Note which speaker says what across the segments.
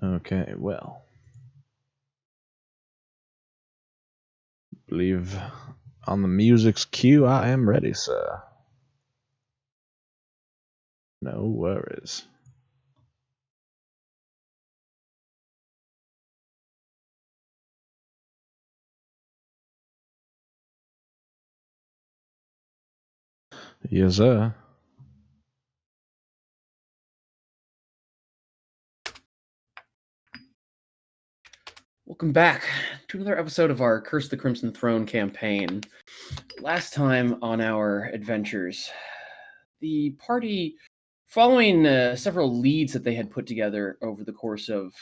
Speaker 1: Okay, well. Believe on the music's cue, I am ready, sir. No worries. Yes, sir.
Speaker 2: Welcome back to another episode of our Curse the Crimson Throne campaign. Last time on our adventures, the party, following several leads that they had put together over the course of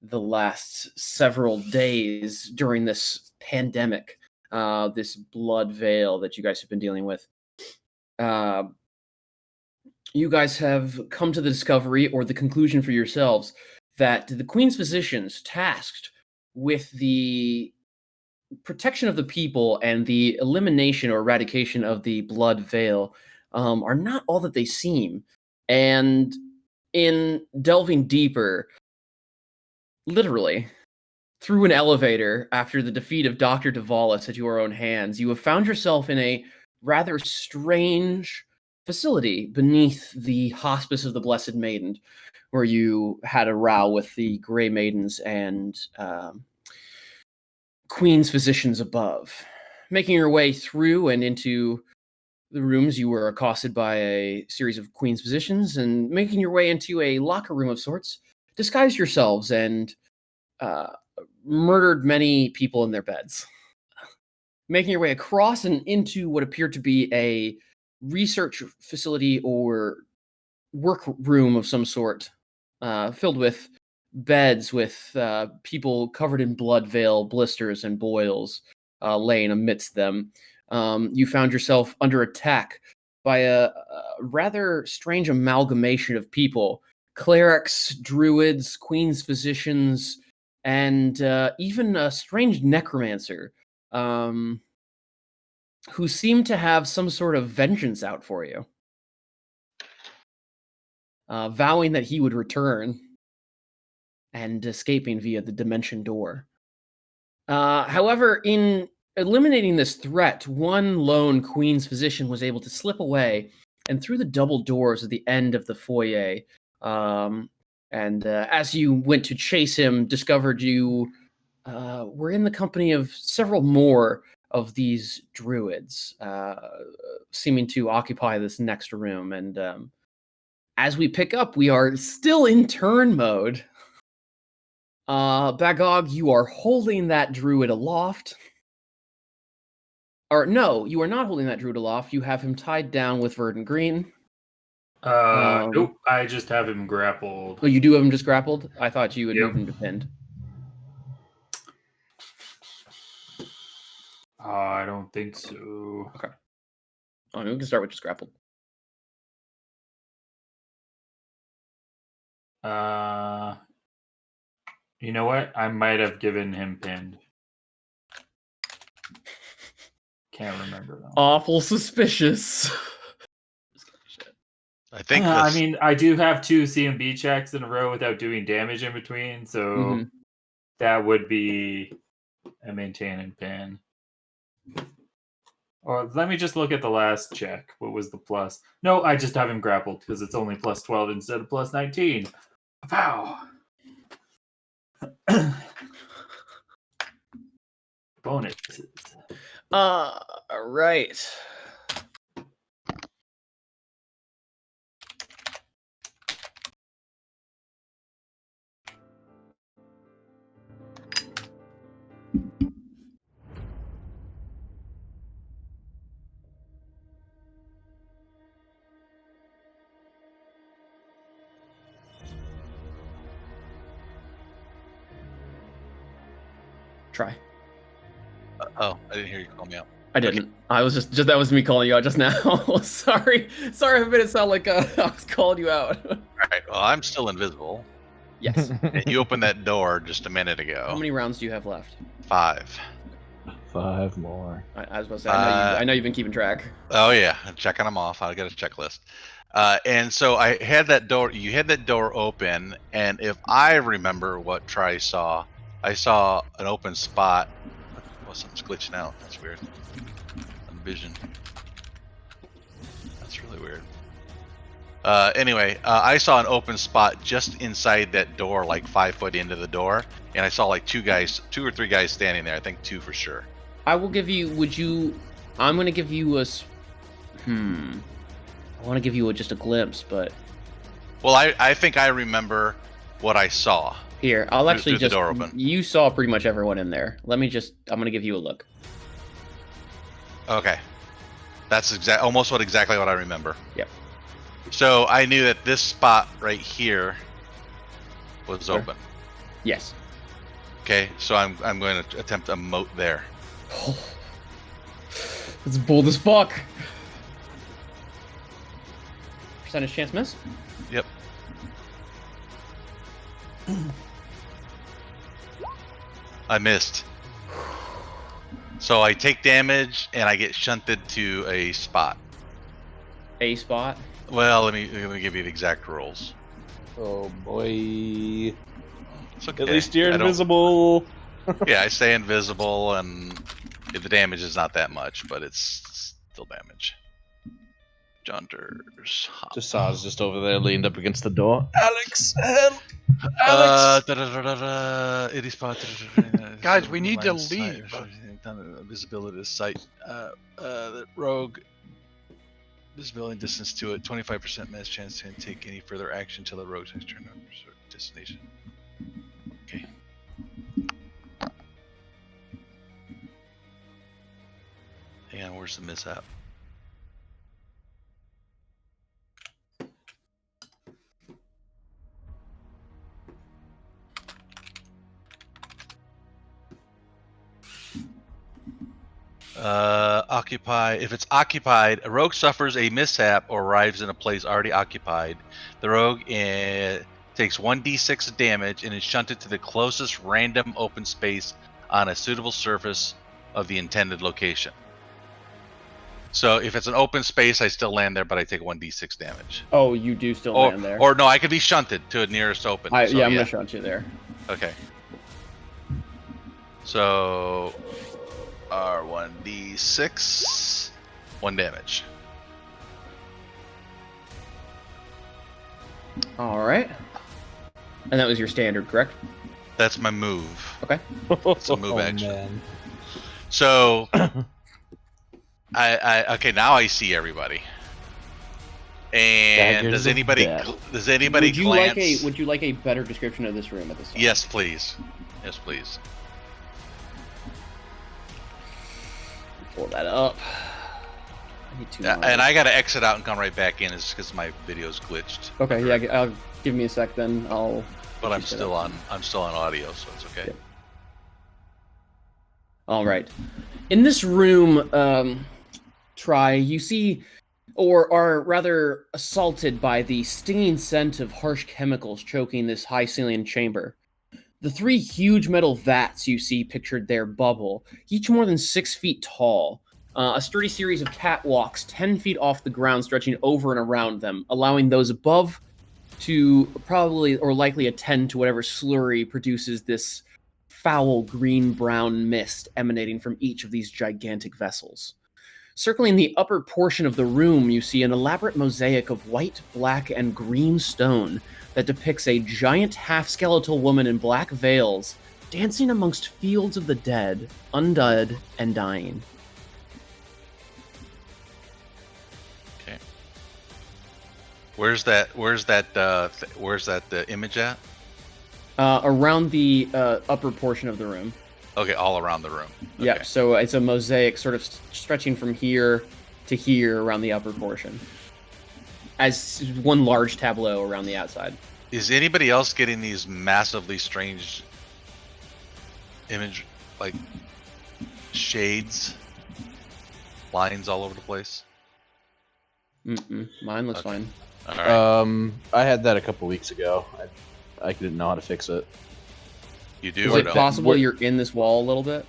Speaker 2: the last several days during this pandemic, this blood veil that you guys have been dealing with, you guys have come to the discovery or the conclusion for yourselves that the Queen's physicians tasked with the protection of the people and the elimination or eradication of the blood veil are not all that they seem. And in delving deeper, literally, through an elevator after the defeat of Dr. Davalis at your own hands, you have found yourself in a rather strange facility beneath the Hospice of the Blessed Maiden, where you had a row with the Grey Maidens and Queen's physicians above. Making your way through and into the rooms, you were accosted by a series of Queen's physicians, and making your way into a locker room of sorts, disguised yourselves and murdered many people in their beds. Making your way across and into what appeared to be a research facility or work room of some sort, filled with beds with people covered in blood veil, blisters, and boils laying amidst them. You found yourself under attack by a rather strange amalgamation of people: clerics, druids, queen's physicians, and even a strange necromancer who seemed to have some sort of vengeance out for you, vowing that he would return and escaping via the dimension door. However, in eliminating this threat, one lone Queen's physician was able to slip away and through the double doors at the end of the foyer. And as you went to chase him, discovered you were in the company of several more of these druids, seeming to occupy this next room. And as we pick up, we are still in turn mode. Bagog, you are holding that druid aloft. Or no, you are not holding that druid aloft. You have him tied down with Verdant Green.
Speaker 3: Nope, I just have him grappled.
Speaker 2: Oh, you do have him just grappled? I thought you would
Speaker 3: Yep.
Speaker 2: move him to pinned.
Speaker 3: I don't think so.
Speaker 2: Okay. Oh, we can start with just grappled.
Speaker 3: You know what? I might have given him pinned. Can't remember though.
Speaker 2: Awful suspicious.
Speaker 4: I think.
Speaker 3: I mean, I do have 2 CMB checks in a row without doing damage in between, so that would be a maintain and pin. Or let me just look at the last check. What was the plus? No, I just have him grappled because it's only plus 12 instead of plus 19. Wow. Bonuses.
Speaker 2: Right. Try.
Speaker 4: Oh, I didn't hear you call me out.
Speaker 2: I didn't. I was just that was me calling you out just now. Sorry if I made it sound like I was calling you out.
Speaker 4: All right. Well, I'm still invisible.
Speaker 2: Yes.
Speaker 4: And you opened that door just a minute ago.
Speaker 2: How many rounds do you have left?
Speaker 4: 5.
Speaker 1: 5 more.
Speaker 2: I was about to say, I know you've been keeping track.
Speaker 4: Oh yeah, I'm checking them off. I got a checklist. And so I had that door. You had that door open, and if I remember what Tri saw, I saw an open spot. Well, something's glitching out. That's weird. On vision. That's really weird. Anyway, I saw an open spot just inside that door, like 5 foot into the door, and I saw like two or three guys standing there. I think 2 for sure.
Speaker 2: I will give you. I'm going to give you a. I want to give you just a glimpse, but.
Speaker 4: Well, I think I remember what I saw.
Speaker 2: Here, I'll actually
Speaker 4: through
Speaker 2: just.
Speaker 4: The door open.
Speaker 2: You saw pretty much everyone in there. I'm going to give you a look.
Speaker 4: Okay, that's exactly what I remember.
Speaker 2: Yep.
Speaker 4: So I knew that this spot right here was open.
Speaker 2: Yes.
Speaker 4: Okay, so I'm going to attempt a moat there.
Speaker 2: Oh, it's bold as fuck. Percentage chance miss?
Speaker 4: Yep. I missed. So I take damage and I get shunted to a spot.
Speaker 2: A spot?
Speaker 4: Well, let me give you the exact rules.
Speaker 1: Oh boy.
Speaker 4: It's okay.
Speaker 1: At least you're invisible.
Speaker 4: Yeah, I stay invisible, and the damage is not that much, but it's still damage. Junters.
Speaker 1: Jassad's just over there, leaned up against the door. Alex, help! Alex!
Speaker 4: It is part.
Speaker 5: Guys, we need to leave.
Speaker 4: Visibility to sight. The rogue. Visibility distance to it. 25% mass chance to take any further action until the rogue takes turn on destination. Okay. Hang on, where's the mishap? Occupy. If it's occupied, a rogue suffers a mishap or arrives in a place already occupied. The rogue takes 1d6 damage and is shunted to the closest random open space on a suitable surface of the intended location. So if it's an open space, I still land there, but I take 1d6 damage.
Speaker 2: Oh, you do still land there.
Speaker 4: Or no, I could be shunted to the nearest open.
Speaker 2: I'm going to shunt you there.
Speaker 4: Okay. So R1d6, 1 damage.
Speaker 2: All right. And that was your standard, correct?
Speaker 4: That's my move.
Speaker 2: Okay.
Speaker 4: It's a move action.
Speaker 1: Man.
Speaker 4: So okay, now I see everybody. And
Speaker 1: Daggers
Speaker 4: does anybody glance?
Speaker 2: Would you like a better description of this room at this time?
Speaker 4: Yes, please. Yes, please.
Speaker 2: Pull that up. I need to.
Speaker 4: And I got to exit out and come right back in, is just because my video's glitched.
Speaker 2: Okay, yeah. I'll give me a sec then.
Speaker 4: But I'm still on audio, so it's okay.
Speaker 2: Yep. All right. In this room, you see, or are rather assaulted by the stinging scent of harsh chemicals choking this high-ceiling chamber. The 3 huge metal vats you see pictured there bubble, each more than 6 feet tall. A sturdy series of catwalks 10 feet off the ground stretching over and around them, allowing those above to probably or likely attend to whatever slurry produces this foul green-brown mist emanating from each of these gigantic vessels. Circling the upper portion of the room, you see an elaborate mosaic of white, black, and green stone that depicts a giant half-skeletal woman in black veils dancing amongst fields of the dead, undead, and dying.
Speaker 4: Okay. Where's that image at?
Speaker 2: Around the upper portion of the room.
Speaker 4: Okay, all around the room. Okay.
Speaker 2: Yep, so it's a mosaic sort of stretching from here to here around the upper portion. As one large tableau around the outside.
Speaker 4: Is anybody else getting these massively strange image, like shades, lines all over the place?
Speaker 2: Mine looks
Speaker 4: Okay.
Speaker 2: fine.
Speaker 4: All right.
Speaker 1: I had that a couple weeks ago. I didn't know how to fix it.
Speaker 4: You do
Speaker 2: Is
Speaker 4: or
Speaker 2: it
Speaker 4: no?
Speaker 2: possible you're in this wall a little bit?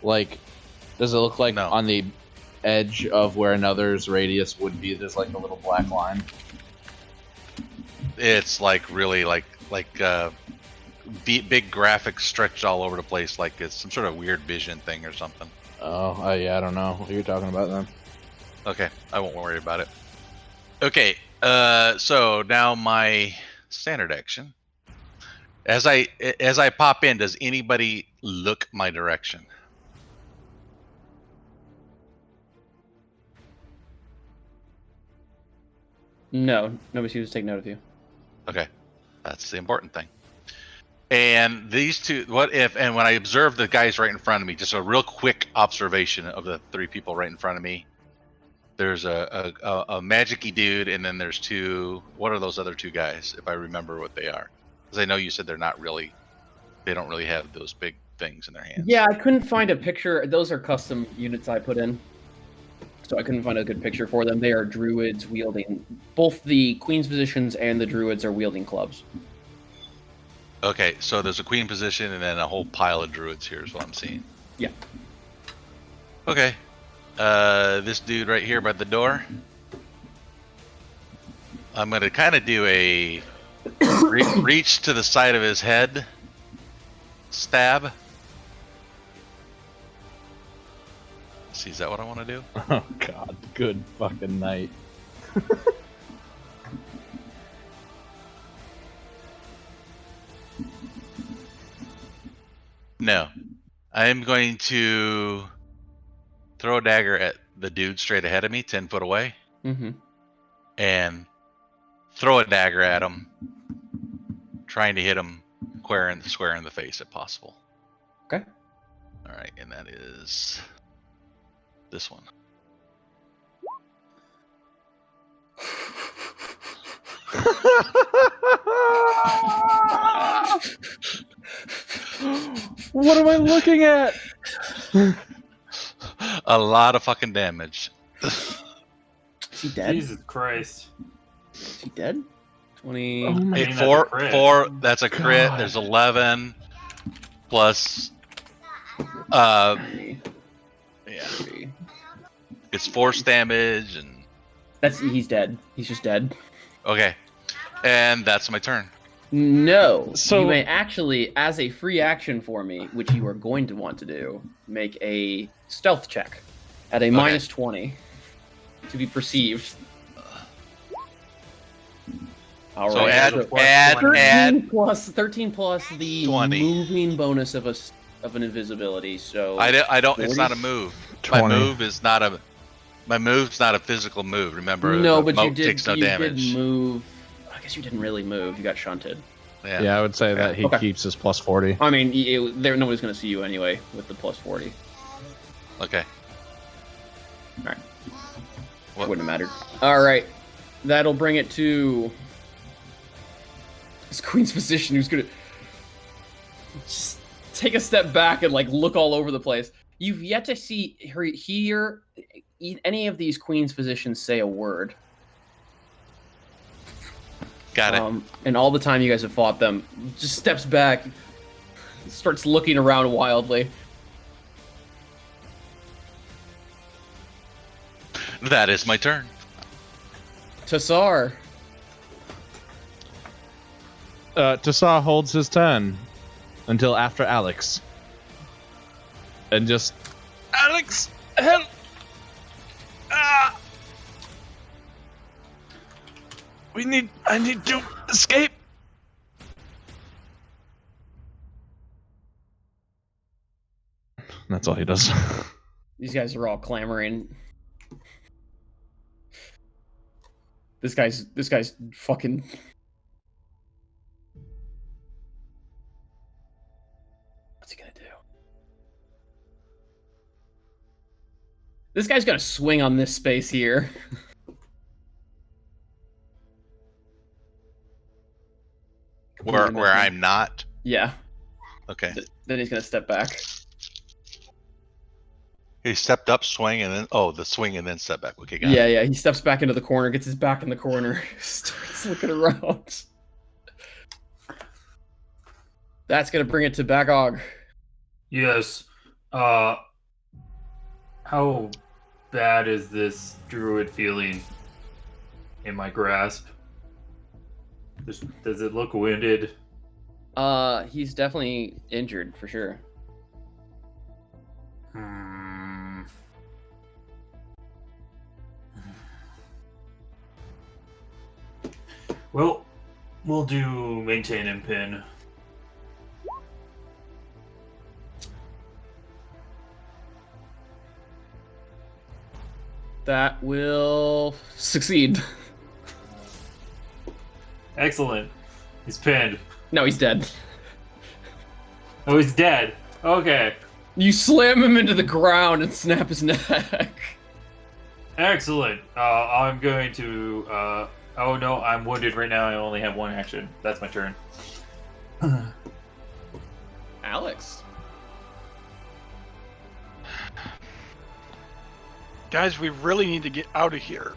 Speaker 1: Like, does it look like
Speaker 4: No.
Speaker 1: on the edge of where another's radius would be, there's like a little black line.
Speaker 4: It's like really like big graphics stretched all over the place, like it's some sort of weird vision thing or something.
Speaker 1: Oh, yeah, I don't know what you're talking about then.
Speaker 4: Okay, I won't worry about it. Okay, so now my standard action. As I pop in, does anybody look my direction?
Speaker 2: No, nobody seems to take note of you.
Speaker 4: Okay, that's the important thing. And these two, what if, and when I observe the guys right in front of me, just a real quick observation of the three people right in front of me. There's a magic-y dude, and then there's two, what are those other two guys, if I remember what they are? Because I know you said they don't really have those big things in their hands.
Speaker 2: Yeah, I couldn't find a picture. Those are custom units I put in. So I couldn't find a good picture for them. They are druids wielding, both the queen's positions and the druids are wielding clubs.
Speaker 4: Okay, so there's a queen position and then a whole pile of druids here is what I'm seeing.
Speaker 2: Yeah.
Speaker 4: Okay. This dude right here by the door. I'm going to kind of do a reach to the side of his head stab. See, is that what I want to do?
Speaker 1: Oh god, good fucking night.
Speaker 4: No. I'm going to throw a dagger at the dude straight ahead of me, 10 foot away.
Speaker 2: Mm-hmm.
Speaker 4: And throw a dagger at him, trying to hit him square in the face if possible.
Speaker 2: Okay.
Speaker 4: Alright, and that is this one.
Speaker 1: What am I looking at?
Speaker 4: A lot of fucking damage.
Speaker 2: Is he dead?
Speaker 3: Jesus Christ.
Speaker 2: Is he dead? 20.
Speaker 1: Oh my
Speaker 3: I
Speaker 4: Hey,
Speaker 3: mean, that's a crit.
Speaker 4: four, that's a crit.
Speaker 1: God.
Speaker 4: There's 11 plus, yeah, it's force damage and
Speaker 2: He's dead. He's just dead.
Speaker 4: okay, and that's my turn.
Speaker 2: No.
Speaker 1: So-
Speaker 2: you may actually, as a free action for me, which you are going to want to do, make a stealth check at a minus 20 to be perceived. All
Speaker 4: So
Speaker 2: right.
Speaker 4: add
Speaker 2: so 13 plus the
Speaker 4: 20.
Speaker 2: moving bonus of an invisibility. So
Speaker 4: I don't. It's
Speaker 2: 40?
Speaker 4: not a move.
Speaker 1: 20.
Speaker 4: My move's not a physical move. Remember,
Speaker 2: no,
Speaker 4: the
Speaker 2: but you
Speaker 4: moat
Speaker 2: did.
Speaker 4: takes no
Speaker 2: you
Speaker 4: damage.
Speaker 2: did move. I guess you didn't really move. You got shunted.
Speaker 4: Yeah.
Speaker 1: Yeah, I would say that he
Speaker 2: Okay.
Speaker 1: keeps his plus 40.
Speaker 2: I mean, nobody's going to see you anyway with the plus 40.
Speaker 4: Okay.
Speaker 2: Alright.
Speaker 4: What?
Speaker 2: Wouldn't have mattered. All right, that'll bring it to this queen's position, who's gonna just take a step back and like look all over the place. You've yet to see her hear any of these queen's physicians say a word.
Speaker 4: Got it.
Speaker 2: And all the time you guys have fought them, just steps back, starts looking around wildly.
Speaker 4: That is my turn.
Speaker 2: Tassar.
Speaker 1: Tassar holds his turn until after Alex. And just... Alex! Help! Ah! I need to escape! That's all he does.
Speaker 2: These guys are all clamoring. This guy's fucking. What's he gonna do? This guy's gonna swing on this space here.
Speaker 4: Where I'm not.
Speaker 2: Yeah.
Speaker 4: Okay.
Speaker 2: Then he's gonna step back.
Speaker 4: He stepped up, swing, and then the swing and then step back. Okay, got
Speaker 2: Yeah,
Speaker 4: it.
Speaker 2: yeah. He steps back into the corner, gets his back in the corner, starts looking around. That's gonna bring it to Bagog.
Speaker 3: Yes. How bad is this druid feeling in my grasp? Does it look wounded?
Speaker 2: He's definitely injured for sure.
Speaker 3: Well, we'll do maintain and pin.
Speaker 2: That will succeed.
Speaker 3: Excellent. He's pinned.
Speaker 2: No, he's dead.
Speaker 3: Oh, he's dead. Okay.
Speaker 2: You slam him into the ground and snap his neck.
Speaker 3: Excellent. I'm going to... oh no, I'm wounded right now. I only have one action. That's my turn.
Speaker 2: Alex.
Speaker 5: Guys, we really need to get out of here.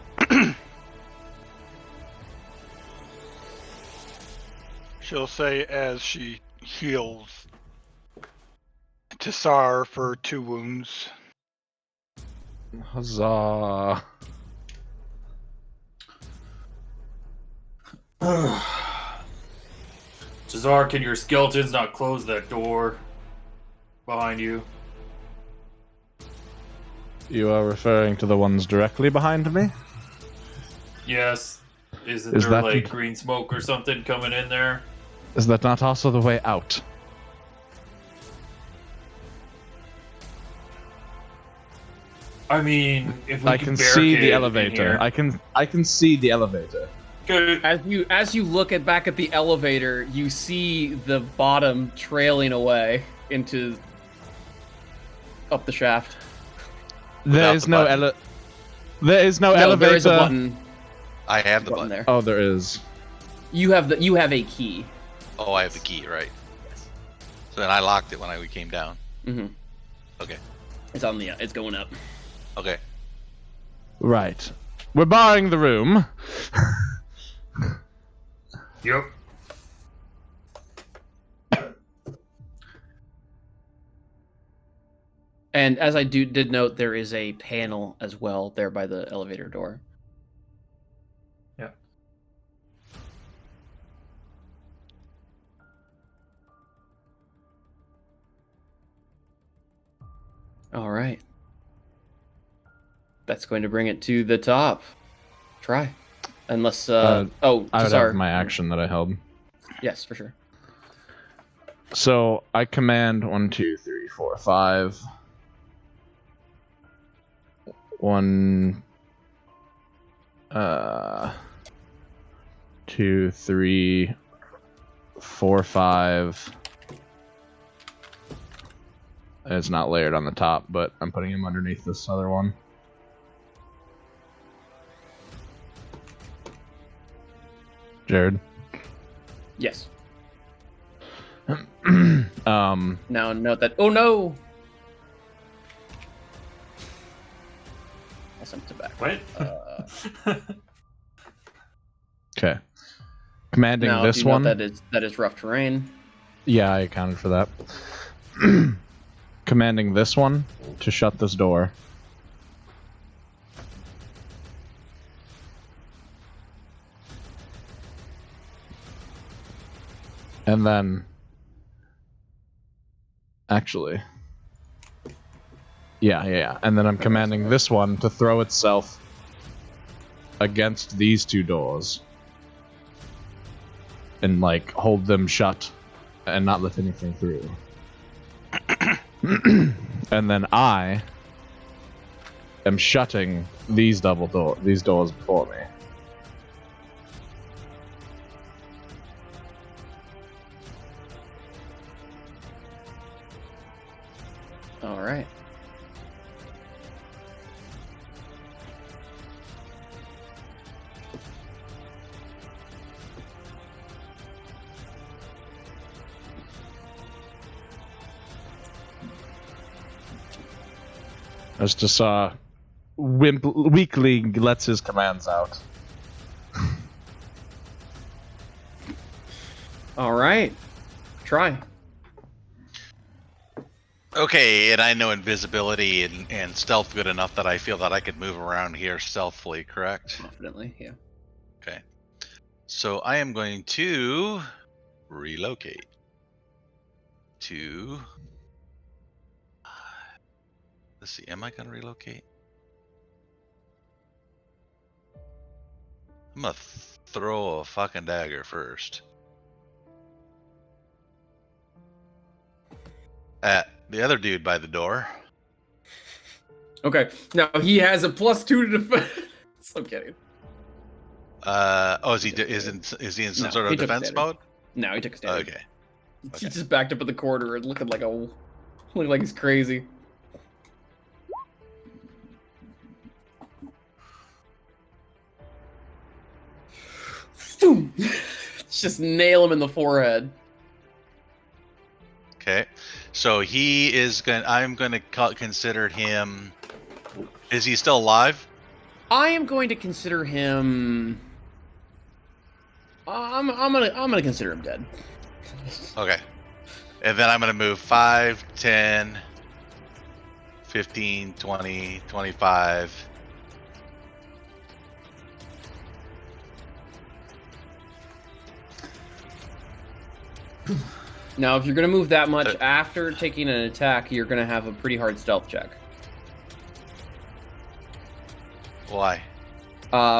Speaker 5: She'll say as she heals Tassar for 2 wounds.
Speaker 1: Huzzah.
Speaker 3: Cesar, can your skeletons not close that door behind you?
Speaker 1: You are referring to the ones directly behind me?
Speaker 3: Yes. Isn't
Speaker 1: Is
Speaker 3: there
Speaker 1: that
Speaker 3: like green smoke or something coming in there?
Speaker 1: Is that not also the way out?
Speaker 3: I mean, if we
Speaker 1: I can see the
Speaker 3: barricade in
Speaker 1: elevator.
Speaker 3: here-
Speaker 1: I can see the elevator.
Speaker 3: Good.
Speaker 2: As you look back at the elevator, you see the bottom trailing away into up the shaft.
Speaker 1: There is no There is no elevator.
Speaker 2: There is a button.
Speaker 4: I have the button.
Speaker 2: there.
Speaker 1: Oh, there is.
Speaker 2: You have a key.
Speaker 4: Oh, I have the key, right? So then I locked it when we came down.
Speaker 2: Mm-hmm.
Speaker 4: Okay.
Speaker 2: It's on the. It's going up.
Speaker 4: Okay.
Speaker 1: Right. We're barring the room.
Speaker 3: Yep.
Speaker 2: And as I did note, there is a panel as well there by the elevator door.
Speaker 3: Yeah.
Speaker 2: All right. That's going to bring it to the top. Try. Unless,
Speaker 1: I would
Speaker 2: Tassar.
Speaker 1: have my action that I held.
Speaker 2: Yes, for sure.
Speaker 1: So I command 1, 2, 3, 4, 5. 1, 2, 3, 4, 5. It's not layered on the top, but I'm putting him underneath this other one. Jared.
Speaker 2: Yes.
Speaker 1: Now
Speaker 2: note that. Oh no! I'll send it back.
Speaker 3: What?
Speaker 1: Okay. Commanding
Speaker 2: now,
Speaker 1: this
Speaker 2: do you note
Speaker 1: one.
Speaker 2: that is rough terrain.
Speaker 1: Yeah, I accounted for that. Commanding this one to shut this door. And then... Actually... Yeah. And then I'm commanding this one to throw itself against these 2 doors. And, like, hold them shut and not let anything through. And then I am shutting these doors before me.
Speaker 2: All right.
Speaker 1: As Tassar weakly lets his commands out.
Speaker 2: All right. Try.
Speaker 4: Okay, and I know invisibility and stealth good enough that I feel that I could move around here stealthily, correct?
Speaker 2: Confidently, yeah.
Speaker 4: Okay. So I am going to relocate to... Let's see, am I going to relocate? I'm going to throw a fucking dagger first. At the other dude by the door.
Speaker 2: Okay, now he has a +2 to defense. I'm kidding.
Speaker 4: Oh, is he in some
Speaker 2: No,
Speaker 4: sort
Speaker 2: he
Speaker 4: of
Speaker 2: took a
Speaker 4: defense
Speaker 2: standard.
Speaker 4: mode?
Speaker 2: No, he took a standard.
Speaker 4: Okay.
Speaker 2: He just backed up in the corner and looking like he's crazy. Just nail him in the forehead.
Speaker 4: Okay. So he is going. I'm going to consider him. Is he still alive?
Speaker 2: I am going to consider him. I'm gonna consider him dead.
Speaker 4: Okay. And then I'm going to move 5, 10, 15, 20, 25.
Speaker 2: Now, if you're gonna move that much after taking an attack, you're gonna have a pretty hard stealth check.
Speaker 4: Why?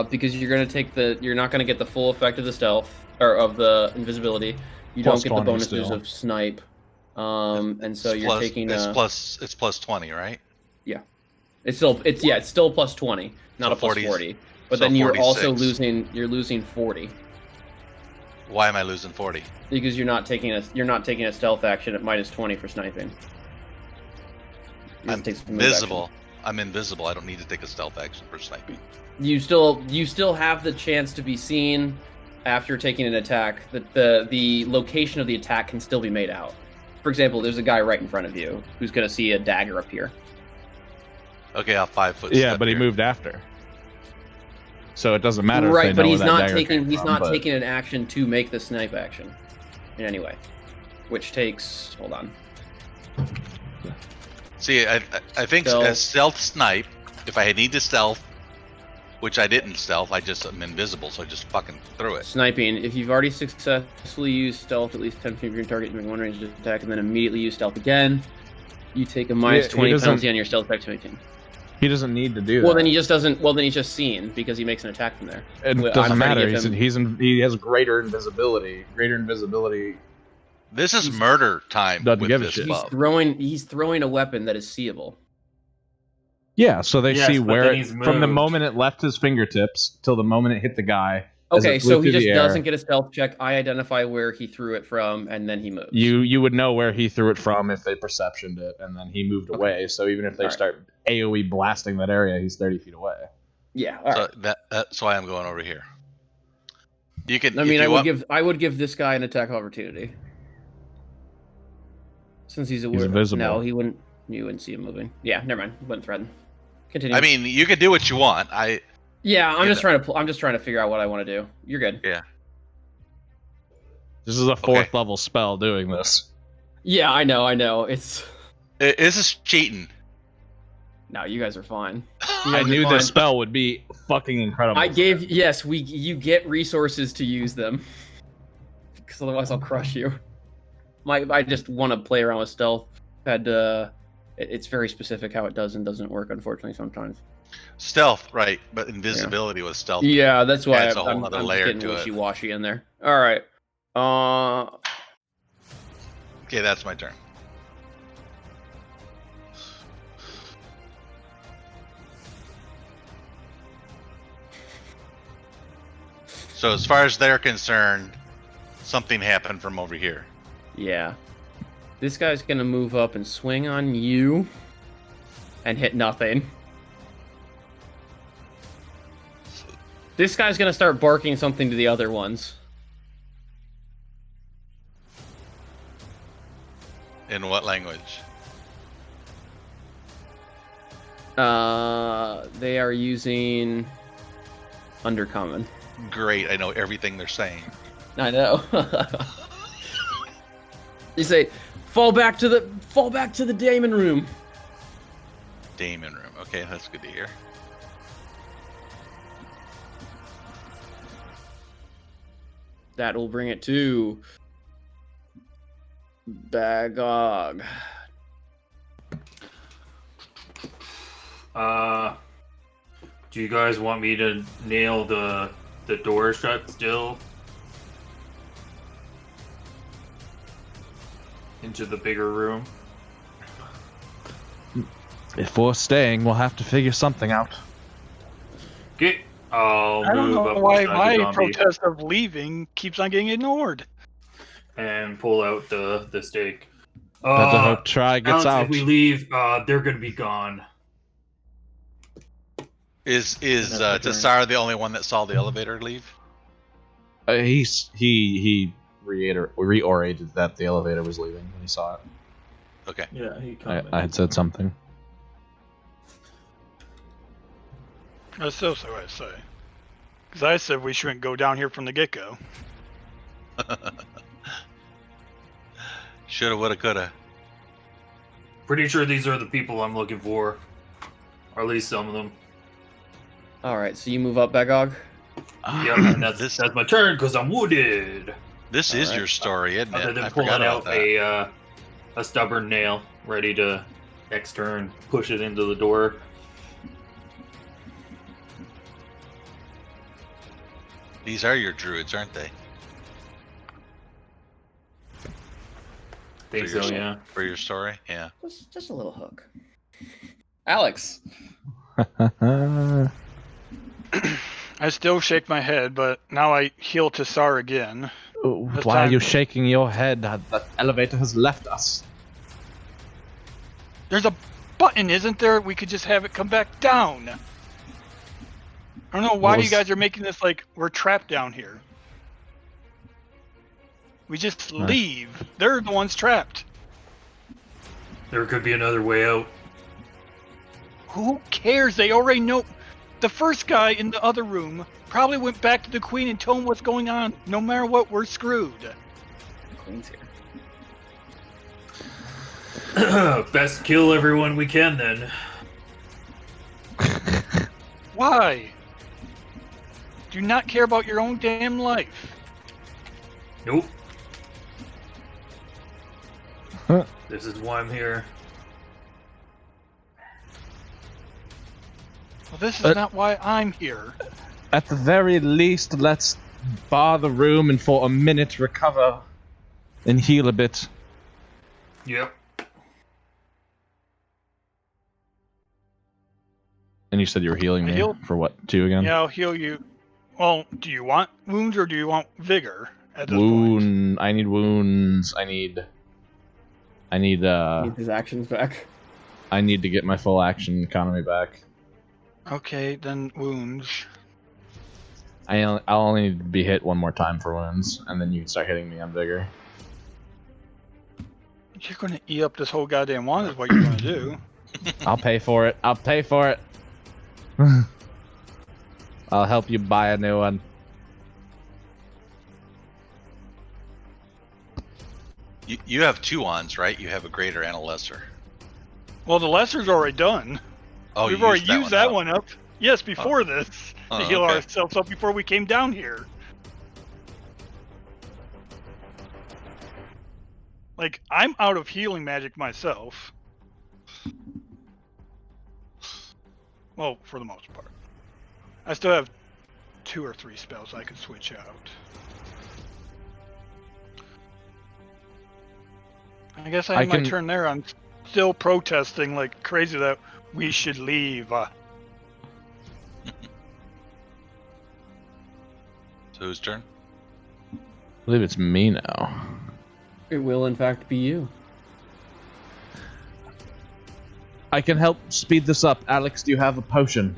Speaker 2: Because you're gonna take you're not gonna get the full effect of the stealth or of the invisibility. You
Speaker 1: Plus
Speaker 2: don't get the
Speaker 1: 20
Speaker 2: bonuses
Speaker 1: still.
Speaker 2: of snipe, and so you're taking
Speaker 4: it's plus 20, right?
Speaker 2: it's still plus 20, not
Speaker 4: So
Speaker 2: a plus
Speaker 4: 40.
Speaker 2: 40. But
Speaker 4: So
Speaker 2: then you're also
Speaker 4: 46.
Speaker 2: losing 40
Speaker 4: Why am I losing 40?
Speaker 2: because you're not taking a stealth action at -20 for sniping. You
Speaker 4: I'm
Speaker 2: just take some move action.
Speaker 4: invisible. I'm invisible. I don't need to take a stealth action for sniping.
Speaker 2: You still have the chance to be seen after taking an attack. The location of the attack can still be made out. For example, there's a guy right in front of you who's going to see a dagger appear.
Speaker 4: Okay, I'll 5 foot.
Speaker 1: Yeah,
Speaker 4: step
Speaker 1: but he
Speaker 4: here.
Speaker 1: moved after. So it doesn't matter.
Speaker 2: Right,
Speaker 1: if they
Speaker 2: but
Speaker 1: know
Speaker 2: he's
Speaker 1: where that
Speaker 2: not
Speaker 1: dagger
Speaker 2: taking
Speaker 1: came from, but-
Speaker 2: taking an action to make the snipe action in any way, which takes. Hold on.
Speaker 4: See, I think
Speaker 2: Stealth.
Speaker 4: a stealth snipe. If I need to stealth, which I didn't stealth, I just am invisible, so I just fucking threw it.
Speaker 2: Sniping. If you've already successfully used stealth at least 10 feet from your target, you make one ranged attack, and then immediately use stealth again, you take a
Speaker 1: he
Speaker 2: -20
Speaker 1: doesn't-
Speaker 2: penalty on your stealth attack to 18.
Speaker 1: He doesn't need to do that.
Speaker 2: Well, then he just doesn't. Well, then he's just seen because he makes an attack from there.
Speaker 1: It
Speaker 2: Well, I'm
Speaker 1: doesn't
Speaker 2: trying to
Speaker 1: matter.
Speaker 2: give
Speaker 1: He has greater invisibility. Greater invisibility.
Speaker 4: This is murder time
Speaker 1: Doesn't
Speaker 4: with
Speaker 1: give a
Speaker 4: this
Speaker 1: shit.
Speaker 2: He's
Speaker 4: buff.
Speaker 2: throwing a weapon that is seeable.
Speaker 1: Yeah, so they
Speaker 3: Yes,
Speaker 1: see
Speaker 3: but
Speaker 1: where
Speaker 3: then
Speaker 1: it,
Speaker 3: he's
Speaker 1: from the
Speaker 3: moved.
Speaker 1: moment it left his fingertips till the moment it hit the guy. as
Speaker 2: Okay,
Speaker 1: it flew
Speaker 2: so he
Speaker 1: through
Speaker 2: just
Speaker 1: the air,
Speaker 2: doesn't get a stealth check. I identify where he threw it from, and then he moves.
Speaker 1: You would know where he threw it from if they perceptioned it, and then he moved
Speaker 2: Okay.
Speaker 1: away. So even if they
Speaker 2: Alright.
Speaker 1: start AOE blasting that area, he's 30 feet away.
Speaker 2: Yeah. All right.
Speaker 4: So that's why I'm going over here. You can.
Speaker 2: I
Speaker 4: if
Speaker 2: mean,
Speaker 4: you want-
Speaker 2: I would give this guy an attack of opportunity since he's aware.
Speaker 1: invisible.
Speaker 2: No, he wouldn't. You wouldn't see him moving. Yeah, never mind. Wouldn't threaten. Continue.
Speaker 4: I mean, you can do what you want.
Speaker 2: yeah, I'm
Speaker 4: you
Speaker 2: just trying to. I'm just trying to figure out what I want to do. You're good.
Speaker 1: This is a fourth level spell doing this.
Speaker 2: Yeah, I know. It's
Speaker 4: This is cheating.
Speaker 2: no, you guys are fine.
Speaker 1: I
Speaker 2: guys are
Speaker 1: knew
Speaker 2: fine.
Speaker 1: this spell would be fucking incredible.
Speaker 2: I gave you get resources to use them because otherwise I'll crush you. I just want to play around with stealth. It's very specific how it does and doesn't work, unfortunately, sometimes.
Speaker 4: Stealth, right? But invisibility was stealth.
Speaker 2: Yeah, that's why
Speaker 4: Adds a whole
Speaker 2: I'm
Speaker 4: nother
Speaker 2: just
Speaker 4: layer
Speaker 2: getting
Speaker 4: to it.
Speaker 2: wishy-washy in there. All right.
Speaker 4: Okay, that's my turn. So as far as they're concerned, something happened from over here.
Speaker 2: Yeah. This guy's gonna move up and swing on you and hit nothing. This guy's gonna start barking something to the other ones.
Speaker 4: In what language?
Speaker 2: They are using Undercommon.
Speaker 4: Great, I know everything they're saying.
Speaker 2: I know. You say, Fall back to the Damon room.
Speaker 4: Damon room. Okay, that's good to hear.
Speaker 2: That will bring it to Bagog.
Speaker 3: Do you guys want me to nail the door shut still? Into the bigger room?
Speaker 1: If we're staying, we'll have to figure something out.
Speaker 3: Okay. I'll
Speaker 5: I don't
Speaker 3: move
Speaker 5: know
Speaker 3: up
Speaker 5: why
Speaker 3: beside the
Speaker 5: my
Speaker 3: zombie
Speaker 5: protest of leaving keeps on getting ignored.
Speaker 3: and pull out the stake.
Speaker 1: Better hope Try gets
Speaker 3: Alex,
Speaker 1: out.
Speaker 3: if we leave, they're gonna be gone.
Speaker 4: Is
Speaker 2: that's my turn.
Speaker 4: Tassara the only one that saw the elevator leave?
Speaker 1: He reiterated that the elevator was leaving when he saw it.
Speaker 4: Okay.
Speaker 6: Yeah, he
Speaker 1: I
Speaker 6: commented.
Speaker 1: had said something.
Speaker 5: That's still so I say. Because I said we shouldn't go down here from the get-go.
Speaker 4: Shoulda, woulda, coulda.
Speaker 3: Pretty sure these are the people I'm looking for. Or at least some of them.
Speaker 2: Alright, so you move up, Bagog?
Speaker 3: Yep, and that's my turn because I'm wounded.
Speaker 4: This is
Speaker 2: Alright.
Speaker 4: your story, isn't
Speaker 3: Other
Speaker 4: it?
Speaker 3: than
Speaker 4: I
Speaker 3: pulling
Speaker 4: forgot about
Speaker 3: out
Speaker 4: that.
Speaker 3: a stubborn nail, ready to next turn push it into the door.
Speaker 4: These are your druids, aren't they?
Speaker 3: Think
Speaker 4: For your
Speaker 3: so,
Speaker 4: s-
Speaker 3: yeah.
Speaker 4: For your story? Yeah.
Speaker 2: Just a little hook. Alex.
Speaker 5: I still shake my head, but now I heal Tassar again.
Speaker 1: Why are you shaking your head? The elevator has left us.
Speaker 5: There's a button, isn't there? We could just have it come back down. I don't know why you guys are making this like we're trapped down here. We just leave. They're the ones trapped.
Speaker 3: There could be another way out.
Speaker 5: Who cares? They already know. The first guy in the other room probably went back to the queen and told him what's going on. No matter what, we're screwed.
Speaker 2: Queen's here.
Speaker 3: Best kill everyone we can then.
Speaker 5: Why? Do you not care about your own damn life?
Speaker 3: Nope.
Speaker 1: Huh.
Speaker 3: This is why I'm here.
Speaker 5: Well, this is not why I'm here.
Speaker 1: At the very least, let's bar the room and for a minute recover and heal a bit.
Speaker 3: Yep.
Speaker 1: And you said you were healing me
Speaker 5: Heal-
Speaker 1: for what? 2 again?
Speaker 5: Yeah, I'll heal you. Well, do you want wounds or do you want vigor at this point?
Speaker 1: Wound. I need wounds. I need
Speaker 2: Need his actions back.
Speaker 1: I need to get my full action economy back.
Speaker 5: Okay, then wounds.
Speaker 1: I'll only need to be hit 1 more time for wounds, and then you can start hitting me on vigor.
Speaker 5: You're gonna eat up this whole goddamn wand is what you're gonna do.
Speaker 1: I'll pay for it. I'll pay for it. I'll help you buy a new one.
Speaker 4: You have 2 wands, right? You have a greater and a lesser.
Speaker 5: Well, the lesser's already done.
Speaker 4: Oh,
Speaker 5: We've
Speaker 4: you
Speaker 5: already used that
Speaker 4: up.
Speaker 5: one up. Yes, before this.
Speaker 4: Oh,
Speaker 5: To heal
Speaker 4: okay.
Speaker 5: ourselves up before we came down here. Like, I'm out of healing magic myself. Well, for the most part. I still have 2 or 3 spells I could switch out. I guess I had my turn there. I'm still protesting like crazy that we should leave.
Speaker 4: So whose turn?
Speaker 1: I believe it's me now.
Speaker 2: It will, in fact, be you.
Speaker 1: I can help speed this up. Alex, do you have a potion?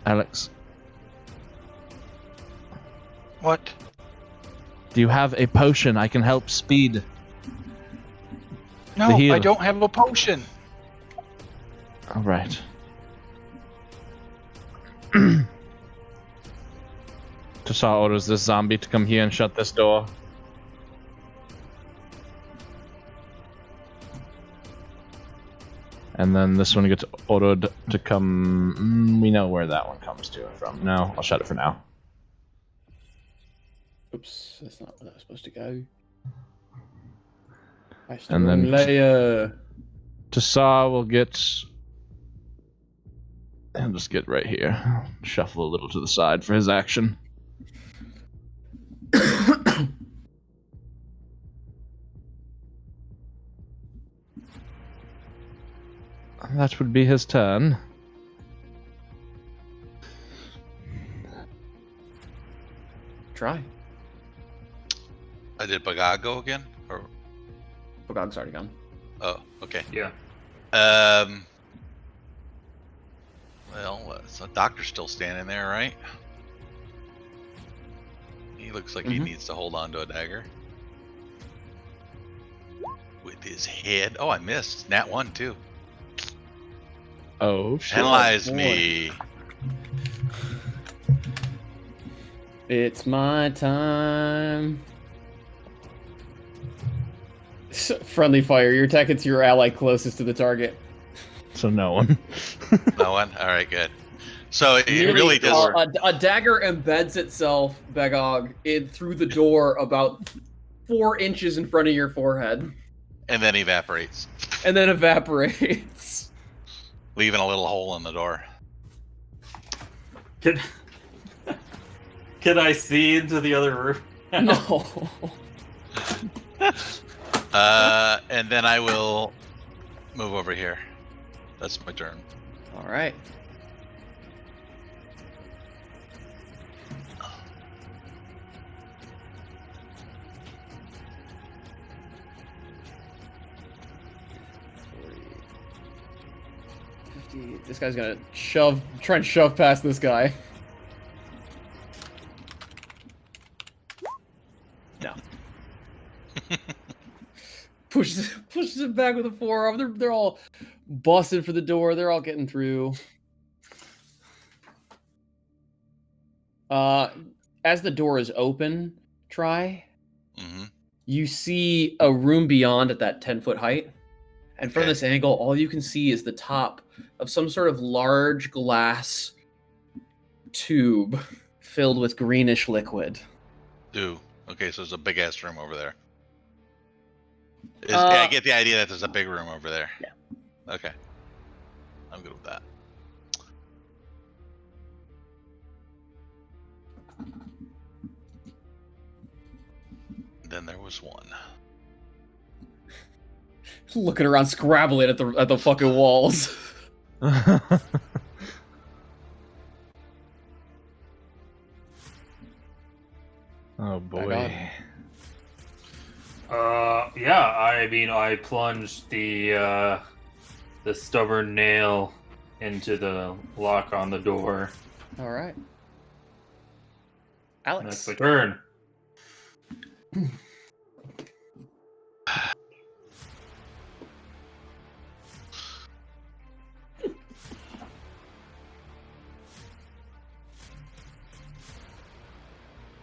Speaker 1: Alex,
Speaker 5: What?
Speaker 1: do you have a potion? I can help speed.
Speaker 5: No,
Speaker 1: The heal.
Speaker 5: I don't have a potion.
Speaker 1: All right. Tassar orders this zombie to come here and shut this door. And then this one gets ordered to come... we know where that one comes to from. No, I'll shut it for now.
Speaker 2: Oops, that's not where that was supposed to go.
Speaker 1: And then
Speaker 2: layer.
Speaker 1: Tassar will get... I'll just get right here. Shuffle a little to the side for his action. That would be his turn.
Speaker 2: Try.
Speaker 4: Did Bagog go again? Or...
Speaker 2: Bagog's already gone.
Speaker 4: Oh, okay.
Speaker 3: Yeah.
Speaker 4: Well, so the doctor's still standing there, right? He looks like he needs to hold on to a dagger. With his head. Oh, I missed. Nat 1, too.
Speaker 1: Oh, shit.
Speaker 4: Analyze me.
Speaker 2: It's my time. Friendly fire. Your attack hits your ally closest to the target.
Speaker 1: So no one.
Speaker 4: No one? Alright, good. So it
Speaker 2: Nearly,
Speaker 4: really does...
Speaker 2: a dagger embeds itself, Bagog, through the door about 4 inches in front of your forehead.
Speaker 4: And then evaporates.
Speaker 2: And then evaporates.
Speaker 4: Leaving a little hole in the door.
Speaker 3: Can I see into the other room?
Speaker 2: No.
Speaker 4: And then I will move over here. That's my turn.
Speaker 2: All right. This guy's gonna try and shove past this guy. No. Pushes it back with a forearm. They're all busted for the door. They're all getting through. As the door is open, you see a room beyond at that 10-foot height. And from this angle, all you can see is the top of some sort of large glass tube filled with greenish liquid.
Speaker 4: Ooh. Okay, so there's a big ass room over there. Yeah, I get the idea that there's a big room over there.
Speaker 2: Yeah.
Speaker 4: Okay. I'm good with that. Then there was one.
Speaker 2: Looking around, scrabbling at the fucking walls.
Speaker 1: Oh boy.
Speaker 3: Yeah, I mean, I plunged the stubborn nail into the lock on the door.
Speaker 2: All right. Alex.
Speaker 3: That's my turn.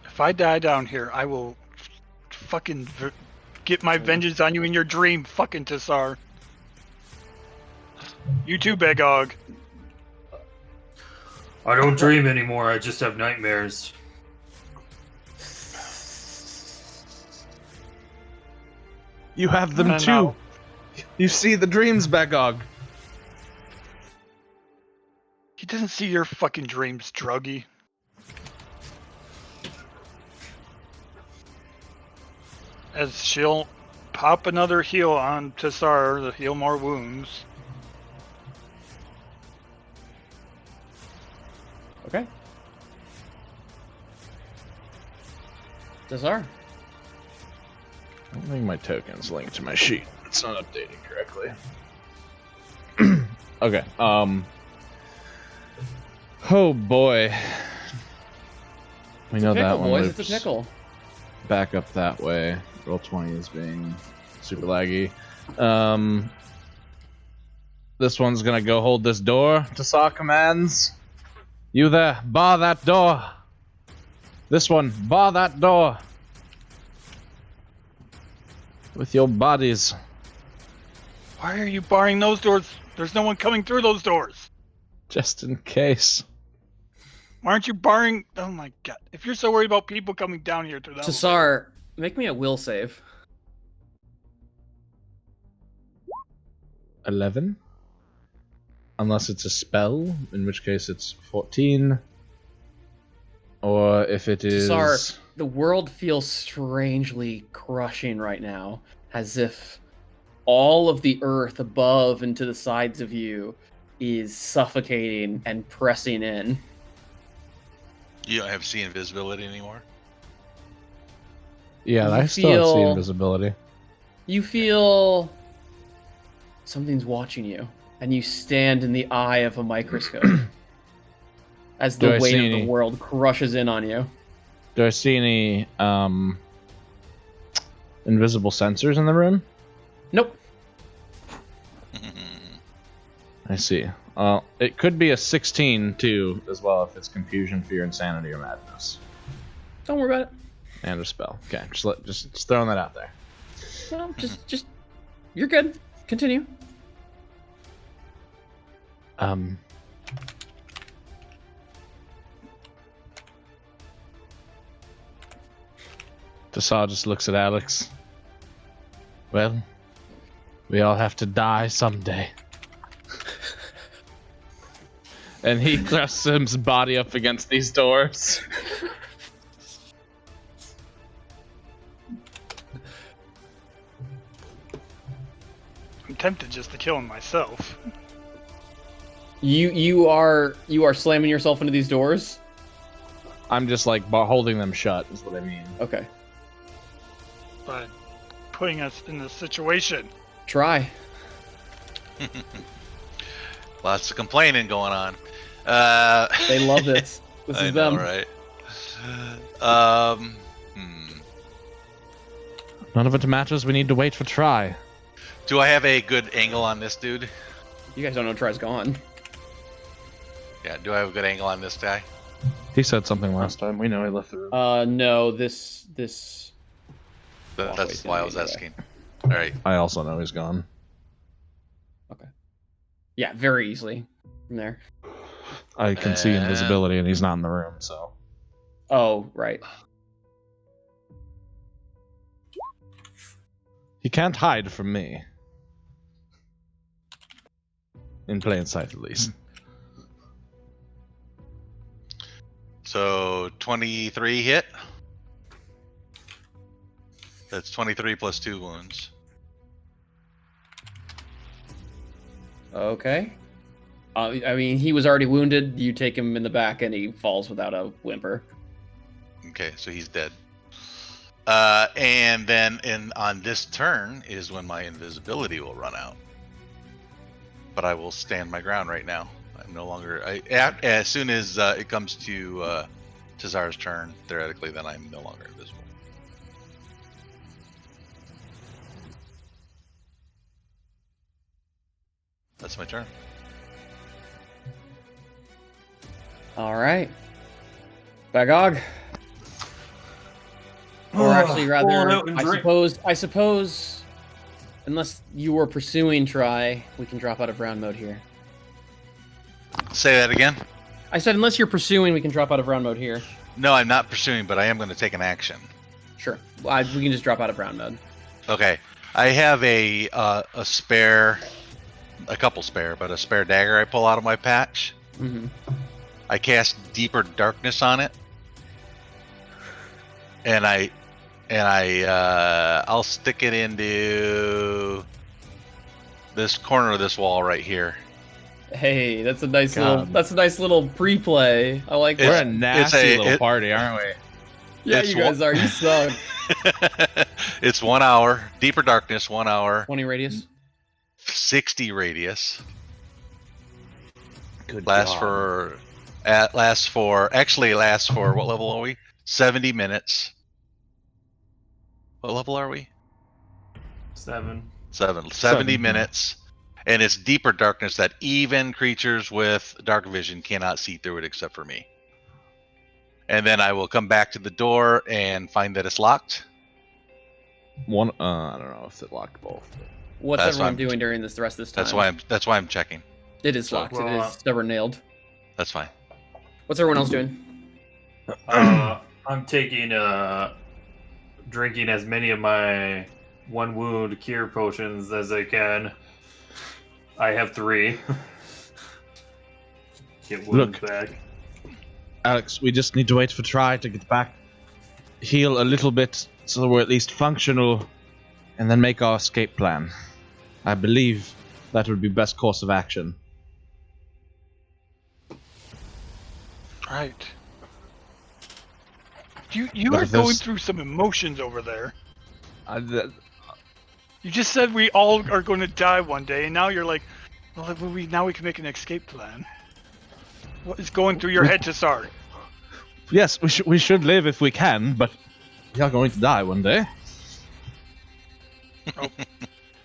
Speaker 5: If I die down here, I will fucking get my vengeance on you in your dream, fucking Tassar. You too, Bagog.
Speaker 3: I don't dream anymore, I just have nightmares.
Speaker 1: You have them too.
Speaker 5: No.
Speaker 1: You see the dreams, Bagog.
Speaker 5: He doesn't see your fucking dreams, druggy. As she'll pop another heal on Tassar to heal more wounds.
Speaker 2: Okay. Tassar.
Speaker 1: I don't think my token's linked to my sheet. It's not updating correctly. Okay, oh boy. We know that one
Speaker 2: boys. It's a
Speaker 1: lives
Speaker 2: pickle.
Speaker 1: back up that way. Roll 20 is being super laggy. This one's gonna go hold this door. Tassar commands. You there, bar that door. This one, bar that door. With your bodies.
Speaker 5: Why are you barring those doors? There's no one coming through those doors.
Speaker 1: Just in case.
Speaker 5: Why aren't you barring? Oh my god! If you're so worried about people coming down here through that,
Speaker 2: Tassar, make me a will save.
Speaker 1: 11. Unless it's a spell, in which case it's 14. Or if it is...
Speaker 2: Tassar, the world feels strangely crushing right now, as if all of the earth above and to the sides of you is suffocating and pressing in.
Speaker 4: You don't have see invisibility anymore?
Speaker 1: Yeah,
Speaker 2: You
Speaker 1: I still have see
Speaker 2: feel-
Speaker 1: invisibility.
Speaker 2: You feel something's watching you, and you stand in the eye of a microscope as
Speaker 1: Do
Speaker 2: the
Speaker 1: I
Speaker 2: weight
Speaker 1: see
Speaker 2: of the
Speaker 1: any-
Speaker 2: world crushes in on you.
Speaker 1: Do I see any invisible sensors in the room?
Speaker 2: Nope.
Speaker 1: I see. It could be a 16 too, as well, if it's confusion, fear, insanity, or madness,
Speaker 2: Don't worry about it.
Speaker 1: and a spell. Okay, just throwing that out there.
Speaker 2: No, just you're good. Continue.
Speaker 1: Tassar just looks at Alex. Well, we all have to die someday. And he thrusts his body up against these doors.
Speaker 5: I'm tempted just to kill him myself.
Speaker 2: You are slamming yourself into these doors.
Speaker 1: I'm just like holding them shut, is what I mean.
Speaker 2: Okay,
Speaker 5: But putting us in this situation.
Speaker 2: try.
Speaker 4: Lots of complaining going on.
Speaker 2: They love this. This
Speaker 4: I
Speaker 2: is
Speaker 4: know,
Speaker 2: them.
Speaker 4: right?
Speaker 1: None of it matters. We need to wait for try.
Speaker 4: Do I have a good angle on this dude?
Speaker 2: You guys don't know Try's gone.
Speaker 4: Yeah, do I have a good angle on this guy?
Speaker 1: He said something last time. We know he left the room.
Speaker 2: No, this.
Speaker 4: That's
Speaker 2: Walkway's
Speaker 4: why I
Speaker 2: gonna
Speaker 4: was
Speaker 2: be in the
Speaker 4: asking. All right.
Speaker 1: I also know he's gone.
Speaker 2: Okay. Yeah, very easily from there.
Speaker 1: I can see invisibility, and he's not in the room, so.
Speaker 2: Oh, right.
Speaker 1: He can't hide from me. In plain sight, at least.
Speaker 4: So 23 hit. That's 23 plus 2 wounds.
Speaker 2: Okay. I mean, he was already wounded. You take him in the back, and he falls without a whimper.
Speaker 4: Okay, so he's dead. And then on this turn is when my invisibility will run out. But I will stand my ground right now. I'm no longer. As soon as it comes to Tassar's turn, theoretically, then I'm no longer invisible. That's my turn.
Speaker 2: All right. Bagog. Or actually, rather,
Speaker 3: Pull it out and drink.
Speaker 2: I suppose, unless you were pursuing Try, we can drop out of round mode here.
Speaker 4: Say that again.
Speaker 2: I said, unless you're pursuing, we can drop out of round mode here.
Speaker 4: No, I'm not pursuing, but I am going to take an action.
Speaker 2: Sure. We can just drop out of round mode.
Speaker 4: Okay, I have a spare, a couple spare, but a spare dagger I pull out of my patch.
Speaker 2: Mm-hmm.
Speaker 4: I cast Deeper Darkness on it, and I'll stick it into this corner of this wall right here.
Speaker 2: Hey, that's a nice
Speaker 1: God.
Speaker 2: little pre-play. I like
Speaker 1: We're
Speaker 2: that.
Speaker 1: a nasty little
Speaker 4: it-
Speaker 1: party, aren't we?
Speaker 2: Yeah,
Speaker 4: it's
Speaker 2: you guys are. You suck.
Speaker 4: It's 1 hour. Deeper Darkness, 1 hour.
Speaker 2: 20 radius.
Speaker 4: 60 radius.
Speaker 1: Good
Speaker 4: Lasts for what level are we? 70 minutes. What level are we?
Speaker 3: 7.
Speaker 4: 70
Speaker 1: Seven.
Speaker 4: minutes. And it's Deeper Darkness that even creatures with dark vision cannot see through it except for me. And then I will come back to the door and find that it's locked.
Speaker 1: One, I don't know if it locked both.
Speaker 2: What's
Speaker 4: That's
Speaker 2: everyone
Speaker 4: why
Speaker 2: doing during the rest of this time?
Speaker 4: That's why I'm checking.
Speaker 2: It is locked. It is stubborn nailed.
Speaker 4: That's fine.
Speaker 2: What's everyone else doing?
Speaker 3: I'm taking drinking as many of my 1 wound cure potions as I can. I have 3. Get wounds back.
Speaker 1: Alex, we just need to wait for Try to get back, heal a little bit so we're at least functional, and then make our escape plan. I believe that would be best course of action.
Speaker 5: Right. You are going through some emotions over there. You just said we all are going to die one day, and now you're like, well, now we can make an escape plan. What is going through your head to start?
Speaker 1: Yes, we should live if we can, but we are going to die one day.
Speaker 5: Oh,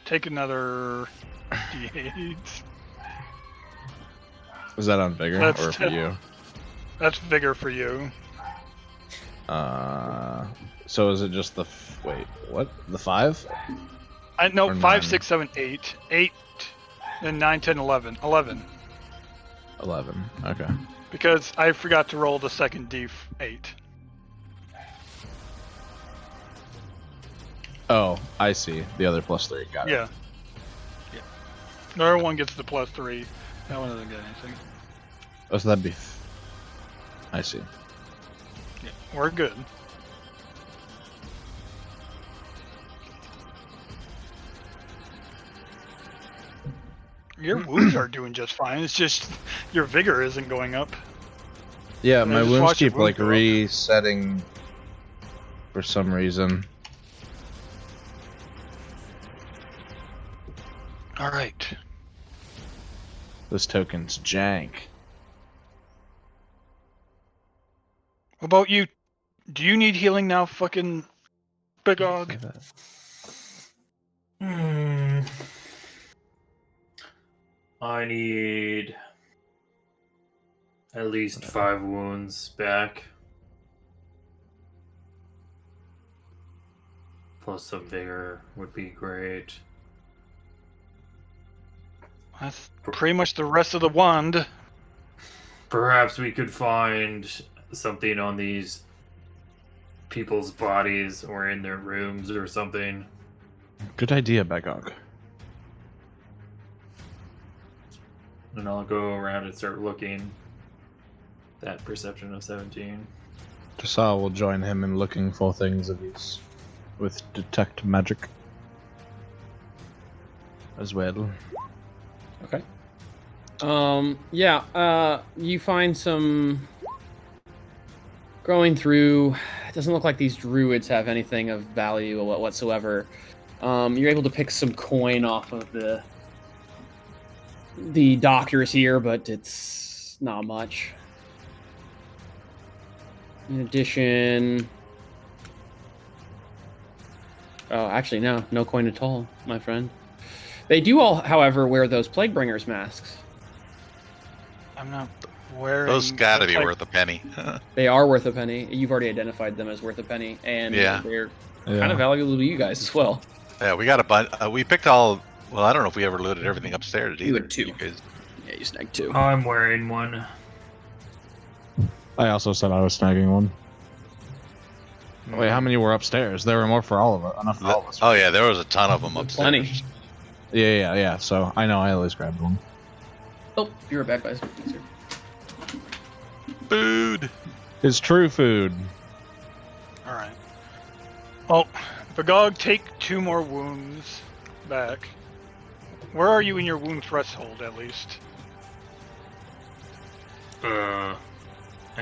Speaker 5: take another D8.
Speaker 1: Is that on Vigor or for you?
Speaker 5: That's Vigor for you.
Speaker 1: So is it just the wait? What? The 5?
Speaker 5: No,
Speaker 1: Or
Speaker 5: 5,
Speaker 1: 9?
Speaker 5: 6, 7, 8, 8, then 9, 10, 11. 11.
Speaker 1: 11. Okay.
Speaker 5: Because I forgot to roll the second D8.
Speaker 1: Oh, I see. The other +3. Got it.
Speaker 5: Yeah. The other one gets the +3. That one doesn't get anything.
Speaker 1: Oh, so that'd be. I see.
Speaker 5: Yeah, we're good. Your wounds are doing just fine. It's just your vigor isn't going up.
Speaker 1: Yeah,
Speaker 5: And
Speaker 1: my
Speaker 5: just
Speaker 1: wounds
Speaker 5: watch your
Speaker 1: keep
Speaker 5: wounds go up.
Speaker 1: resetting for some reason.
Speaker 5: All right.
Speaker 1: This token's jank.
Speaker 5: What about you? Do you need healing now, fucking Big Og?
Speaker 3: I need at least 5 wounds back. Plus some vigor would be great.
Speaker 5: That's pretty much the rest of the wand.
Speaker 3: Perhaps we could find something on these people's bodies or in their rooms or something.
Speaker 1: Good idea, Bagog.
Speaker 3: And I'll go around and start looking. That perception of 17.
Speaker 1: Jasal will join him in looking for things of use with detect magic as well.
Speaker 2: Okay. You find some going through. It doesn't look like these druids have anything of value whatsoever. You're able to pick some coin off of the doctors here, but it's not much. In addition, actually no coin at all, my friend. They do all, however, wear those Plaguebringers masks.
Speaker 5: I'm not wearing.
Speaker 4: Those gotta be worth a penny.
Speaker 2: They are worth a penny. You've already identified them as worth a penny, and they're kind of valuable to you guys as well.
Speaker 4: Yeah, we got a bunch. We picked all. Well, I don't know if we ever looted everything upstairs either.
Speaker 2: You had 2.
Speaker 4: You guys.
Speaker 2: Yeah, you snagged 2.
Speaker 3: I'm wearing one.
Speaker 1: I also said I was snagging one. Wait, how many were upstairs? There were more for all of us. Enough for all of us.
Speaker 4: Oh yeah, there was a ton of them upstairs.
Speaker 2: Plenty.
Speaker 1: Yeah. So I know I always grabbed one.
Speaker 2: Oh, you're back, guys.
Speaker 4: Food.
Speaker 1: It's true food.
Speaker 5: All right. Well, Bagog, take 2 more wounds back. Where are you in your wound threshold, at least?
Speaker 3: I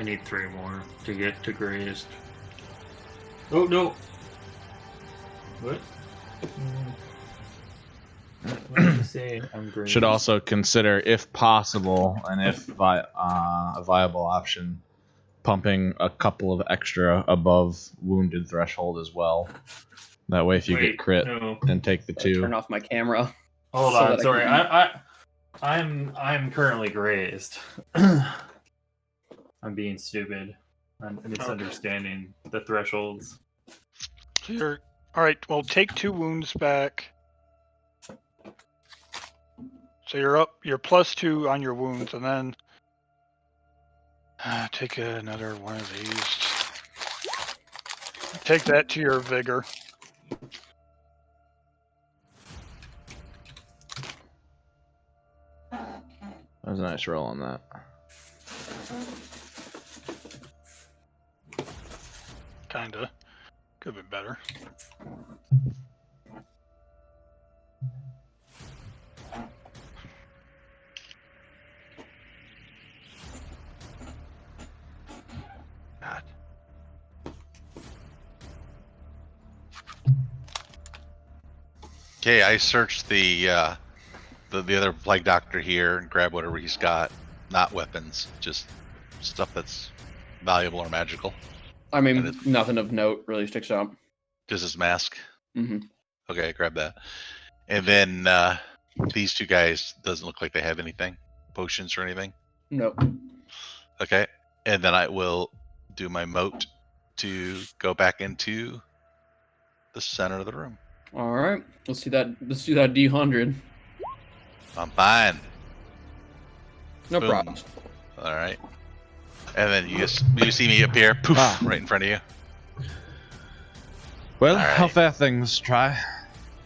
Speaker 3: need 3 more to get to greatest. Oh no! What? What did you say? I'm great.
Speaker 1: Should also consider, if possible, and if a viable option, pumping a couple of extra above wounded threshold as well. That way, if you get crit and take the 2.
Speaker 2: Turn off my camera.
Speaker 3: Hold on, sorry. I'm currently grazed. I'm being stupid. I'm misunderstanding the thresholds.
Speaker 5: So you're all right. Well, take 2 wounds back. So you're up. You're +2 on your wounds, and then take another one of these. Take that to your vigor.
Speaker 1: That was a nice roll on that.
Speaker 5: Kinda. Could have been better. God.
Speaker 4: Okay, I searched the other plague doctor here and grab whatever he's got. Not weapons, just stuff that's valuable or magical.
Speaker 2: I mean, nothing of note really sticks out.
Speaker 4: Just his mask.
Speaker 2: Mm-hmm.
Speaker 4: Okay, grab that. And then these 2 guys doesn't look like they have anything, potions or anything.
Speaker 2: Nope.
Speaker 4: Okay, and then I will do my moat to go back into the center of the room.
Speaker 2: All right, let's do that. Let's do that D100.
Speaker 4: I'm fine.
Speaker 2: No
Speaker 4: Boom.
Speaker 2: problems.
Speaker 4: All right. And then you see me appear, poof, right in front of you.
Speaker 1: Well,
Speaker 4: All right.
Speaker 1: how fair things try.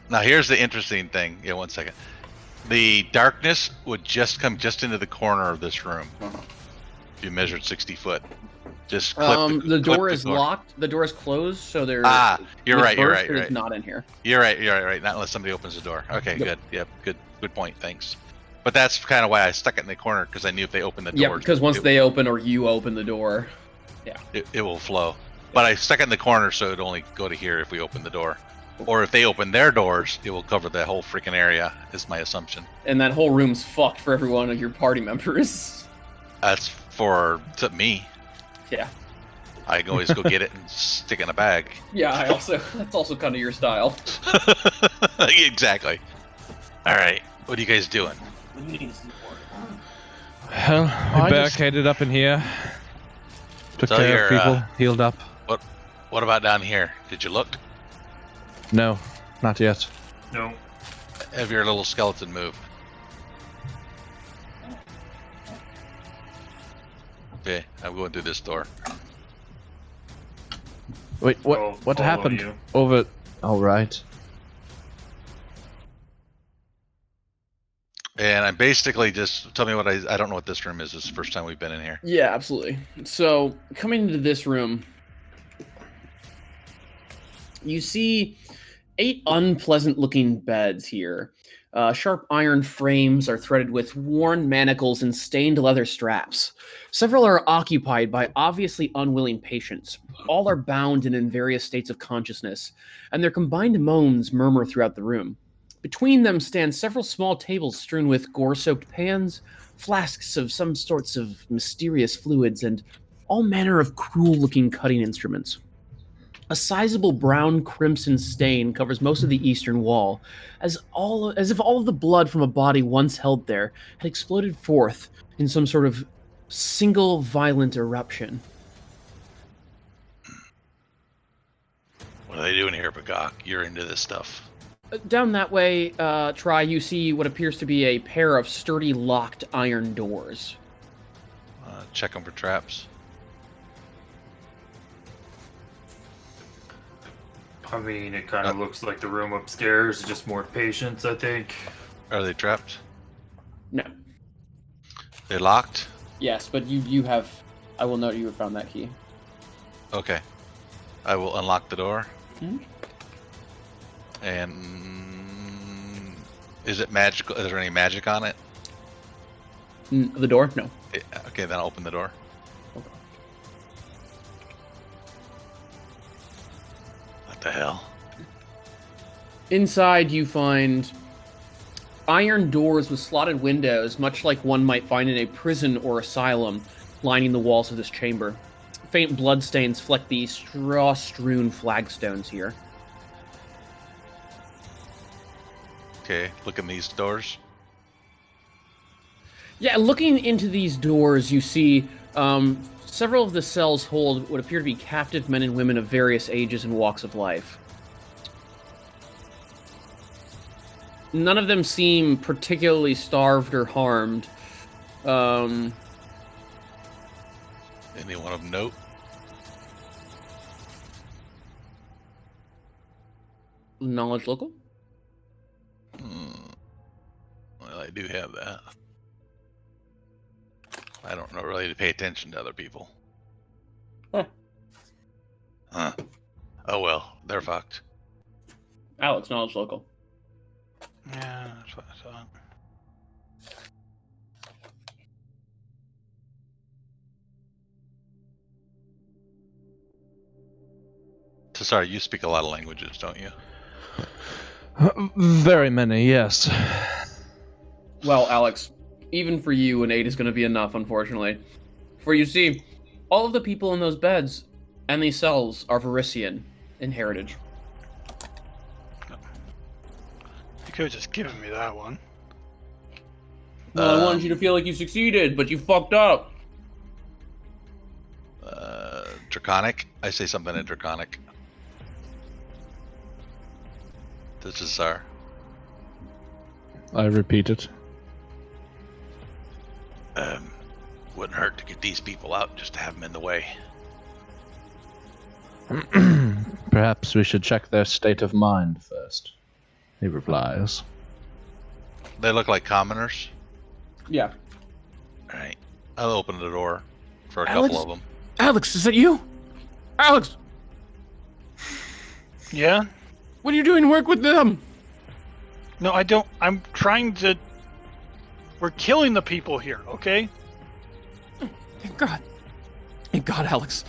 Speaker 4: Now here's the interesting thing. Yeah, 1 second. The darkness would just come just into the corner of this room. If you measured 60 foot. Just clip
Speaker 2: the door is locked. The door is closed, so there's.
Speaker 4: You're right.
Speaker 2: It's not in here.
Speaker 4: You're right. Not unless somebody opens the door. Okay,
Speaker 2: Yep.
Speaker 4: good. Yep, good point. Thanks. But that's kind of why I stuck it in the corner, because I knew if they opened the door.
Speaker 2: Yeah, because once they open or you open the door,
Speaker 4: it will flow. But I stuck it in the corner so it'd only go to here if we open the door. Or if they open their doors, it will cover the whole freaking area, is my assumption.
Speaker 2: and that whole room's fucked for every one of your party members.
Speaker 4: That's to me.
Speaker 2: Yeah.
Speaker 4: I can always go get it and stick it in a bag.
Speaker 2: Yeah, that's also kind of your style.
Speaker 4: Exactly. All right, what are you guys doing?
Speaker 1: Well, we barricaded up in here. Took
Speaker 4: So
Speaker 1: care of
Speaker 4: you're,
Speaker 1: people, healed up.
Speaker 4: What about down here? Did you look?
Speaker 1: No, not yet.
Speaker 3: No.
Speaker 4: Have your little skeleton moved? Okay, I'm going through this door.
Speaker 1: Wait,
Speaker 3: I'll
Speaker 1: what
Speaker 3: follow
Speaker 1: happened
Speaker 3: you.
Speaker 1: over? All right.
Speaker 4: And I'm basically just tell me what I don't know what this room is. This is the first time we've been in here.
Speaker 2: Yeah, absolutely. So, coming into this room, you see 8 unpleasant-looking beds here. Sharp iron frames are threaded with worn manacles and stained leather straps. Several are occupied by obviously unwilling patients. All are bound and in various states of consciousness, and their combined moans murmur throughout the room. Between them stand several small tables strewn with gore-soaked pans, flasks of some sorts of mysterious fluids, and all manner of cruel-looking cutting instruments. A sizable brown-crimson stain covers most of the eastern wall, as if all of the blood from a body once held there had exploded forth in some sort of single violent eruption.
Speaker 4: What are they doing here, Bagok? You're into this stuff.
Speaker 2: Down that way, Try, you see what appears to be a pair of sturdy locked iron doors.
Speaker 4: Check them for traps.
Speaker 3: I mean, it kind of looks like the room upstairs, just more patients, I think.
Speaker 4: Are they trapped?
Speaker 2: No.
Speaker 4: They locked?
Speaker 2: Yes, but you have... I will note you have found that key.
Speaker 4: Okay. I will unlock the door.
Speaker 2: Mhm.
Speaker 4: And is it magical? Is there any magic on it?
Speaker 2: The door? No.
Speaker 4: Okay, then I'll open the door.
Speaker 2: Okay.
Speaker 4: What the hell?
Speaker 2: Inside, you find iron doors with slotted windows, much like one might find in a prison or asylum, lining the walls of this chamber. Faint bloodstains fleck the straw-strewn flagstones here.
Speaker 4: Okay, look in these doors.
Speaker 2: Yeah, looking into these doors, you see Several of the cells hold what appear to be captive men and women of various ages and walks of life. None of them seem particularly starved or harmed.
Speaker 4: Anyone of note?
Speaker 2: Knowledge local?
Speaker 4: Well, I do have that. I don't know really to pay attention to other people. Huh. Oh well, they're fucked.
Speaker 2: Alex, knowledge local.
Speaker 5: Yeah, that's what I thought.
Speaker 4: So sorry, you speak a lot of languages, don't you?
Speaker 1: Very many, yes.
Speaker 2: Well, Alex, even for you, an 8 is going to be enough, unfortunately. For you see, all of the people in those beds and these cells are Varisian in heritage.
Speaker 5: You could have just given me that one.
Speaker 2: Well, I wanted you to feel like you succeeded, but you fucked up.
Speaker 4: Draconic? I say something in Draconic. This is our...
Speaker 1: I repeat it.
Speaker 4: Wouldn't hurt to get these people out, just to have them in the way.
Speaker 1: Perhaps we should check their state of mind first. He replies.
Speaker 4: They look like commoners.
Speaker 2: Yeah.
Speaker 4: Alright. I'll open the door for a
Speaker 2: Alex?
Speaker 4: couple of them.
Speaker 2: Alex, is that you? Alex,
Speaker 5: Yeah?
Speaker 2: what are you doing to work with them?
Speaker 5: No, I don't. I'm trying to... We're killing the people here, okay?
Speaker 2: Thank God. Thank God, Alex.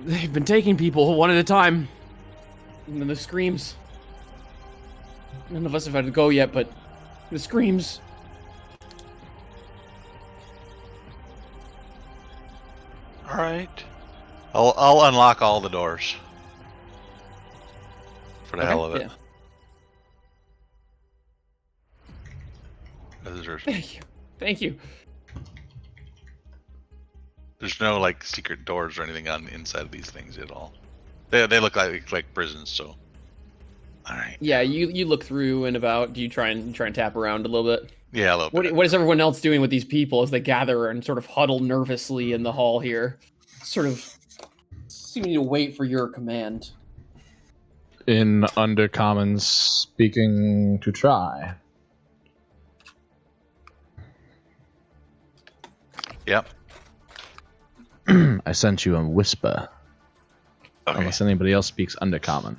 Speaker 2: They've been taking people one at a time. And then the screams. None of us have had to go yet, but the screams.
Speaker 5: Alright.
Speaker 4: I'll unlock all the doors. For the hell of it.
Speaker 2: Yeah. Thank you. Thank you.
Speaker 4: There's no like secret doors or anything on the inside of these things at all. They look like prisons, so. All right.
Speaker 2: Yeah, you look through and about. Do you try and tap around a little bit?
Speaker 4: Yeah, a little bit.
Speaker 2: What is everyone else doing with these people as they gather and sort of huddle nervously in the hall here, sort of seeming to wait for your command?
Speaker 1: In Undercommon, speaking to try.
Speaker 4: Yep.
Speaker 1: I sent you a whisper.
Speaker 4: Okay.
Speaker 1: Unless anybody else speaks Undercommon.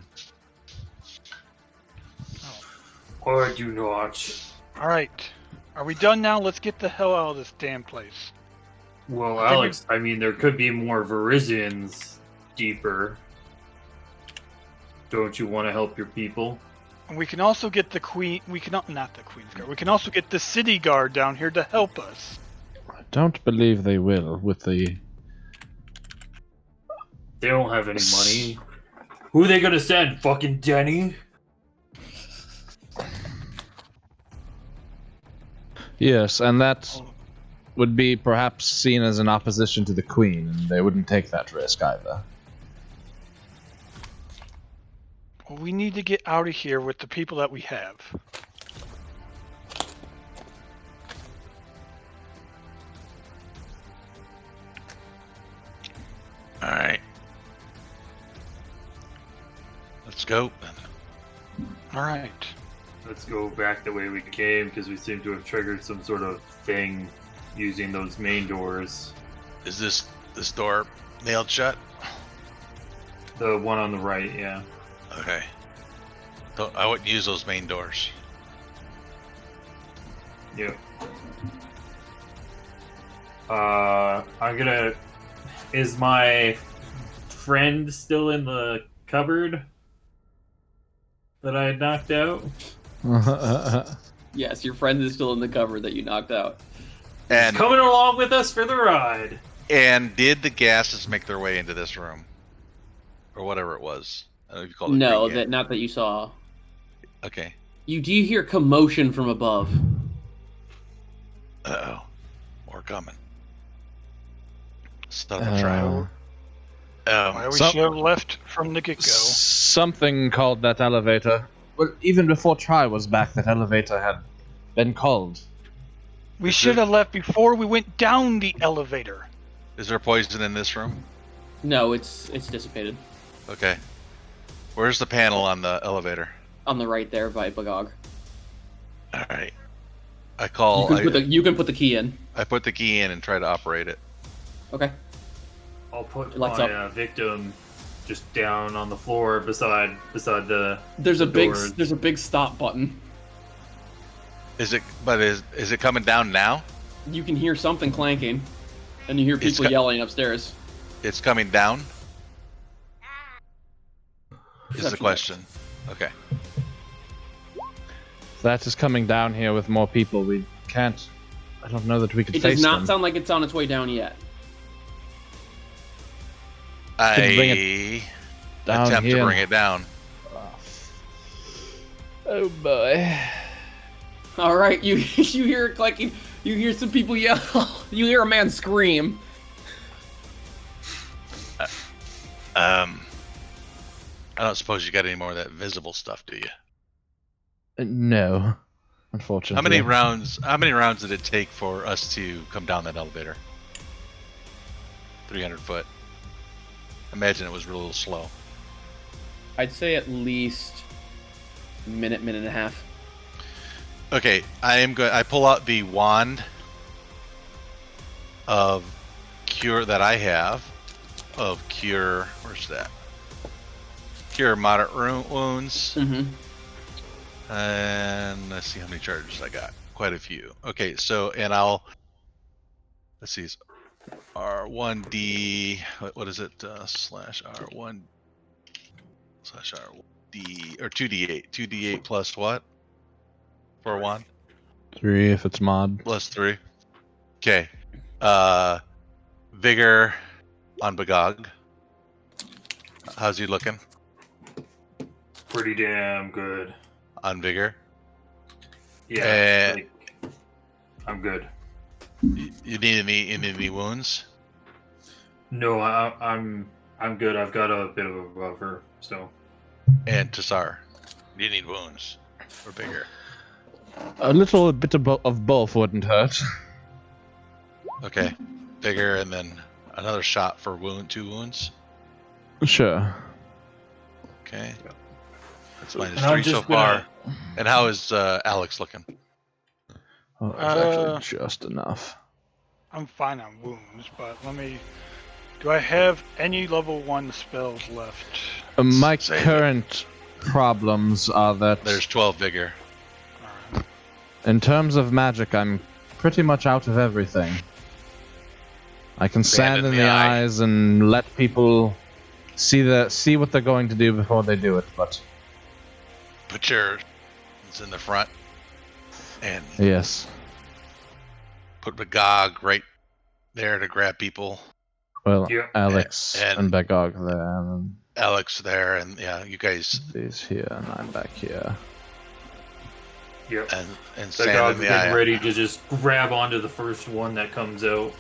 Speaker 3: Or do not.
Speaker 5: Alright. Are we done now? Let's get the hell out of this damn place.
Speaker 3: Well, Alex, I mean, there could be more Varisians deeper. Don't you want to help your people?
Speaker 5: And we can also get the queen... We can... Not the Queen's Guard. We can also get the city guard down here to help us.
Speaker 1: I don't believe they will with the...
Speaker 3: They don't have any money. Who are they gonna send? Fucking Denny?
Speaker 1: Yes, and that would be perhaps seen as an opposition to the Queen, and they wouldn't take that risk either.
Speaker 5: Well, we need to get out of here with the people that we have.
Speaker 4: All right. Let's go.
Speaker 5: Alright.
Speaker 3: Let's go back the way we came, because we seem to have triggered some sort of thing using those main doors.
Speaker 4: Is this door nailed shut?
Speaker 3: The one on the right, yeah.
Speaker 4: Okay. I wouldn't use those main doors.
Speaker 3: Yep. I'm gonna... Is my friend still in the cupboard that I knocked out?
Speaker 2: Yes, your friend is still in the cupboard that you knocked out.
Speaker 4: And
Speaker 3: Coming along with us for the ride.
Speaker 4: And did the gases make their way into this room, or whatever it was? I don't know if you called it.
Speaker 2: No,
Speaker 4: green gas.
Speaker 2: not that you saw.
Speaker 4: Okay.
Speaker 2: You do hear commotion from above.
Speaker 4: Uh oh. More we're coming. Son of a trap.
Speaker 5: Why we should have left from the get-go.
Speaker 1: Something called that elevator. Well, even before Try was back, that elevator had been called.
Speaker 5: We should have left before we went down the elevator.
Speaker 4: Is there poison in this room?
Speaker 2: No, it's dissipated.
Speaker 4: Okay. Where's the panel on the elevator?
Speaker 2: On the right there by Bagog.
Speaker 4: All right. I call.
Speaker 2: You can put the key in.
Speaker 4: I put the key in and try to operate it.
Speaker 2: Okay.
Speaker 3: I'll put
Speaker 2: Lights
Speaker 3: my victim just down on the floor beside the.
Speaker 2: There's
Speaker 3: the
Speaker 2: a big
Speaker 3: doors.
Speaker 2: there's a big stop button.
Speaker 4: Is it? But is it coming down now?
Speaker 2: You can hear something clanking, and you hear people yelling upstairs.
Speaker 4: It's coming down. Is the
Speaker 2: Perception
Speaker 4: question? Okay.
Speaker 1: That is coming down here with more people. We can't. I don't know that we could
Speaker 2: It
Speaker 1: face
Speaker 2: does not
Speaker 1: them.
Speaker 2: sound like it's on its way down yet.
Speaker 1: bring down
Speaker 4: attempt
Speaker 1: here.
Speaker 4: to bring it down.
Speaker 1: Oh boy.
Speaker 2: All right, you hear it clanking. You hear some people yell. You hear a man scream.
Speaker 4: I don't suppose you got any more of that visible stuff, do you?
Speaker 1: No, unfortunately.
Speaker 4: How many rounds did it take for us to come down that elevator? 300 foot. Imagine it was a little slow.
Speaker 2: I'd say at least minute and a half.
Speaker 4: Okay, I pull out the wand of cure that I have of cure. Where's that? Cure moderate wounds.
Speaker 2: Mm-hmm.
Speaker 4: And let's see how many charges I got. Quite a few. Okay, so let's see. R1D. What is it? Slash R1 slash RD or 2D8. 2D8 plus what? For one?
Speaker 1: 3 if it's mod.
Speaker 4: Plus 3. Okay. Vigor on Bagog. How's he looking?
Speaker 3: Pretty damn good.
Speaker 4: On Vigor?
Speaker 3: Yeah. I'm good.
Speaker 4: You need any wounds?
Speaker 3: No, I'm good. I've got a bit of a buffer, so.
Speaker 4: And Tassar, you need wounds or Vigor?
Speaker 1: A little bit of both wouldn't hurt.
Speaker 4: Okay. Vigor and then another shot for 2 wounds.
Speaker 1: Sure.
Speaker 4: Okay. That's minus
Speaker 3: And I'm
Speaker 4: 3 so
Speaker 3: just gonna-
Speaker 4: far. And how is Alex looking?
Speaker 1: Oh, it's actually just enough.
Speaker 5: I'm fine on wounds, but do I have any level 1 spells left?
Speaker 1: My
Speaker 4: Save it.
Speaker 1: current problems are that
Speaker 4: There's 12 Vigor.
Speaker 5: Alright.
Speaker 1: in terms of magic, I'm pretty much out of everything. I can sand in the eyes and let people see what they're going to do before they do it, but
Speaker 4: Put your in the front and
Speaker 1: yes.
Speaker 4: put Bagog right there to grab people.
Speaker 1: Well,
Speaker 3: Yeah.
Speaker 1: Alex
Speaker 4: And-
Speaker 1: and Bagog there, and
Speaker 4: Alex there, and yeah, you guys
Speaker 1: these here, and I'm back here.
Speaker 3: Yep.
Speaker 4: and
Speaker 3: So
Speaker 4: sand
Speaker 3: Dog's
Speaker 4: in the
Speaker 3: getting
Speaker 4: eye.
Speaker 3: ready to just grab onto the first one that comes out.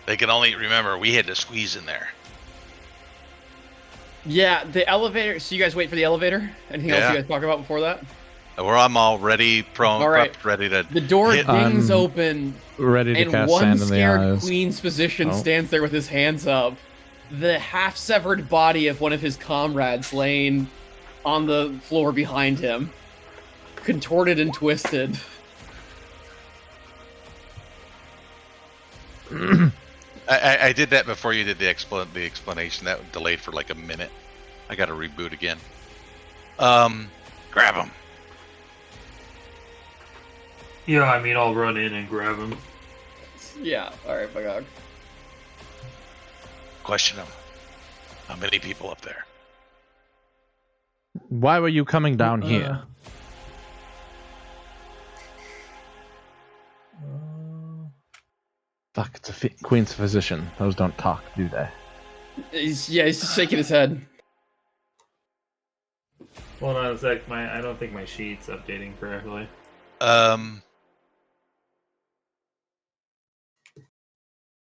Speaker 4: They can only remember we had to squeeze in there.
Speaker 2: Yeah, the elevator. So you guys wait for the elevator? Anything else you guys talk about before that?
Speaker 4: I'm all ready, prone,
Speaker 2: All right.
Speaker 4: prepped, ready to.
Speaker 2: The door
Speaker 4: hit.
Speaker 2: dings
Speaker 1: I'm
Speaker 2: open,
Speaker 1: Ready to
Speaker 2: and
Speaker 1: cast
Speaker 2: one
Speaker 1: sand in the
Speaker 2: scared
Speaker 1: eyes.
Speaker 2: queen's physician
Speaker 1: Oh.
Speaker 2: stands there with his hands up. The half-severed body of one of his comrades laying on the floor behind him, contorted and twisted.
Speaker 4: I did that before you did the explanation. That delayed for like a minute. I got to reboot again. Grab him.
Speaker 3: Yeah, I mean, I'll run in and grab him.
Speaker 2: Yeah, alright, Bagog.
Speaker 4: Question him. How many people up there?
Speaker 1: Why were you coming down here? Fuck, it's a Queen's physician. Those don't talk, do they?
Speaker 2: He's just shaking his head.
Speaker 3: Hold on a sec. I don't think my sheet's updating correctly.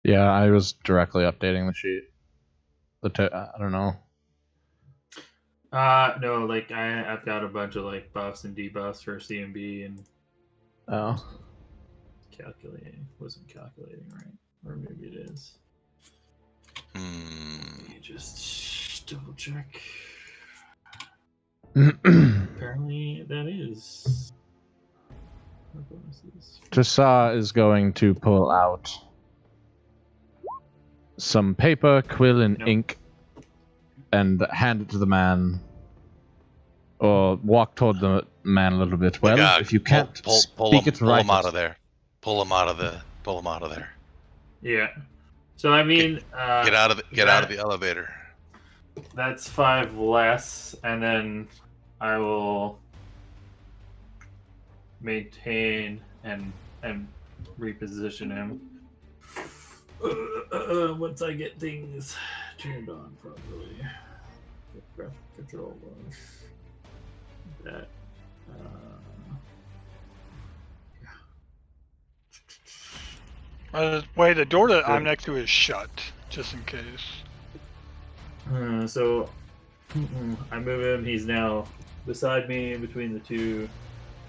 Speaker 1: Yeah, I was directly updating the sheet. I don't know.
Speaker 3: No, like I've got a bunch of like buffs and debuffs for CMB and
Speaker 1: Oh.
Speaker 3: wasn't calculating right, or maybe it is. Let me just double check. Apparently that is. What bonuses?
Speaker 1: Dressar is going to pull out some paper, quill, and ink, and hand it to the man, or walk toward the man a little bit. Well, if you can't speak it right,
Speaker 4: pull him out of there. Pull him out of there.
Speaker 3: Yeah. So I mean,
Speaker 4: get out of the elevator.
Speaker 3: That's 5 less, and then I will maintain and reposition him. Once I get things turned on properly. Graphic control was that.
Speaker 5: Wait, the door that I'm next to is shut, just in case.
Speaker 3: So I move him. He's now beside me between the two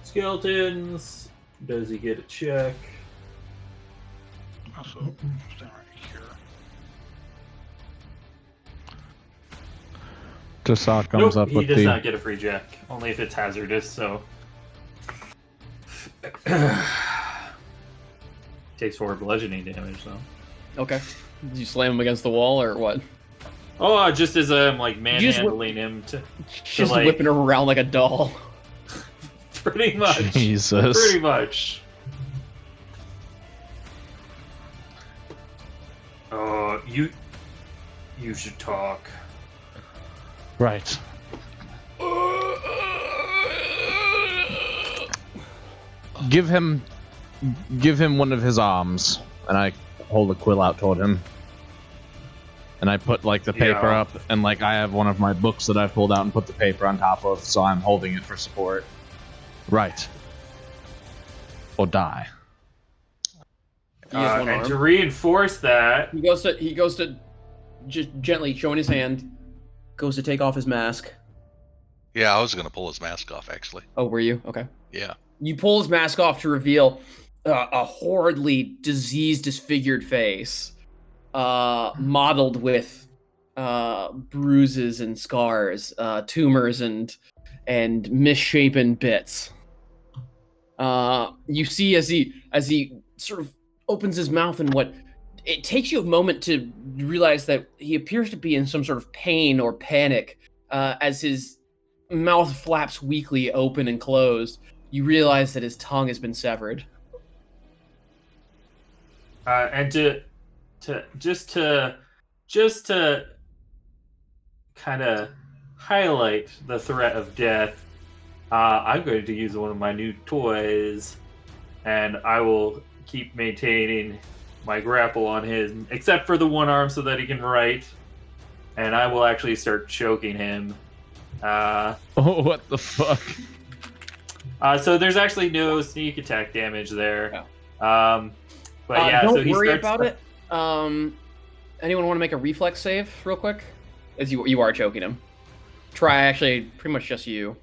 Speaker 3: skeletons. Does he get a check?
Speaker 5: Also, stand right here.
Speaker 1: Dressar comes up
Speaker 3: he
Speaker 1: with
Speaker 3: does
Speaker 1: the.
Speaker 3: not get a free check. Only if it's hazardous. So takes 4 bludgeoning damage though.
Speaker 2: Okay. Did you slam him against the wall or what?
Speaker 3: Oh, just as I'm like manhandling him to
Speaker 2: Just
Speaker 3: like,
Speaker 2: whipping him around like a doll.
Speaker 3: pretty much.
Speaker 1: Jesus.
Speaker 3: Pretty much. You should talk.
Speaker 1: Right. Give him one of his arms, and I hold a quill out toward him. And I put like the paper up, and like I have one of my books that I've pulled out and put the paper on top of, so I'm holding it for support. Right. Or die.
Speaker 3: And to reinforce that,
Speaker 2: he goes to just gently showing his hand, goes to take off his mask.
Speaker 4: Yeah, I was gonna pull his mask off actually.
Speaker 2: Oh, were you? Okay.
Speaker 4: Yeah.
Speaker 2: You pull his mask off to reveal a horridly diseased, disfigured face, mottled with bruises and scars, tumors and misshapen bits. You see as he sort of opens his mouth, and what it takes you a moment to realize that he appears to be in some sort of pain or panic as his mouth flaps weakly open and closed. You realize that his tongue has been severed.
Speaker 3: And to kind of highlight the threat of death, I'm going to use one of my new toys, and I will keep maintaining my grapple on his, except for the one arm so that he can write, and I will actually start choking him.
Speaker 1: Oh, what the fuck?
Speaker 3: So there's actually no sneak attack damage there.
Speaker 2: Oh.
Speaker 3: But yeah,
Speaker 2: don't
Speaker 3: so he
Speaker 2: worry
Speaker 3: starts
Speaker 2: about it. Anyone want to make a reflex save real quick? As you are choking him. Try actually, pretty much just you.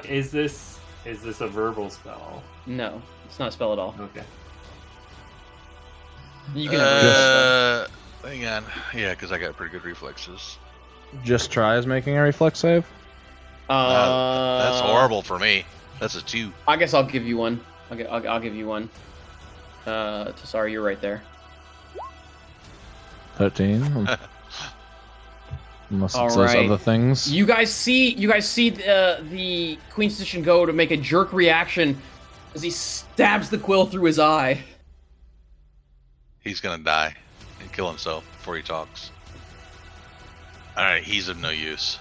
Speaker 3: Is this a verbal spell?
Speaker 2: No, it's not a spell at all.
Speaker 3: Okay.
Speaker 2: You can
Speaker 4: hang on. Yeah, because I got pretty good reflexes.
Speaker 1: Just try as making a reflex save?
Speaker 4: That's horrible for me. That's a 2.
Speaker 2: I guess I'll give you one. I'll give you one. Sorry, you're right there.
Speaker 1: 13. Unless it
Speaker 2: All
Speaker 1: says
Speaker 2: right.
Speaker 1: other things.
Speaker 2: You guys see the Queen's Physician go to make a jerk reaction as he stabs the quill through his eye.
Speaker 4: He's gonna die and kill himself before he talks. Alright, he's of no use.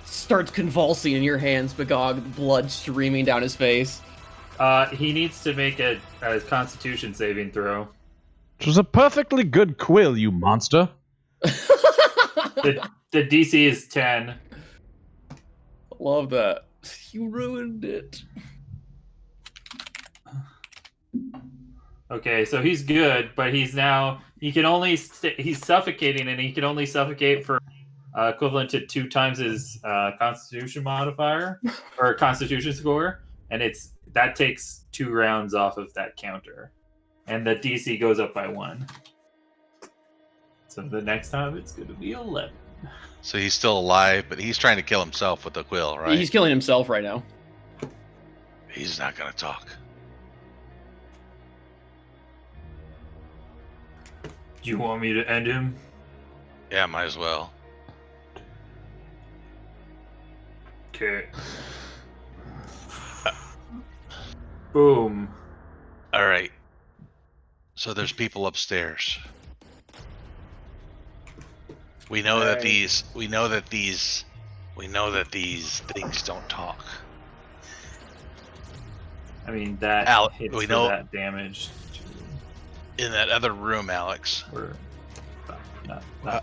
Speaker 2: Starts convulsing in your hands, Begog, blood streaming down his face.
Speaker 3: He needs to make a Constitution saving throw.
Speaker 1: It was a perfectly good quill, you monster.
Speaker 3: The DC is 10.
Speaker 2: Love that. You ruined it.
Speaker 3: Okay, so he's good, but he can only he's suffocating, and he can only suffocate for equivalent to 2 times his Constitution modifier or Constitution score, and that takes 2 rounds off of that counter, and the DC goes up by 1. So the next time it's going to be 11.
Speaker 4: So he's still alive, but he's trying to kill himself with the quill, right?
Speaker 2: He's killing himself right now.
Speaker 4: He's not going to talk.
Speaker 3: Do you want me to end him?
Speaker 4: Yeah, might as well.
Speaker 3: Okay. Boom.
Speaker 4: All right. So there's people upstairs. We know that these things don't talk.
Speaker 3: I mean, that hits
Speaker 4: we
Speaker 3: for
Speaker 4: know
Speaker 3: that damage.
Speaker 4: in that other room, Alex.
Speaker 3: Or,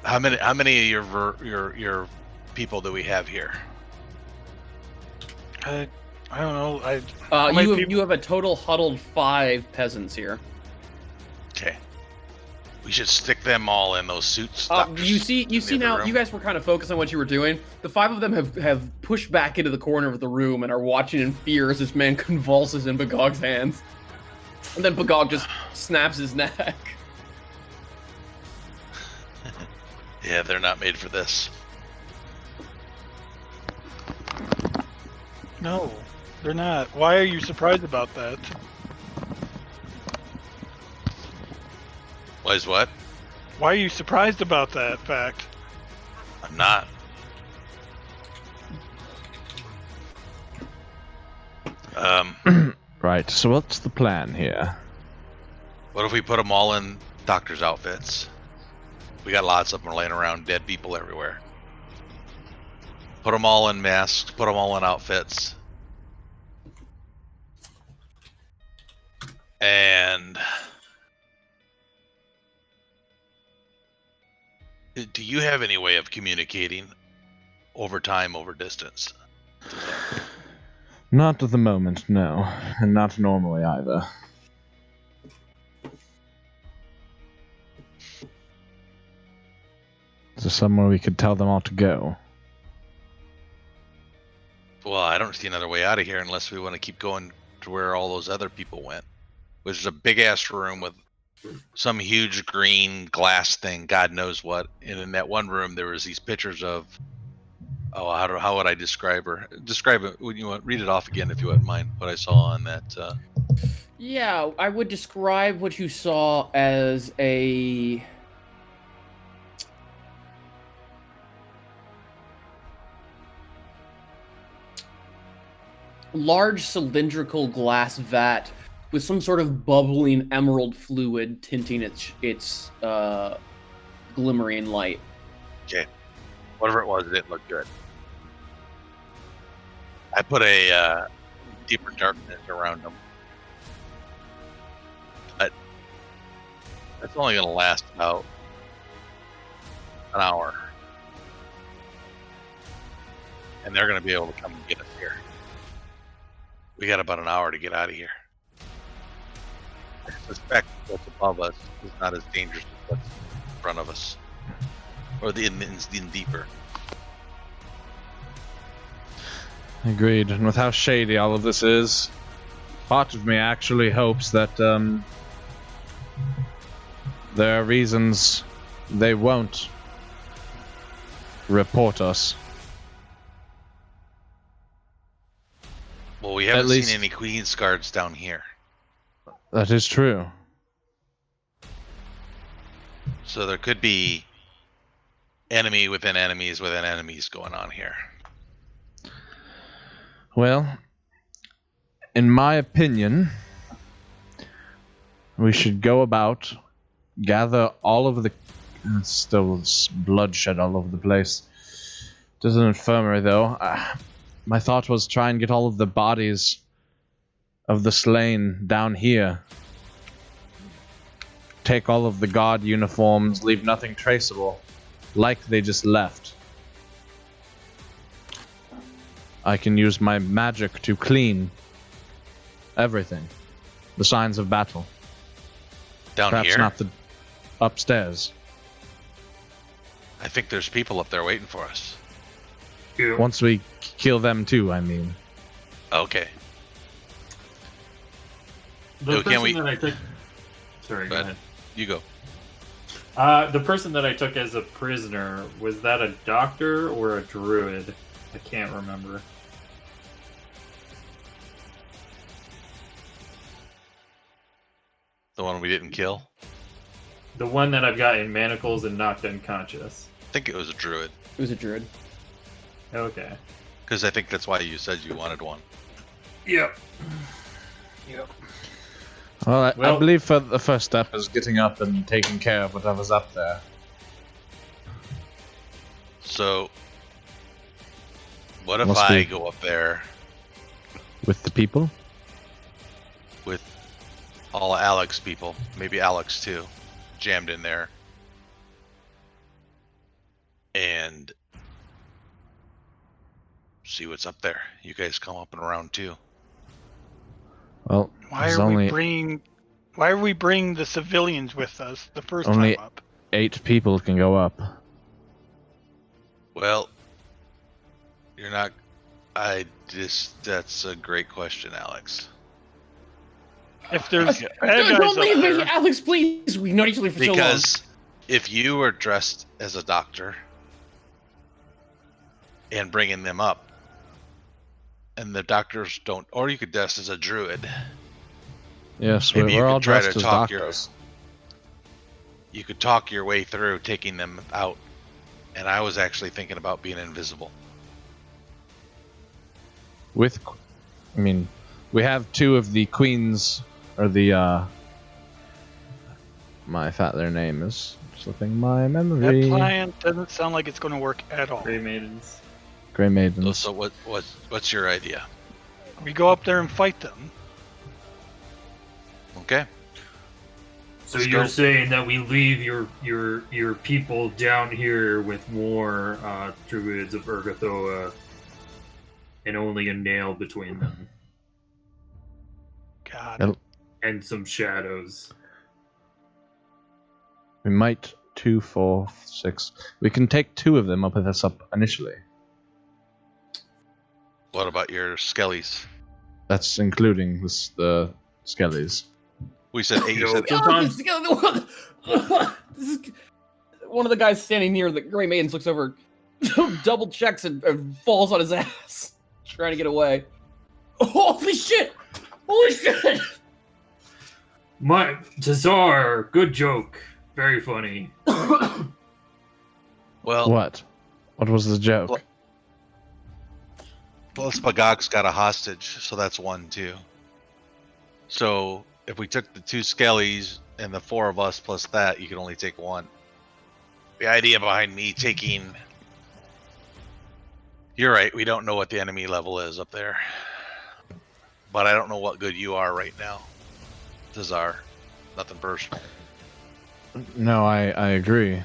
Speaker 4: How many of your people do we have here?
Speaker 5: I don't know.
Speaker 2: You have a total huddled 5 peasants here.
Speaker 4: We should stick them all in those suits.
Speaker 2: You see now.
Speaker 4: room.
Speaker 2: You guys were kind of focused on what you were doing. The 5 of them have pushed back into the corner of the room and are watching in fear as this man convulses in Bagog's hands, and then Bagog just snaps his neck.
Speaker 4: Yeah, they're not made for this.
Speaker 5: No, they're not. Why are you surprised about that?
Speaker 4: Was what?
Speaker 5: Why are you surprised about that fact?
Speaker 4: I'm not.
Speaker 1: Right, so what's the plan here?
Speaker 4: What if we put them all in doctor's outfits? We got lots of them laying around, dead people everywhere. Put them all in masks, put them all in outfits. And do you have any way of communicating over time, over distance?
Speaker 1: Not at the moment, no. And not normally either. Is there somewhere we could tell them all to go?
Speaker 4: Well, I don't see another way out of here unless we want to keep going to where all those other people went, which is a big-ass room with some huge green glass thing, God knows what. And in that one room, there was these pictures of, how would I describe her? Describe it. Would you want read it off again if you wouldn't mind? What I saw on that.
Speaker 2: Yeah, I would describe what you saw as a large cylindrical glass vat with some sort of bubbling emerald fluid tinting its glimmering light.
Speaker 4: Okay, whatever it was, it didn't look good. I put a deeper darkness around them, but that's only going to last about an hour, and they're going to be able to come and get us here. We got about an hour to get out of here. I suspect what's above us is not as dangerous as what's in front of us, or in deeper.
Speaker 1: Agreed. And with how shady all of this is, part of me actually hopes that there are reasons they won't report us.
Speaker 4: Well, we haven't seen any Queen's guards down here.
Speaker 1: That is true.
Speaker 4: So there could be enemy within enemies within enemies going on here.
Speaker 1: Well, in my opinion, we should go about, gather all of the... It's still bloodshed all over the place. There's an infirmary, though. My thought was try and get all of the bodies of the slain down here. Take all of the guard uniforms, leave nothing traceable, like they just left. I can use my magic to clean everything. The signs of battle.
Speaker 4: Down
Speaker 1: Perhaps
Speaker 4: here?
Speaker 1: not the upstairs.
Speaker 4: I think there's people up there waiting for us.
Speaker 3: Yeah.
Speaker 1: Once we kill them too, I mean.
Speaker 4: Okay.
Speaker 3: The
Speaker 4: Oh,
Speaker 3: person
Speaker 4: can we-
Speaker 3: that I took. Sorry, go
Speaker 4: Go
Speaker 3: ahead.
Speaker 4: ahead. You go.
Speaker 3: The person that I took as a prisoner, was that a doctor or a druid? I can't remember.
Speaker 4: The one we didn't kill?
Speaker 3: The one that I've got in manacles and knocked unconscious.
Speaker 4: I think it was a druid.
Speaker 2: It was a druid.
Speaker 3: Okay.
Speaker 4: Because I think that's why you said you wanted one.
Speaker 3: Yep. Yep.
Speaker 1: Well, I
Speaker 3: Well-
Speaker 1: believe for the first step is getting up and taking care of whatever's up there.
Speaker 4: So, what if
Speaker 1: Must
Speaker 4: I
Speaker 1: be.
Speaker 4: go up there
Speaker 1: With the people?
Speaker 4: with all Alex people, maybe Alex too, jammed in there, and see what's up there? You guys come up and around too.
Speaker 1: Well,
Speaker 5: Why
Speaker 1: there's
Speaker 5: are
Speaker 1: only
Speaker 5: we bringing the civilians with us the first
Speaker 1: Only-
Speaker 5: time up?
Speaker 1: 8 people can go up.
Speaker 4: Well, you're not. That's a great question, Alex.
Speaker 5: If there's bad guys
Speaker 2: Don't
Speaker 5: up
Speaker 2: leave me,
Speaker 5: there,
Speaker 2: Alex, please. We've known each other for so long.
Speaker 4: Because if you were dressed as a doctor and bringing them up, and the doctors don't, or you could dress as a druid.
Speaker 1: Yes,
Speaker 4: Maybe you
Speaker 1: we're all
Speaker 4: could try
Speaker 1: dressed
Speaker 4: to
Speaker 1: as
Speaker 4: talk
Speaker 1: doctors.
Speaker 4: You could talk your way through taking them out, and I was actually thinking about being invisible.
Speaker 1: I mean, we have 2 of the queens, or the, their name is slipping my
Speaker 5: that
Speaker 1: memory.
Speaker 5: plan doesn't sound like it's going to work at all.
Speaker 3: Grey Maidens.
Speaker 1: Grey Maidens.
Speaker 4: So what's your idea?
Speaker 5: We go up there and fight them.
Speaker 4: Okay.
Speaker 3: So
Speaker 4: Let's
Speaker 3: you're
Speaker 4: go.
Speaker 3: saying that we leave your people down here with more druids of Urgathoa and only a nail between them
Speaker 5: God.
Speaker 1: Yep.
Speaker 3: and some shadows.
Speaker 1: We might 2, 4, 6. We can take 2 of them up with us up initially.
Speaker 4: What about your skellies?
Speaker 1: That's including the skellies.
Speaker 4: We said 8. You said
Speaker 3: Sometimes-
Speaker 2: This is one of the guys standing near the Grey Maidens looks over, double checks, and falls on his ass, trying to get away. Holy shit! Holy shit!
Speaker 3: My Tazar, good joke. Very funny.
Speaker 4: well,
Speaker 1: What? What was the joke?
Speaker 4: Well- plus Pagog's got a hostage, so that's 1 too. So if we took the 2 skellies and the 4 of us plus that, you can only take 1. The idea behind me taking... You're right, we don't know what the enemy level is up there. But I don't know what good you are right now. Tazar. Nothing personal.
Speaker 1: No, I agree.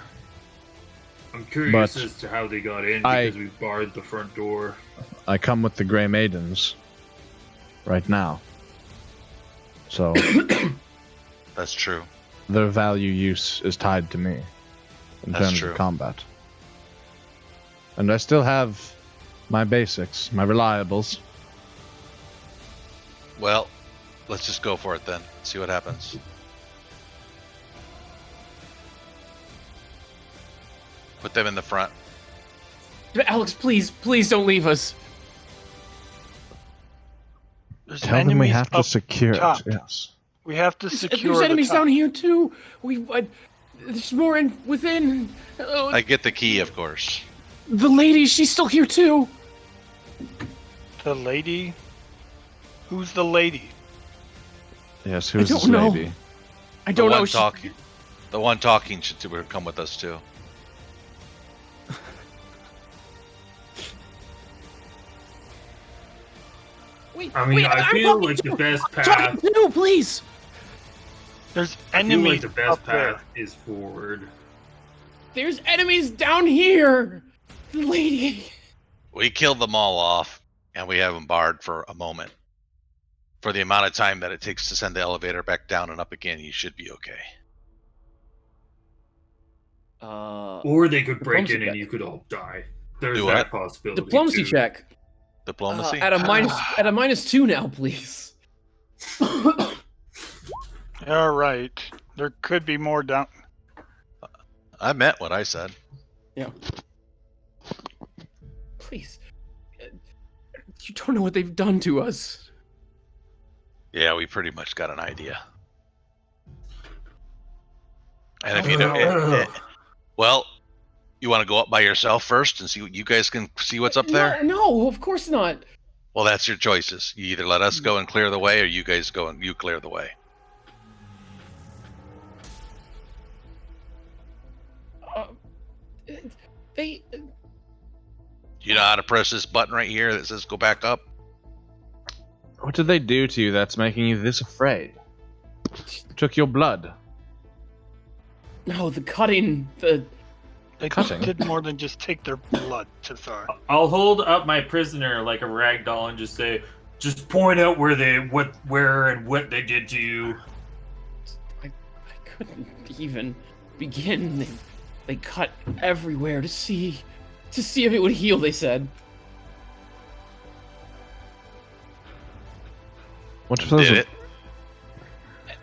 Speaker 3: I'm curious
Speaker 1: But
Speaker 3: as to how they got in
Speaker 1: I-
Speaker 3: because we barred the front door.
Speaker 1: I come with the Grey Maidens right now. So
Speaker 4: That's true.
Speaker 1: their value use is tied to me in
Speaker 4: That's
Speaker 1: terms
Speaker 4: true.
Speaker 1: of combat. And I still have my basics, my reliables.
Speaker 4: Well, let's just go for it then. See what happens. Put them in the front.
Speaker 2: Alex, please don't leave us.
Speaker 5: There's
Speaker 1: Tell them we
Speaker 5: enemies
Speaker 1: have to
Speaker 5: up
Speaker 1: secure it.
Speaker 5: top.
Speaker 1: Yes.
Speaker 5: We have to secure
Speaker 2: There's
Speaker 5: the
Speaker 2: enemies
Speaker 5: top.
Speaker 2: down here too. There's more within.
Speaker 4: I get the key, of course.
Speaker 2: The lady, she's still here too.
Speaker 5: The lady? Who's the lady?
Speaker 1: Yes, who's
Speaker 2: don't
Speaker 1: this
Speaker 2: know.
Speaker 1: lady?
Speaker 2: I don't
Speaker 4: the
Speaker 2: know.
Speaker 4: one talking. The one talking should come with us too.
Speaker 3: I mean, I feel like the best path.
Speaker 2: No, please.
Speaker 5: There's
Speaker 3: I feel
Speaker 5: enemies
Speaker 3: like the best
Speaker 5: up there.
Speaker 3: path is forward.
Speaker 2: There's enemies down here. The lady.
Speaker 4: We killed them all off, and we have them barred for a moment. For the amount of time that it takes to send the elevator back down and up again, you should be okay.
Speaker 3: Or they could break in and you could all die. There's
Speaker 4: Do
Speaker 3: that
Speaker 4: what?
Speaker 3: possibility.
Speaker 2: Diplomacy
Speaker 3: too.
Speaker 2: check.
Speaker 4: Diplomacy?
Speaker 2: At a -2 now, please.
Speaker 5: All right. There could be more down.
Speaker 4: I meant what I said.
Speaker 2: Yeah. Please. You don't know what they've done to us.
Speaker 4: Yeah, we pretty much got an idea. And if you don't, well, you want to go up by yourself first and see what you guys can see what's up there?
Speaker 2: No, of course not.
Speaker 4: Well, that's your choices. You either let us go and clear the way, or you guys go and you clear the way.
Speaker 2: They.
Speaker 4: You know how to press this button right here that says go back up?
Speaker 1: What did they do to you that's making you this afraid? Took your blood.
Speaker 2: No, the cutting.
Speaker 5: They
Speaker 1: Cutting.
Speaker 5: did more than just take their blood, Tathar.
Speaker 3: I'll hold up my prisoner like a rag doll and just say, just point out where and what they did to you.
Speaker 2: I couldn't even begin. They cut everywhere to see if it would heal. They said.
Speaker 1: What
Speaker 4: Did it?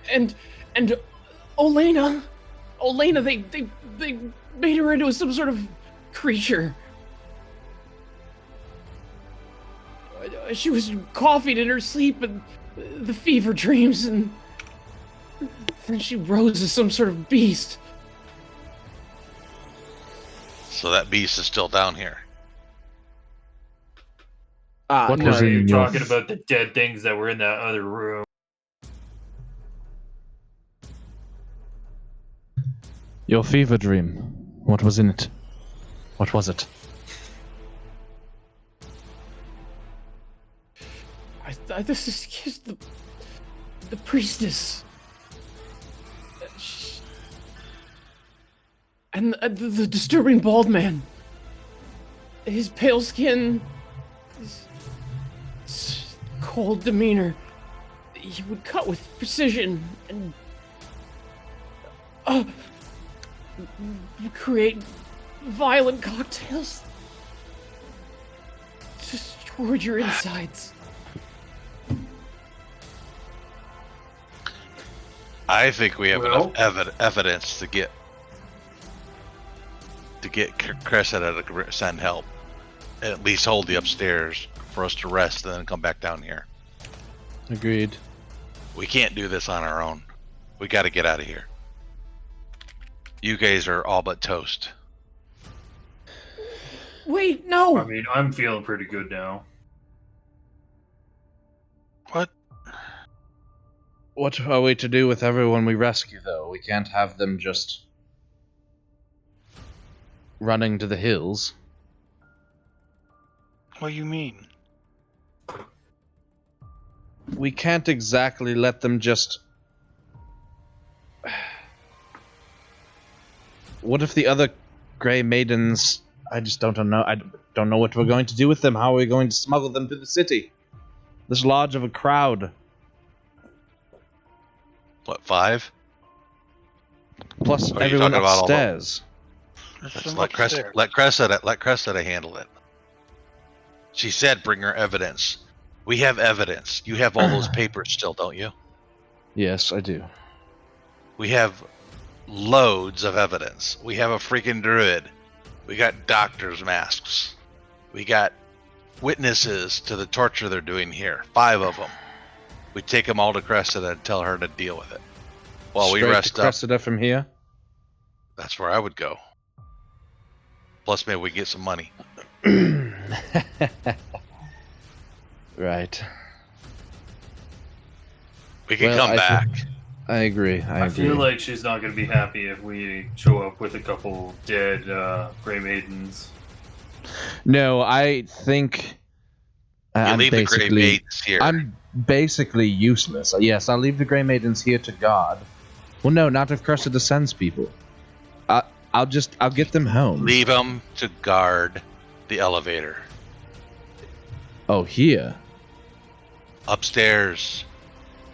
Speaker 2: And Olena, they made her into some sort of creature. She was coughing in her sleep and the fever dreams, and then she rose as some sort of beast.
Speaker 4: So that beast is still down here.
Speaker 1: What
Speaker 2: no,
Speaker 1: was
Speaker 3: You're
Speaker 1: in your
Speaker 3: talking about the dead things that were in that other room.
Speaker 1: Your fever dream? What was in it? What was it?
Speaker 2: This is the priestess. And the disturbing bald man. His pale skin, his cold demeanor. He would cut with precision and create violent cocktails. Destroyed your insides.
Speaker 4: I think we have enough evidence to get Cressida to send help, and at least hold the upstairs for us to rest and then come back down here.
Speaker 1: Agreed.
Speaker 4: We can't do this on our own. We got to get out of here. You guys are all but toast.
Speaker 2: Wait, no!
Speaker 3: I mean, I'm feeling pretty good now.
Speaker 5: What?
Speaker 1: What are we to do with everyone we rescue, though? We can't have them just running to the hills.
Speaker 5: What do you mean?
Speaker 1: We can't exactly let them just... What if the other Grey Maidens... I just don't know. I don't know what we're going to do with them. How are we going to smuggle them to the city? This large of a crowd.
Speaker 4: What, 5?
Speaker 1: Plus
Speaker 4: Or are you
Speaker 1: everyone
Speaker 4: talking about all of them?
Speaker 1: upstairs.
Speaker 5: There's
Speaker 4: Let Cressida handle it. She said bring her evidence. We have evidence. You have all those papers still, don't you?
Speaker 1: Yes, I do.
Speaker 4: We have loads of evidence. We have a freaking druid. We got doctors' masks. We got witnesses to the torture they're doing here. 5 of them. We take them all to Cressida and tell her to deal with it. While we
Speaker 1: Straight
Speaker 4: rest
Speaker 1: to
Speaker 4: up,
Speaker 1: Cressida from here?
Speaker 4: that's where I would go. Plus, maybe we get some money.
Speaker 1: Right.
Speaker 4: We can
Speaker 1: Well,
Speaker 4: come back.
Speaker 1: I agree. I agree.
Speaker 3: feel like she's not going to be happy if we show up with a couple dead Grey Maidens.
Speaker 1: No, I think...
Speaker 4: You leave the Grey Maidens here.
Speaker 1: I'm basically useless. Yes, I'll leave the Grey Maidens here to guard. Well, no, not if Cressida sends people. I'll get them home.
Speaker 4: Leave them to guard the elevator.
Speaker 1: Oh, here?
Speaker 4: Upstairs.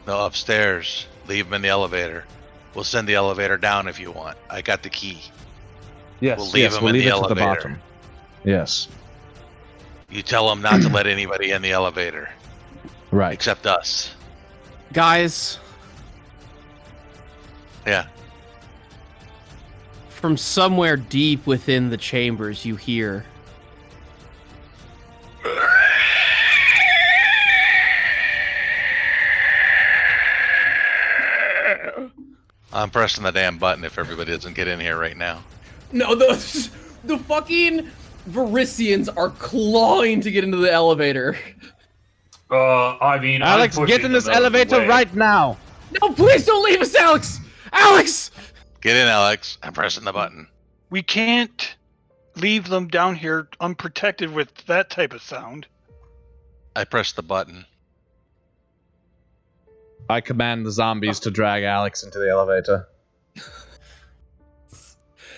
Speaker 4: No, upstairs. Leave them in the elevator. We'll send the elevator down if you want. I got the key.
Speaker 1: Yes,
Speaker 4: We'll leave them
Speaker 1: we'll
Speaker 4: in
Speaker 1: leave
Speaker 4: the
Speaker 1: it to the
Speaker 4: elevator.
Speaker 1: bottom. Yes.
Speaker 4: You tell them not to let anybody in the elevator
Speaker 1: Right.
Speaker 4: except us.
Speaker 6: Guys,
Speaker 4: Yeah.
Speaker 6: from somewhere deep within the chambers, you hear.
Speaker 4: I'm pressing the damn button if everybody doesn't get in here right now.
Speaker 2: No, the fucking Varisians are clawing to get into the elevator.
Speaker 3: I mean, I'm
Speaker 1: Alex, get
Speaker 3: pushing
Speaker 1: in this
Speaker 3: them out of the
Speaker 1: elevator
Speaker 3: way.
Speaker 1: right now.
Speaker 2: No, please don't leave us, Alex! Alex!
Speaker 4: Get in, Alex. I'm pressing the button.
Speaker 5: We can't leave them down here unprotected with that type of sound.
Speaker 4: I pressed the button.
Speaker 1: I command the zombies to drag Alex into the elevator.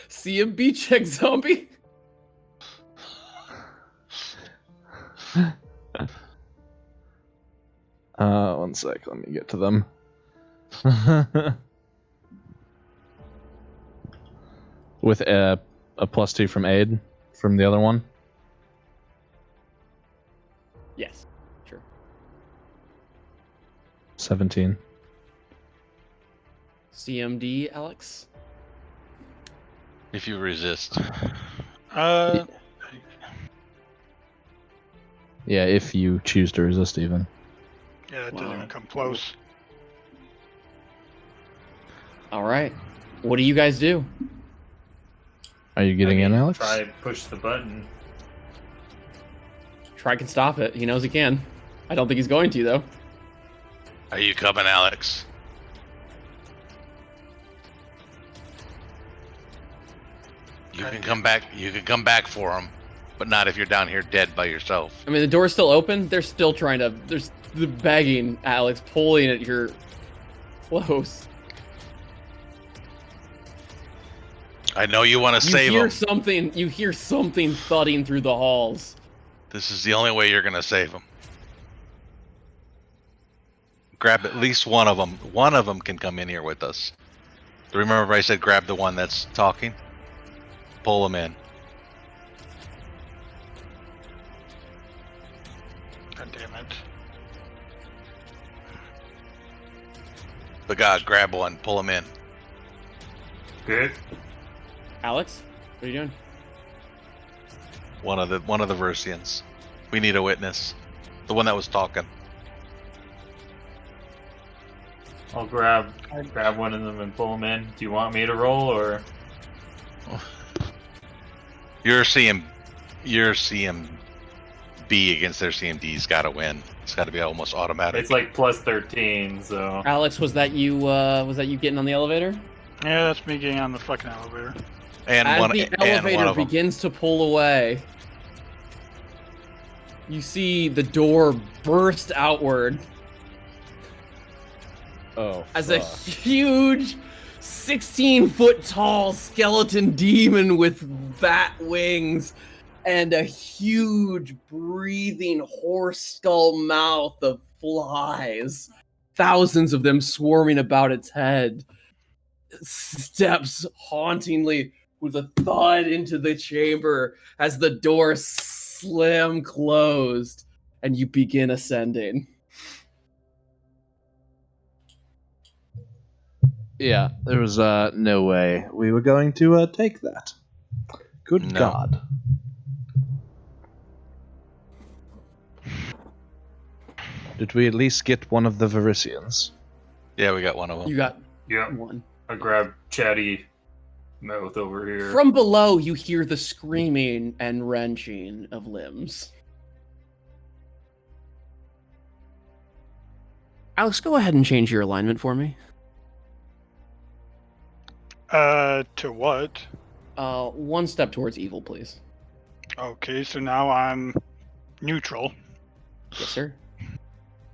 Speaker 2: CMB check zombie.
Speaker 1: One sec, let me get to them. With a +2 from aid from the other one.
Speaker 2: Yes, sure.
Speaker 1: 17.
Speaker 2: CMD, Alex.
Speaker 4: If you resist.
Speaker 5: Uh,
Speaker 1: Yeah, if you choose to resist even.
Speaker 5: yeah, it doesn't
Speaker 2: Wow.
Speaker 5: even come close.
Speaker 2: All right. What do you guys do?
Speaker 1: Are you getting in, Alex?
Speaker 3: Try and push the button.
Speaker 2: Try can stop it. He knows he can. I don't think he's going to, though.
Speaker 4: Are you coming, Alex? You can come back. You can come back for him, but not if you're down here dead by yourself.
Speaker 2: I mean, the door's still open. They're still trying to. There's the begging, Alex, pulling at your clothes.
Speaker 4: I know you want to
Speaker 2: You
Speaker 4: save
Speaker 2: hear
Speaker 4: him.
Speaker 2: something. You hear something thudding through the halls.
Speaker 4: This is the only way you're gonna save him. Grab at least one of them. One of them can come in here with us. Remember I said grab the one that's talking? Pull him in.
Speaker 5: God damn it.
Speaker 4: But God, grab one. Pull him in.
Speaker 3: Good.
Speaker 2: Alex, what are you doing?
Speaker 4: One of the Versians. We need a witness. The one that was talking.
Speaker 3: I'll grab one of them and pull them in. Do you want me to roll or?
Speaker 4: Your CMB against their CMD's got to win. It's got to be almost automatic.
Speaker 3: It's like plus 13, so.
Speaker 2: Alex, was that you? Was that you getting on the elevator?
Speaker 5: Yeah, that's me getting on the fucking elevator.
Speaker 4: and
Speaker 2: As
Speaker 4: one
Speaker 2: the
Speaker 4: and one
Speaker 2: elevator
Speaker 4: of them.
Speaker 2: begins to pull away, you see the door burst outward
Speaker 1: Oh.
Speaker 2: as a huge 16-foot tall skeleton demon with bat wings and a huge breathing horse skull mouth of flies, thousands of them swarming about its head, steps hauntingly with a thud into the chamber as the door slam closed and you begin ascending.
Speaker 1: Yeah, there was no way we were going to take that. Good
Speaker 4: No.
Speaker 1: God. Did we at least get one of the Varisians?
Speaker 4: Yeah, we got one of them.
Speaker 2: You got
Speaker 3: Yeah,
Speaker 2: one.
Speaker 3: I grab Chatty Mouth over here.
Speaker 2: From below, you hear the screaming and wrenching of limbs. Alex, go ahead and change your alignment for me.
Speaker 5: To what?
Speaker 2: One step towards evil, please.
Speaker 5: Okay, so now I'm neutral.
Speaker 2: Yes, sir.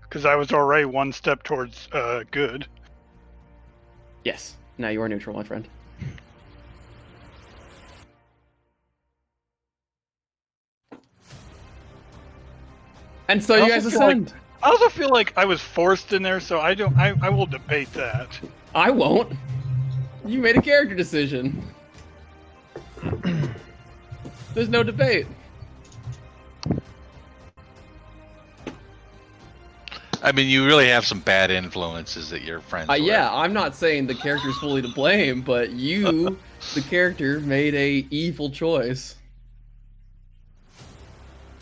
Speaker 5: Because I was already one step towards good.
Speaker 2: Yes. Now you are neutral, my friend. And so you
Speaker 5: I
Speaker 2: guys
Speaker 5: also feel like-
Speaker 2: ascend.
Speaker 5: I also feel like I was forced in there, so I will debate that.
Speaker 2: I won't. You made a character decision. There's no debate.
Speaker 4: I mean, you really have some bad influences that you're friends with.
Speaker 2: Yeah, I'm not saying the character's fully to blame, but you, the character, made a evil choice.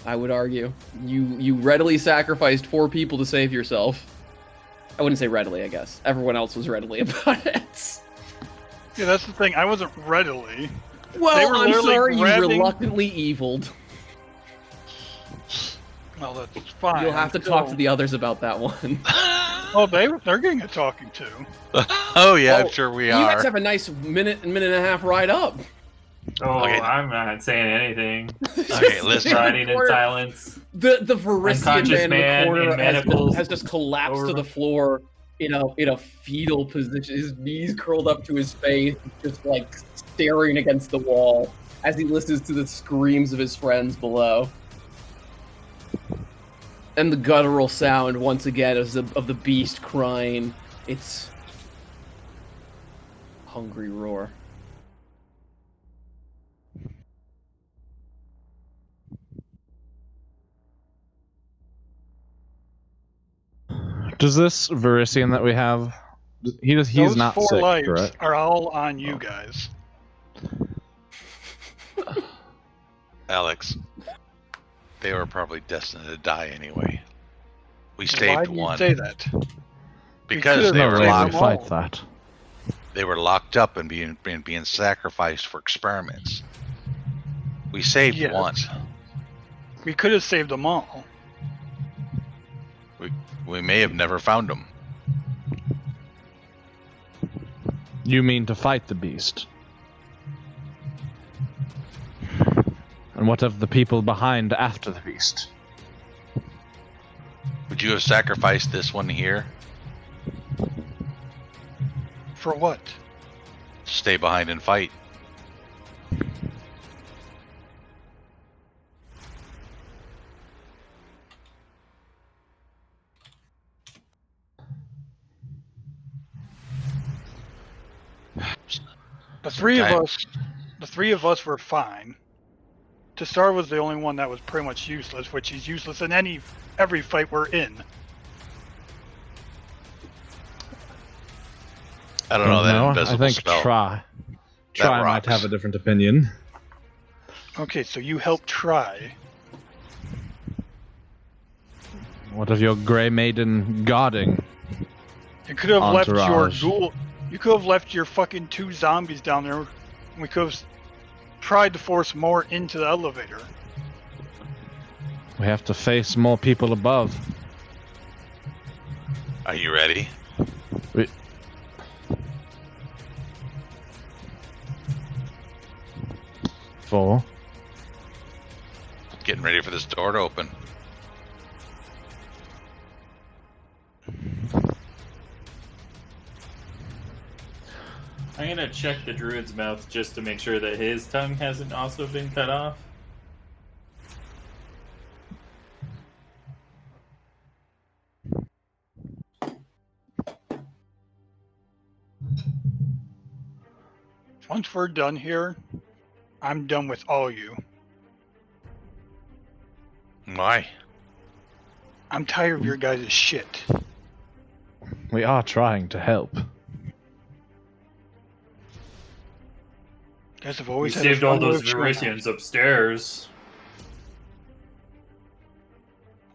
Speaker 2: I would argue. You readily sacrificed 4 people to save yourself. I wouldn't say readily, I guess. Everyone else was readily about it.
Speaker 5: Yeah, that's the thing. I wasn't readily.
Speaker 2: Well, I'm sorry
Speaker 5: grabbing...
Speaker 2: you reluctantly eviled.
Speaker 5: Well, that's fine.
Speaker 2: You'll have to talk to the others about that one.
Speaker 5: Oh, they're getting a talking to.
Speaker 4: Oh, yeah, I'm sure we
Speaker 2: you
Speaker 4: are.
Speaker 2: You guys have a nice minute and a half ride up.
Speaker 3: Oh,
Speaker 4: Okay.
Speaker 3: I'm not saying anything.
Speaker 4: Okay, listen.
Speaker 3: Riding in silence.
Speaker 2: The Varisian man in the corner
Speaker 3: manacles
Speaker 2: has just collapsed to the floor in a fetal position. His knees curled up to his face, just like staring against the wall as he listens to the screams of his friends below. And the guttural sound once again of the beast crying its hungry roar.
Speaker 1: Does this Varisian that we have, he's
Speaker 5: Those
Speaker 1: not
Speaker 5: 4
Speaker 1: sick,
Speaker 5: lives
Speaker 1: correct?
Speaker 5: are all on you guys.
Speaker 4: Alex, they were probably destined to die anyway. We
Speaker 5: Why
Speaker 4: saved
Speaker 5: do you
Speaker 4: one.
Speaker 5: say that?
Speaker 4: Because they
Speaker 1: No,
Speaker 4: were
Speaker 5: saved
Speaker 1: lock,
Speaker 5: them
Speaker 1: fight
Speaker 5: all.
Speaker 1: that.
Speaker 4: they were locked up and being sacrificed for experiments. We saved
Speaker 5: Yes.
Speaker 4: one.
Speaker 5: We could have saved them all.
Speaker 4: We may have never found them.
Speaker 1: You mean to fight the beast? And what of the people behind after the beast?
Speaker 4: Would you have sacrificed this one here
Speaker 5: For what?
Speaker 4: to stay behind and fight?
Speaker 5: The three
Speaker 4: Okay.
Speaker 5: of us were fine. Tasar was the only one that was pretty much useless, which he's useless in every fight we're in.
Speaker 4: I don't know that
Speaker 1: I
Speaker 4: invisible
Speaker 1: think
Speaker 4: spell.
Speaker 1: Try might
Speaker 4: rocks.
Speaker 1: have a different opinion.
Speaker 5: Okay, so you helped try.
Speaker 1: What of your Grey Maiden guarding?
Speaker 5: You could have left your
Speaker 1: Entourage.
Speaker 5: ghoul. You could have left your fucking 2 zombies down there. And we could have tried to force more into the elevator.
Speaker 1: We have to face more people above.
Speaker 4: Are you ready?
Speaker 1: For
Speaker 4: Getting ready for this door to open.
Speaker 3: I'm gonna check the druid's mouth just to make sure that his tongue hasn't also been cut off.
Speaker 5: Once we're done here, I'm done with all you.
Speaker 4: Why?
Speaker 5: I'm tired of your guys' shit.
Speaker 1: we are trying to help.
Speaker 5: You guys have
Speaker 3: We
Speaker 5: always had
Speaker 3: saved
Speaker 5: a
Speaker 3: all
Speaker 5: fun
Speaker 3: those
Speaker 5: little show.
Speaker 3: Varisians upstairs.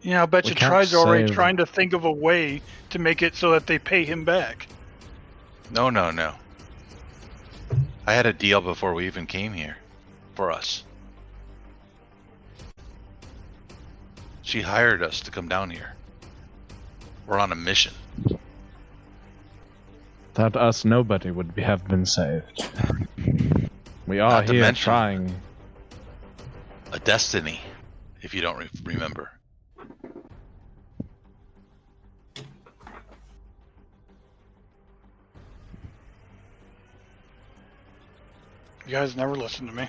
Speaker 5: Yeah, I bet
Speaker 1: We
Speaker 5: you
Speaker 1: can't
Speaker 5: Try's already
Speaker 1: save-
Speaker 5: trying to think of a way to make it so that they pay him back.
Speaker 4: No. I had a deal before we even came here. For us. She hired us to come down here. We're on a mission.
Speaker 1: Without us, nobody would have been saved. We are
Speaker 4: Not to
Speaker 1: here
Speaker 4: mention-
Speaker 1: trying.
Speaker 4: A destiny, if you don't remember.
Speaker 5: You guys never listen to me.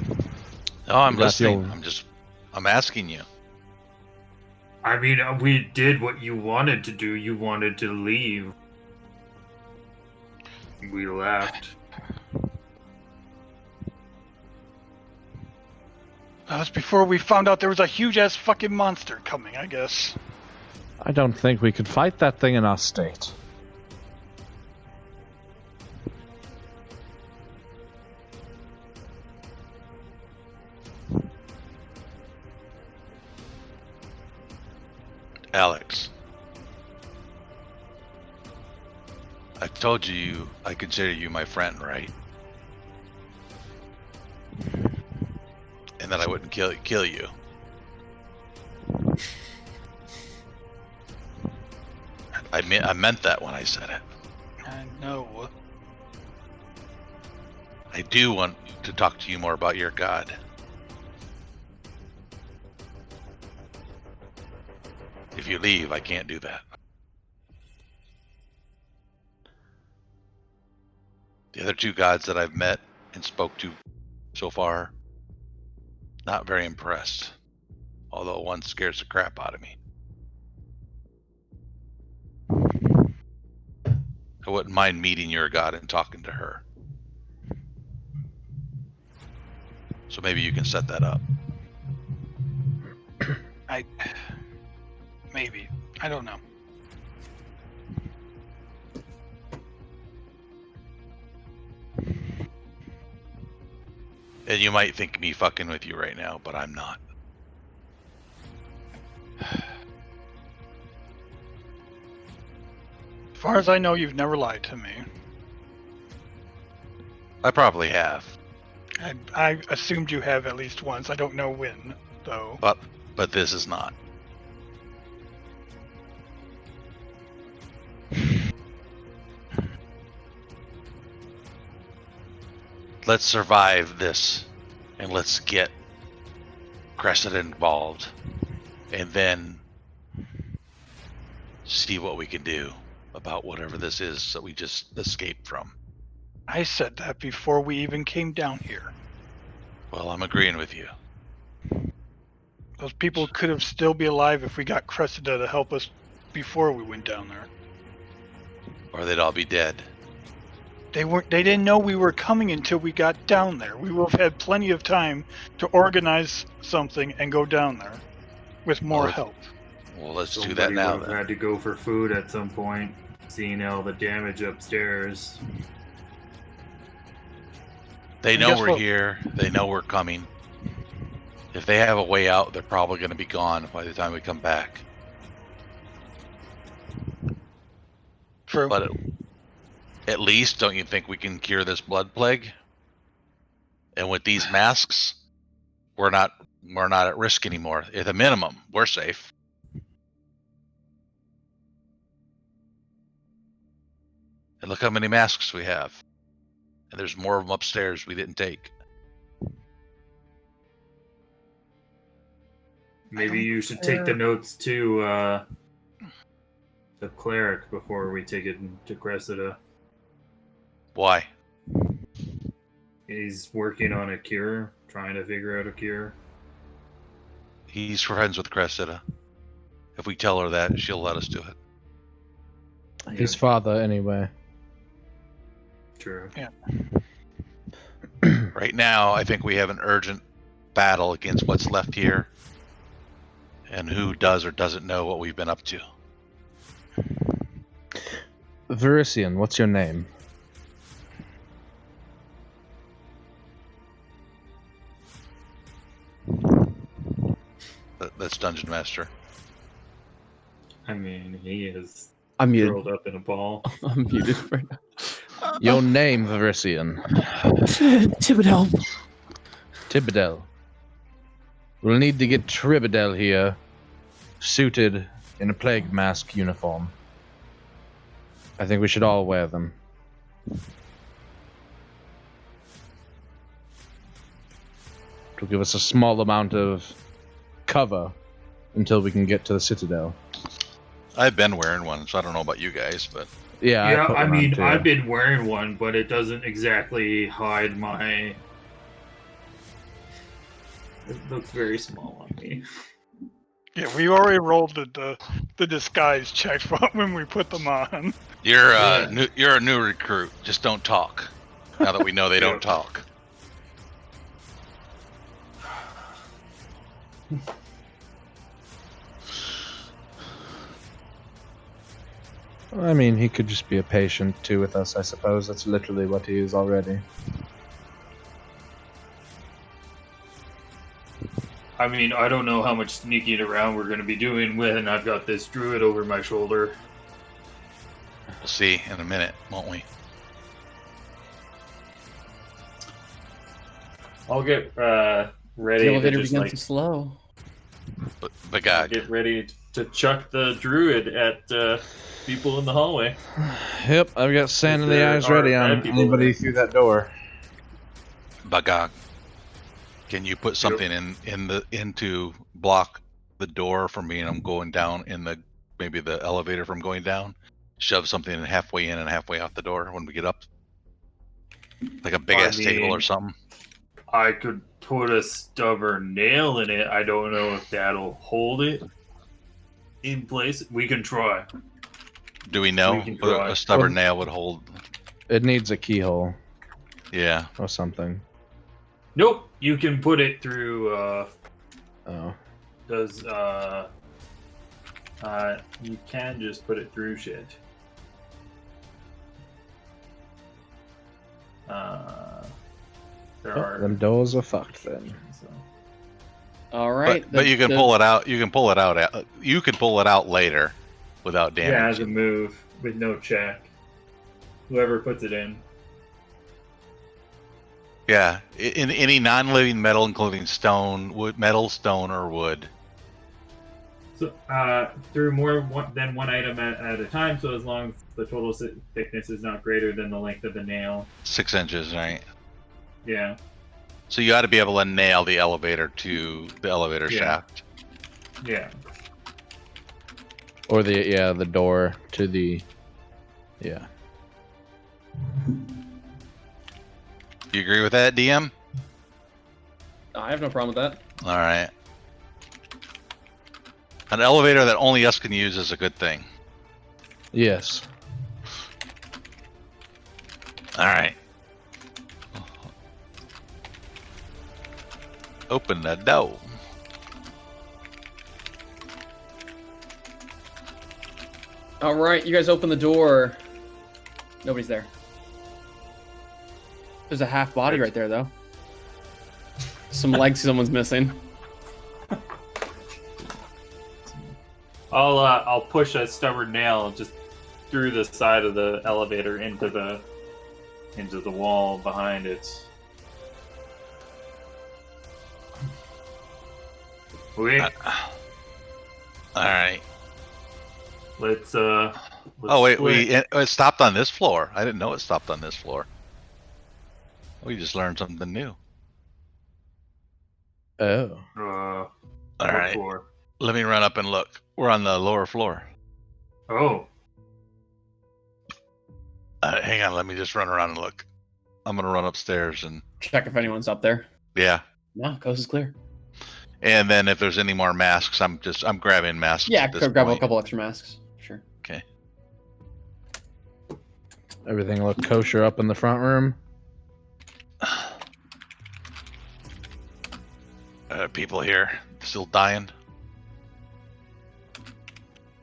Speaker 4: No, I'm
Speaker 1: That's
Speaker 4: listening.
Speaker 1: your-
Speaker 4: I'm asking you.
Speaker 3: I mean, we did what you wanted to do. You wanted to leave. We left.
Speaker 5: That was before we found out there was a huge-ass fucking monster coming, I guess.
Speaker 1: I don't think we could fight that thing in our state.
Speaker 4: Alex, I told you I consider you my friend, right? And that I wouldn't kill you. I meant that when I said it.
Speaker 5: I know.
Speaker 4: I do want to talk to you more about your god. If you leave, I can't do that. The other two gods that I've met and spoke to so far, not very impressed. Although one scares the crap out of me. I wouldn't mind meeting your god and talking to her. So maybe you can set that up.
Speaker 5: Maybe. I don't know.
Speaker 4: And you might think me fucking with you right now, but I'm not.
Speaker 5: As far as I know, you've never lied to me.
Speaker 4: I probably have.
Speaker 5: I assumed you have at least once. I don't know when, though.
Speaker 4: But this is not. Let's survive this, and let's get Cressida involved, and then see what we can do about whatever this is that we just escaped from.
Speaker 5: I said that before we even came down here.
Speaker 4: Well, I'm agreeing with you.
Speaker 5: Those people could have still be alive if we got Cressida to help us before we went down there.
Speaker 4: Or they'd all be dead.
Speaker 5: They didn't know we were coming until we got down there. We would have had plenty of time to organize something and go down there with more help.
Speaker 4: Well, let's do that
Speaker 3: Somebody
Speaker 4: now
Speaker 3: would have
Speaker 4: then.
Speaker 3: had to go for food at some point, seeing all the damage upstairs.
Speaker 4: They
Speaker 5: And
Speaker 4: know
Speaker 5: guess
Speaker 4: we're
Speaker 5: what?
Speaker 4: here. They know we're coming. If they have a way out, they're probably going to be gone by the time we come back.
Speaker 5: True.
Speaker 4: But at least, don't you think we can cure this blood plague? And with these masks, we're not at risk anymore. At the minimum, we're safe. And look how many masks we have. And there's more of them upstairs we didn't take.
Speaker 3: Maybe you should take the notes to the cleric before we take it to Cressida.
Speaker 4: Why?
Speaker 3: He's working on a cure, trying to figure out a cure.
Speaker 4: He's friends with Cressida. If we tell her that, she'll let us do it.
Speaker 1: His father, anyway.
Speaker 3: True.
Speaker 4: Right now, I think we have an urgent battle against what's left here. And who does or doesn't know what we've been up to.
Speaker 1: Verisian, what's your name?
Speaker 4: That's Dungeon Master.
Speaker 3: I mean, he is
Speaker 6: I'm muted.
Speaker 3: curled up in a ball.
Speaker 6: I'm muted for now.
Speaker 1: Your name, Verisian.
Speaker 6: Thibodeau.
Speaker 1: Tibidel. We'll need to get Tribidel here, suited in a plague mask uniform. I think we should all wear them. To give us a small amount of cover until we can get to the Citadel.
Speaker 4: I've been wearing one, so I don't know about you guys, but
Speaker 1: Yeah,
Speaker 3: Yeah,
Speaker 1: put
Speaker 3: I
Speaker 1: one on
Speaker 3: mean,
Speaker 1: too.
Speaker 3: I've been wearing one, but it doesn't exactly hide my... It looks very small on me.
Speaker 5: Yeah, we already rolled the disguise check when we put them on.
Speaker 4: You're a new recruit. Just don't talk. Now that we know they don't talk.
Speaker 1: I mean, he could just be a patient too with us, I suppose. That's literally what he is already.
Speaker 3: I mean, I don't know how much sneaking around we're going to be doing when I've got this druid over my shoulder.
Speaker 4: We'll see in a minute, won't we?
Speaker 3: I'll get ready
Speaker 2: The
Speaker 3: to
Speaker 2: elevator
Speaker 3: just
Speaker 2: begins to slow.
Speaker 4: But God,
Speaker 3: get ready to chuck the druid at people in the hallway.
Speaker 1: Yep, I've got sand in the
Speaker 3: There
Speaker 1: eyes
Speaker 3: are
Speaker 1: ready
Speaker 3: bad
Speaker 1: on
Speaker 3: people
Speaker 1: anybody
Speaker 3: there.
Speaker 1: through that door.
Speaker 4: Bagog, can you put something into block the door from being going down maybe the elevator from going down? Shove something halfway in and halfway out the door when we get up, like a big ass table or something.
Speaker 3: I could put a stubborn nail in it. I don't know if that'll hold it in place. We can try.
Speaker 4: Do we know
Speaker 3: We can try.
Speaker 4: a stubborn nail would hold?
Speaker 1: It needs a keyhole
Speaker 4: Yeah.
Speaker 1: or something.
Speaker 3: Nope. You can put it through.
Speaker 1: Oh.
Speaker 3: You can just put it through shit. There are.
Speaker 1: Them doors are fucked then.
Speaker 3: So.
Speaker 2: All right.
Speaker 4: But you can pull it out. You can pull it out. You can pull it out later, without damage.
Speaker 3: Yeah, as a move with no check. Whoever puts it in.
Speaker 4: Yeah, in any non-living metal, including stone, wood, metal, stone, or wood.
Speaker 3: So through more than one item at a time. So as long as the total thickness is not greater than the length of the nail.
Speaker 4: 6 inches, right?
Speaker 3: Yeah.
Speaker 4: So you ought to be able to nail the elevator to the elevator shaft.
Speaker 3: Yeah.
Speaker 1: Or the door to the... Yeah.
Speaker 4: You agree with that, DM?
Speaker 2: I have no problem with that.
Speaker 4: All right. An elevator that only us can use is a good thing.
Speaker 1: Yes.
Speaker 4: All right. Open the door.
Speaker 2: All right, you guys open the door. Nobody's there. There's a half body right there, though. Some legs someone's missing.
Speaker 3: I'll push a stubborn nail just through the side of the elevator into the wall behind it. Wait.
Speaker 4: All right.
Speaker 3: Let's
Speaker 4: Oh wait,
Speaker 3: split.
Speaker 4: it stopped on this floor. I didn't know it stopped on this floor. We just learned something new.
Speaker 1: Oh.
Speaker 4: All
Speaker 3: what
Speaker 4: right.
Speaker 3: floor?
Speaker 4: Let me run up and look. We're on the lower floor.
Speaker 3: Oh.
Speaker 4: Hang on, let me just run around and look. I'm gonna run upstairs and
Speaker 2: Check if anyone's up there.
Speaker 4: yeah.
Speaker 2: No, coast is clear.
Speaker 4: And then if there's any more masks, I'm grabbing masks.
Speaker 2: Yeah,
Speaker 4: at this
Speaker 2: grab a
Speaker 4: point.
Speaker 2: couple extra masks. Sure.
Speaker 4: Okay.
Speaker 1: Everything look kosher up in the front room?
Speaker 4: People here still dying.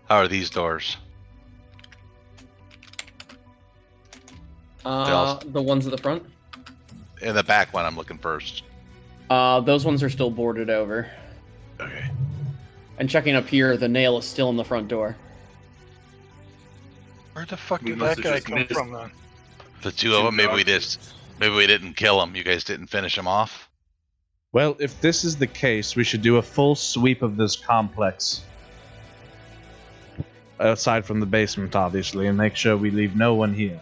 Speaker 4: How are these doors?
Speaker 2: The ones at the front?
Speaker 4: In the back one, I'm looking first.
Speaker 2: Those ones are still boarded over.
Speaker 4: Okay.
Speaker 2: And checking up here, the nail is still in the front door.
Speaker 5: Where the fuck
Speaker 3: We
Speaker 5: did
Speaker 3: must
Speaker 5: that
Speaker 3: have
Speaker 5: guy
Speaker 3: just
Speaker 5: come
Speaker 3: missed-
Speaker 5: from then?
Speaker 4: The two of them, maybe we didn't kill them. You guys didn't finish them off.
Speaker 1: Well, if this is the case, we should do a full sweep of this complex. Aside from the basement, obviously, and make sure we leave no one here.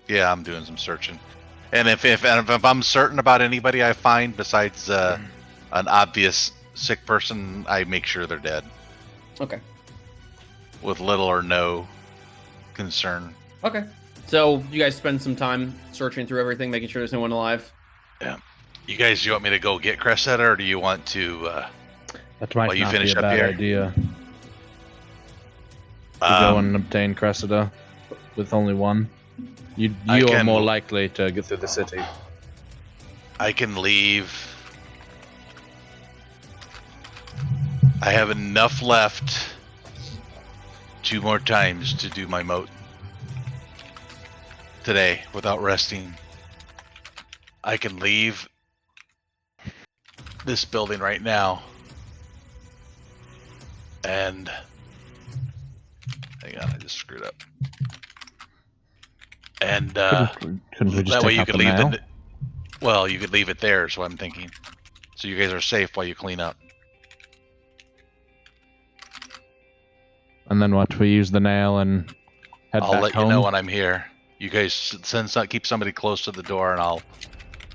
Speaker 4: Yeah, I'm doing some searching. And if I'm certain about anybody I find besides an obvious sick person, I make sure they're dead
Speaker 2: Okay.
Speaker 4: with little or no concern.
Speaker 2: Okay. So you guys spend some time searching through everything, making sure there's no one alive.
Speaker 4: You guys, do you want me to go get Cressetta, or do you want to?
Speaker 1: That might
Speaker 4: While you
Speaker 1: not be
Speaker 4: finish
Speaker 1: a
Speaker 4: up
Speaker 1: bad
Speaker 4: here?
Speaker 1: idea. To go and obtain Cressida with only one. You
Speaker 4: I
Speaker 1: are
Speaker 4: can-
Speaker 1: more likely to get through the city.
Speaker 4: I can leave. I have enough left 2 more times to do my moat today without resting. I can leave this building right now and hang on, I just screwed up. And
Speaker 1: Couldn't we just
Speaker 4: that
Speaker 1: take
Speaker 4: way you
Speaker 1: out
Speaker 4: could
Speaker 1: the
Speaker 4: leave
Speaker 1: nail?
Speaker 4: well, you could leave it there, is what I'm thinking. So you guys are safe while you clean up.
Speaker 1: And then what? We use the nail and head
Speaker 4: I'll
Speaker 1: back
Speaker 4: let
Speaker 1: home?
Speaker 4: you know when I'm here. You guys keep somebody close to the door, and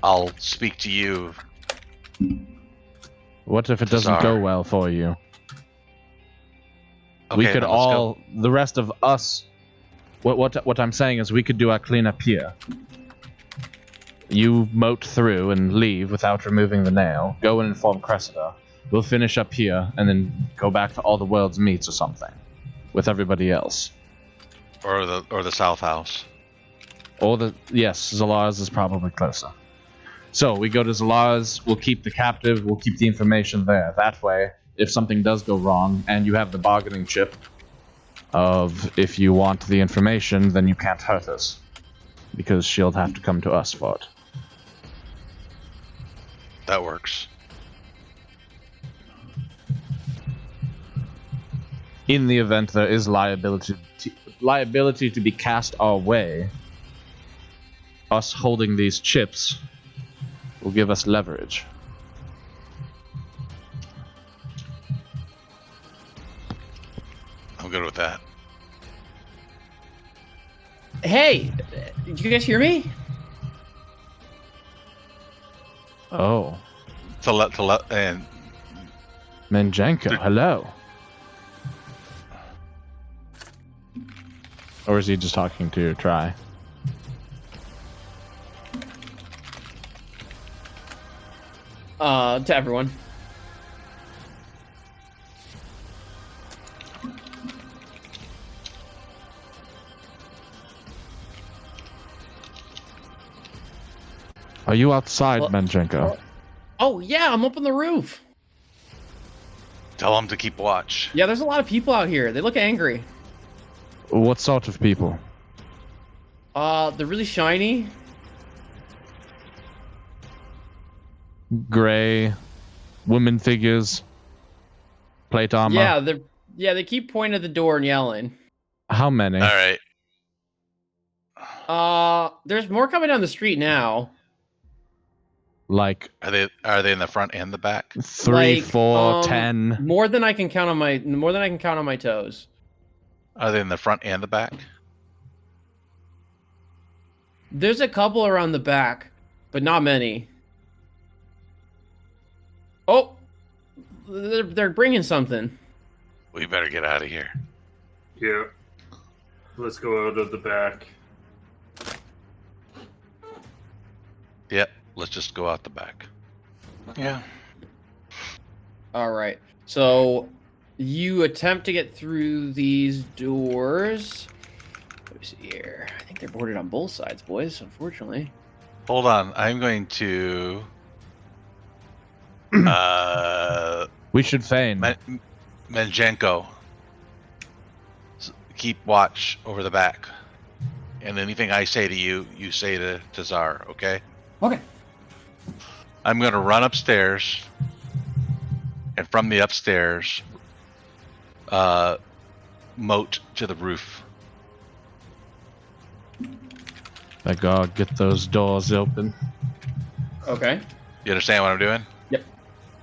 Speaker 4: I'll speak to you.
Speaker 1: What if it doesn't
Speaker 4: Tazar.
Speaker 1: go well for you?
Speaker 4: Okay,
Speaker 1: We could
Speaker 4: then let's
Speaker 1: all,
Speaker 4: go.
Speaker 1: the rest of us. What I'm saying is, we could do our cleanup here. You moat through and leave without removing the nail. Go and inform Cressida. We'll finish up here and then go back to all the world's meets or something with everybody else.
Speaker 4: Or the South House.
Speaker 1: Yes, Zalars is probably closer. So we go to Zalars. We'll keep the captive. We'll keep the information there. That way, if something does go wrong, and you have the bargaining chip of if you want the information, then you can't hurt us, because she'll have to come to us for it.
Speaker 4: That works.
Speaker 1: In the event there is liability to be cast our way, us holding these chips will give us leverage.
Speaker 4: I'm good with that.
Speaker 2: Hey, did you guys hear me?
Speaker 1: Oh,
Speaker 4: And
Speaker 1: Menjenko, hello. Or is he just talking to Try?
Speaker 2: To everyone.
Speaker 1: Are you outside,
Speaker 2: Well-
Speaker 1: Menjenko?
Speaker 2: Oh yeah, I'm up on the roof.
Speaker 4: tell them to keep watch.
Speaker 2: Yeah, there's a lot of people out here. They look angry.
Speaker 1: What sort of people?
Speaker 2: They're really shiny.
Speaker 1: Gray, women figures, plate armor.
Speaker 2: They keep pointing at the door and yelling.
Speaker 1: How many?
Speaker 4: All right.
Speaker 2: There's more coming down the street now.
Speaker 1: Like
Speaker 4: Are they in the front and the back?
Speaker 1: 3,
Speaker 2: Like,
Speaker 1: 4, 10.
Speaker 2: More than I can count on my toes.
Speaker 4: Are they in the front and the back?
Speaker 2: There's a couple around the back, but not many. Oh, they're bringing something.
Speaker 4: We better get out of here.
Speaker 3: Yeah. Let's go out of the back.
Speaker 4: Yep. Let's just go out the back. Yeah.
Speaker 2: All right. So you attempt to get through these doors. Let me see here. I think they're boarded on both sides, boys. Unfortunately.
Speaker 4: Hold on. I'm going to.
Speaker 1: We should feign.
Speaker 4: Menjenko. Keep watch over the back. And anything I say to you, you say to Tazar, okay?
Speaker 2: Okay.
Speaker 4: I'm going to run upstairs. And from the upstairs, moat to the roof.
Speaker 1: My God, get those doors open.
Speaker 2: Okay.
Speaker 4: You understand what I'm doing?
Speaker 2: Yep.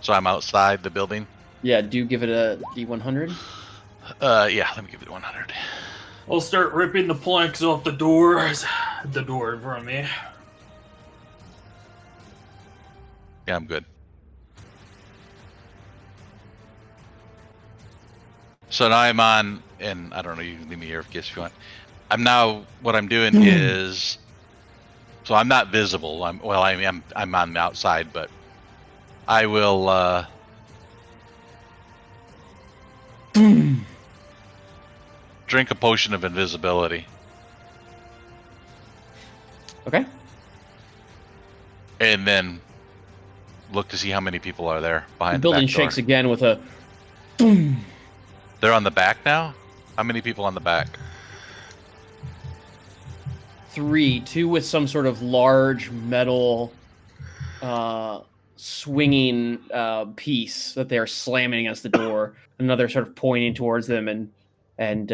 Speaker 4: So I'm outside the building?
Speaker 2: Yeah. Do give it a D100.
Speaker 4: Yeah, let me give it 100.
Speaker 3: I'll start ripping the planks off the doors. The door in front of me.
Speaker 4: Yeah, I'm good. So now I'm on, and I don't know, you can leave me here if you want. What I'm doing is, so I'm not visible. I'm on the outside, but I will drink a potion of invisibility.
Speaker 2: Okay.
Speaker 4: And then look to see how many people are there
Speaker 2: The
Speaker 4: behind the
Speaker 2: building
Speaker 4: back door.
Speaker 2: shakes again with a boom.
Speaker 4: They're on the back now? How many people on the back?
Speaker 2: 3, 2 with some sort of large metal swinging piece that they are slamming against the door. Another sort of pointing towards them and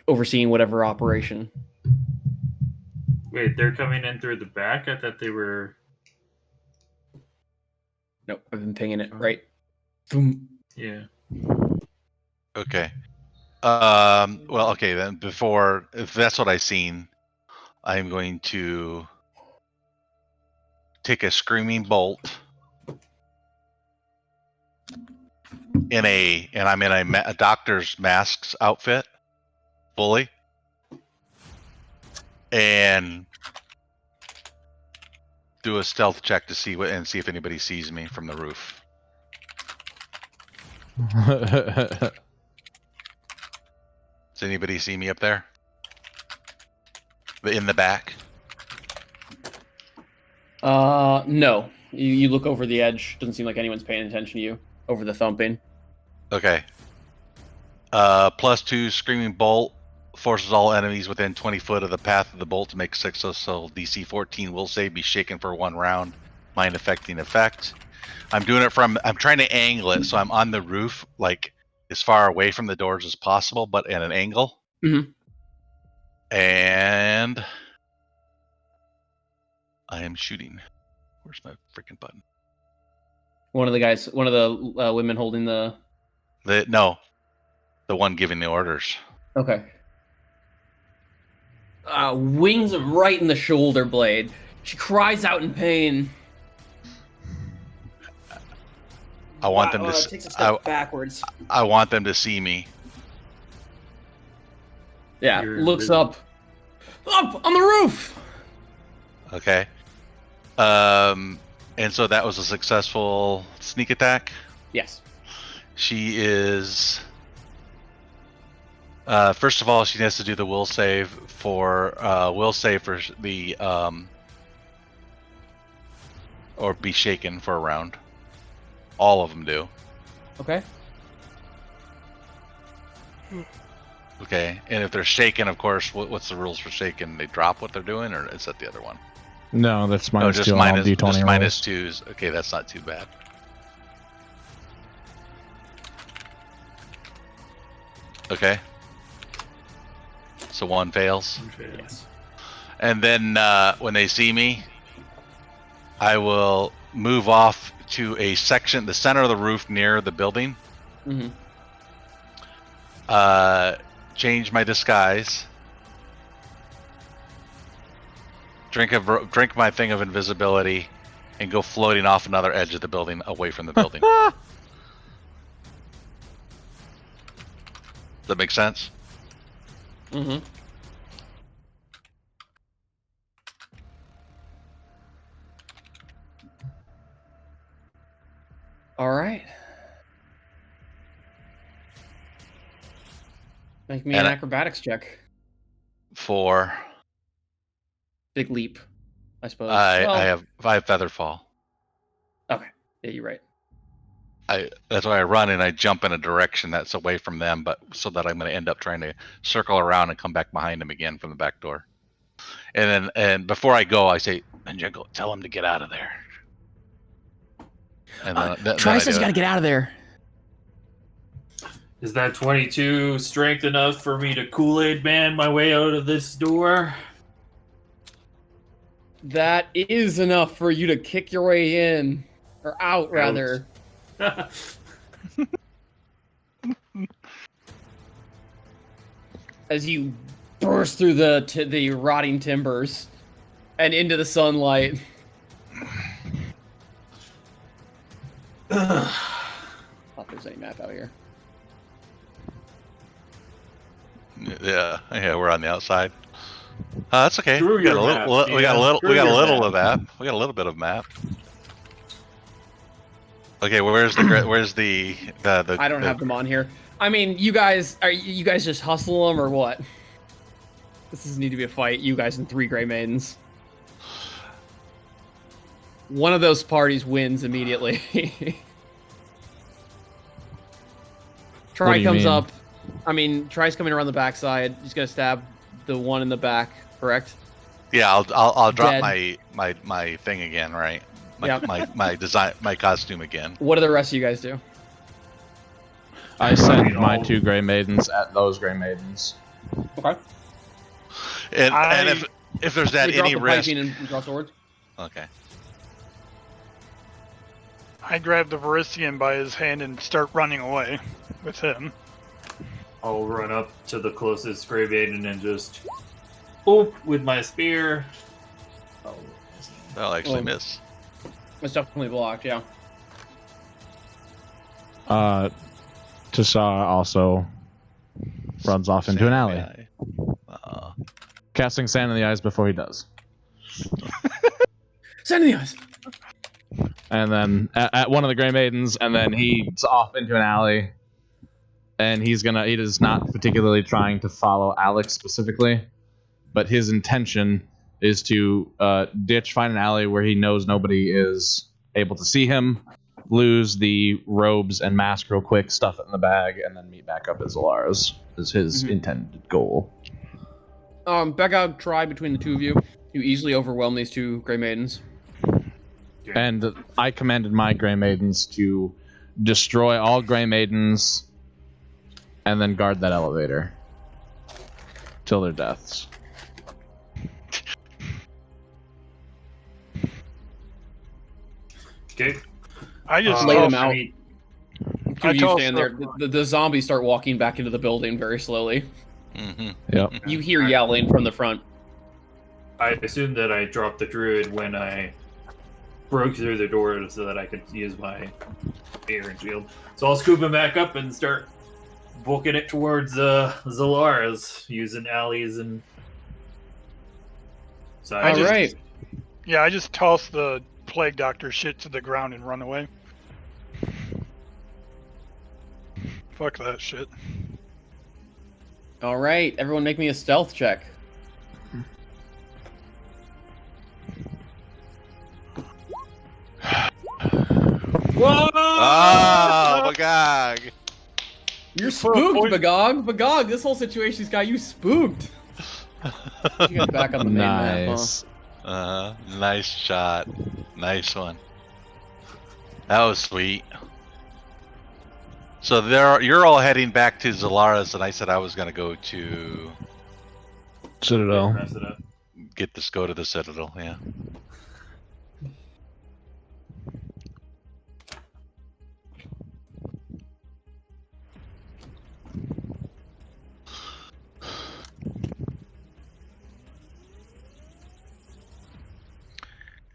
Speaker 2: overseeing whatever operation.
Speaker 3: Wait, they're coming in through the back? I thought they were...
Speaker 2: Nope, I've been pinging it right. Boom.
Speaker 3: Yeah.
Speaker 4: Okay. Well, okay, then before, if that's what I've seen, I'm going to take a screaming bolt and I'm in a doctor's masks outfit, fully, and do a stealth check to see if anybody sees me from the roof. Does anybody see me up there? In the back?
Speaker 2: No. You look over the edge. Doesn't seem like anyone's paying attention to you over the thumping.
Speaker 4: Okay. +2 screaming bolt forces all enemies within 20 foot of the path of the bolt to make successful DC 14 will save, be shaken for 1 round. Mind affecting effect. I'm doing it from, I'm trying to angle it so I'm on the roof, like as far away from the doors as possible, but at an angle.
Speaker 2: Mm-hmm.
Speaker 4: And I am shooting. Where's my freaking button?
Speaker 2: One of the women holding the...
Speaker 4: No, the one giving the orders.
Speaker 2: Okay. Wings him right in the shoulder blade. She cries out in pain.
Speaker 4: I want them to.
Speaker 2: Takes a step backwards.
Speaker 4: I want them to see me.
Speaker 2: Yeah, looks up. Up on the roof.
Speaker 4: Okay. And so that was a successful sneak attack.
Speaker 2: Yes.
Speaker 4: She is. First of all, she has to do the will save for the or be shaken for a round. All of them do.
Speaker 2: Okay.
Speaker 4: Okay, and if they're shaken, of course, what's the rules for shaken? They drop what they're doing, or is that the other one?
Speaker 1: No, that's minus
Speaker 4: just
Speaker 1: 2 on all D20
Speaker 4: just
Speaker 1: rolls.
Speaker 4: minus 2s. Okay, that's not too bad. Okay. So 1 fails.
Speaker 2: Yes.
Speaker 4: And then when they see me, I will move off to a section, the center of the roof near the building.
Speaker 2: Mm-hmm.
Speaker 4: Change my disguise. Drink my thing of invisibility, and go floating off another edge of the building, away from the building. Does that make sense?
Speaker 2: Mm-hmm. All right. Make me an acrobatics check.
Speaker 4: For
Speaker 2: big leap, I suppose.
Speaker 4: I have feather fall.
Speaker 2: Okay. Yeah, you're right.
Speaker 4: That's why I run and I jump in a direction that's away from them, but so that I'm going to end up trying to circle around and come back behind them again from the back door. And before I go, I say, "Ninjago, tell him to get out of there." And
Speaker 6: Trice's got to get out of there.
Speaker 3: Is that 22 strength enough for me to Kool-Aid Man my way out of this door?
Speaker 2: That is enough for you to kick your way in. Or out, rather. As you burst through the rotting timbers and into the sunlight. Not there's any map out here.
Speaker 4: Yeah, we're on the outside. That's okay.
Speaker 3: Screw
Speaker 4: We got
Speaker 3: your
Speaker 4: a
Speaker 3: map,
Speaker 4: little. We got a
Speaker 3: man.
Speaker 4: little.
Speaker 3: Screw
Speaker 4: We got a
Speaker 3: your
Speaker 4: little
Speaker 3: map.
Speaker 4: of that. We got a little bit of map. Okay, where's the
Speaker 2: I don't have them on here. I mean, you guys just hustle them or what? This doesn't need to be a fight. You guys and 3 Grey Maidens. One of those parties wins immediately. Try comes up. I mean, Try's coming around the backside. He's gonna stab the one in the back. Correct?
Speaker 4: Yeah, I'll drop
Speaker 2: Dead.
Speaker 4: my thing again, right?
Speaker 2: Yep.
Speaker 4: My costume again.
Speaker 2: What do the rest of you guys do?
Speaker 1: I send my 2 Grey Maidens at those Grey Maidens.
Speaker 2: Okay.
Speaker 4: And if there's that
Speaker 2: You drop
Speaker 4: any
Speaker 2: the
Speaker 4: risk,
Speaker 2: piping and draw swords.
Speaker 4: okay.
Speaker 5: I grab the Varisian by his hand and start running away with him.
Speaker 3: I'll run up to the closest Grey Maiden and just boop with my spear. Oh,
Speaker 4: I'll actually
Speaker 2: Oh.
Speaker 4: miss.
Speaker 2: It's definitely blocked, yeah.
Speaker 1: Tashar also runs off into an alley, casting sand in the eyes before he does.
Speaker 2: Send the eyes.
Speaker 1: And then at one of the Grey Maidens, and then he's off into an alley. And he is not particularly trying to follow Alex specifically, but his intention is to find an alley where he knows nobody is able to see him, lose the robes and mask real quick, stuff it in the bag, and then meet back up at Zalara's is his intended goal.
Speaker 2: Back out, try between the 2 of you. You easily overwhelm these 2 Grey Maidens.
Speaker 1: And I commanded my Grey Maidens to destroy all Grey Maidens and then guard that elevator till their deaths.
Speaker 3: okay.
Speaker 5: I just
Speaker 2: Lay them
Speaker 5: toss-
Speaker 2: out.
Speaker 3: I mean,
Speaker 2: 2 of you
Speaker 5: toss
Speaker 2: stand there. The zombies start walking back into the building very slowly.
Speaker 4: Mm-hmm.
Speaker 1: Yep.
Speaker 2: You hear yelling from the front.
Speaker 3: I assumed that I dropped the druid when I broke through the door so that I could use my spear and shield. So I'll scoop him back up and start booking it towards Zalara's, using alleys and... So
Speaker 2: All right.
Speaker 5: Yeah, I just toss the plague doctor shit to the ground and run away. Fuck that shit.
Speaker 2: All right. Everyone make me a stealth check. Whoa!
Speaker 4: Oh my god!
Speaker 2: You're
Speaker 5: For a
Speaker 2: spooked,
Speaker 5: point-
Speaker 2: Bagog. Bagog, this whole situation's got you spooked. You guys back on the main map, huh?
Speaker 1: Nice.
Speaker 4: Nice shot. Nice one. That was sweet. So you're all heading back to Zalara's, and I said I was gonna go to
Speaker 1: Citadel.
Speaker 3: Mess it up.
Speaker 4: go to the Citadel. Yeah.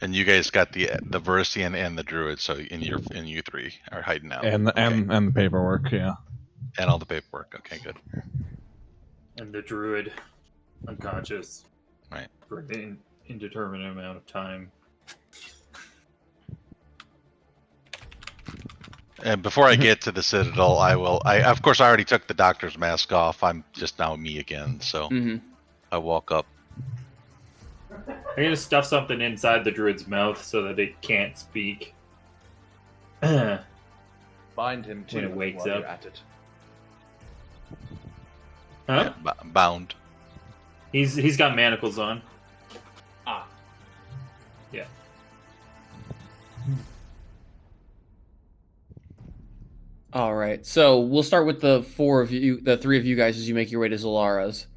Speaker 4: And you guys got the Varisian and the Druid, so you 3 are hiding out.
Speaker 1: And the paperwork, yeah.
Speaker 4: And all the paperwork. Okay, good.
Speaker 3: And the druid unconscious.
Speaker 4: Right.
Speaker 3: For an indeterminate amount of time.
Speaker 4: And before I get to the Citadel, I of course I already took the doctor's mask off. I'm just now me again, so I walk up.
Speaker 3: I'm gonna stuff something inside the druid's mouth so that it can't speak.
Speaker 1: Bind him
Speaker 3: When it wakes
Speaker 1: while
Speaker 3: up.
Speaker 1: you're at it.
Speaker 3: Huh?
Speaker 4: Bound.
Speaker 3: He's got manacles on.
Speaker 2: Ah.
Speaker 3: Yeah.
Speaker 2: All right. So we'll start with the 3 of you guys as you make your way to Zalara's.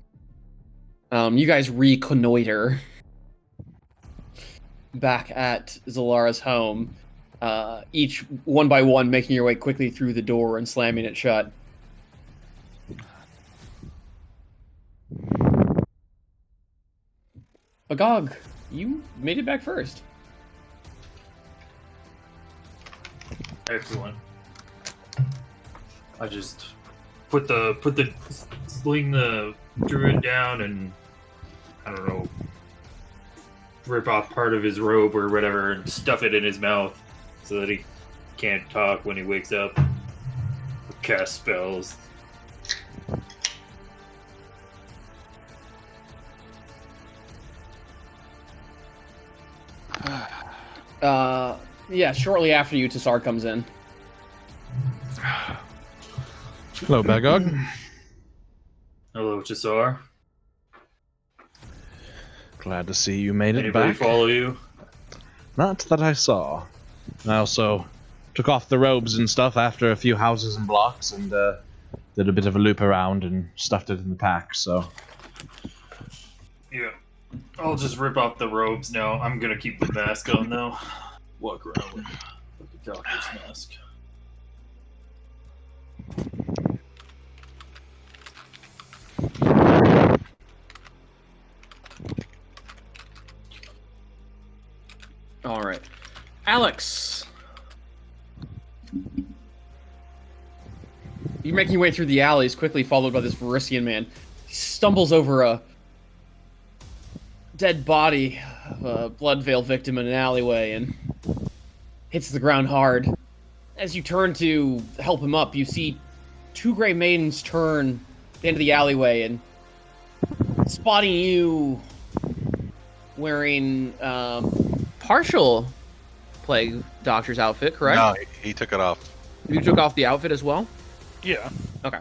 Speaker 2: You guys reconnoiter back at Zalara's home, each one by one making your way quickly through the door and slamming it shut. Agog, you made it back first.
Speaker 3: Excellent. I just sling the druid down and I don't know, rip off part of his robe or whatever and stuff it in his mouth so that he can't talk when he wakes up. Cast spells.
Speaker 2: Yeah, shortly after you, Tassar comes in.
Speaker 1: Hello, Bagog.
Speaker 3: Hello, Chisar.
Speaker 1: Glad to see you made it
Speaker 3: Anybody
Speaker 1: back.
Speaker 3: follow you?
Speaker 1: Not that I saw. I also took off the robes and stuff after a few houses and blocks and did a bit of a loop around and stuffed it in the pack, so...
Speaker 3: Yeah. I'll just rip off the robes now. I'm gonna keep the mask on now. Walk around with a doctor's mask.
Speaker 2: All right, Alex. You're making your way through the alleys, quickly followed by this Varisian man. He stumbles over a dead body of a blood veil victim in an alleyway and hits the ground hard. As you turn to help him up, you see two gray maidens turn at the end of the alleyway and spotting you wearing partial plague doctor's outfit, correct?
Speaker 4: No, he took it off.
Speaker 2: You took off the outfit as well?
Speaker 5: Yeah.
Speaker 2: Okay.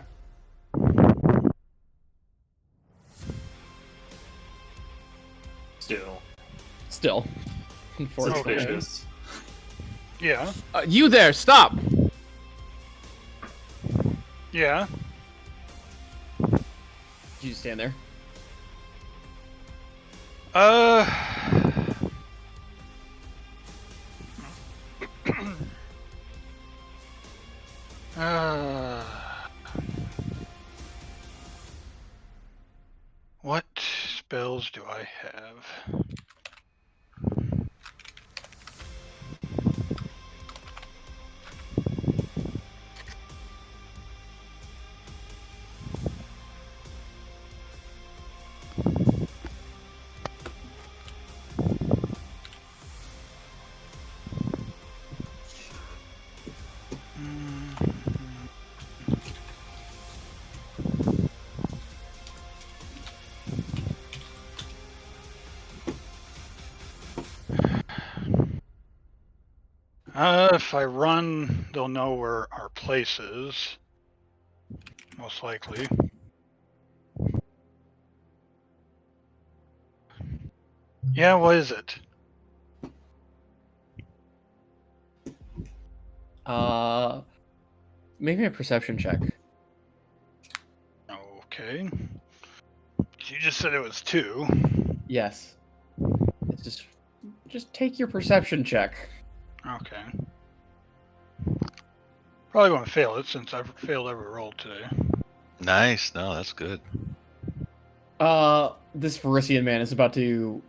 Speaker 2: Still. Unfortunately.
Speaker 3: Suspicious.
Speaker 5: Yeah.
Speaker 2: You there, stop!
Speaker 5: Yeah.
Speaker 2: You stand there.
Speaker 5: What spells do I have? If I run, they'll know where our place is. Most likely. Yeah, what is it?
Speaker 2: Make me a perception check.
Speaker 5: Okay. You just said it was 2.
Speaker 2: Yes. It's just take your perception check.
Speaker 5: Okay. Probably won't fail it since I've failed every roll today.
Speaker 4: Nice. No, that's good.
Speaker 2: This Varisian man is about to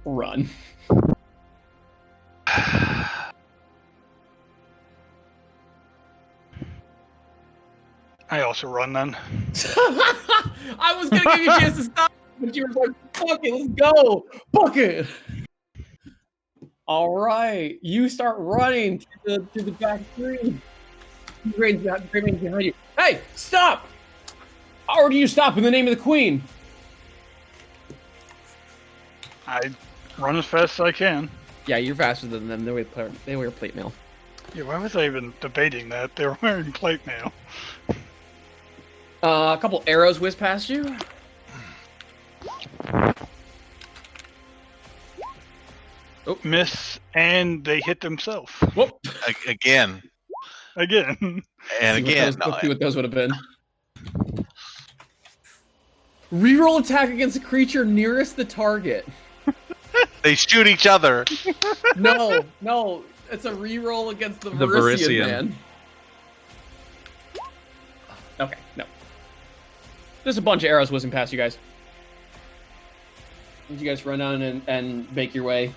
Speaker 2: run.
Speaker 5: I also run then.
Speaker 2: I was gonna give you a chance to stop, but you were like, fuck it, let's go! Fuck it! Alright, you start running to the back street. Great behind you. Hey, stop! Or do you stop in the name of the queen?
Speaker 5: I run as fast as I can.
Speaker 2: Yeah, you're faster than them. They wear plate mail.
Speaker 5: Yeah, why was I even debating that? They were wearing plate mail.
Speaker 2: A couple arrows whiz past you.
Speaker 5: Oh, miss, and they hit themselves.
Speaker 2: Whoop!
Speaker 4: Again.
Speaker 5: Again.
Speaker 4: And again.
Speaker 2: Let's see what those would have been. Reroll attack against a creature nearest the target.
Speaker 4: They shoot each other.
Speaker 2: No, it's a reroll against the Varisian
Speaker 1: Varisian.
Speaker 2: man. Okay, no. There's a bunch of arrows whizzing past you guys. Did you guys run down and make your way?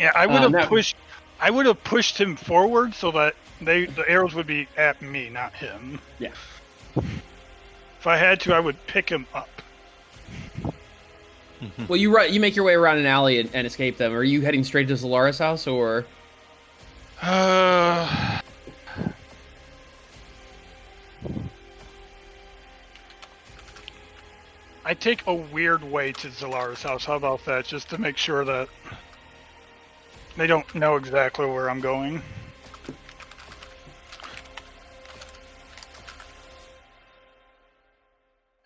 Speaker 5: Yeah, I would have
Speaker 2: no.
Speaker 5: pushed. I would have pushed him forward so that the arrows would be at me, not him.
Speaker 2: Yeah.
Speaker 5: If I had to, I would pick him up.
Speaker 2: Well, you make your way around an alley and escape them. Are you heading straight to Zolara's house, or?
Speaker 5: I take a weird way to Zalara's house. How about that? Just to make sure that they don't know exactly where I'm going.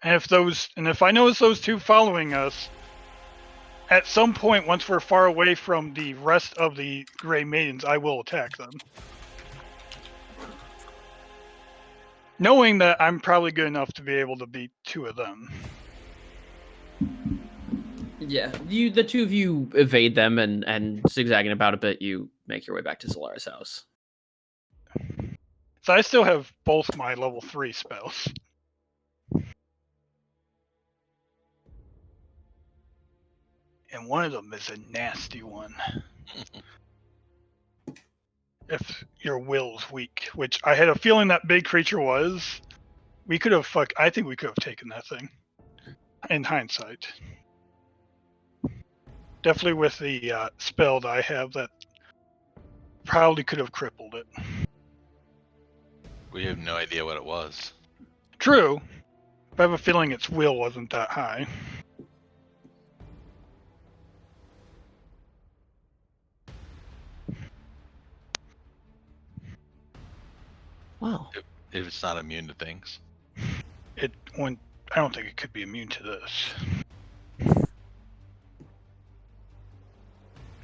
Speaker 5: And if I notice those two following us, at some point, once we're far away from the rest of the Grey Maidens, I will attack them. Knowing that I'm probably good enough to be able to beat two of them.
Speaker 2: Yeah, the two of you evade them and zigzagging about a bit, you make your way back to Zalara's house.
Speaker 5: So I still have both my level 3 spells. And one of them is a nasty one. If your will's weak, which I had a feeling that big creature was, I think we could have taken that thing. In hindsight. Definitely with the spell that I have, that probably could have crippled it.
Speaker 4: We have no idea what it was.
Speaker 5: True, but I have a feeling its will wasn't that high.
Speaker 2: Wow.
Speaker 4: If it's not immune to things.
Speaker 5: I don't think it could be immune to this.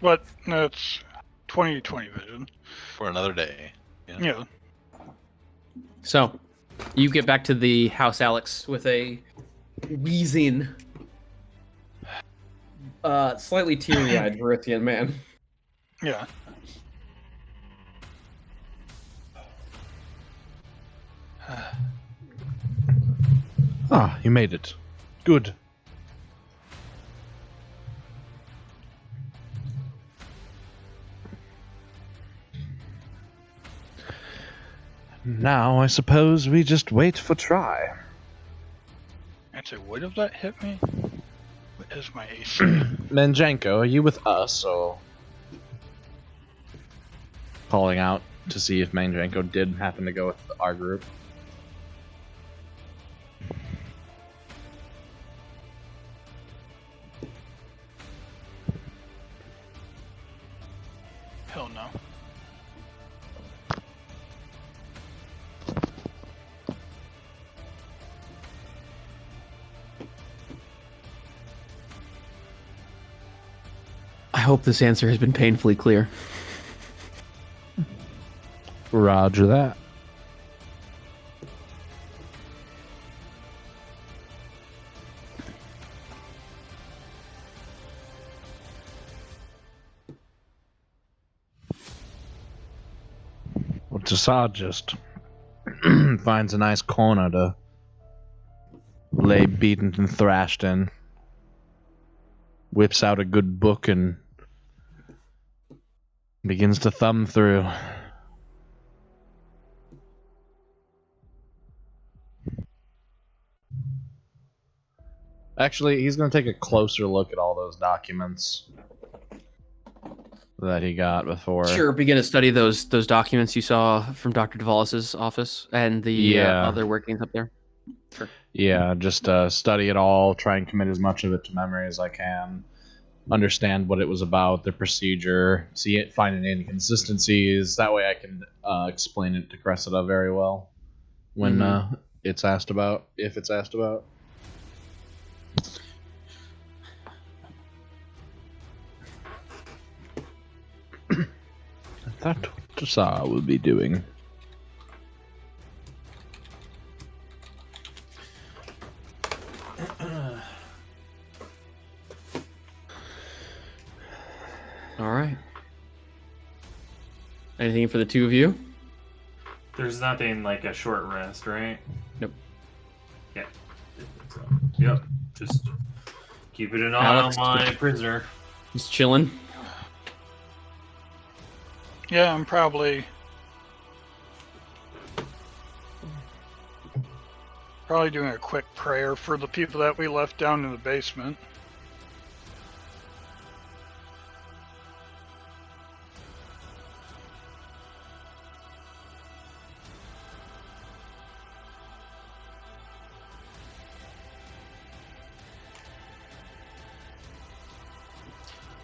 Speaker 5: But that's 20/20 vision.
Speaker 4: For another day.
Speaker 5: Yeah.
Speaker 2: So, you get back to the house, Alex, with a wheezing, slightly teary-eyed Verithian man.
Speaker 5: Yeah.
Speaker 1: Ah, you made it. Good. Now, I suppose we just wait for try.
Speaker 5: Actually, would have that hit me? What is my AC?
Speaker 1: Manjanko, are you with us, or... Calling out to see if Manjanko did happen to go with our group.
Speaker 5: Hell no.
Speaker 2: I hope this answer has been painfully clear.
Speaker 1: Roger that. Well, Tassad just finds a nice corner to lay beaten and thrashed in. Whips out a good book and begins to thumb through. Actually, he's going to take a closer look at all those documents that he got before.
Speaker 2: Sure, begin to study those documents you saw from Dr. Duvalis's office and the other workings up there. Sure.
Speaker 1: Yeah, just study it all, try and commit as much of it to memory as I can. Understand what it was about, the procedure, see it, find any inconsistencies. That way I can explain it to Cressida very well when it's asked about, if it's asked about. I thought Tassad would be doing.
Speaker 2: All right. Anything for the two of you?
Speaker 3: There's nothing like a short rest, right?
Speaker 2: Nope.
Speaker 3: Yeah. Yep. Just keep it an eye
Speaker 2: Alex,
Speaker 3: on my prisoner.
Speaker 2: Just chilling.
Speaker 5: Yeah, I'm probably doing a quick prayer for the people that we left down in the basement.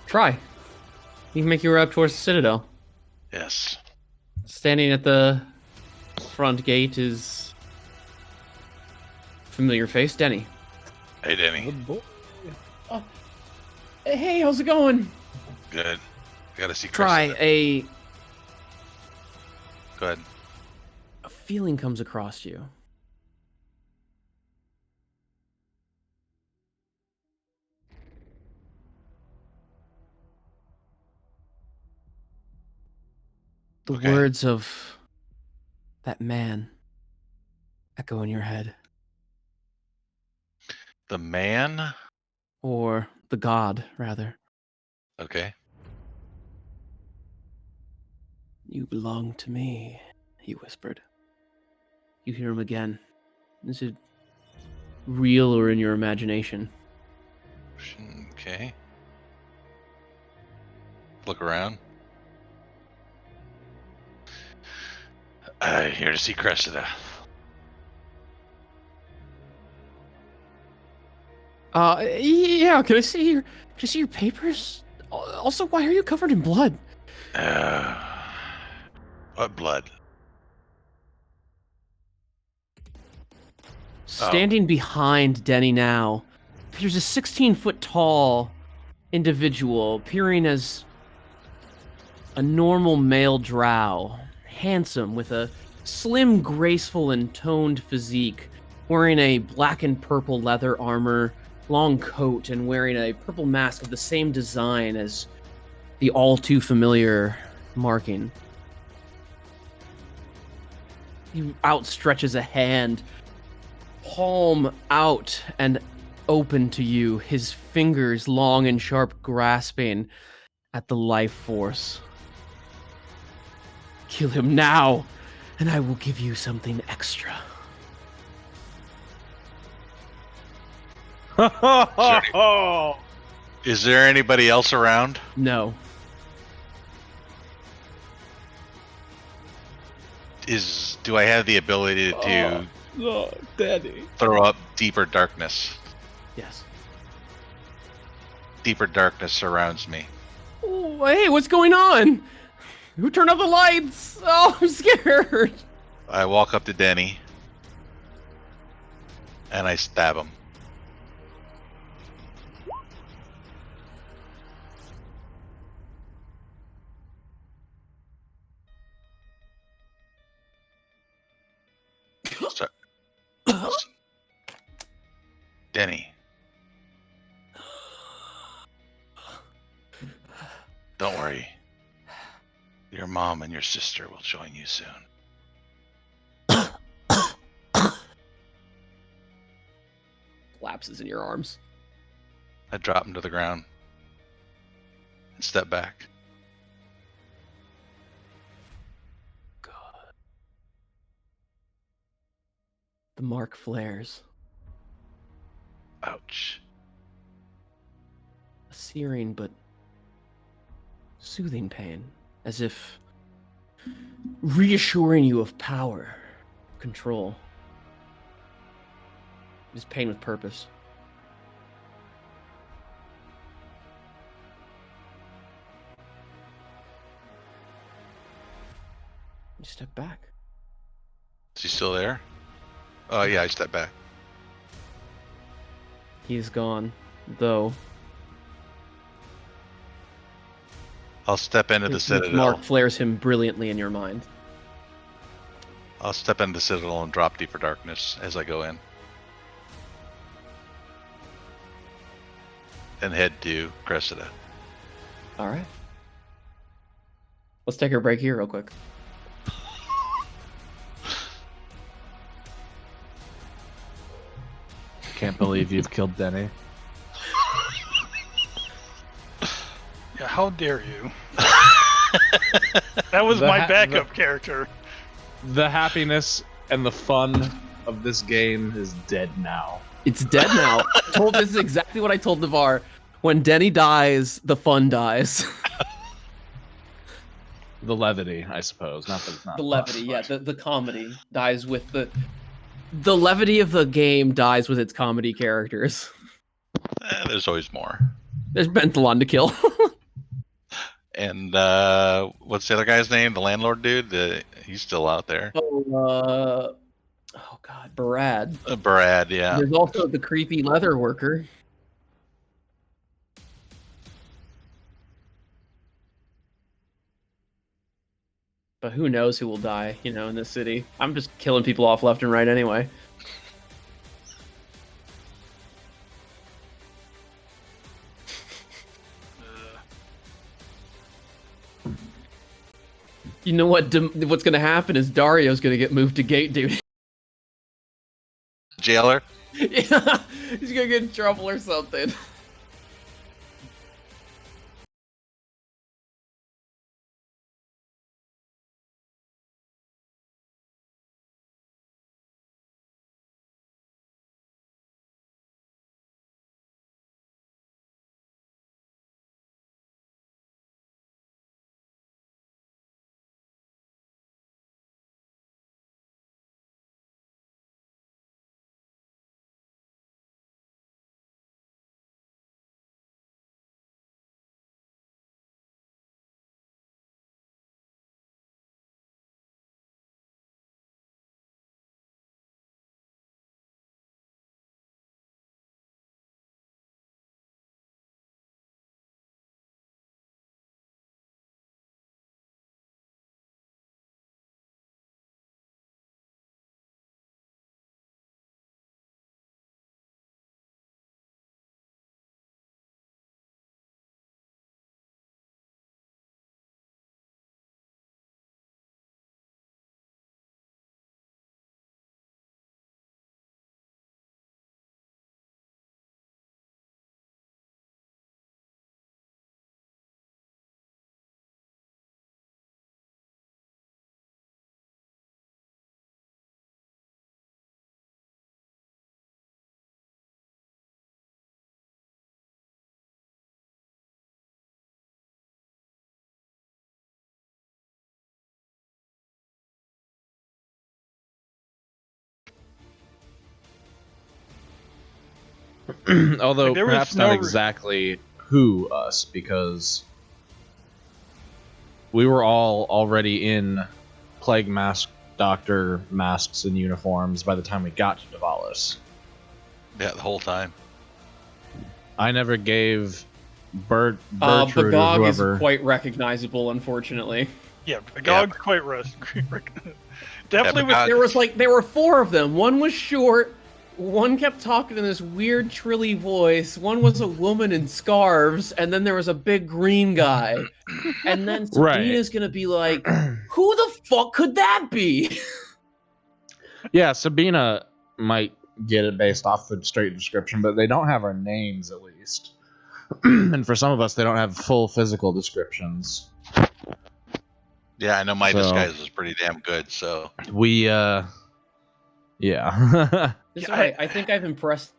Speaker 2: Try. You can make your way up towards the Citadel.
Speaker 4: Yes.
Speaker 2: Standing at the front gate is familiar face, Denny.
Speaker 4: Hey, Denny.
Speaker 5: Good boy.
Speaker 2: Hey, how's it going?
Speaker 4: Good. Gotta see
Speaker 2: Try
Speaker 4: Chris. Go ahead.
Speaker 2: a feeling comes across you. The
Speaker 4: Okay.
Speaker 2: words of that man echo in your head.
Speaker 4: The man?
Speaker 2: Or the god, rather.
Speaker 4: Okay.
Speaker 2: You belong to me, he whispered. You hear him again. Is it real or in your imagination?
Speaker 4: Okay. Look around. Here to see Cressida.
Speaker 2: Yeah, can I see your papers? Also, why are you covered in blood?
Speaker 4: What blood?
Speaker 2: Standing behind Denny now, there's a 16-foot tall individual appearing as a normal male drow, handsome with a slim, graceful, and toned physique, wearing a black and purple leather armor, long coat, and wearing a purple mask of the same design as the all too familiar marking. He outstretches a hand, palm out and open to you, his fingers long and sharp grasping at the life force. Kill him now, and I will give you something extra.
Speaker 4: Is there anybody else around?
Speaker 2: No.
Speaker 4: Do I have the ability to
Speaker 5: Daddy.
Speaker 4: throw up deeper darkness?
Speaker 2: Yes.
Speaker 4: Deeper darkness surrounds me.
Speaker 2: Oh, hey, what's going on? Who turned off the lights? Oh, I'm scared.
Speaker 4: I walk up to Denny and I stab him. Sorry. Denny. Don't worry. Your mom and your sister will join you soon.
Speaker 2: Collapses in your arms.
Speaker 4: I drop him to the ground and step back.
Speaker 2: God. The mark flares.
Speaker 4: Ouch.
Speaker 2: A searing but soothing pain, as if reassuring you of power, control. It is pain with purpose. You step back.
Speaker 4: Is he still there? Oh, yeah, I step back.
Speaker 2: He is gone, though.
Speaker 4: I'll step into the
Speaker 2: His
Speaker 4: Citadel.
Speaker 2: mark flares him brilliantly in your mind.
Speaker 4: I'll step into the Citadel and drop deeper darkness as I go in. And head to Cressida.
Speaker 2: All right. Let's take a break here real quick.
Speaker 1: Can't believe you've killed Denny.
Speaker 5: Yeah, how dare you? That was my backup character.
Speaker 1: The happiness and the fun of this game is dead now.
Speaker 2: It's dead now. This is exactly what I told Navarre. When Denny dies, the fun dies.
Speaker 1: The levity, I suppose. Not that it's not
Speaker 2: The
Speaker 1: fun,
Speaker 2: levity, yeah,
Speaker 1: but-
Speaker 2: the comedy dies with the levity of the game dies with its comedy characters.
Speaker 4: There's always more.
Speaker 2: There's Benthalon to kill.
Speaker 4: And what's the other guy's name? The landlord dude? He's still out there.
Speaker 2: Oh God, Barad.
Speaker 4: Brad, yeah.
Speaker 2: There's also the creepy leather worker. But who knows who will die, in this city. I'm just killing people off left and right anyway. You know what? What's going to happen is Dario's going to get moved to gate duty.
Speaker 4: Jailer?
Speaker 2: Yeah, he's going to get in trouble or something.
Speaker 1: Although
Speaker 5: There was
Speaker 1: perhaps
Speaker 5: no
Speaker 1: not
Speaker 5: re-
Speaker 1: exactly who us, because we were all already in plague mask doctor masks and uniforms by the time we got to Davalis.
Speaker 4: Yeah, the whole time.
Speaker 1: I never gave Bertrude or
Speaker 2: Bagog
Speaker 1: whoever.
Speaker 2: is quite recognizable, unfortunately.
Speaker 5: Yeah, Bagog's quite definitely with
Speaker 4: Bagog-
Speaker 2: There were four of them. One was short. One kept talking in this weird trilly voice. One was a woman in scarves, and then there was a big green guy. And then Sabina's gonna be like, "Who the fuck could that be?"
Speaker 1: Yeah, Sabina might get it based off the straight description, but they don't have our names at least. And for some of us, they don't have full physical descriptions.
Speaker 4: Yeah, I know my
Speaker 1: So-
Speaker 4: disguise was pretty damn good, so.
Speaker 1: We, yeah.
Speaker 2: It's alright. I think I've impressed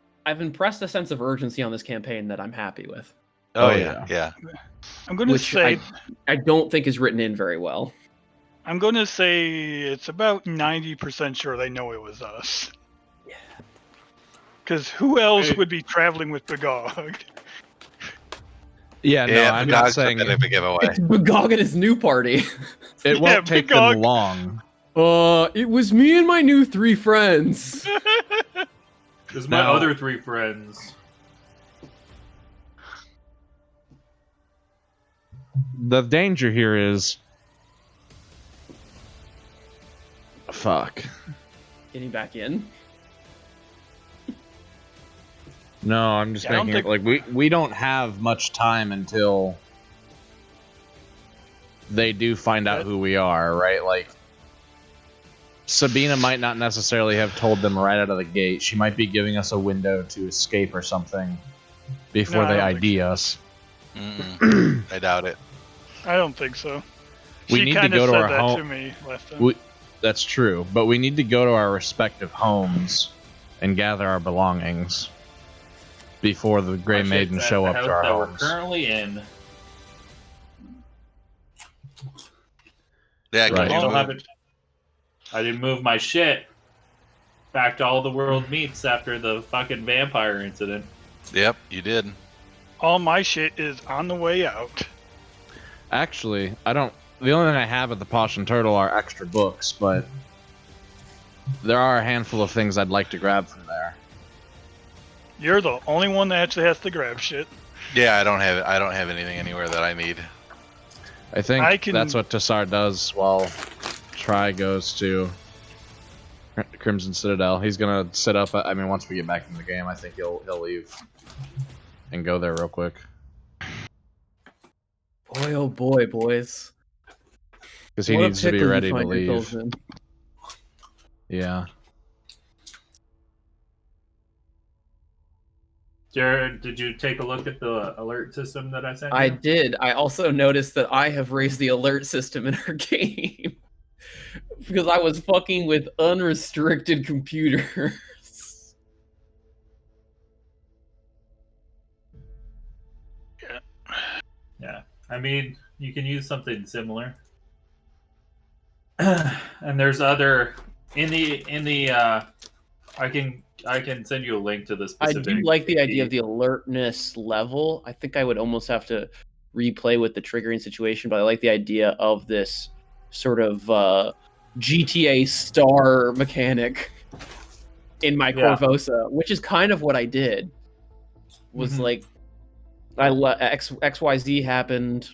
Speaker 2: a sense of urgency on this campaign that I'm happy with.
Speaker 4: Oh,
Speaker 1: Oh,
Speaker 4: yeah.
Speaker 5: I'm going to
Speaker 2: Which
Speaker 5: say
Speaker 2: I don't think is written in very well.
Speaker 5: I'm going to say it's about 90% sure they know it was us.
Speaker 2: Yeah.
Speaker 5: Because who else
Speaker 3: Hey.
Speaker 5: would be traveling with Bagog?
Speaker 1: Yeah, no,
Speaker 4: Yeah,
Speaker 1: I'm
Speaker 4: Bagog's
Speaker 1: not
Speaker 4: a
Speaker 1: saying
Speaker 4: bit of a giveaway.
Speaker 2: It's Bagog and his new party.
Speaker 1: it
Speaker 5: Yeah,
Speaker 1: won't take
Speaker 5: Bagog.
Speaker 1: them long.
Speaker 2: It was me and my new 3 friends.
Speaker 3: There's my
Speaker 1: Now-
Speaker 3: other 3 friends.
Speaker 1: The danger here is... Fuck.
Speaker 2: Getting back in.
Speaker 1: No, I'm just
Speaker 5: Yeah, I don't
Speaker 1: making it
Speaker 5: think-
Speaker 1: like we don't have much time until they do find out who we are, right? Like Sabina might not necessarily have told them right out of the gate. She might be giving us a window to escape or something before
Speaker 5: No, I
Speaker 1: they
Speaker 5: don't think
Speaker 1: ID us.
Speaker 4: Mm-mm. I doubt it.
Speaker 5: I don't think so.
Speaker 1: We
Speaker 5: She
Speaker 1: need to
Speaker 5: kinda
Speaker 1: go to
Speaker 5: said
Speaker 1: our
Speaker 5: that
Speaker 1: home-
Speaker 5: to me last time.
Speaker 1: We, that's true, but we need to go to our respective homes and gather our belongings before the Grey
Speaker 3: My shit's
Speaker 1: Maiden
Speaker 3: at
Speaker 1: show
Speaker 3: the
Speaker 1: up
Speaker 3: house
Speaker 1: to our
Speaker 3: that we're
Speaker 1: homes.
Speaker 3: currently in.
Speaker 4: Yeah,
Speaker 1: Right.
Speaker 4: can
Speaker 3: I
Speaker 4: you
Speaker 3: still
Speaker 4: move?
Speaker 3: haven't. I didn't move my shit back to all the world meets after the fucking vampire incident.
Speaker 4: Yep, you did.
Speaker 5: All my shit is on the way out.
Speaker 1: Actually, I don't. The only thing I have at the Posh and Turtle are extra books, but there are a handful of things I'd like to grab from there.
Speaker 5: You're the only one that actually has to grab shit.
Speaker 4: Yeah, I don't have anything anywhere that I need.
Speaker 1: I think that's what Tassar does while Tri goes to Crimson Citadel. He's gonna sit up. I mean, once we get back in the game, I think he'll leave and go there real quick.
Speaker 2: Boy, oh boy, boys.
Speaker 1: Because he needs to be ready to leave.
Speaker 2: In.
Speaker 1: Yeah.
Speaker 3: Jared, did you take a look at the alert system that I sent you?
Speaker 2: I did. I also noticed that I have raised the alert system in our game. Because I was fucking with unrestricted computers.
Speaker 3: Yeah. I mean, you can use something similar. And there's other in the I can send you a link to the specific.
Speaker 2: I do like the idea of the alertness level. I think I would almost have to replay with the triggering situation, but I like the idea of this sort of GTA star mechanic in my Corvosa, which is kind of what I did. Was like XYZ happened,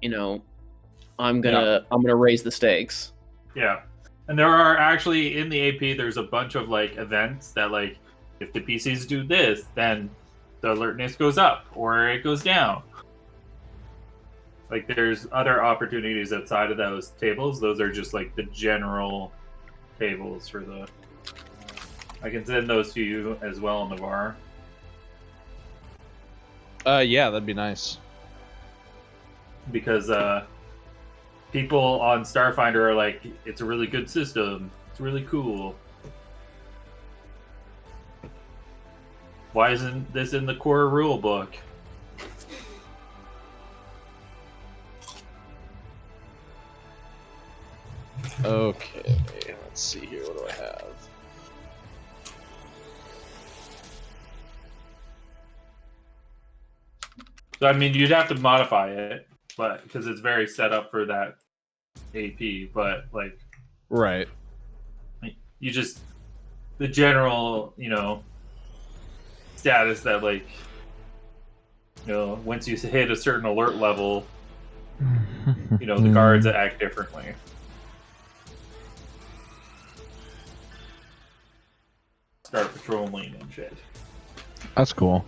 Speaker 2: you know, I'm gonna raise the stakes.
Speaker 3: Yeah. And there are actually in the AP there's a bunch of like events that like if the PCs do this, then the alertness goes up or it goes down. Like there's other opportunities outside of those tables. Those are just like the general tables for the I can send those to you as well, Navarre.
Speaker 1: Yeah, that'd be nice.
Speaker 3: Because people on Starfinder are like, it's a really good system. It's really cool. Why isn't this in the core rule book?
Speaker 1: Okay, let's see here. What do I have?
Speaker 3: So I mean, you'd have to modify it, but because it's very set up for that AP. But like,
Speaker 1: right,
Speaker 3: you just the general, you know, status that like, you know, once you hit a certain alert level, you know, the guards act differently. Start patrolling and shit.
Speaker 1: That's cool.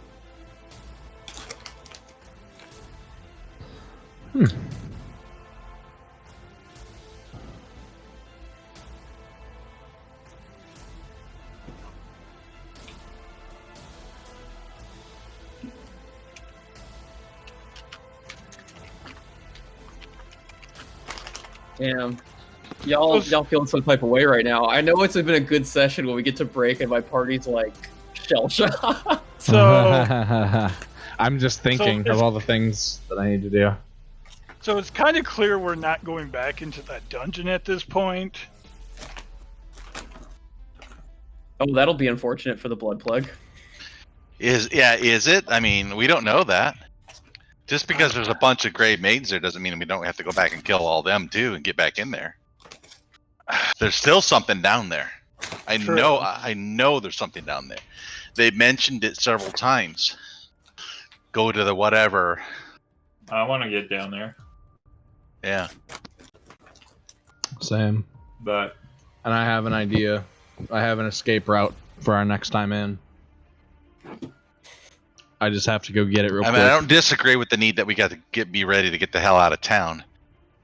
Speaker 2: Damn. Y'all feeling some type of way right now. I know it's been a good session when we get to break and my party's like shell shocked.
Speaker 5: So
Speaker 1: I'm just thinking of all the things that I need to do.
Speaker 5: So it's kind of clear we're not going back into that dungeon at this point.
Speaker 2: Oh, that'll be unfortunate for the blood plug.
Speaker 4: Is it? I mean, we don't know that. Just because there's a bunch of gray maids there doesn't mean we don't have to go back and kill all them too and get back in there. There's still something down there. I know there's something down there. They mentioned it several times. Go to the whatever.
Speaker 3: I want to get down there.
Speaker 4: Yeah.
Speaker 1: Same.
Speaker 3: But
Speaker 1: and I have an idea. I have an escape route for our next time in. I just have to go get it real quick.
Speaker 4: I don't disagree with the need that we got to be ready to get the hell out of town.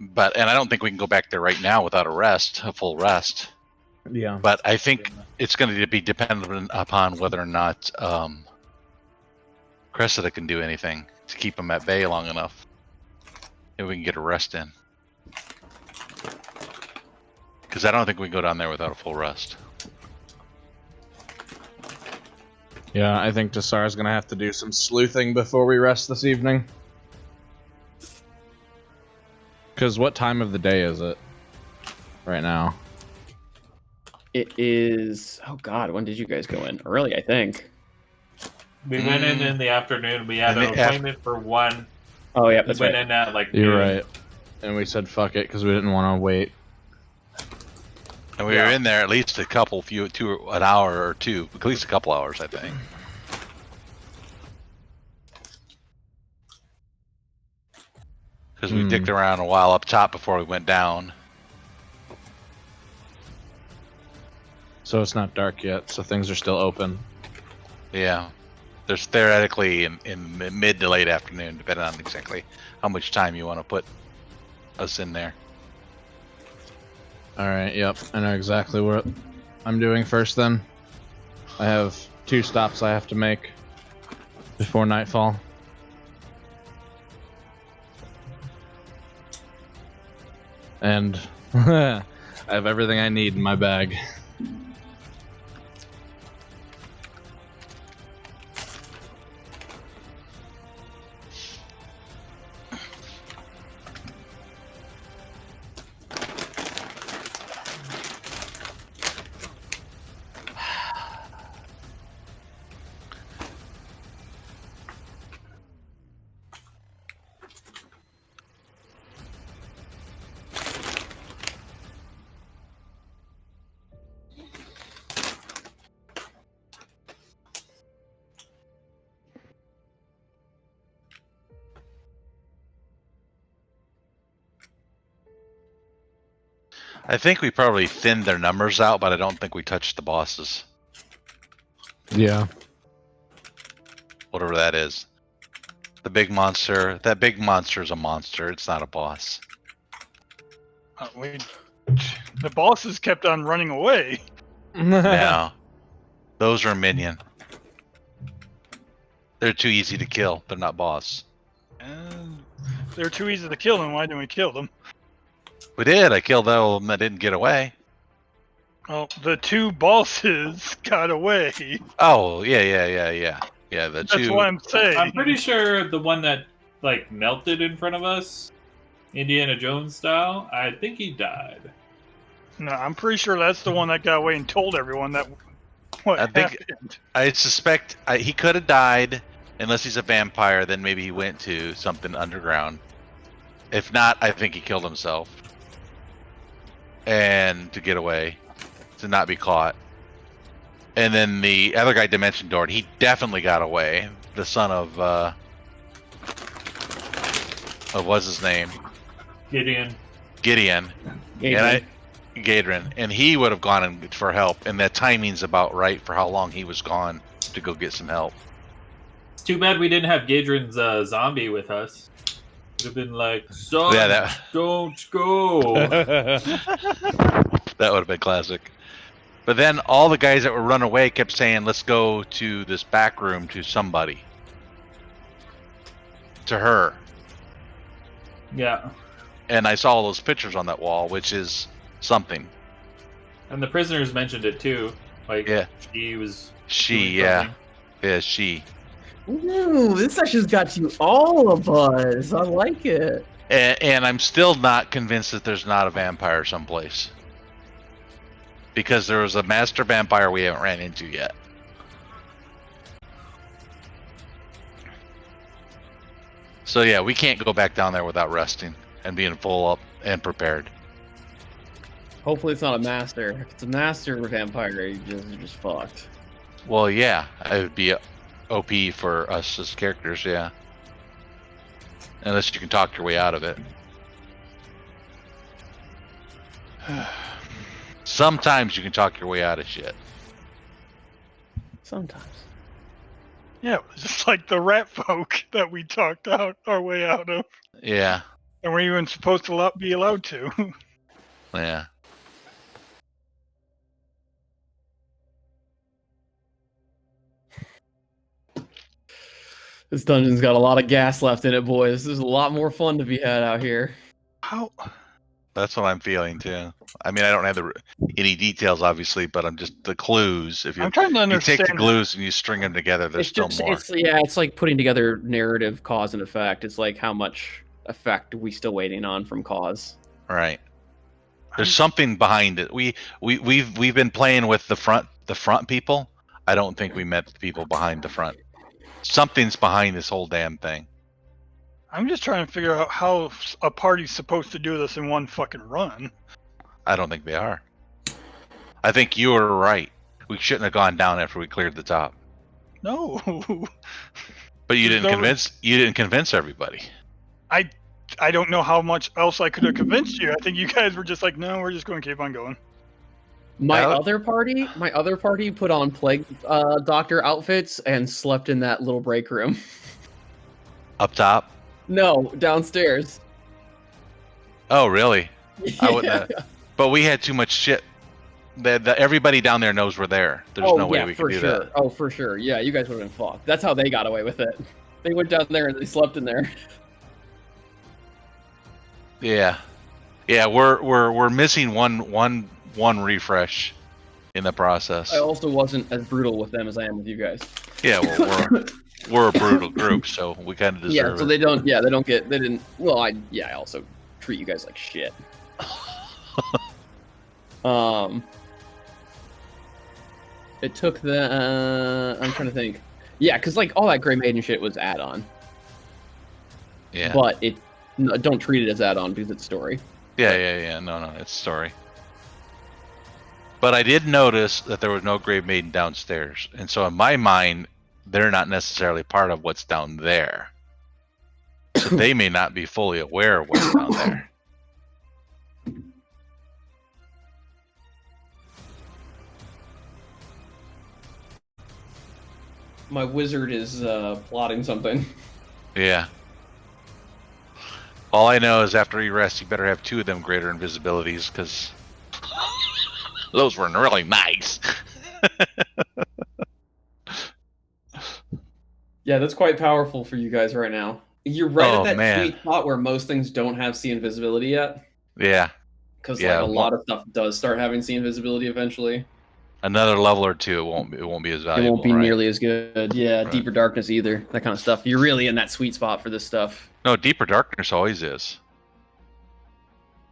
Speaker 4: And I don't think we can go back there right now without a full rest.
Speaker 1: Yeah.
Speaker 4: But I think it's going to be dependent upon whether or not Cressida can do anything to keep them at bay long enough. Maybe we can get a rest in. Because I don't think we can go down there without a full rest.
Speaker 1: Yeah, I think Tassar's gonna have to do some sleuthing before we rest this evening. Because what time of the day is it right now?
Speaker 2: It is... Oh god, when did you guys go in? Early, I think.
Speaker 3: we went in the afternoon. We had an appointment for 1,
Speaker 2: Oh yeah,
Speaker 3: We
Speaker 2: that's
Speaker 3: went
Speaker 2: right.
Speaker 3: in at like
Speaker 1: You're
Speaker 3: noon.
Speaker 1: right. And we said fuck it because we didn't want to wait.
Speaker 4: And we were in there at least an hour or two, at least a couple hours, I think. Because we dicked around a while up top before we went down.
Speaker 1: So it's not dark yet, so things are still open.
Speaker 4: Yeah. There's theoretically in mid to late afternoon, depending on exactly how much time you want to put us in there.
Speaker 1: Alright, yep. I know exactly what I'm doing first then. I have 2 stops I have to make before nightfall. And I have everything I need in my bag.
Speaker 4: I think we probably thinned their numbers out, but I don't think we touched the bosses.
Speaker 1: Yeah.
Speaker 4: Whatever that is. The big monster. That big monster is a monster. It's not a boss.
Speaker 5: The bosses kept on running away.
Speaker 4: No. Those are a minion. They're too easy to kill. They're not boss.
Speaker 5: They're too easy to kill, and why didn't we kill them?
Speaker 4: We did. I killed all of them that didn't get away.
Speaker 5: Well, the 2 bosses got away.
Speaker 4: Oh, yeah. Yeah, the
Speaker 5: That's
Speaker 4: two.
Speaker 5: what I'm saying.
Speaker 3: I'm pretty sure the one that like melted in front of us, Indiana Jones style, I think he died.
Speaker 5: No, I'm pretty sure that's the one that got away and told everyone that what
Speaker 4: I think-
Speaker 5: happened.
Speaker 4: I suspect he could have died, unless he's a vampire. Then maybe he went to something underground. If not, I think he killed himself, and to get away, to not be caught. And then the other guy, Dimension Door, he definitely got away. The son of what's his name?
Speaker 3: Gideon.
Speaker 4: Gideon. Gadrin. And he would have gone in for help, and that timing's about right for how long he was gone to go get some help.
Speaker 3: It's too bad we didn't have Gadrin's zombie with us. Would have been like, son,
Speaker 4: Yeah,
Speaker 3: don't go.
Speaker 4: That would have been classic. But then all the guys that were run away kept saying, let's go to this back room to somebody. To her.
Speaker 3: Yeah.
Speaker 4: And I saw all those pictures on that wall, which is something.
Speaker 3: And the prisoners mentioned it too. Like,
Speaker 4: Yeah.
Speaker 3: she was.
Speaker 4: She,
Speaker 3: doing
Speaker 4: yeah.
Speaker 3: something.
Speaker 4: Yeah, she.
Speaker 2: Ooh, this session's got you all a buzz. I like it.
Speaker 4: And I'm still not convinced that there's not a vampire someplace. Because there was a master vampire we haven't ran into yet. So yeah, we can't go back down there without resting and being full up and prepared.
Speaker 2: Hopefully it's not a master. If it's a master vampire, you're just fucked.
Speaker 4: Well, yeah, it would be OP for us as characters, yeah. Unless you can talk your way out of it. Sometimes you can talk your way out of shit.
Speaker 2: Sometimes.
Speaker 5: Yeah, it was just like the rat folk that we talked out our way out of,
Speaker 4: Yeah,
Speaker 5: and we're even supposed to be allowed to.
Speaker 4: yeah.
Speaker 2: This dungeon's got a lot of gas left in it, boys. There's a lot more fun to be had out here.
Speaker 5: How?
Speaker 4: That's what I'm feeling too. I mean, I don't have any details, obviously, but I'm just the clues. If you,
Speaker 5: I'm trying to
Speaker 4: you
Speaker 5: understand.
Speaker 4: take the clues and you string them together, there's still more.
Speaker 2: It's like putting together narrative cause and effect. It's like how much effect are we still waiting on from cause.
Speaker 4: Right. There's something behind it. We've been playing with the front people. I don't think we met the people behind the front. Something's behind this whole damn thing.
Speaker 5: I'm just trying to figure out how a party's supposed to do this in one fucking run.
Speaker 4: I don't think they are. I think you were right. We shouldn't have gone down after we cleared the top.
Speaker 5: No.
Speaker 4: But you
Speaker 5: There's
Speaker 4: didn't
Speaker 5: no-
Speaker 4: convince. You didn't convince everybody.
Speaker 5: I don't know how much else I could have convinced you. I think you guys were just like, no, we're just going to keep on going.
Speaker 2: My
Speaker 4: Alex?
Speaker 2: other party put on plague doctor outfits and slept in that little break room.
Speaker 4: Up top.
Speaker 2: No, downstairs.
Speaker 4: Oh, really? I wouldn't. Have, but we had too much shit. Everybody down there knows we're there. There's no way we
Speaker 2: for
Speaker 4: could do
Speaker 2: sure.
Speaker 4: that.
Speaker 2: Oh, for sure. Yeah, you guys would have been fucked. That's how they got away with it. They went down there and they slept in there.
Speaker 4: Yeah, yeah. We're missing one refresh in the process.
Speaker 2: I also wasn't as brutal with them as I am with you guys.
Speaker 4: Yeah, well, we're a brutal group, so we kind of deserve
Speaker 2: Yeah, so
Speaker 4: it.
Speaker 2: they didn't. Well, I also treat you guys like shit. It took the. I'm trying to think. Yeah, because like all that Grey Maiden shit was add-on,
Speaker 4: Yeah.
Speaker 2: but don't treat it as add-on because it's story.
Speaker 4: Yeah. No, it's story. But I did notice that there was no Grave Maiden downstairs, and so in my mind, they're not necessarily part of what's down there. So they may not be fully aware of what's down there.
Speaker 2: My wizard is plotting something.
Speaker 4: Yeah. All I know is after you rest, you better have 2 of them greater invisibilities, because those were really nice.
Speaker 2: Yeah, that's quite powerful for you guys right now. You're right
Speaker 4: Oh,
Speaker 2: at that
Speaker 4: man.
Speaker 2: sweet spot where most things don't have see invisibility yet.
Speaker 4: Yeah.
Speaker 2: Because
Speaker 4: Yeah,
Speaker 2: like a lot of stuff does start having see invisibility eventually.
Speaker 4: Another level or 2, it won't be as valuable.
Speaker 2: It won't be
Speaker 4: right?
Speaker 2: nearly as good. Yeah,
Speaker 4: Right.
Speaker 2: deeper darkness either. That kind of stuff. You're really in that sweet spot for this stuff.
Speaker 4: No, deeper darkness always is.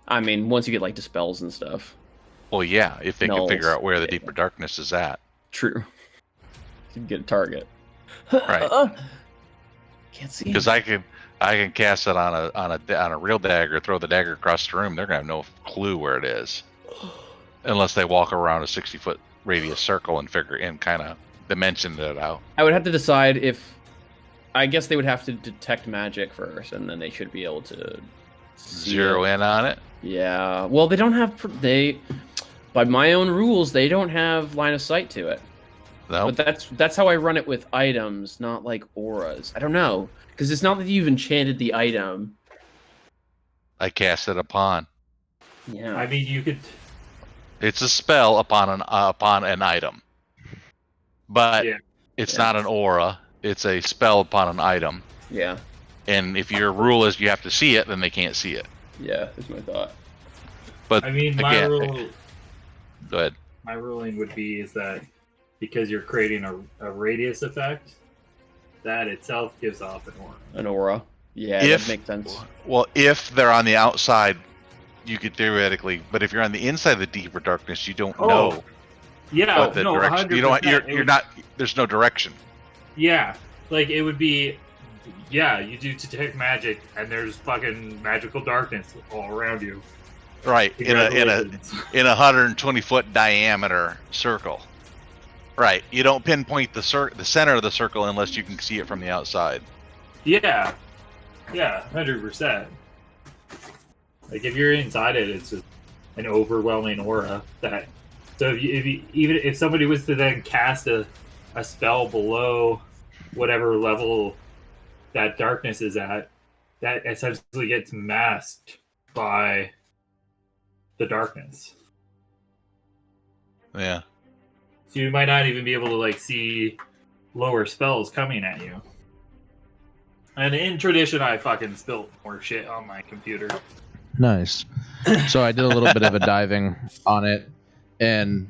Speaker 2: I mean, once you get like dispels and stuff.
Speaker 4: Well, yeah, if they can figure
Speaker 2: Nulls.
Speaker 4: out where the
Speaker 2: Yeah.
Speaker 4: deeper darkness is at.
Speaker 2: True. You can get a target.
Speaker 4: Right.
Speaker 2: Can't see.
Speaker 4: Because I can cast it on a real dagger, throw the dagger across the room. They're gonna have no clue where it is, unless they walk around a 60-foot radius circle and kind of dimension it out.
Speaker 2: I would have to decide if. I guess they would have to detect magic first, and then they should be able to
Speaker 4: Zero in on it.
Speaker 2: Yeah. Well, they don't have. By my own rules, they don't have line of sight to it.
Speaker 4: No.
Speaker 2: But that's how I run it with items, not like auras. I don't know, because it's not that you've enchanted the item.
Speaker 4: I cast it upon.
Speaker 2: Yeah.
Speaker 3: I mean, you could.
Speaker 4: It's a spell upon an item, but
Speaker 3: Yeah.
Speaker 4: it's
Speaker 2: Yeah.
Speaker 4: not an aura. It's a spell upon an item.
Speaker 2: Yeah.
Speaker 4: And if your rule is you have to see it, then they can't see it.
Speaker 2: Yeah. That's my thought.
Speaker 4: But
Speaker 3: I mean, my
Speaker 4: again,
Speaker 3: rule.
Speaker 4: go ahead.
Speaker 3: My ruling would be is that because you're creating a radius effect, that itself gives off an aura.
Speaker 2: An aura. Yeah,
Speaker 4: If-
Speaker 2: that makes sense.
Speaker 4: Well, if they're on the outside, you could theoretically. But if you're on the inside of the deeper darkness, you don't
Speaker 3: Oh,
Speaker 4: know
Speaker 3: Yeah,
Speaker 4: what the
Speaker 3: no,
Speaker 4: direction.
Speaker 3: 100%.
Speaker 4: You don't.
Speaker 3: It
Speaker 4: You're
Speaker 3: would-
Speaker 4: not. There's no direction.
Speaker 3: Yeah, like it would be. Yeah, you do detect magic, and there's fucking magical darkness all around you.
Speaker 4: Right. In a
Speaker 3: Congratulations.
Speaker 4: 120-foot diameter circle. Right. You don't pinpoint the center of the circle unless you can see it from the outside.
Speaker 3: Yeah, 100%. Like if you're inside it, it's just an overwhelming aura. That so even if somebody was to then cast a spell below whatever level that darkness is at, that essentially gets masked by the darkness.
Speaker 4: Yeah.
Speaker 3: So you might not even be able to like see lower spells coming at you. And in tradition, I fucking spilled more shit on my computer.
Speaker 1: Nice. So I did a little bit of a diving on it, and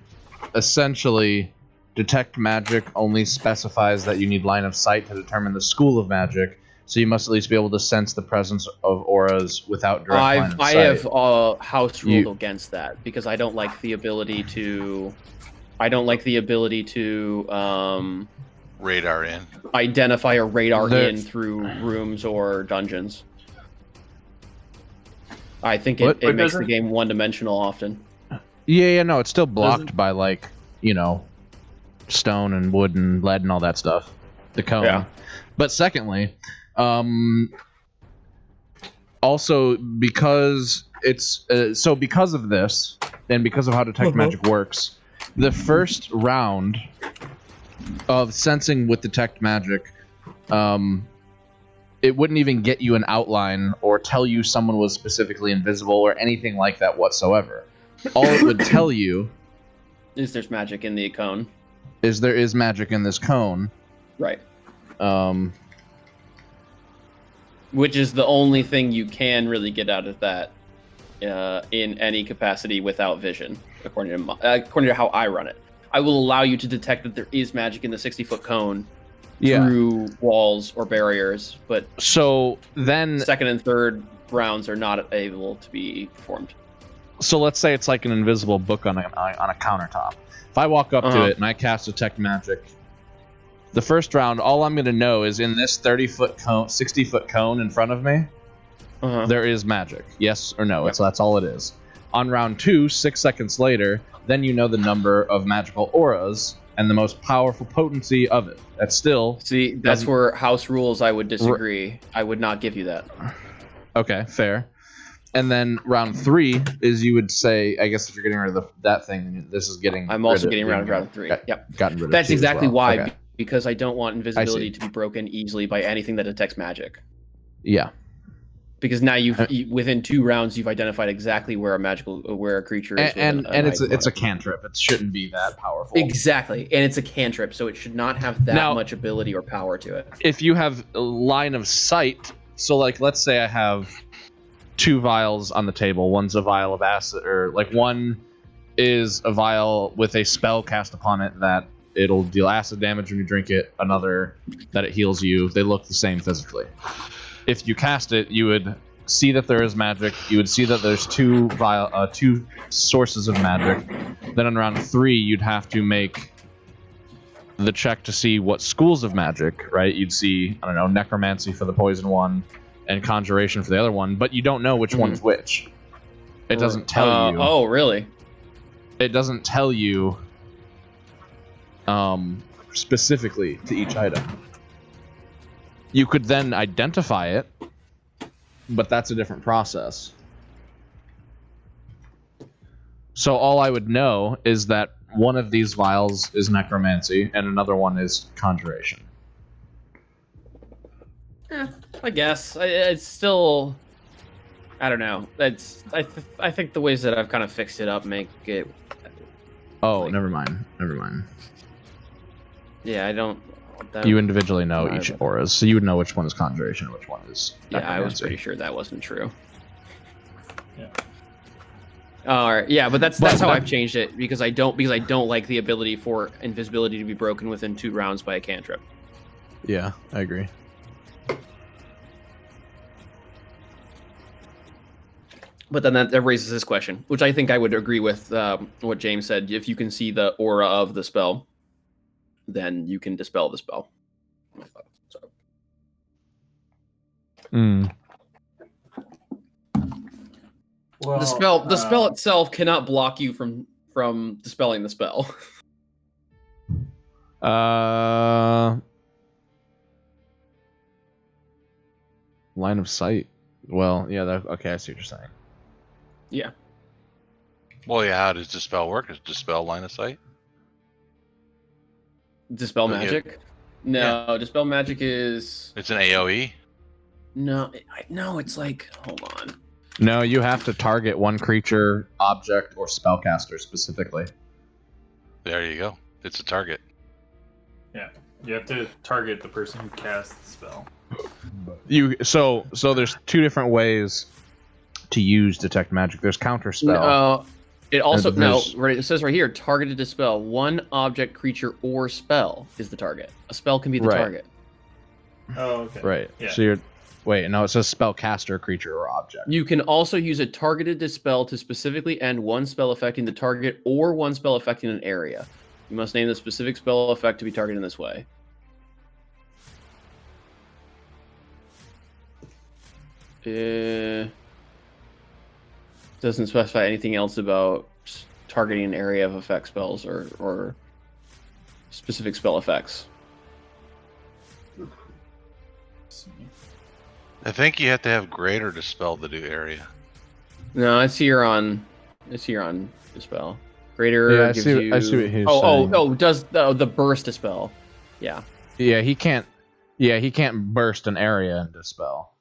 Speaker 1: essentially, detect magic only specifies that you need line of sight to determine the school of magic. So you must at least be able to sense the presence of auras without direct line of
Speaker 2: I
Speaker 1: sight.
Speaker 2: have house ruled against that because I don't like the ability to.
Speaker 4: Radar in.
Speaker 2: identify a radar
Speaker 1: There-
Speaker 2: in through rooms or dungeons. I think
Speaker 1: What?
Speaker 2: it makes the
Speaker 3: doesn't-
Speaker 2: game one-dimensional often.
Speaker 1: Yeah, no, it's still blocked
Speaker 3: Doesn't-
Speaker 1: by like, stone and wood and lead and all that stuff. The cone.
Speaker 2: Yeah.
Speaker 1: But secondly, also because it's because of this and because of how detect magic works, the first round of sensing with detect magic, it wouldn't even get you an outline or tell you someone was specifically invisible or anything like that whatsoever. All it would tell you
Speaker 2: Is there's magic in the cone?
Speaker 1: is there is magic in this cone.
Speaker 2: Right.
Speaker 1: Which
Speaker 2: is the only thing you can really get out of that in any capacity without vision, according to how I run it. I will allow you to detect that there is magic in the 60-foot cone through walls or barriers, but
Speaker 1: so then
Speaker 2: second and third rounds are not able to be performed.
Speaker 1: So let's say it's like an invisible book on a countertop. If I walk up to it and I cast detect magic, the first round, all I'm going to know is in this 30-foot cone, 60-foot cone in front of me, there is magic. Yes or no?
Speaker 2: Yep.
Speaker 1: That's all it is. On round 2, 6 seconds later, then you know the number of magical auras and the most powerful potency of it. That's still...
Speaker 2: See, that's where house rules I would disagree. I would not give you that.
Speaker 1: Okay, fair. And then round 3 is you would say, I guess if you're getting rid of that thing, this is getting...
Speaker 2: I'm also getting rid of round 3. Yep.
Speaker 1: Gotten rid of
Speaker 2: That's
Speaker 1: 2 as
Speaker 2: exactly
Speaker 1: well.
Speaker 2: why,
Speaker 1: Okay.
Speaker 2: because I don't want invisibility
Speaker 1: see.
Speaker 2: to be broken easily by anything that detects magic.
Speaker 1: Yeah.
Speaker 2: Because now within 2 rounds you've identified exactly where a creature is.
Speaker 1: And it's a cantrip. It shouldn't be that powerful.
Speaker 2: Exactly, and it's a cantrip, so it should not have that much ability or power to it.
Speaker 1: If you have a line of sight, so like let's say I have 2 vials on the table. One's a vial of acid, or like one is a vial with a spell cast upon it that it'll deal acid damage when you drink it. Another that it heals you. They look the same physically. If you cast it, you would see that there is magic. You would see that there's 2 sources of magic. Then on round 3, you'd have to make the check to see what schools of magic, right? You'd see, I don't know, necromancy for the poison one and conjuration for the other one, but you don't know which one's which. It doesn't tell you.
Speaker 2: Oh, really?
Speaker 1: It doesn't tell you specifically to each item. You could then identify it, but that's a different process. So all I would know is that one of these vials is necromancy and another one is conjuration.
Speaker 2: I guess it's still. I don't know. I think the ways that I've kind of fixed it up make it.
Speaker 1: Oh, never mind. Never mind.
Speaker 2: Yeah, I don't.
Speaker 1: You individually know each auras, so you would know which one is conjuration and which one is
Speaker 2: Yeah, I was
Speaker 1: necromancy.
Speaker 2: pretty sure that wasn't true.
Speaker 3: Yeah.
Speaker 2: All right, yeah, but that's how I've changed it because I don't like the ability for invisibility to be broken within 2 rounds by a cantrip.
Speaker 1: Yeah, I agree.
Speaker 2: But then that raises this question, which I think I would agree with what James said. If you can see the aura of the spell, then you can dispel the spell. So.
Speaker 3: Well,
Speaker 2: The spell itself cannot block you from dispelling the spell.
Speaker 1: Line of sight. Well, yeah. Okay, I see what you're saying.
Speaker 2: Yeah.
Speaker 4: Well, yeah. How does dispel work? Is dispel line of sight?
Speaker 2: Dispel
Speaker 4: Yeah.
Speaker 2: magic? No, dispel magic is
Speaker 4: It's an AOE.
Speaker 2: no. It's like hold on.
Speaker 1: No, you have to target one creature, object, or spellcaster specifically.
Speaker 4: There you go. It's a target.
Speaker 3: Yeah, you have to target the person who casts the spell.
Speaker 1: So there's 2 different ways to use detect magic. There's counter spell.
Speaker 2: It also
Speaker 1: there's-
Speaker 2: it says right here, targeted dispel. One object, creature, or spell is the target. A spell can be the
Speaker 1: Right.
Speaker 2: target.
Speaker 3: Oh, okay.
Speaker 1: Right.
Speaker 3: Yeah.
Speaker 1: So you're wait. No, it says spellcaster, creature, or object.
Speaker 2: You can also use a targeted dispel to specifically end one spell affecting the target or one spell affecting an area. You must name the specific spell effect to be targeted in this way. Doesn't specify anything else about targeting an area of effect spells or specific spell effects.
Speaker 4: I think you have to have greater dispel to do area.
Speaker 2: No, it's here on dispel. Greater
Speaker 1: Yeah,
Speaker 2: gives
Speaker 1: I
Speaker 2: you.
Speaker 1: see what he's
Speaker 2: oh,
Speaker 1: saying.
Speaker 2: does the burst dispel? Yeah,
Speaker 1: Yeah, he can't. Yeah, he can't burst an area and dispel.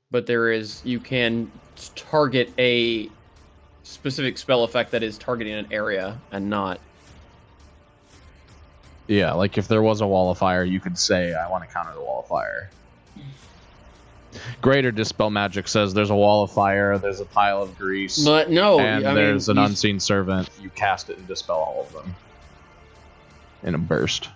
Speaker 2: but you can target a specific spell effect that is targeting an area and not.
Speaker 1: Yeah, like if there was a wall of fire, you could say, I want to counter the wall of fire. Greater Dispel Magic says there's a wall of fire, there's a pile of grease,
Speaker 2: But no,
Speaker 1: and
Speaker 2: I
Speaker 1: there's
Speaker 2: mean,
Speaker 1: an unseen servant. You cast it and dispel all of them in a burst.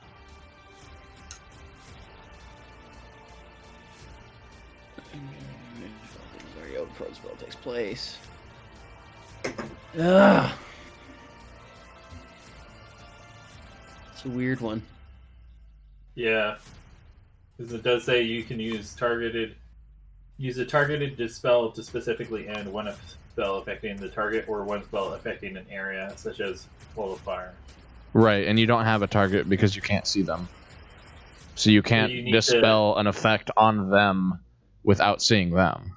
Speaker 2: Before the spell takes place. Ugh. It's a weird one.
Speaker 3: Yeah, because it does say you can use a targeted dispel to specifically end one spell affecting the target or one spell affecting an area, such as Wall of Fire.
Speaker 1: Right, and you don't have a target because you can't see them. So you can't
Speaker 3: you need
Speaker 1: dispel an effect on them without seeing them.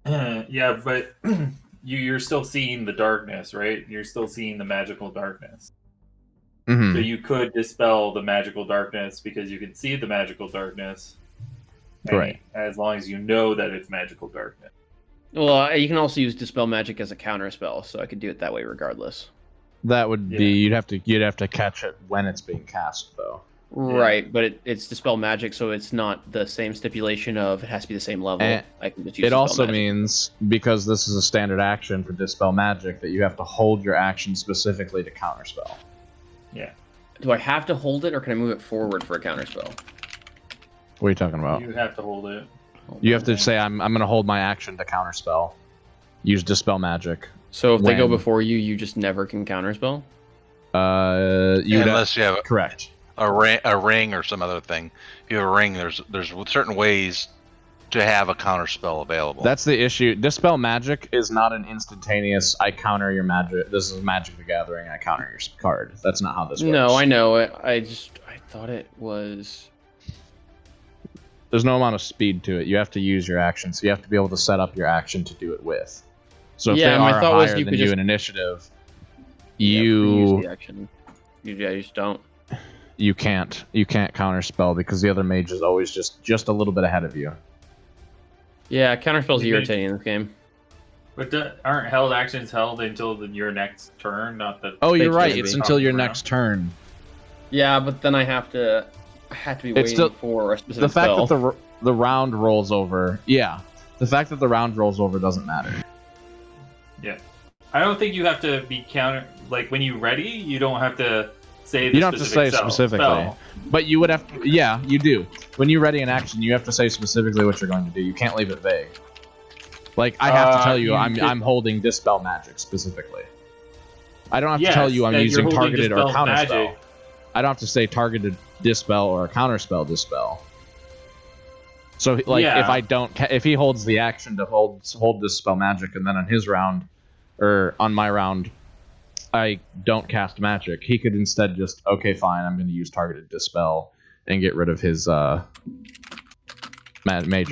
Speaker 3: Yeah, but you're still seeing the darkness, right? You're still seeing the magical darkness.
Speaker 1: Mm-hmm.
Speaker 3: So you could dispel the magical darkness because you can see the magical darkness.
Speaker 1: Right.
Speaker 3: As long as you know that it's magical darkness.
Speaker 2: Well, you can also use Dispel Magic as a counter spell, so I could do it that way regardless.
Speaker 1: That would be
Speaker 3: Yeah.
Speaker 1: you'd have to catch it when it's being cast, though.
Speaker 2: Right, but it's Dispel Magic, so it's not the same stipulation of it has to be the same level.
Speaker 1: And
Speaker 2: I can just use
Speaker 1: It
Speaker 2: Dispel
Speaker 1: also
Speaker 2: Magic.
Speaker 1: means, because this is a standard action for Dispel Magic, that you have to hold your action specifically to counterspell.
Speaker 3: Yeah.
Speaker 2: Do I have to hold it, or can I move it forward for a counter spell?
Speaker 1: What are you talking about?
Speaker 3: You have to hold it.
Speaker 1: You have to say, I'm going to hold my action to counterspell. Use Dispel Magic.
Speaker 2: So if they go
Speaker 1: When?
Speaker 2: before you, you just never can counterspell?
Speaker 4: Unless you have
Speaker 1: Correct.
Speaker 4: a ring or some other thing. If you have a ring, there's certain ways to have a counter spell available.
Speaker 1: That's the issue. Dispel Magic is not an instantaneous, I counter your magic. This is Magic the Gathering, I counter your card. That's not how this works.
Speaker 2: No, I know it. I thought it was.
Speaker 1: There's no amount of speed to it. You have to use your action, so you have to be able to set up your action to do it with. So if
Speaker 2: Yeah,
Speaker 1: they
Speaker 2: my
Speaker 1: are
Speaker 2: thought was
Speaker 1: higher
Speaker 2: you
Speaker 1: than
Speaker 2: could
Speaker 1: you
Speaker 2: just-
Speaker 1: in initiative,
Speaker 2: Use
Speaker 1: you
Speaker 2: the action. You just don't.
Speaker 1: you can't counterspell because the other mage is always just a little bit ahead of you.
Speaker 2: Yeah, counterspell's
Speaker 3: You
Speaker 2: irritating in this game.
Speaker 3: But aren't held actions held until your next turn? Not that.
Speaker 1: Oh, you're
Speaker 2: Thanks,
Speaker 1: right.
Speaker 2: baby.
Speaker 1: It's until your next turn.
Speaker 2: Yeah, but then I have to be waiting
Speaker 1: still-
Speaker 2: for a specific
Speaker 1: The fact
Speaker 2: spell.
Speaker 1: that the round rolls over, yeah. The fact that the round rolls over doesn't matter.
Speaker 3: Yeah. I don't think you have to be counter. Like when you ready, you don't have to say. The
Speaker 1: You don't have to say
Speaker 3: specific
Speaker 1: specifically,
Speaker 3: spell.
Speaker 1: but you would have to. Yeah, you do. When you ready an action, you have to say specifically what you're going to do. You can't leave it vague. Like I have to tell you,
Speaker 3: you
Speaker 1: I'm
Speaker 3: could-
Speaker 1: I'm holding Dispel Magic specifically. I don't have to
Speaker 3: Yes,
Speaker 1: tell you I'm
Speaker 3: that you're
Speaker 1: using
Speaker 3: holding
Speaker 1: targeted or
Speaker 3: Dispel
Speaker 1: counterspell.
Speaker 3: Magic.
Speaker 1: I don't have to say targeted dispel or counterspell dispel. So like
Speaker 3: Yeah.
Speaker 1: if he holds the action to hold Dispel Magic, and then on his round or on my round I don't cast magic, he could instead just, okay, fine, I'm going to use targeted dispel and get rid of his mage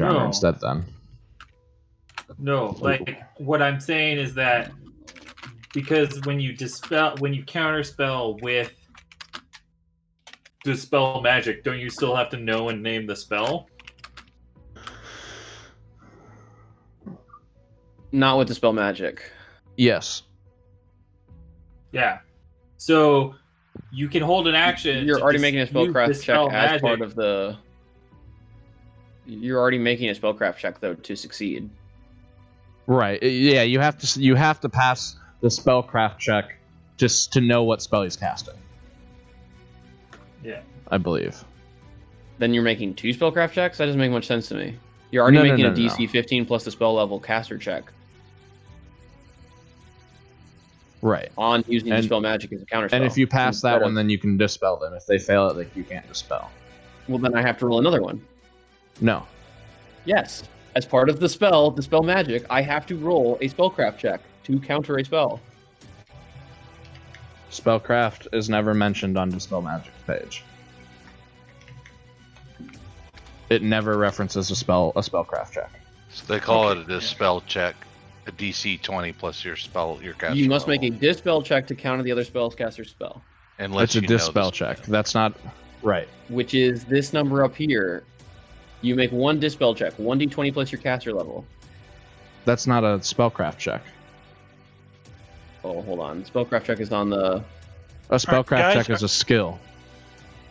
Speaker 1: armor
Speaker 3: No.
Speaker 1: instead then.
Speaker 3: No, like what I'm saying is that because when you counterspell with Dispel Magic, don't you still have to know and name the spell?
Speaker 2: Not with Dispel Magic.
Speaker 1: Yes.
Speaker 3: Yeah. So you can hold an action.
Speaker 2: You're
Speaker 3: to
Speaker 2: already making a
Speaker 3: use
Speaker 2: spellcraft check
Speaker 3: Dispel
Speaker 2: as
Speaker 3: Magic.
Speaker 2: part of the. You're already making a spellcraft check though to succeed.
Speaker 1: Right. Yeah, you have to pass the spellcraft check just to know what spell he's casting,
Speaker 3: Yeah.
Speaker 1: I believe.
Speaker 2: Then you're making 2 spellcraft checks? That doesn't make much sense to me. You're already
Speaker 1: No, no,
Speaker 2: making
Speaker 1: no,
Speaker 2: a DC 15 plus the spell level caster check
Speaker 1: Right.
Speaker 2: on using
Speaker 1: And-
Speaker 2: Dispel Magic as a counterspell.
Speaker 1: And if you pass that
Speaker 2: Instead
Speaker 1: one,
Speaker 2: of-
Speaker 1: then you can dispel them. If they fail it, like, you can't dispel.
Speaker 2: well, then I have to roll another one.
Speaker 1: No.
Speaker 2: Yes. as part of the spell magic, I have to roll a spellcraft check to counter a spell.
Speaker 1: Spellcraft is never mentioned on the spell magic page. It never references a spellcraft check.
Speaker 4: So they call it a dispel check, a DC 20 plus your caster.
Speaker 2: You must make a dispel check to counter the other spellcaster's spell.
Speaker 4: Unless
Speaker 1: It's a dispel check. That's not right.
Speaker 2: Which is this number up here. You make one dispel check, 1d20 plus your caster level.
Speaker 1: That's not a spellcraft check.
Speaker 2: Oh, hold on. Spellcraft check is on the...
Speaker 1: A spellcraft
Speaker 5: guys,
Speaker 1: check is a skill.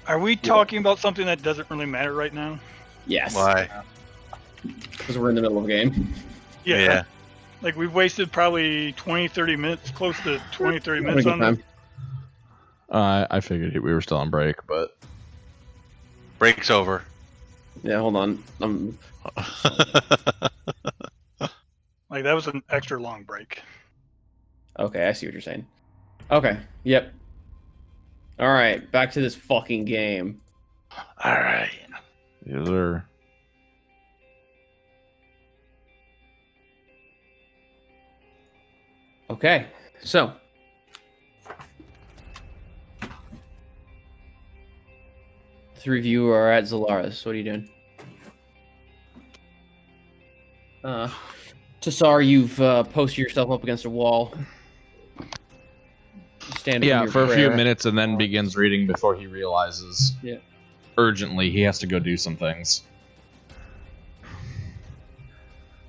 Speaker 5: Are we talking about something that doesn't really matter right now?
Speaker 2: Yes.
Speaker 4: Why?
Speaker 2: Because we're in the middle of a game.
Speaker 4: Yeah.
Speaker 5: Like, we've wasted probably 20, 30 minutes, close to 20, 30 minutes on this.
Speaker 1: I figured we were still on break, but...
Speaker 4: Break's over.
Speaker 2: Yeah, hold on.
Speaker 5: Like, that was an extra long break.
Speaker 2: Okay, I see what you're saying. Okay, yep. Alright, back to this fucking game.
Speaker 4: Alright.
Speaker 1: Yes, sir.
Speaker 2: Okay, so... The three of you are at Zalaris. What are you doing? Tassar, you've posted yourself up against a wall. Stand from
Speaker 1: Yeah,
Speaker 2: your
Speaker 1: for a few
Speaker 2: prayer.
Speaker 1: minutes and then begins reading before he realizes
Speaker 2: Yeah.
Speaker 1: urgently he has to go do some things.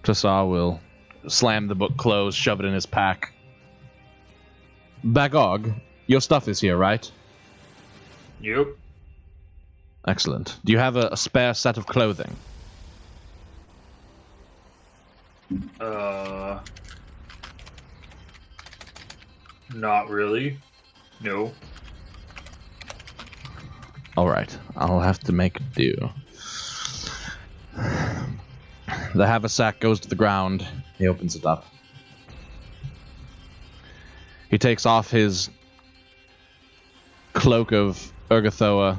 Speaker 1: Tassar will slam the book closed, shove it in his pack. Bagog, your stuff is here, right?
Speaker 3: Yep.
Speaker 1: Excellent. Do you have a spare set of clothing?
Speaker 3: Not really. No.
Speaker 1: Alright, I'll have to make do. The haversack goes to the ground. He opens it up. He takes off his cloak of Urgathoa,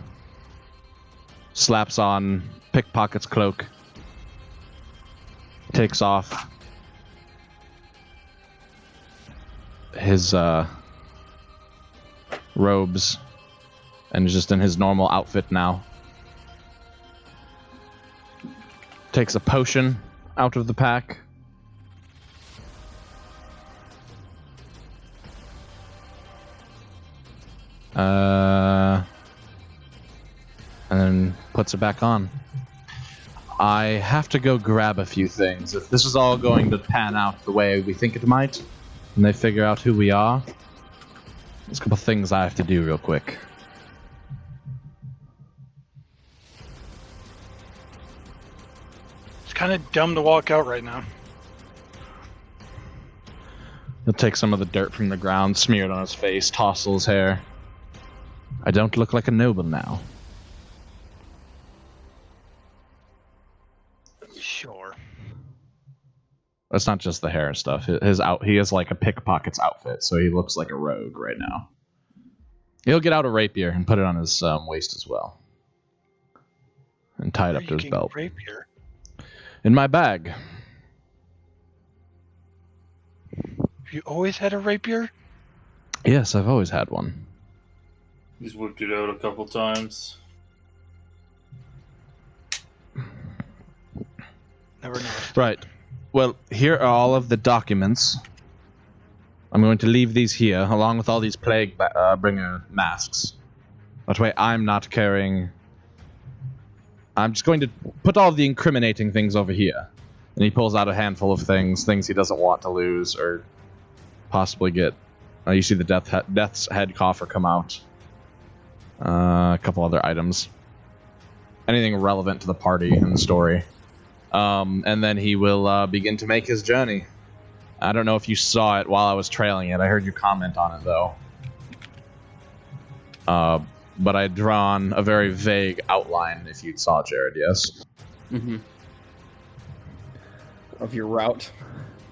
Speaker 1: slaps on Pickpocket's cloak, takes off his robes, and is just in his normal outfit now. Takes a potion out of the pack. And then puts it back on. I have to go grab a few things. If this is all going to pan out the way we think it might, and they figure out who we are, there's a couple things I have to do real quick.
Speaker 5: It's kind of dumb to walk out right now.
Speaker 1: He'll take some of the dirt from the ground, smear it on his face, tousle his hair. I don't look like a noble now.
Speaker 5: Sure.
Speaker 1: It's not just the hair and stuff. He has like a pickpocket's outfit, so he looks like a rogue right now. He'll get out a rapier and put it on his waist as well, and tie it up to his belt.
Speaker 5: Rapier?
Speaker 1: In my bag.
Speaker 5: Have you always had a rapier?
Speaker 1: Yes, I've always had one.
Speaker 3: He's whipped it out a couple times.
Speaker 5: Never noticed.
Speaker 1: Right. Well, here are all of the documents. I'm going to leave these here, along with all these plague bringer masks. That way I'm not carrying... I'm just going to put all the incriminating things over here. And he pulls out a handful of things he doesn't want to lose or possibly get. You see the Death's Head coffer come out. A couple other items. Anything relevant to the party and the story. And then he will begin to make his journey. I don't know if you saw it while I was trailing it. I heard you comment on it, though. But I had drawn a very vague outline, if you saw it, Jared, yes?
Speaker 2: Mm-hmm. Of your route.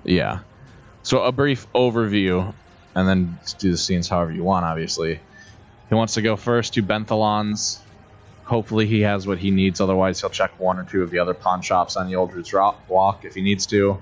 Speaker 1: Yeah. So a brief overview, and then do the scenes however you want, obviously. He wants to go first to Benthalon's, Hopefully he has what he needs. Otherwise, he'll check one or two of the other pawn shops on the Old Roots Walk if he needs to.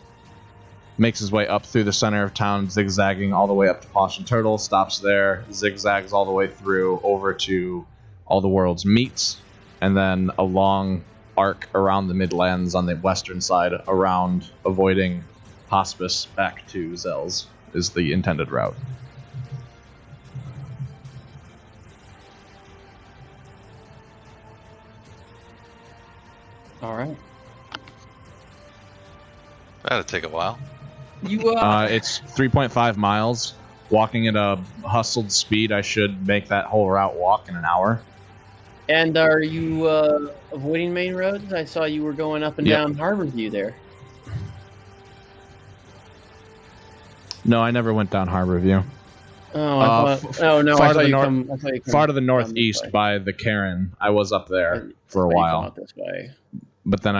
Speaker 1: Makes his way up through the center of town, zigzagging all the way up to Paunch and Turtle. Stops there, zigzags all the way through over to All the World's Meats, and then a long arc around the Midlands on the western side, around avoiding Hospice back to Zell's is the intended route.
Speaker 2: All right.
Speaker 4: That'll take a while.
Speaker 2: You
Speaker 1: It's 3.5 miles. Walking at a hustled speed, I should make that whole route walk in an hour.
Speaker 2: and are you avoiding main roads? I saw you were going up and
Speaker 1: Yep.
Speaker 2: down Harborview there.
Speaker 1: No, I never went down Harborview.
Speaker 2: Oh, I thought, oh no!
Speaker 1: far
Speaker 2: I
Speaker 1: to
Speaker 2: saw
Speaker 1: the
Speaker 2: you
Speaker 1: north-
Speaker 2: come. I saw you come
Speaker 1: Far to the
Speaker 2: down this
Speaker 1: northeast
Speaker 2: way.
Speaker 1: by the Cairn. I was up there for a
Speaker 2: That's why you come
Speaker 1: while.
Speaker 2: out this way.
Speaker 1: But then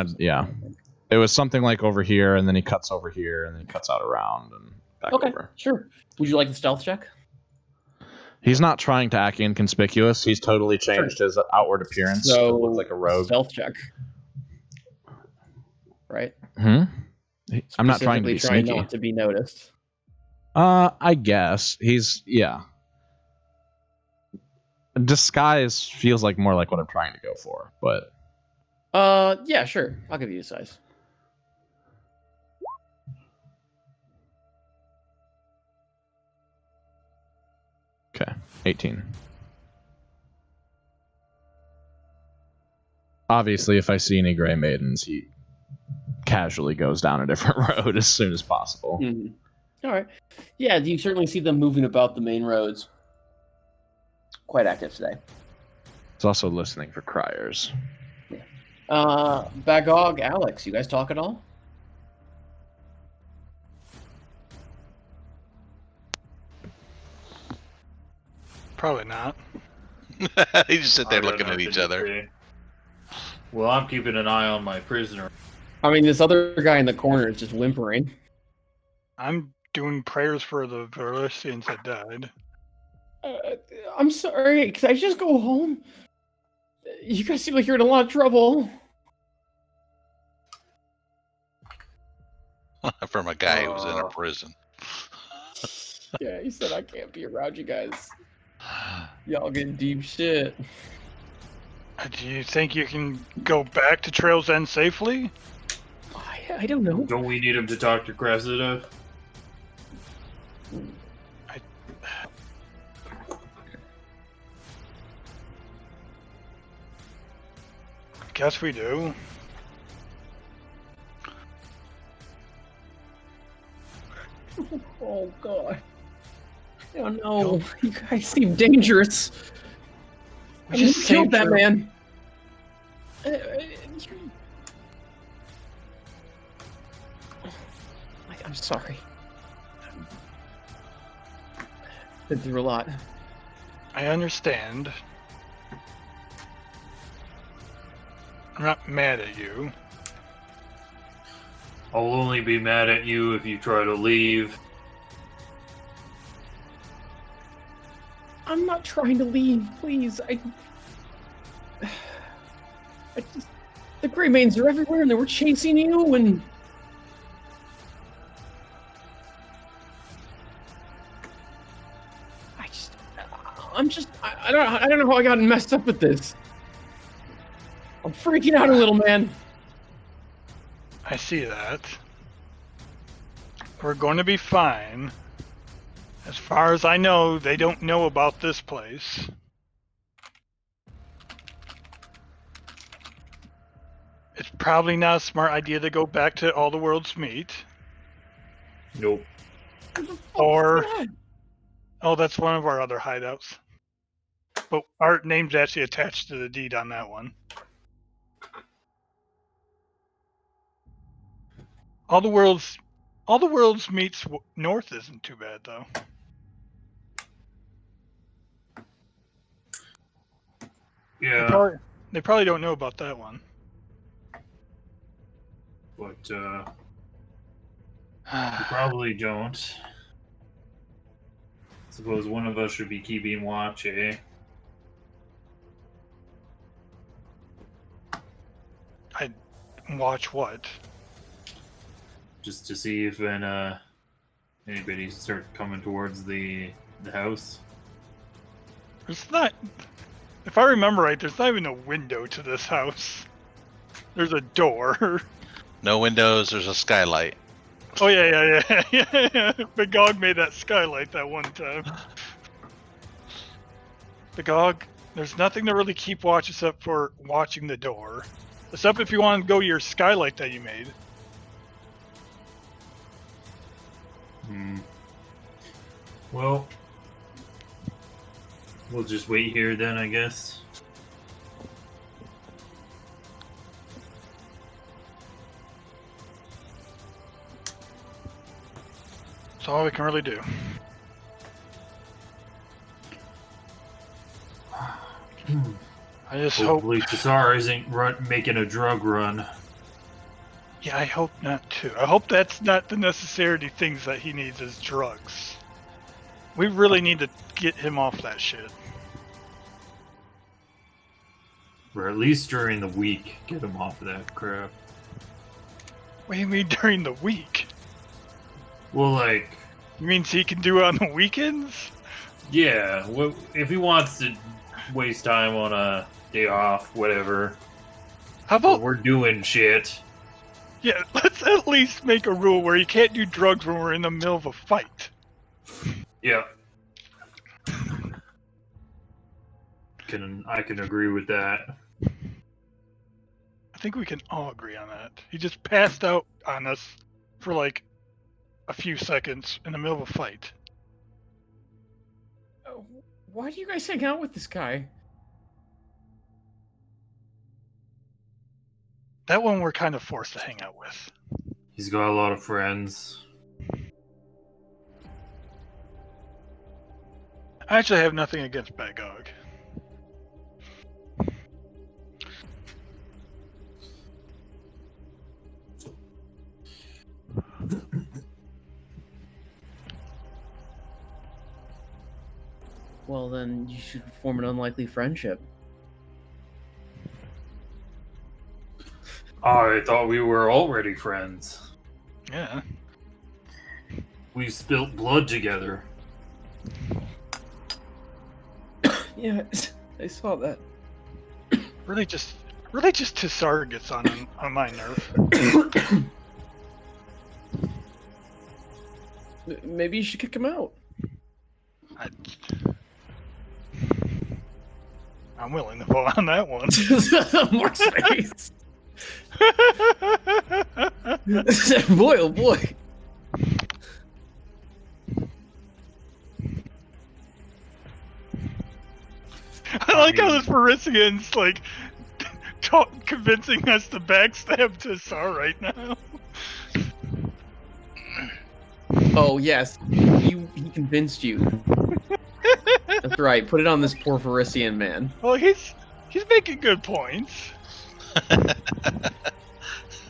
Speaker 1: it was something like over here, and then he cuts over here, and then he cuts out around and back
Speaker 2: Okay,
Speaker 1: over.
Speaker 2: sure. Would you like the stealth check?
Speaker 1: He's not trying to act inconspicuous. He's totally changed his outward appearance to
Speaker 2: So
Speaker 1: look like a rogue.
Speaker 2: stealth check, right?
Speaker 1: I'm not trying to be
Speaker 2: Specifically
Speaker 1: sneaky.
Speaker 2: not to be noticed.
Speaker 1: I guess he's disguise feels like more like what I'm trying to go for, but
Speaker 2: Yeah, sure. I'll give you a size.
Speaker 1: okay, 18. Obviously, if I see any gray maidens, he casually goes down a different road as soon as possible.
Speaker 2: Mhm. All right. Yeah, you certainly see them moving about the main roads. Quite active today.
Speaker 1: He's also listening for criers.
Speaker 2: Bagog, Alex, you guys talk at all?
Speaker 5: Probably not.
Speaker 4: They just sit there
Speaker 3: I got
Speaker 4: looking at
Speaker 3: nothing
Speaker 4: each
Speaker 3: to
Speaker 4: other.
Speaker 3: say. Well, I'm keeping an eye on my prisoner.
Speaker 2: I mean, this other guy in the corner is just whimpering.
Speaker 5: I'm doing prayers for the Verlisians that died.
Speaker 2: I'm sorry, can I just go home? You guys seem like you're in a lot of trouble.
Speaker 4: From a guy who was in a
Speaker 3: Uh.
Speaker 4: prison.
Speaker 2: Yeah, he said I can't be around you guys. Y'all get deep shit.
Speaker 5: Do you think you can go back to Trail's End safely?
Speaker 2: I don't know.
Speaker 3: Don't we need him to talk to Cressida?
Speaker 5: Guess we do.
Speaker 2: Oh god. Oh no, you guys seem dangerous.
Speaker 5: We
Speaker 2: I just
Speaker 5: just
Speaker 2: killed
Speaker 5: saved
Speaker 2: that
Speaker 5: her.
Speaker 2: man. I'm sorry. Been through a lot.
Speaker 5: I understand. I'm not mad at you.
Speaker 3: I'll only be mad at you if you try to leave.
Speaker 2: I'm not trying to leave, please. I just, the Grey Mains are everywhere, and they were chasing you, and I don't know how I got messed up with this. I'm freaking out a little, man.
Speaker 5: I see that. We're going to be fine. As far as I know, they don't know about this place. It's probably not a smart idea to go back to All the World's Meat.
Speaker 3: Nope.
Speaker 5: Or, oh, that's one of our other hideouts. But our name's actually attached to the deed on that one. All the World's Meats north isn't too bad though.
Speaker 3: Yeah,
Speaker 5: They probably don't know about that one.
Speaker 3: but you probably don't. Suppose one of us should be keeping watch, eh?
Speaker 5: Watch what?
Speaker 3: Just to see if anybody start coming towards the house.
Speaker 5: There's not. If I remember right, there's not even a window to this house. There's a door.
Speaker 4: No windows. There's a skylight.
Speaker 5: Oh yeah. Bagog made that skylight that one time. Bagog, there's nothing to really keep watch except for watching the door. Except if you want to go to your skylight that you made.
Speaker 3: Well, we'll just wait here then, I guess.
Speaker 5: That's all we can really do. I just hope.
Speaker 3: Hopefully Tassar isn't making a drug run.
Speaker 5: Yeah, I hope not too. I hope that's not the necessary things that he needs as drugs. We really need to get him off that shit.
Speaker 3: Or at least during the week, get him off of that crap.
Speaker 5: What do you mean during the week?
Speaker 3: Well, like,
Speaker 5: You mean he can do it on the weekends?
Speaker 3: yeah, if he wants to waste time on a day off, whatever.
Speaker 5: How about
Speaker 3: We're doing shit.
Speaker 5: yeah? Let's at least make a rule where you can't do drugs when we're in the middle of a fight.
Speaker 3: Yeah. I can agree with that.
Speaker 5: I think we can all agree on that. He just passed out on us for like a few seconds in the middle of a fight.
Speaker 2: Why do you guys hang out with this guy?
Speaker 5: That one we're kind of forced to hang out with.
Speaker 3: He's got a lot of friends.
Speaker 5: I actually have nothing against Bagog.
Speaker 2: Well, then you should form an unlikely friendship.
Speaker 3: I thought we were already friends.
Speaker 5: Yeah.
Speaker 3: We spilt blood together.
Speaker 2: Yeah, I saw that.
Speaker 5: Really just Tassar gets on my nerve.
Speaker 2: Maybe you should kick him out.
Speaker 5: I'm willing to vote on that one.
Speaker 2: More space. Boy, oh boy.
Speaker 5: I like how this Parisian's like convincing us to backstab Tassar right now.
Speaker 2: Oh yes, he convinced you. That's right. Put it on this poor Varisian man.
Speaker 5: Well, he's making good points.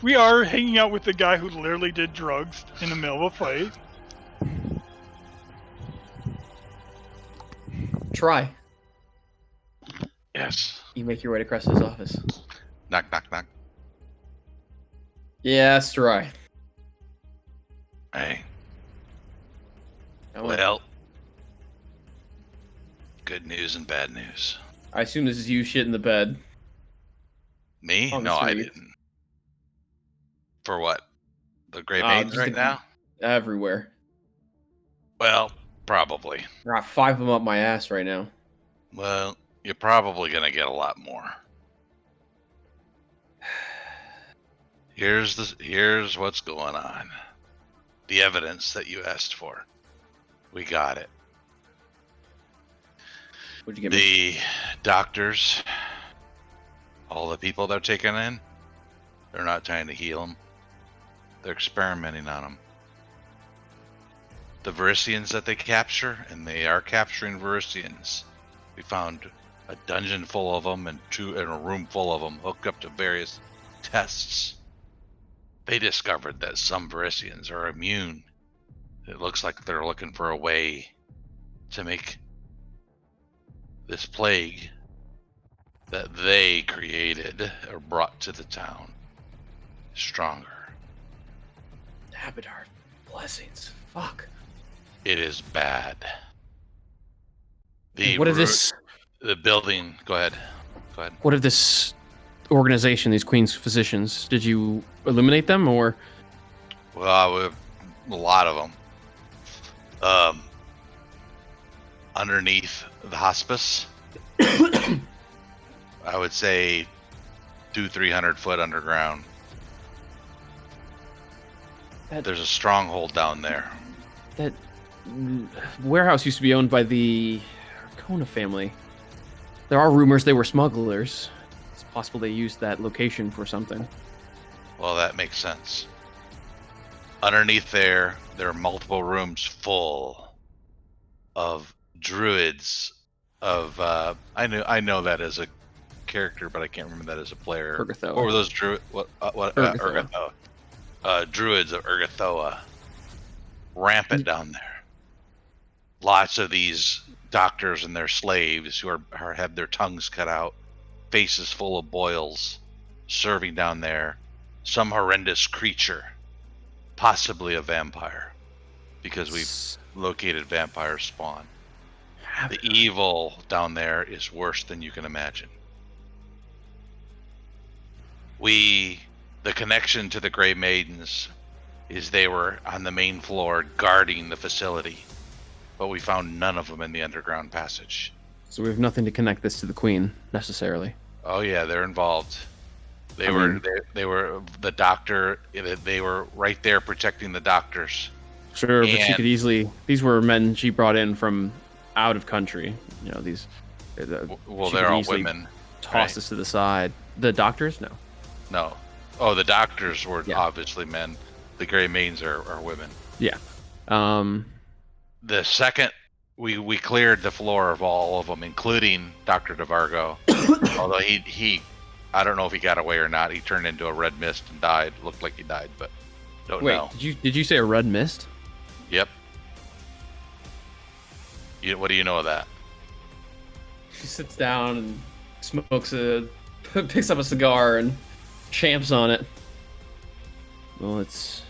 Speaker 5: We are hanging out with the guy who literally did drugs in the middle of a fight.
Speaker 2: Try.
Speaker 5: Yes.
Speaker 2: You make your way to Cresta's office.
Speaker 4: Knock, knock, knock.
Speaker 2: Yes, try.
Speaker 4: Hey.
Speaker 2: Oh,
Speaker 4: Well, good news and bad news.
Speaker 2: I assume this is you shit in the bed.
Speaker 4: Me?
Speaker 2: On the
Speaker 4: No, I
Speaker 2: street.
Speaker 4: didn't. For what? The Great
Speaker 2: Ah,
Speaker 4: Maidens
Speaker 2: just
Speaker 4: right
Speaker 2: the-
Speaker 4: now?
Speaker 2: Everywhere.
Speaker 4: Well, probably.
Speaker 2: I got 5 of them up my ass right now.
Speaker 4: Well, you're probably gonna get a lot more. Here's what's going on. The evidence that you asked for. We got it.
Speaker 2: What'd you get me?
Speaker 4: The doctors, all the people they're taking in, they're not trying to heal them. They're experimenting on them. The Varisians that they capture, and they are capturing Varisians. We found a dungeon full of them and a room full of them hooked up to various tests. They discovered that some Varisians are immune. It looks like they're looking for a way to make this plague that they created or brought to the town stronger.
Speaker 2: Abadar, blessings. Fuck.
Speaker 4: It is bad.
Speaker 2: And what if this?
Speaker 4: The building. Go ahead.
Speaker 2: What if this organization, these Queen's Physicians? Did you eliminate them, or?
Speaker 4: Well, we have a lot of them. Underneath the hospice, I would say 200-300 foot underground. There's a stronghold down there.
Speaker 2: That warehouse used to be owned by the Arcona family. There are rumors they were smugglers. It's possible they used that location for something.
Speaker 4: Well, that makes sense. Underneath there are multiple rooms full of druids. I know that as a character, but I can't remember that as a player.
Speaker 2: Urgathoa.
Speaker 4: What were those druids? Urgathoa. Druids of Urgathoa. Rampant down there. Lots of these doctors and their slaves who have their tongues cut out, faces full of boils, serving down there some horrendous creature, possibly a vampire, because we've located vampire spawn. The evil down there is worse than you can imagine. The connection to the Grey Maidens is they were on the main floor guarding the facility, but we found none of them in the underground passage.
Speaker 2: So we have nothing to connect this to the Queen, necessarily.
Speaker 4: Oh yeah, they're involved. They were the doctor. They were right there protecting the doctors.
Speaker 2: Sure, but she could easily. These were men she brought in from out of country. You know, these.
Speaker 4: Well, they're all women.
Speaker 2: Toss this to the side. The doctors, no.
Speaker 4: No. Oh, the doctors were obviously men. The Grey Maidens are women.
Speaker 2: Yeah.
Speaker 4: The second we cleared the floor of all of them, including Dr. DeVargo, although he I don't know if he got away or not. He turned into a red mist and died. Looked like he died, but don't know.
Speaker 2: Did you say a red mist?
Speaker 4: Yep. What do you know of that?
Speaker 2: She sits down and picks up a cigar and champs on it. Well, it's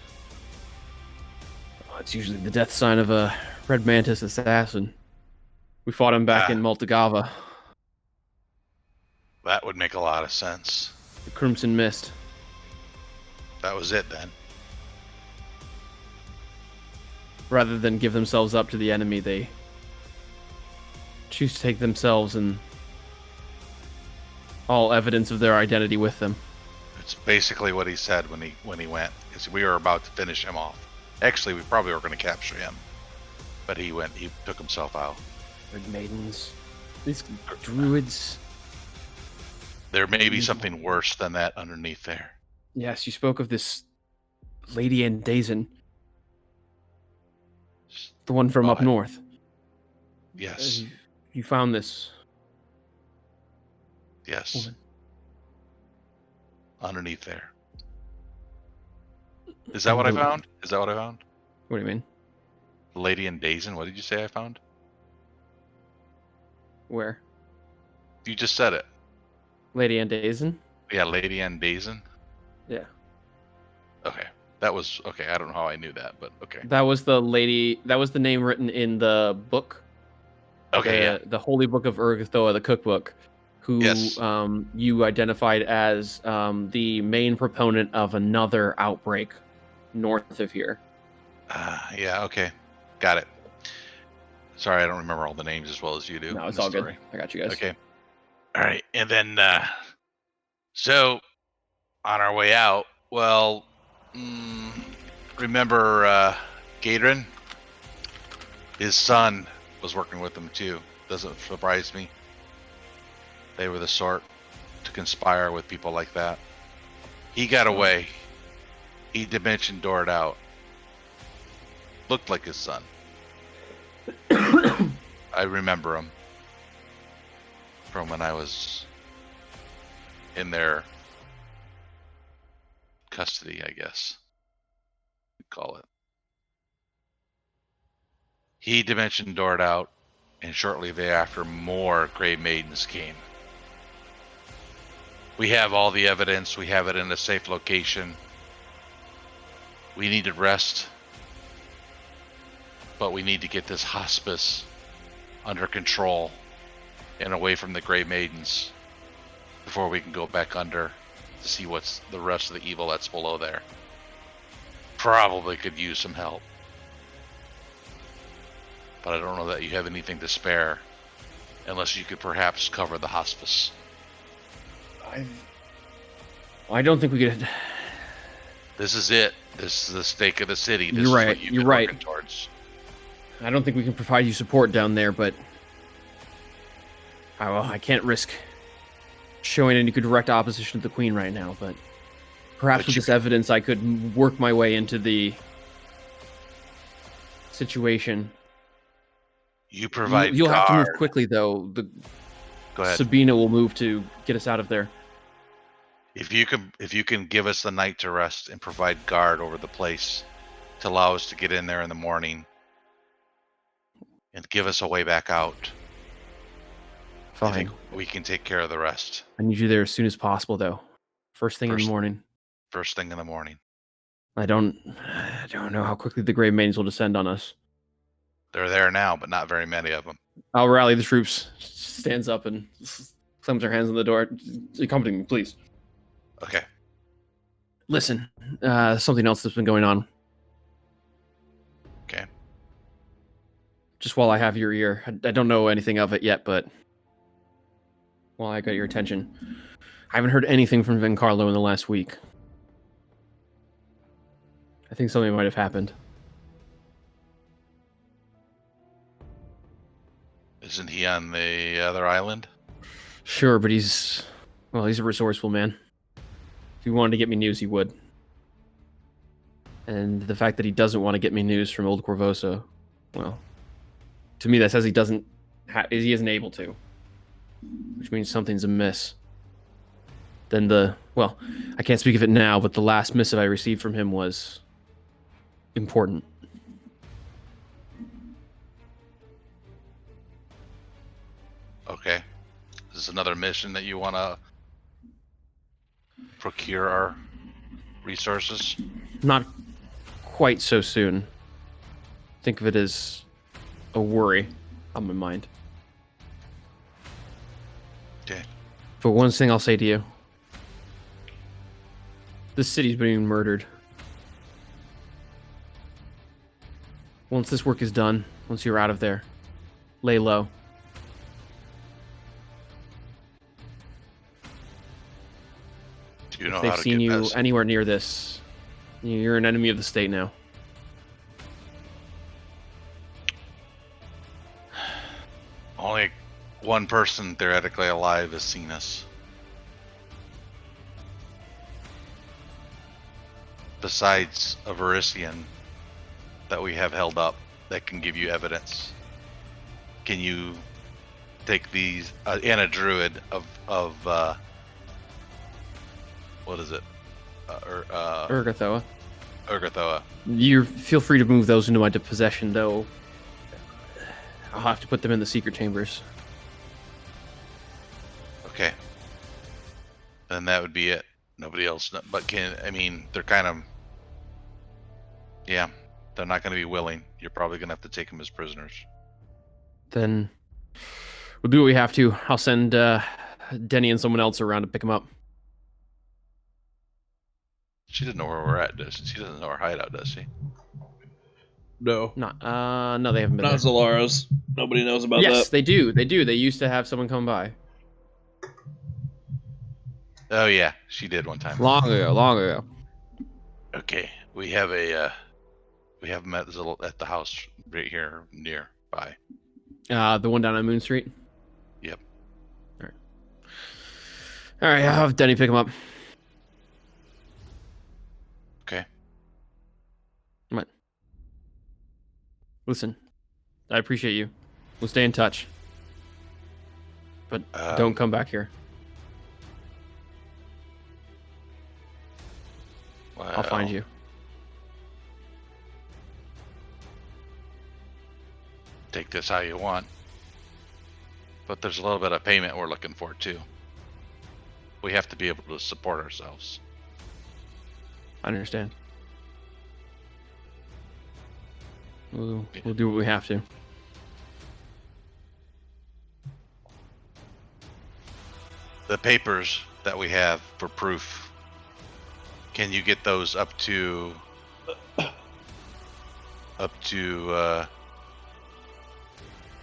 Speaker 2: usually the death sign of a red mantis assassin. We fought him back in Multigava.
Speaker 4: That would make a lot of sense.
Speaker 2: The Crimson Mist.
Speaker 4: That was it then.
Speaker 2: Rather than give themselves up to the enemy, they choose to take themselves and all evidence of their identity with them.
Speaker 4: It's basically what he said when he went. Because we were about to finish him off. Actually, we probably were going to capture him, but he took himself out.
Speaker 2: Red Maidens, these druids.
Speaker 4: There may be something worse than that underneath there.
Speaker 2: Yes, you spoke of this Lady Andazen. The one from up north.
Speaker 4: Yes.
Speaker 2: You found this.
Speaker 4: Yes.
Speaker 2: Woman.
Speaker 4: Underneath there. Is that what I found? Is that what I found?
Speaker 2: What do you mean?
Speaker 4: Lady Andazen? What did you say I found?
Speaker 2: Where?
Speaker 4: You just said it.
Speaker 2: Lady Andazen?
Speaker 4: Yeah, Lady Andazen?
Speaker 2: Yeah.
Speaker 4: Okay. That was okay. I don't know how I knew that, but okay.
Speaker 2: That was the lady. That was the name written in the book.
Speaker 4: Okay.
Speaker 2: The Holy Book of Urgathoa, the cookbook. Who you identified as the main proponent of another outbreak north of here.
Speaker 4: Yeah. Okay. Got it. Sorry, I don't remember all the names as well as you do.
Speaker 2: No, it's all good. I got you guys.
Speaker 4: Okay. All right, and then so on our way out, well, remember Gadrin? His son was working with them too. Doesn't surprise me. They were the sort to conspire with people like that. He got away. He dimension doored out. Looked like his son. I remember him from when I was in their custody, I guess you'd call it. He dimension doored out, and shortly thereafter more Grey Maidens came. We have all the evidence. We have it in a safe location. We need to rest, but we need to get this hospice under control and away from the Grey Maidens before we can go back under to see what's the rest of the evil that's below there. Probably could use some help, but I don't know that you have anything to spare unless you could perhaps cover the hospice.
Speaker 2: I don't think we could.
Speaker 4: This is it. This is the stake of the city. This
Speaker 2: You're
Speaker 4: is
Speaker 2: right.
Speaker 4: what you've
Speaker 2: You're
Speaker 4: been
Speaker 2: right.
Speaker 4: working towards.
Speaker 2: I don't think we can provide you support down there, but I can't risk showing any direct opposition to the Queen right now. But perhaps
Speaker 4: But
Speaker 2: with
Speaker 4: you
Speaker 2: this evidence, I could work my way into the situation.
Speaker 4: You provide
Speaker 2: You'll have to move
Speaker 4: guard.
Speaker 2: quickly, though.
Speaker 4: Go ahead.
Speaker 2: Sabina will move to get us out of there.
Speaker 4: If you can give us the night to rest and provide guard over the place to allow us to get in there in the morning and give us a way back out, I
Speaker 2: Fine.
Speaker 4: think we can take care of the rest.
Speaker 2: I need you there as soon as possible, though. First thing in
Speaker 4: First-
Speaker 2: the morning.
Speaker 4: First thing in the morning.
Speaker 2: I don't know how quickly the Grey Maidens will descend on us.
Speaker 4: They're there now, but not very many of them.
Speaker 2: I'll rally the troops. Stands up and slams her hands on the door. Accompany me, please.
Speaker 4: Okay.
Speaker 2: Listen, something else that's been going on.
Speaker 4: Okay.
Speaker 2: Just while I have your ear, I don't know anything of it yet, but while I got your attention, I haven't heard anything from Vencarlo in the last week. I think something might have happened.
Speaker 4: Isn't he on the other island?
Speaker 2: Sure, but he's a resourceful man. If he wanted to get me news, he would. And the fact that he doesn't want to get me news from Old Corvosa, well, to me that says he isn't able to, which means something's amiss. Then I can't speak of it now, but the last missive I received from him was important.
Speaker 4: Okay. Is this another mission that you want to procure our resources?
Speaker 2: Not quite so soon. Think of it as a worry on my mind.
Speaker 4: Okay.
Speaker 2: But one thing I'll say to you. This city's being murdered. Once this work is done, once you're out of there, lay low.
Speaker 4: Do you know
Speaker 2: If
Speaker 4: how
Speaker 2: they've
Speaker 4: to
Speaker 2: seen
Speaker 4: get
Speaker 2: you
Speaker 4: this?
Speaker 2: anywhere near this, you're an enemy of the state now.
Speaker 4: Only one person theoretically alive has seen us. Besides a Varisian that we have held up that can give you evidence. Can you take these and a druid of what is it?
Speaker 2: Urgathoa.
Speaker 4: Urgathoa.
Speaker 2: You feel free to move those into my possession, though. I'll have to put them in the secret chambers.
Speaker 4: Okay. Then that would be it. Nobody else. But they're kind of. Yeah, they're not going to be willing. You're probably going to have to take them as prisoners.
Speaker 2: Then we'll do what we have to. I'll send Denny and someone else around to pick them up.
Speaker 4: She doesn't know where we're at, does she? She doesn't know our hideout, does she?
Speaker 1: No.
Speaker 2: No, they haven't been
Speaker 1: Not
Speaker 2: there.
Speaker 1: Zalaros. Nobody knows about
Speaker 2: Yes,
Speaker 1: that.
Speaker 2: they do. They do. They used to have someone come by.
Speaker 4: Oh yeah, she did one time.
Speaker 2: Long ago.
Speaker 4: Okay, we have them at the house right here nearby.
Speaker 2: The one down on Moon Street?
Speaker 4: Yep.
Speaker 2: All right, I'll have Denny pick him up.
Speaker 4: Okay.
Speaker 2: What? Listen, I appreciate you. We'll stay in touch. But don't come back here. I'll find you.
Speaker 4: Take this how you want. But there's a little bit of payment we're looking for too. We have to be able to support ourselves.
Speaker 2: I understand.
Speaker 6: We'll do what we have to.
Speaker 4: The papers that we have for proof, can you get those up to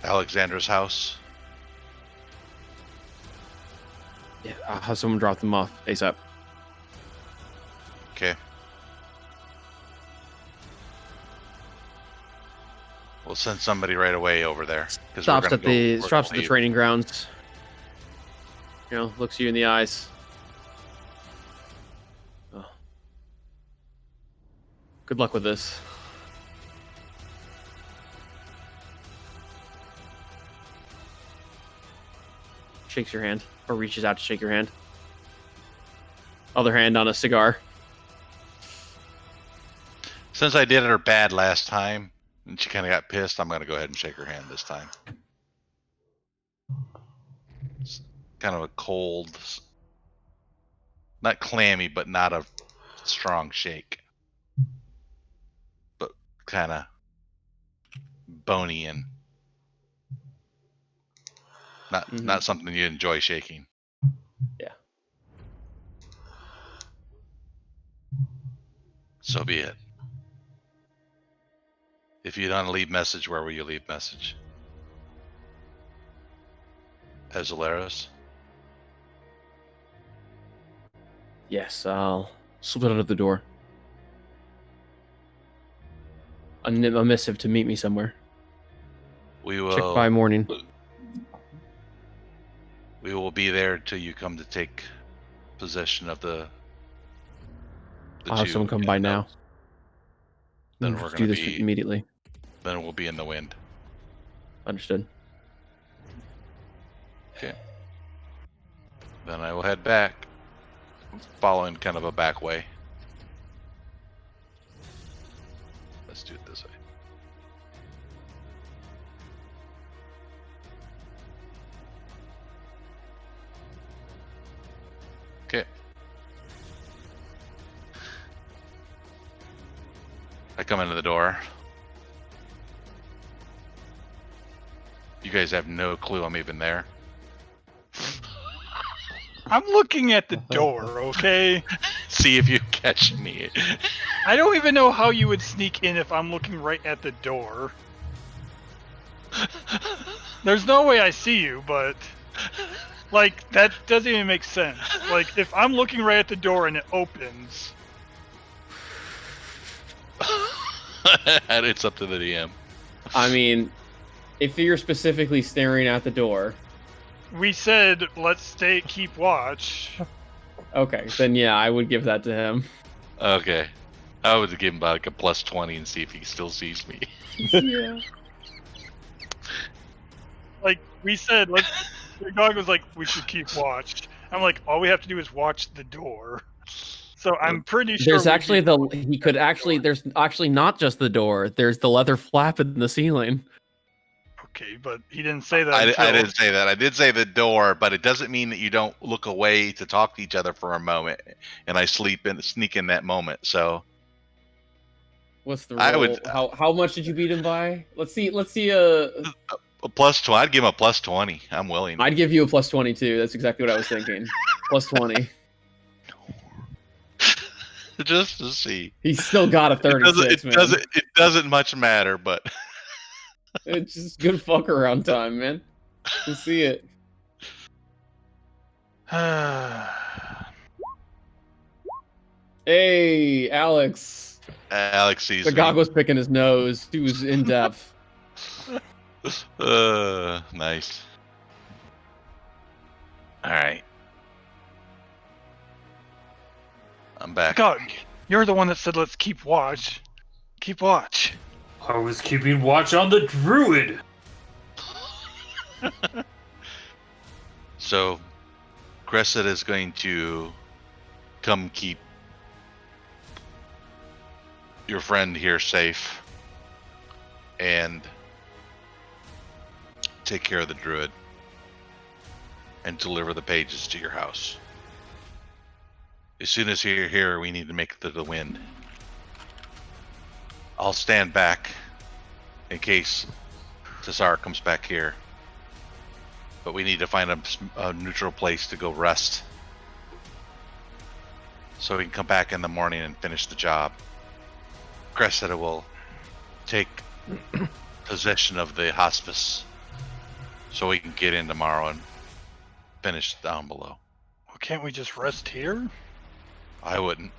Speaker 4: Alexandra's house?
Speaker 6: Yeah, I'll have someone drop them off ASAP.
Speaker 4: Okay. We'll send somebody right away over there. 'Cause we're
Speaker 6: Stops
Speaker 4: gonna
Speaker 6: at the
Speaker 4: we're
Speaker 6: stops at
Speaker 4: gonna
Speaker 6: the
Speaker 4: leave.
Speaker 6: training grounds. You know, looks you in the eyes. Oh. Good luck with this. Shakes your hand, or reaches out to shake your hand. Other hand on a cigar.
Speaker 4: Since I did her bad last time, and she kind of got pissed, I'm going to go ahead and shake her hand this time. It's kind of a cold, not clammy, but not a strong shake. But kind of bony and not something you enjoy shaking.
Speaker 6: Yeah.
Speaker 4: So be it. If you don't leave message, where will you leave message? Azaleros?
Speaker 6: Yes, I'll slip it out of the door. A missive to meet me somewhere.
Speaker 4: We
Speaker 6: Check by
Speaker 4: will.
Speaker 6: morning.
Speaker 4: We will be there till you come to take possession of the.
Speaker 6: I'll have
Speaker 4: Jew
Speaker 6: someone come
Speaker 4: and
Speaker 6: by
Speaker 4: the-
Speaker 6: now.
Speaker 4: Then
Speaker 6: We'll
Speaker 4: we're
Speaker 6: do
Speaker 4: gonna
Speaker 6: this
Speaker 4: be.
Speaker 6: immediately.
Speaker 4: Then we'll be in the wind.
Speaker 6: Understood.
Speaker 4: Okay. Then I will head back, following kind of a back way. Let's do it this way. Okay. I come into the door. You guys have no clue I'm even there.
Speaker 5: I'm looking at the door, okay?
Speaker 4: See if you catch me.
Speaker 5: I don't even know how you would sneak in if I'm looking right at the door. There's no way I see you, but like that doesn't even make sense. Like if I'm looking right at the door and it opens,
Speaker 4: And it's up to the DM.
Speaker 6: I mean, if you're specifically staring at the door,
Speaker 5: we said let's keep watch.
Speaker 6: okay, then yeah, I would give that to him.
Speaker 4: Okay. I would give him like a plus 20 and see if he still sees me.
Speaker 6: Yeah.
Speaker 5: Like we said, the dog was like we should keep watch. I'm like all we have to do is watch the door. So I'm pretty sure
Speaker 6: There's actually there's actually not just the door. There's the leather flap in the ceiling.
Speaker 5: Okay, but he didn't say that.
Speaker 4: I didn't say that. I did say the door, but it doesn't mean that you don't look away to talk to each other for a moment. And I sneak in that moment. So
Speaker 6: What's the
Speaker 4: I
Speaker 6: roll?
Speaker 4: would-
Speaker 6: How much did you beat him by? Let's see.
Speaker 4: a plus 20. I'd give him a plus 20. I'm willing.
Speaker 6: I'd give you a plus 22. That's exactly what I was thinking. Plus 20.
Speaker 4: Just to see.
Speaker 6: He's still got a 36, man.
Speaker 4: It doesn't much matter, but
Speaker 6: It's just good fuck around time, man. You see it. Hey, Alex.
Speaker 4: Alex sees
Speaker 6: The
Speaker 4: me.
Speaker 6: gog was picking his nose. He was in depth.
Speaker 4: Nice. All right. I'm back.
Speaker 5: God, you're the one that said let's keep watch. Keep watch.
Speaker 3: I was keeping watch on the druid.
Speaker 4: So, Crescent is going to come keep your friend here safe and take care of the druid and deliver the pages to your house. As soon as you're here, we need to make it to the wind. I'll stand back in case Tassar comes back here. But we need to find a neutral place to go rest, so we can come back in the morning and finish the job. Cressida will take possession of the hospice, so we can get in tomorrow and finish down below.
Speaker 5: Well, can't we just rest here?
Speaker 4: I wouldn't.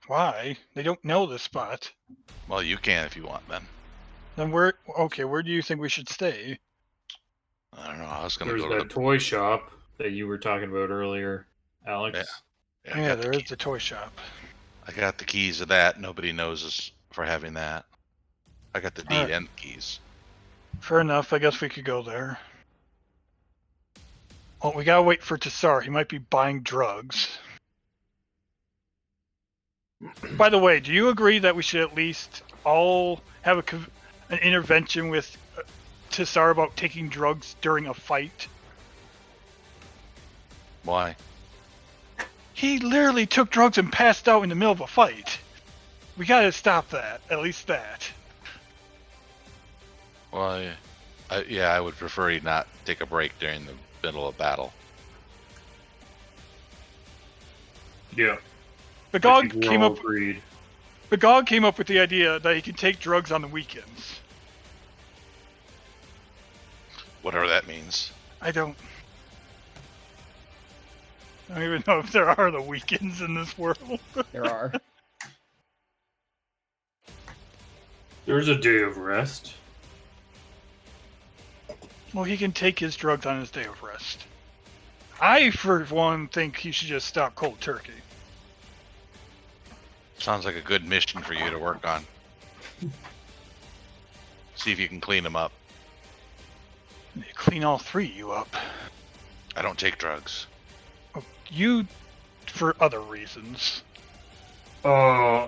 Speaker 5: Why? They don't know the spot.
Speaker 4: Well, you can if you want, then.
Speaker 5: Then where do you think we should stay?
Speaker 4: I don't know. I was gonna
Speaker 3: There's
Speaker 4: go to
Speaker 3: that toy shop that you were talking about earlier, Alex.
Speaker 4: Yeah,
Speaker 5: Yeah, there is the toy shop.
Speaker 4: I got the keys to that. Nobody knows us for having that. I got the deed
Speaker 5: Alright.
Speaker 4: and the keys.
Speaker 5: Fair enough, I guess we could go there. Well, we gotta wait for Tassar. He might be buying drugs. By the way, do you agree that we should at least all have an intervention with Tassar about taking drugs during a fight?
Speaker 4: Why?
Speaker 5: He literally took drugs and passed out in the middle of a fight. We gotta stop that. At least that.
Speaker 4: Well, I would prefer you not take a break during the middle of battle.
Speaker 3: Yeah.
Speaker 5: The
Speaker 3: I
Speaker 5: Gog
Speaker 3: think we're
Speaker 5: came
Speaker 3: all
Speaker 5: up.
Speaker 3: agreed.
Speaker 5: The Gog came up with the idea that he can take drugs on the weekends.
Speaker 4: Whatever that means.
Speaker 5: I don't even know if there are the weekends in this world.
Speaker 2: There are.
Speaker 3: There's a day of rest.
Speaker 5: Well, he can take his drugs on his day of rest. I, for one, think he should just stop cold turkey.
Speaker 4: Sounds like a good mission for you to work on. See if you can clean them up.
Speaker 5: Clean all three of you up.
Speaker 4: I don't take drugs.
Speaker 5: You, for other reasons.
Speaker 3: I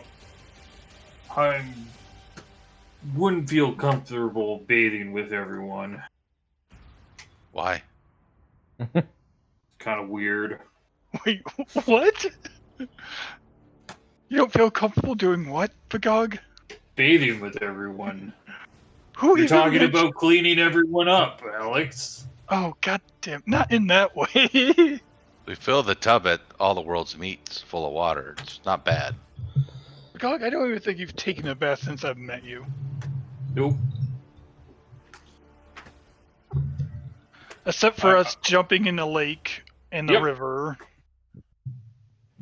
Speaker 3: wouldn't feel comfortable bathing with everyone.
Speaker 4: Why?
Speaker 3: Kind of weird.
Speaker 5: Wait, what? You don't feel comfortable doing what, Pagog?
Speaker 3: Bathing with everyone.
Speaker 5: Who
Speaker 3: You're
Speaker 5: even
Speaker 3: talking
Speaker 5: mentioned-
Speaker 3: about cleaning everyone up, Alex.
Speaker 5: Oh, goddamn! Not in that way.
Speaker 4: We fill the tub at All the World's Meats full of water. It's not bad.
Speaker 5: Pagog, I don't even think you've taken a bath since I've met you.
Speaker 3: Nope.
Speaker 5: Except for us jumping in the lake and the
Speaker 3: Yep.
Speaker 5: river.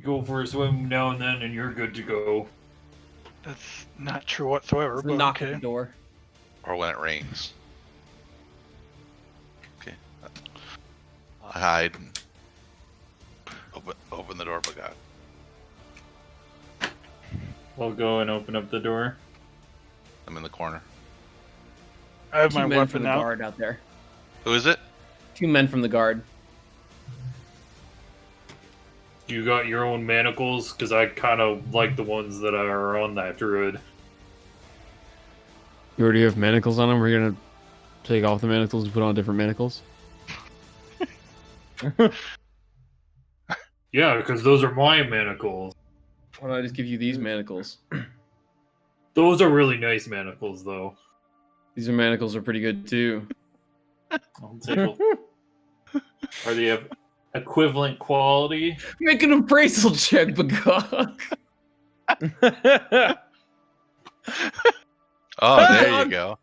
Speaker 3: Go for a swim now and then, and you're good to go.
Speaker 5: That's not true whatsoever. But
Speaker 2: Knock
Speaker 5: okay.
Speaker 2: at the door.
Speaker 4: Or when it rains. Okay. I hide and open the door, but God.
Speaker 3: I'll go and open up the door.
Speaker 4: I'm in the corner.
Speaker 5: I have
Speaker 2: 2
Speaker 5: my
Speaker 2: men
Speaker 5: weapon
Speaker 2: from the
Speaker 5: out.
Speaker 2: guard out there.
Speaker 4: Who is it?
Speaker 2: 2 men from the guard.
Speaker 3: You got your own manacles? Because I kind of like the ones that are on that druid.
Speaker 6: You already have manacles on them. We're gonna take off the manacles and put on different manacles.
Speaker 3: Yeah, because those are my manacles.
Speaker 2: Why don't I just give you these manacles?
Speaker 3: Those are really nice manacles, though.
Speaker 2: These manacles are pretty good too.
Speaker 3: I'll take a- Are they of equivalent quality?
Speaker 2: Make an appraisal check, Bagog.
Speaker 4: Oh, there you go.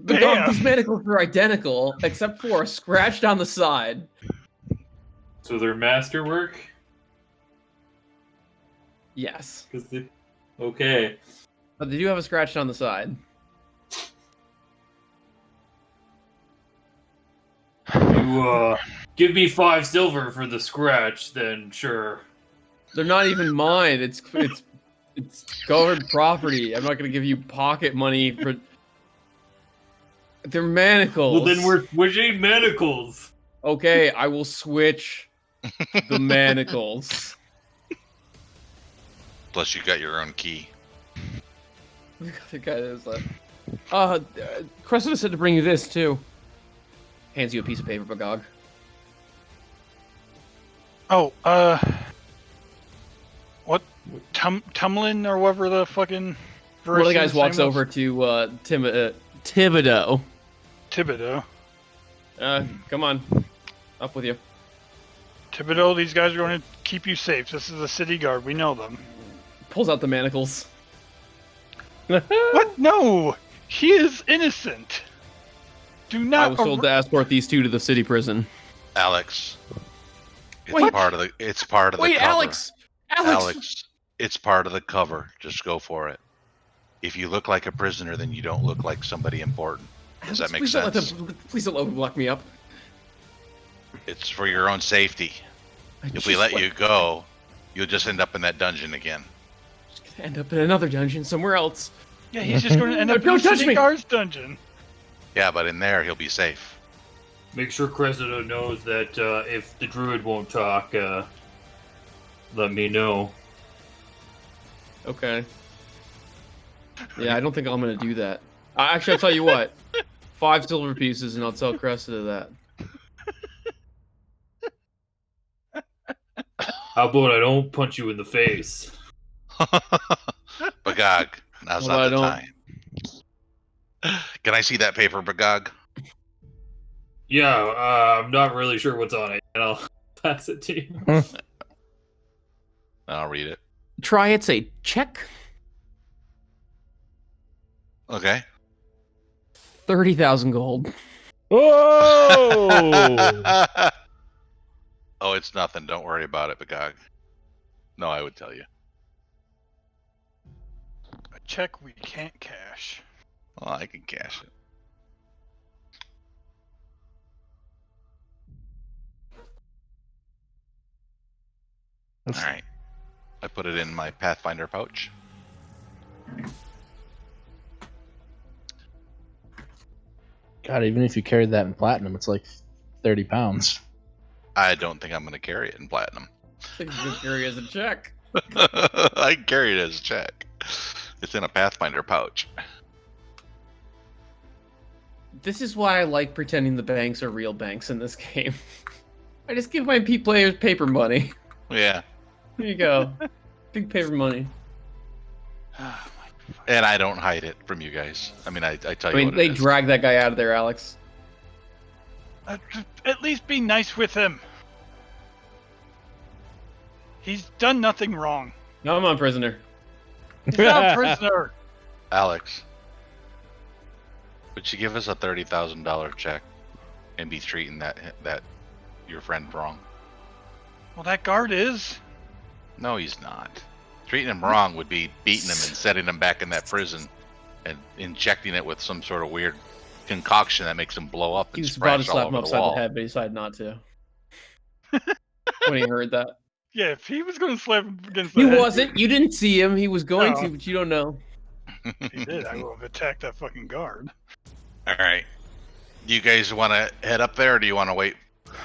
Speaker 2: Bagog,
Speaker 5: Damn.
Speaker 2: these manacles are identical, except for a scratch down the side.
Speaker 3: So they're masterwork?
Speaker 2: Yes.
Speaker 3: Okay.
Speaker 2: But they do have a scratch down the side.
Speaker 3: You, give me 5 silver for the scratch, then sure.
Speaker 2: They're not even mine. It's covered property. I'm not gonna give you pocket money for. They're manacles.
Speaker 3: Well, then we're switching manacles.
Speaker 2: Okay, I will switch the manacles.
Speaker 4: Plus, you got your own key.
Speaker 2: The guy is Cressida said to bring you this too. Hands you a piece of paper, Bagog.
Speaker 5: Oh, what? Tumlin or whatever the fucking
Speaker 2: One of the guys walks over to Thibodeau.
Speaker 5: Thibodeau.
Speaker 2: Come on. Up with you.
Speaker 5: Thibodeau, these guys are going to keep you safe. This is a city guard. We know them.
Speaker 2: Pulls out the manacles.
Speaker 5: What? No! He is innocent. Do not...
Speaker 2: I was told to escort these two to the city prison.
Speaker 4: Alex. It's
Speaker 2: Wait.
Speaker 4: part of the cover.
Speaker 2: Wait, Alex!
Speaker 4: Alex, it's part of the cover. Just go for it. If you look like a prisoner, then you don't look like somebody important. Does that make
Speaker 2: Please
Speaker 4: sense?
Speaker 2: Please don't let them lock me up.
Speaker 4: It's for your own safety. If we
Speaker 2: Just
Speaker 4: let
Speaker 2: what-
Speaker 4: you go, you'll just end up in that dungeon again.
Speaker 2: Just gonna end up in another dungeon somewhere else.
Speaker 5: Yeah, he's just going to end up in
Speaker 2: Don't
Speaker 5: the
Speaker 2: touch
Speaker 5: city
Speaker 2: me!
Speaker 5: guard's dungeon.
Speaker 4: Yeah, but in there, he'll be safe.
Speaker 3: Make sure Cressida knows that if the druid won't talk, let me know.
Speaker 2: Okay. Yeah, I don't think I'm gonna do that. Actually, I'll tell you what. 5 silver pieces and I'll tell Cressida that.
Speaker 3: How about I don't punch you in the face?
Speaker 4: Bagog, now's
Speaker 2: Well,
Speaker 4: not
Speaker 2: I
Speaker 4: the
Speaker 2: don't-
Speaker 4: time. Can I see that paper, Bagog?
Speaker 3: Yeah, I'm not really sure what's on it, and I'll pass it to you.
Speaker 4: I'll read it.
Speaker 2: Try it, say check.
Speaker 4: Okay.
Speaker 2: 30,000 gold.
Speaker 1: Oh!
Speaker 4: Oh, it's nothing. Don't worry about it, Bagog. No, I would tell you.
Speaker 5: A check we can't cash.
Speaker 4: Well, I can cash it. All right. I put it in my Pathfinder pouch.
Speaker 1: God, even if you carried that in platinum, it's like 30 pounds.
Speaker 4: I don't think I'm going to carry it in platinum.
Speaker 2: I think you can carry as a check.
Speaker 4: I can carry it as a check. It's in a Pathfinder pouch.
Speaker 2: This is why I like pretending the banks are real banks in this game. I just give my players paper money.
Speaker 4: Yeah.
Speaker 2: Here you go. Big paper money.
Speaker 4: And I don't hide it from you guys. I mean, I tell
Speaker 2: I
Speaker 4: you
Speaker 2: mean,
Speaker 4: what it
Speaker 2: they
Speaker 4: is.
Speaker 2: drag that guy out of there, Alex.
Speaker 5: At least be nice with him. He's done nothing wrong.
Speaker 2: No, I'm on prisoner.
Speaker 5: He's not a prisoner.
Speaker 4: Alex, would you give us a $30,000 check and be treating that your friend wrong?
Speaker 5: Well, that guard is.
Speaker 4: No, he's not. Treating him wrong would be beating him and setting him back in that prison and injecting it with some sort of weird concoction that makes him blow up
Speaker 2: He
Speaker 4: and
Speaker 2: was about to
Speaker 4: scratch all
Speaker 2: slap him
Speaker 4: over the
Speaker 2: upside
Speaker 4: wall.
Speaker 2: the head, but he decided not to. When he heard that.
Speaker 5: Yeah, if he was going to slap him against the
Speaker 2: He
Speaker 5: head,
Speaker 2: wasn't. You didn't see him. He was going
Speaker 5: No.
Speaker 2: to, but you don't know.
Speaker 5: If he did, I would have attacked that fucking guard.
Speaker 4: All right. Do you guys want to head up there, or do you want to wait?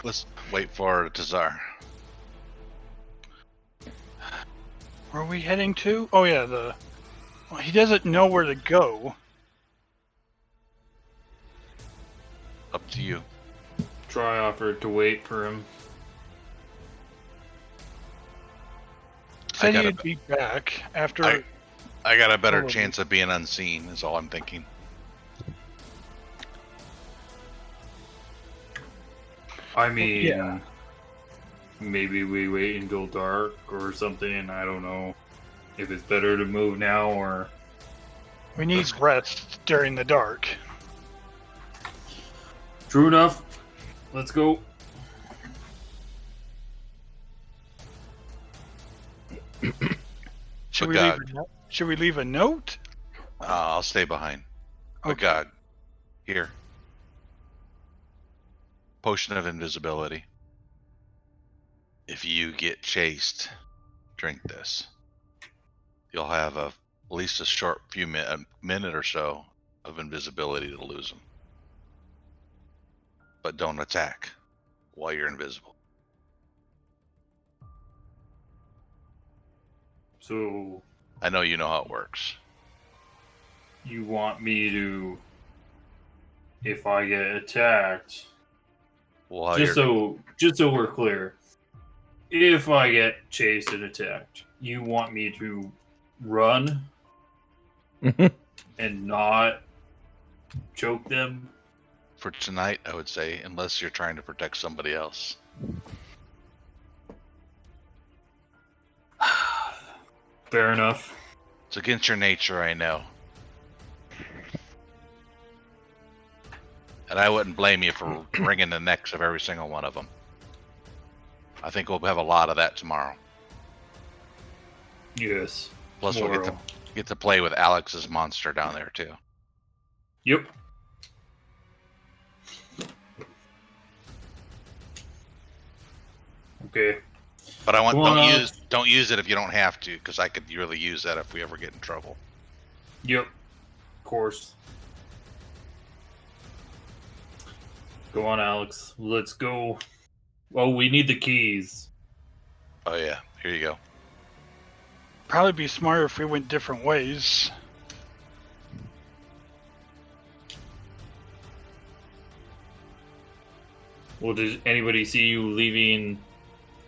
Speaker 4: Let's wait for Tazar.
Speaker 5: Where are we heading to? Oh yeah, well, he doesn't know where to go.
Speaker 4: Up to you.
Speaker 3: Try offered to wait for him.
Speaker 5: Said
Speaker 4: gotta-
Speaker 5: he'd be back after.
Speaker 4: I got a better
Speaker 5: Probably.
Speaker 4: chance of being unseen, is all I'm thinking.
Speaker 3: I mean,
Speaker 5: Yeah.
Speaker 3: maybe we wait until dark or something. I don't know if it's better to move now or.
Speaker 5: We need rest during the dark.
Speaker 3: True enough. Let's go.
Speaker 5: Should we leave?
Speaker 4: Bagog.
Speaker 5: Should we leave a note?
Speaker 4: I'll stay behind.
Speaker 5: Okay.
Speaker 4: Bagog. Here. Potion of invisibility. If you get chased, drink this. You'll have at least a short a minute or so of invisibility to lose them. But don't attack while you're invisible.
Speaker 3: So,
Speaker 4: I know you know how it works.
Speaker 3: you want me to. If I get attacked.
Speaker 4: While
Speaker 3: Just so we're clear. If I get chased and attacked, you want me to run and not choke them?
Speaker 4: For tonight, I would say, unless you're trying to protect somebody else.
Speaker 3: Fair enough.
Speaker 4: It's against your nature, I know. And I wouldn't blame you for wringing the necks of every single one of them. I think we'll have a lot of that tomorrow.
Speaker 3: Yes.
Speaker 4: Plus, we'll get to play with Alex's monster down there too.
Speaker 3: Yep. Okay.
Speaker 4: But I want
Speaker 3: Go on,
Speaker 4: don't use it if you don't have to, because I could really use that if we ever get in trouble.
Speaker 3: Yep. Of course. Go on, Alex. Let's go. Oh, we need the keys.
Speaker 4: Oh yeah, here you go.
Speaker 5: Probably be smarter if we went different ways.
Speaker 3: Well, did anybody see you leaving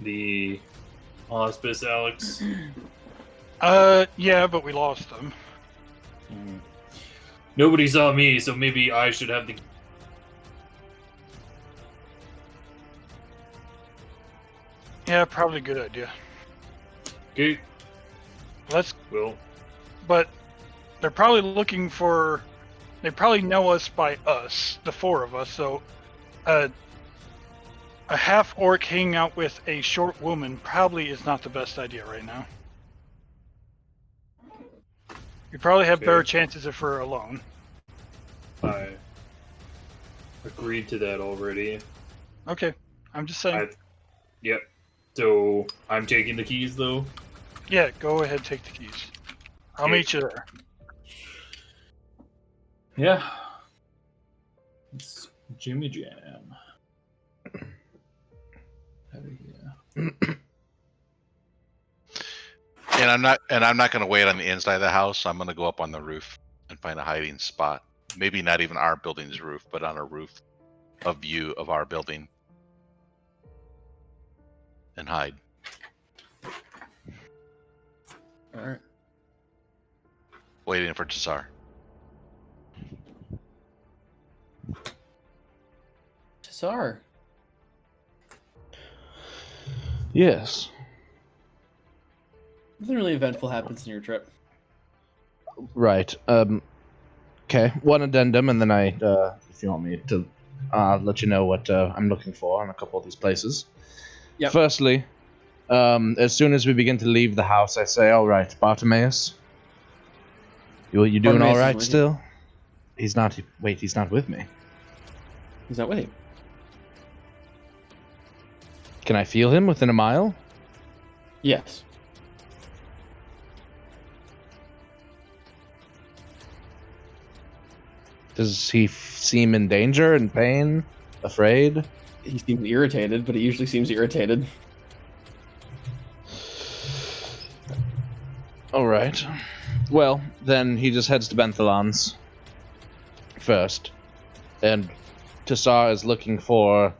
Speaker 3: the hospice, Alex?
Speaker 5: Yeah, but we lost them.
Speaker 3: Nobody saw me, so maybe I should have the...
Speaker 5: Yeah, probably a good idea.
Speaker 3: Okay.
Speaker 5: Let's.
Speaker 3: Well,
Speaker 5: But they're probably looking for. They probably know us by us, the four of us. So, a half orc hanging out with a short woman probably is not the best idea right now. You probably have better chances if we're alone.
Speaker 3: I agreed to that already.
Speaker 5: Okay, I'm just saying.
Speaker 3: Yep. So, I'm taking the keys, though?
Speaker 5: Yeah, go ahead, take the keys. I'll meet you there.
Speaker 3: Yeah. It's Jimmy Jam. Hell yeah.
Speaker 4: And I'm not going to wait on the inside of the house. I'm going to go up on the roof and find a hiding spot. Maybe not even our building's roof, but on a roof, a view of our building, and hide.
Speaker 2: All right.
Speaker 4: Waiting for Tsar.
Speaker 2: Tsar.
Speaker 1: Yes.
Speaker 2: Nothing really eventful happens in your trip.
Speaker 1: Right. Okay. One addendum, and then if you want me to, let you know what I'm looking for on a couple of these places.
Speaker 2: Yep.
Speaker 1: Firstly, as soon as we begin to leave the house, I say, "All right, Bartimaeus, you doing
Speaker 2: Bartimaeus
Speaker 1: all
Speaker 2: is
Speaker 1: right
Speaker 2: with
Speaker 1: still?" He's not. Wait, he's not with me.
Speaker 2: He's not with you.
Speaker 1: Can I feel him within a mile?
Speaker 2: Yes.
Speaker 1: Does he seem in danger, in pain, afraid?
Speaker 2: He seems irritated, but he usually seems irritated.
Speaker 1: All right. Well, then he just heads to Benthalon's first, and Tassar is looking for,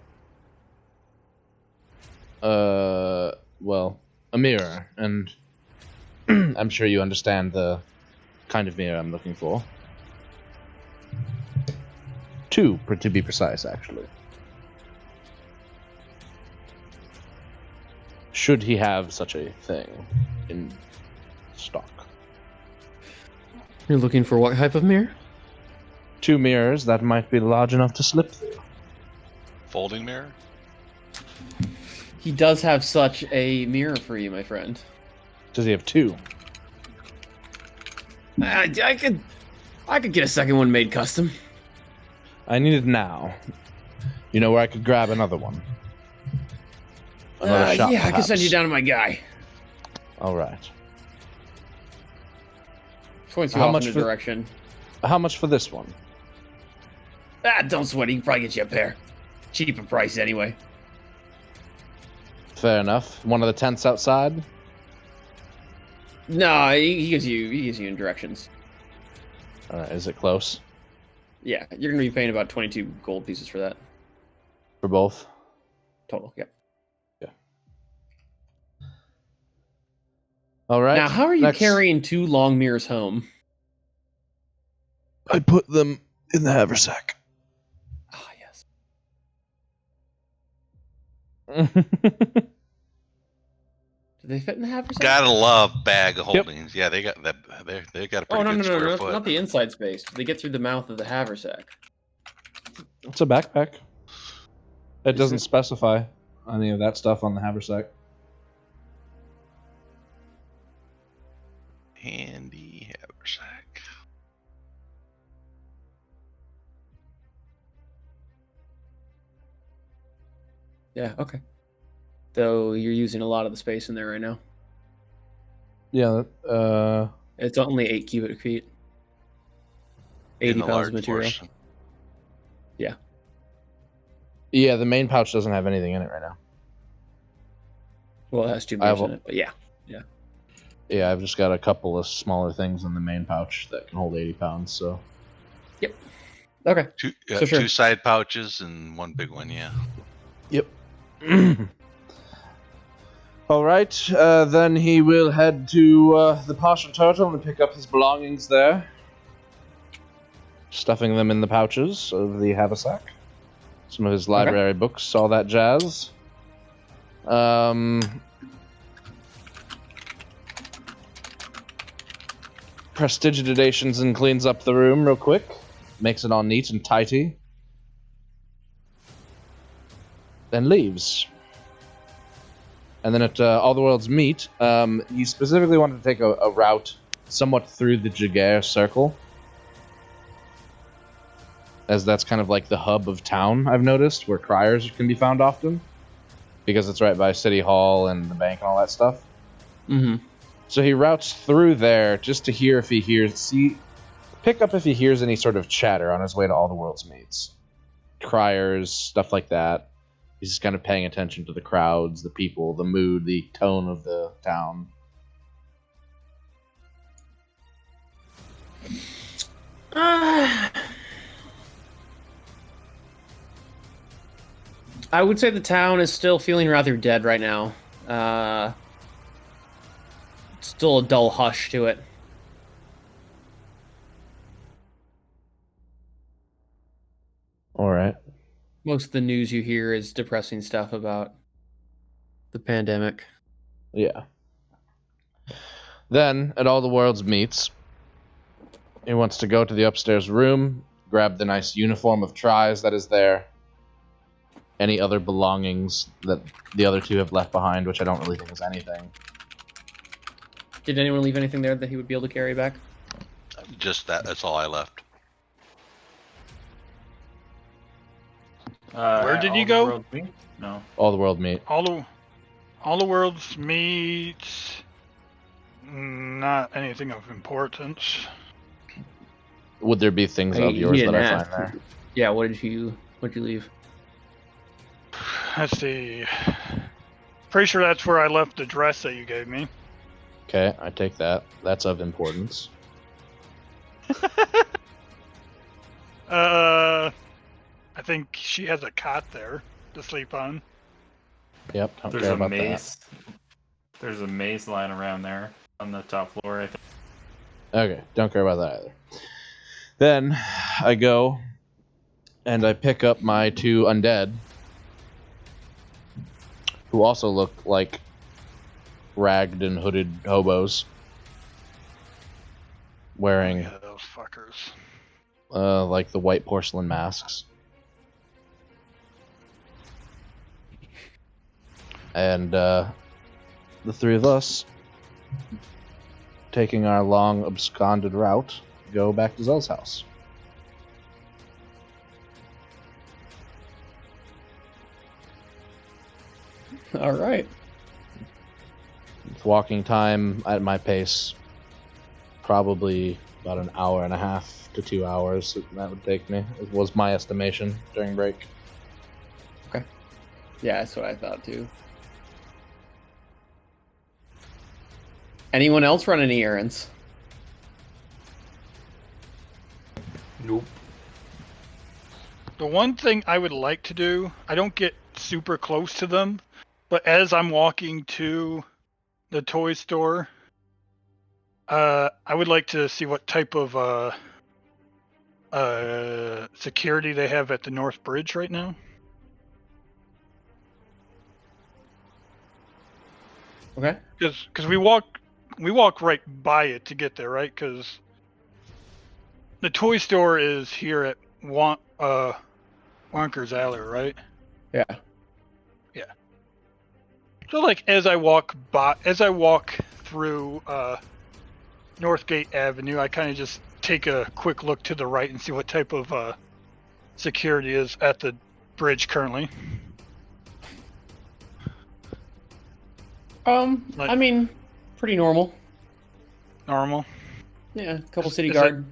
Speaker 1: a mirror, and I'm sure you understand the kind of mirror I'm looking for. Two, to be precise, actually. Should he have such a thing in stock.
Speaker 6: You're looking for what type of mirror?
Speaker 1: Two mirrors that might be large enough to slip through.
Speaker 4: Folding mirror?
Speaker 2: He does have such a mirror for you, my friend.
Speaker 1: Does he have two?
Speaker 2: I could get a second one made custom.
Speaker 1: I need it now. You know where I could grab another one? Another shop,
Speaker 2: yeah, I can send you
Speaker 1: perhaps.
Speaker 2: down to my guy.
Speaker 1: All right.
Speaker 2: Points you
Speaker 1: How
Speaker 2: off
Speaker 1: much
Speaker 2: in a
Speaker 1: for-
Speaker 2: direction.
Speaker 1: How much for this one?
Speaker 2: Don't sweat. He can probably get you a pair. Cheaper price anyway.
Speaker 1: Fair enough. One of the tents outside?
Speaker 2: No, he gives you in directions.
Speaker 1: All right, is it close?
Speaker 2: Yeah, you're gonna be paying about 22 gold pieces for that
Speaker 1: For both?
Speaker 2: total. Yeah.
Speaker 1: All right.
Speaker 2: Now, how are you
Speaker 1: next.
Speaker 2: carrying two long mirrors home?
Speaker 1: I put them in the haversack.
Speaker 2: Ah, yes. Do they fit in the haversack?
Speaker 4: Gotta love bag of holdings. Yeah, they got that. They got a
Speaker 2: Oh,
Speaker 4: pretty
Speaker 2: no,
Speaker 4: good
Speaker 2: no,
Speaker 4: square
Speaker 2: no,
Speaker 4: foot.
Speaker 2: not the inside space. Do they get through the mouth of the haversack?
Speaker 1: It's a backpack. It
Speaker 2: Is
Speaker 1: doesn't
Speaker 2: it?
Speaker 1: specify any of that stuff on the haversack.
Speaker 4: Handy haversack.
Speaker 2: Yeah, okay. Though you're using a lot of the space in there right now.
Speaker 1: Yeah,
Speaker 2: It's only 8 cubic feet.
Speaker 4: In
Speaker 2: 80
Speaker 4: the
Speaker 2: pounds
Speaker 4: large
Speaker 2: of material.
Speaker 4: portion.
Speaker 1: yeah, the main pouch doesn't have anything in it right now.
Speaker 2: Well, it has 2
Speaker 1: I have
Speaker 2: meters in
Speaker 1: a-
Speaker 2: it, but yeah.
Speaker 1: Yeah, I've just got a couple of smaller things in the main pouch that can hold 80 pounds, so...
Speaker 2: Okay.
Speaker 4: Two,
Speaker 2: sure.
Speaker 4: two side pouches and one big one. Yeah.
Speaker 1: Yep. Alright, then he will head to the Posh and Turtle and pick up his belongings there. Stuffing them in the pouches of the haversack. Some of his library books, all that jazz. Prestidigitations and cleans up the room real quick. Makes it all neat and tidy. Then leaves. And then at All the Worlds Meet, he specifically wanted to take a route somewhat through the Jaguar Circle. As that's kind of like the hub of town, I've noticed, where criers can be found often. Because it's right by City Hall and the bank and all that stuff.
Speaker 2: Mm-hmm.
Speaker 1: So he routes through there just to hear if he hears... pick up if he hears any sort of chatter on his way to All the Worlds Meets. Criers, stuff like that. He's just kind of paying attention to the crowds, the people, the mood, the tone of the town.
Speaker 2: I would say the town is still feeling rather dead right now. Still a dull hush to it.
Speaker 1: Alright.
Speaker 2: Most of the news you hear is depressing stuff about the pandemic.
Speaker 1: Yeah. Then, at All the Worlds Meets, he wants to go to the upstairs room, grab the nice uniform of tries that is there, any other belongings that the other two have left behind, which I don't really think is anything.
Speaker 2: Did anyone leave anything there that he would be able to carry back?
Speaker 4: Just that. That's all I left.
Speaker 5: Where did
Speaker 3: All
Speaker 5: you
Speaker 3: the
Speaker 5: go?
Speaker 3: World Meet? No.
Speaker 1: All the World Meet.
Speaker 5: All the Worlds Meet. Not anything of importance.
Speaker 1: Would there be things
Speaker 2: Hey,
Speaker 1: of yours
Speaker 2: he
Speaker 1: that I
Speaker 2: didn't
Speaker 1: find
Speaker 2: ask.
Speaker 1: there?
Speaker 2: Yeah, what'd you leave?
Speaker 5: Let's see. Pretty sure that's where I left the dress that you gave me.
Speaker 1: Okay, I take that. That's of importance.
Speaker 5: I think she has a cot there to sleep on.
Speaker 1: Yep, don't
Speaker 3: There's
Speaker 1: care
Speaker 3: a
Speaker 1: about
Speaker 3: maze. There's a maze lying around there on the top floor, I think.
Speaker 1: that. Okay, don't care about that either. Then I go and I pick up my two undead, who also look like ragged and hooded hobos, wearing
Speaker 5: Yeah, those fuckers.
Speaker 1: like the white porcelain masks. And the three of us, taking our long absconded route, go back to Zell's house.
Speaker 2: All right.
Speaker 1: With walking time at my pace, probably about an hour and a half to 2 hours that would take me. It was my estimation during break.
Speaker 2: Yeah, that's what I thought too. Anyone else run any errands?
Speaker 3: Nope.
Speaker 5: The one thing I would like to do, I don't get super close to them, but as I'm walking to the toy store, I would like to see what type of security they have at the North Bridge right now?
Speaker 2: Okay.
Speaker 5: Because we walk right by it to get there, right? Because the toy store is here at Wonker's Alley, right?
Speaker 2: Yeah.
Speaker 5: So like as I walk through Northgate Avenue, I kind of just take a quick look to the right and see what type of security is at the bridge currently.
Speaker 2: I mean, pretty normal.
Speaker 5: Normal.
Speaker 2: Yeah, a couple
Speaker 5: Is-
Speaker 2: city
Speaker 5: is
Speaker 2: guard.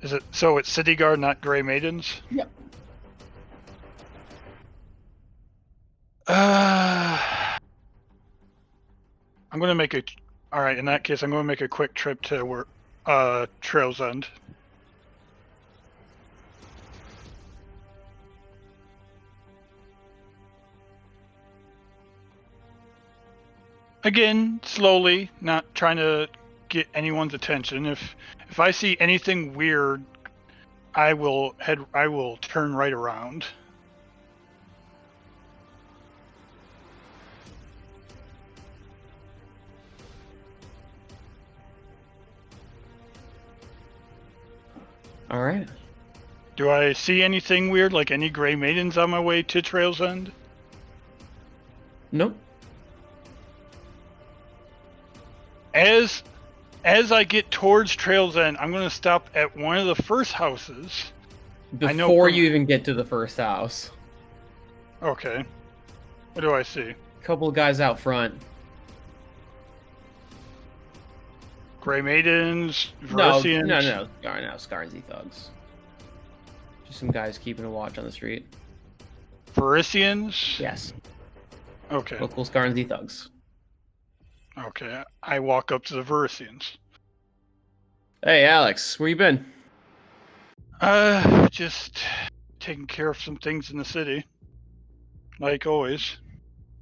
Speaker 5: Is it so? It's City Guard, not Gray Maidens.
Speaker 2: Yep.
Speaker 5: I'm gonna make a. All right, in that case, I'm gonna make a quick trip to where Trail's End. Again, slowly, not trying to get anyone's attention. If I see anything weird, I will turn right around.
Speaker 2: All right.
Speaker 5: Do I see anything weird, like any Gray Maidens on my way to Trail's End?
Speaker 2: Nope.
Speaker 5: As I get towards Trail's End, I'm going to stop at one of the first houses. I know
Speaker 2: Before
Speaker 5: from-
Speaker 2: you even get to the first house,
Speaker 5: Okay. What do I see?
Speaker 2: couple of guys out front.
Speaker 5: Gray Maidens,
Speaker 2: No,
Speaker 5: Verisians.
Speaker 2: no, Scarzy thugs. Just some guys keeping a watch on the street.
Speaker 5: Verisians?
Speaker 2: Yes,
Speaker 5: Okay.
Speaker 2: local Scarzy thugs.
Speaker 5: Okay. I walk up to the Verisians.
Speaker 2: Hey, Alex, where you been?
Speaker 5: Just taking care of some things in the city. Like always.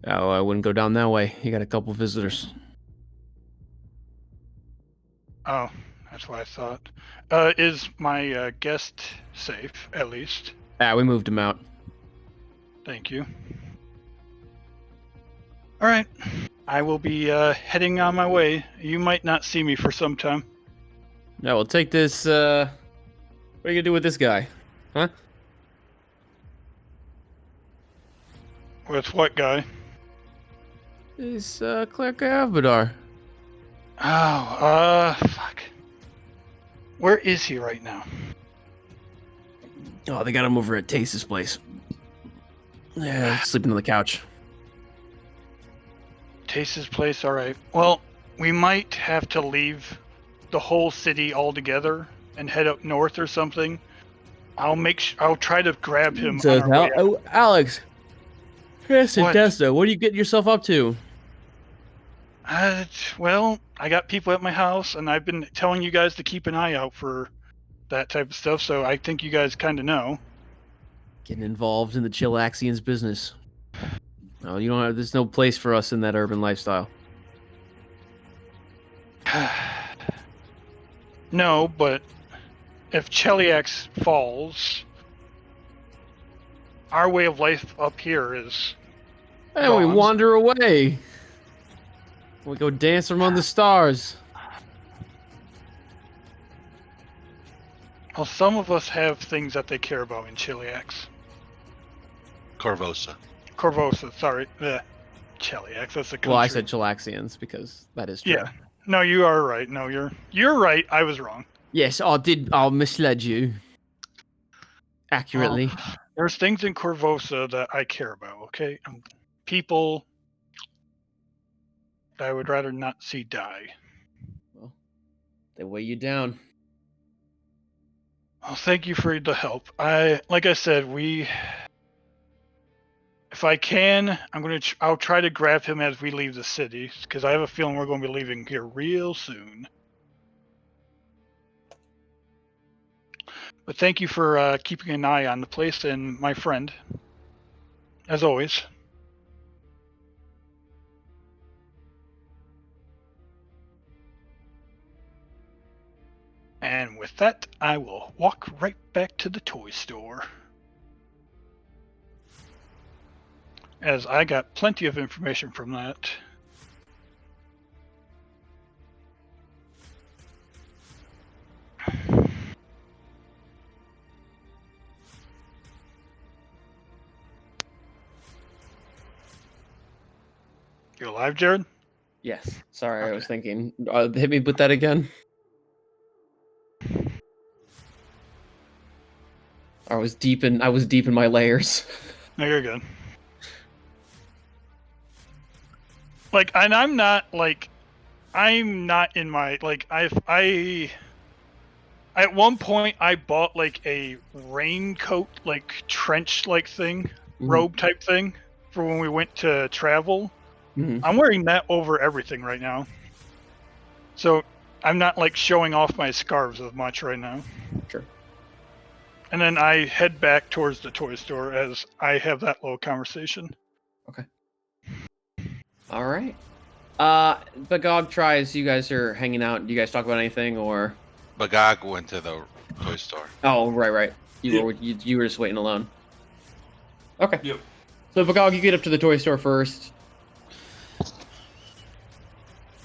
Speaker 6: Oh, I wouldn't go down that way. You got a couple visitors.
Speaker 5: Oh, that's what I thought. Is my guest safe, at least?
Speaker 6: Ah, we moved him out.
Speaker 5: Thank you. Alright. I will be heading on my way. You might not see me for some time.
Speaker 6: Now we'll take this. What are you gonna do with this guy? Huh?
Speaker 5: With what guy?
Speaker 6: This Clerk Avadar.
Speaker 5: Oh, fuck. Where is he right now?
Speaker 6: Oh, they got him over at Tace's place. Yeah, sleeping on the couch.
Speaker 5: Tace's place, alright. Well, we might have to leave the whole city altogether and head up north or something. I'll try to grab him on our way out.
Speaker 6: Oh, Alex. Yes,
Speaker 5: What?
Speaker 6: Desta, what are you getting yourself up to?
Speaker 5: Well, I got people at my house, and I've been telling you guys to keep an eye out for that type of stuff, so I think you guys kind of know.
Speaker 6: Getting involved in the Chillaxians business. No, you don't have. There's no place for us in that urban lifestyle.
Speaker 5: No, but if Cheliax falls, our way of life up here is
Speaker 6: And we
Speaker 5: Gone.
Speaker 6: wander away. We go dance among the stars.
Speaker 5: well, some of us have things that they care about in Cheliax.
Speaker 4: Corvosa.
Speaker 5: Corvosa, sorry. Cheliax, that's a country.
Speaker 6: Well, I said Chillaxians because that is true.
Speaker 5: Yeah. No, you are right. No, you're right. I was wrong.
Speaker 6: Yes, I misled you. Accurately.
Speaker 5: There's things in Corvosa that I care about, okay? People that I would rather not see die.
Speaker 2: Well, they weigh you down.
Speaker 5: Well, thank you for the help. Like I said, if I can, I'll try to grab him as we leave the city, because I have a feeling we're going to be leaving here real soon. But thank you for keeping an eye on the place and my friend, as always. And with that, I will walk right back to the toy store. As I got plenty of information from that. You alive, Jared?
Speaker 2: Yes. Sorry, I was
Speaker 5: Okay.
Speaker 2: thinking. Hit me with that again. I was deep in my layers.
Speaker 5: No, you're good. Like, and I'm not in my I at one point I bought like a raincoat, like trench like thing, robe type thing for when we went to travel.
Speaker 2: Mhm.
Speaker 5: I'm wearing that over everything right now. So I'm not like showing off my scarves as much right now.
Speaker 2: Sure.
Speaker 5: And then I head back towards the toy store as I have that little conversation.
Speaker 2: Okay. All right. Bagog tries. You guys are hanging out. Do you guys talk about anything or?
Speaker 4: Bagog went to the toy store.
Speaker 2: Oh, right.
Speaker 3: Yep.
Speaker 2: You were just waiting alone. Okay.
Speaker 3: Yep.
Speaker 2: So Bagog, you get up to the toy store first.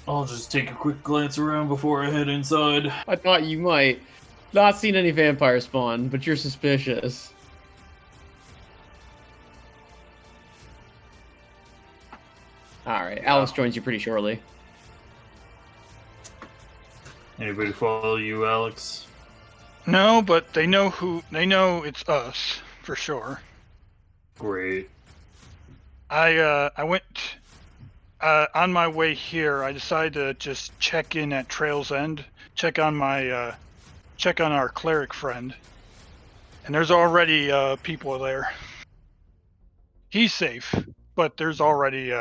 Speaker 3: I'll just take a quick glance around before I head inside.
Speaker 2: I thought you might. Not seen any vampire spawn, but you're suspicious. Alright, Alice joins you pretty shortly.
Speaker 3: Anybody follow you, Alex?
Speaker 5: No, but they know it's us for sure.
Speaker 3: Great.
Speaker 5: I went on my way here. I decided to just check in at Trail's End, check on our cleric friend, and there's already people there. He's safe, but there's already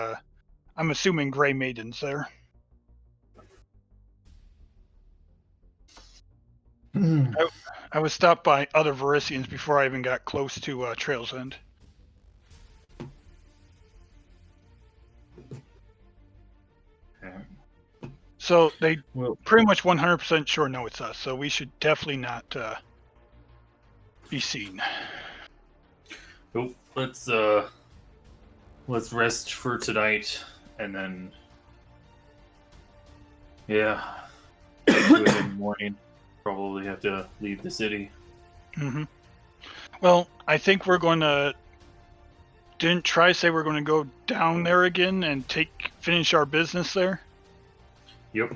Speaker 5: I'm assuming Grey Maidens there. I was stopped by other Varisians before I even got close to Trail's End. So they pretty much 100% sure know it's us, so we should definitely not be seen.
Speaker 3: Nope. Let's rest for tonight, and then do it in the morning. Probably have to leave the city.
Speaker 5: Mm-hmm. Well, I think we're going to. Didn't Try say we're going to go down there again and finish our business there?
Speaker 3: Yep.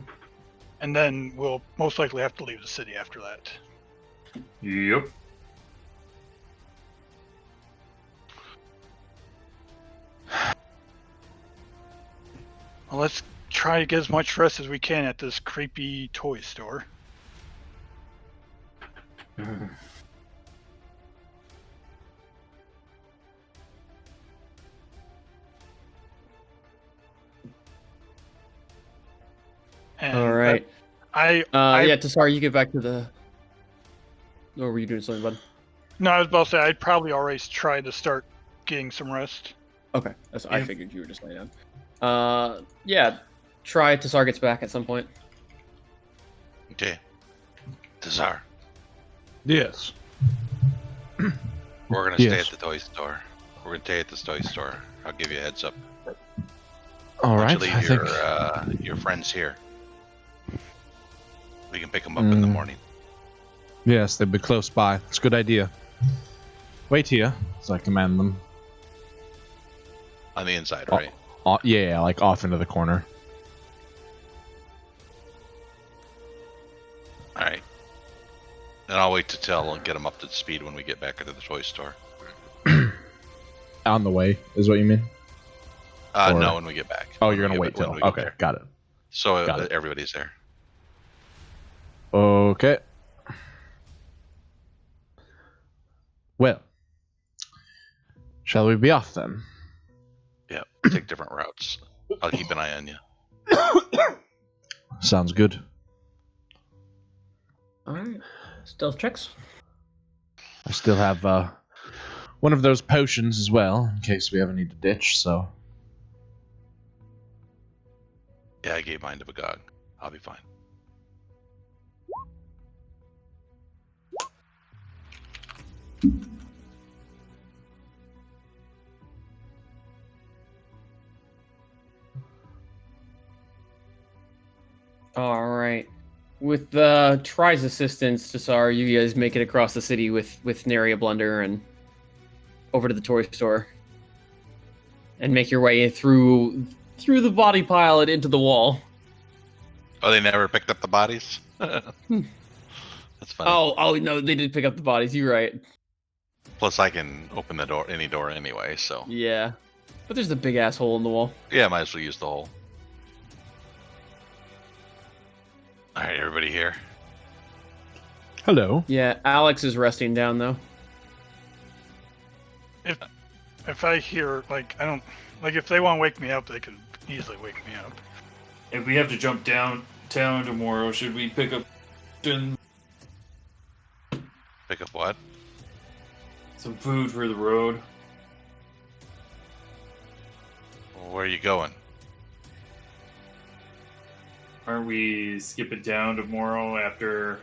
Speaker 5: And then we'll most likely have to leave the city after that.
Speaker 3: Yep.
Speaker 5: Well, let's try to get as much rest as we can at this creepy toy store. And
Speaker 2: All right.
Speaker 5: I
Speaker 2: Tassar, you get back to the. Or were you doing something, bud?
Speaker 5: No, I was about to say I'd probably already try to start getting some rest.
Speaker 2: Okay, I figured you were just laying down. Try Tassar gets back at some point.
Speaker 4: Okay. Tazar,
Speaker 1: Yes.
Speaker 4: we're gonna stay
Speaker 1: Yes.
Speaker 4: at the toy store. We're gonna stay at the toy store. I'll give you a heads up.
Speaker 1: All
Speaker 4: Why
Speaker 1: right.
Speaker 4: don't you
Speaker 1: I
Speaker 4: leave
Speaker 1: think.
Speaker 4: your friends here. We can pick them up in the morning.
Speaker 1: Yes, they'd be close by. It's a good idea. Wait here, as I command them.
Speaker 4: On the inside,
Speaker 1: Oh.
Speaker 4: right?
Speaker 1: Yeah, like off into the corner.
Speaker 4: All right. Then I'll wait to tell and get them up to speed when we get back into the toy store.
Speaker 1: On the way, is what you mean? Or-
Speaker 4: No, when we get back.
Speaker 1: Oh,
Speaker 4: When
Speaker 1: you're
Speaker 4: we
Speaker 1: gonna
Speaker 4: get
Speaker 1: wait
Speaker 4: back-
Speaker 1: till.
Speaker 4: when we get
Speaker 1: Okay,
Speaker 4: there.
Speaker 1: got it.
Speaker 4: So
Speaker 1: Got it.
Speaker 4: everybody's there.
Speaker 1: Okay. Well, shall we be off then?
Speaker 4: Yeah, take different routes. I'll keep an eye on you.
Speaker 1: Sounds good.
Speaker 2: All right. Stealth checks.
Speaker 1: I still have one of those potions as well, in case we ever need to ditch, so.
Speaker 4: Yeah, I gave mine to Bagog. I'll be fine.
Speaker 2: All right. With Try's assistance, Tassar, you guys make it across the city with nary a blunder and over to the toy store, and make your way through the body pile and into the wall.
Speaker 4: Oh, they never picked up the bodies? That's funny.
Speaker 2: Oh no, they did pick up the bodies. You're right.
Speaker 4: Plus, I can open the door, any door anyway, so.
Speaker 2: Yeah, but there's the big ass hole in the wall.
Speaker 4: Yeah, might as well use the hole. Alright, everybody here?
Speaker 1: Hello.
Speaker 2: Yeah, Alex is resting down though.
Speaker 5: If I hear, like, I don't... Like, if they want to wake me up, they can easily wake me up.
Speaker 3: If we have to jump downtown tomorrow, should we pick up
Speaker 4: Pick up what?
Speaker 3: some food for the road?
Speaker 4: Where are you going?
Speaker 3: Aren't we skipping down tomorrow after...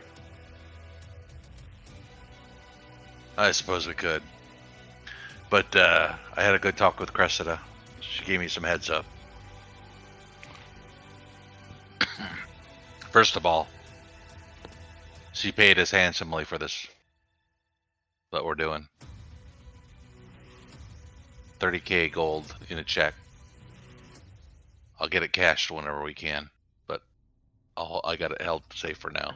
Speaker 4: I suppose we could. But I had a good talk with Cressida. She gave me some heads up. First of all, she paid us handsomely for this. What we're doing. 30k gold in a check. I'll get it cashed whenever we can, but I got it held safe for now.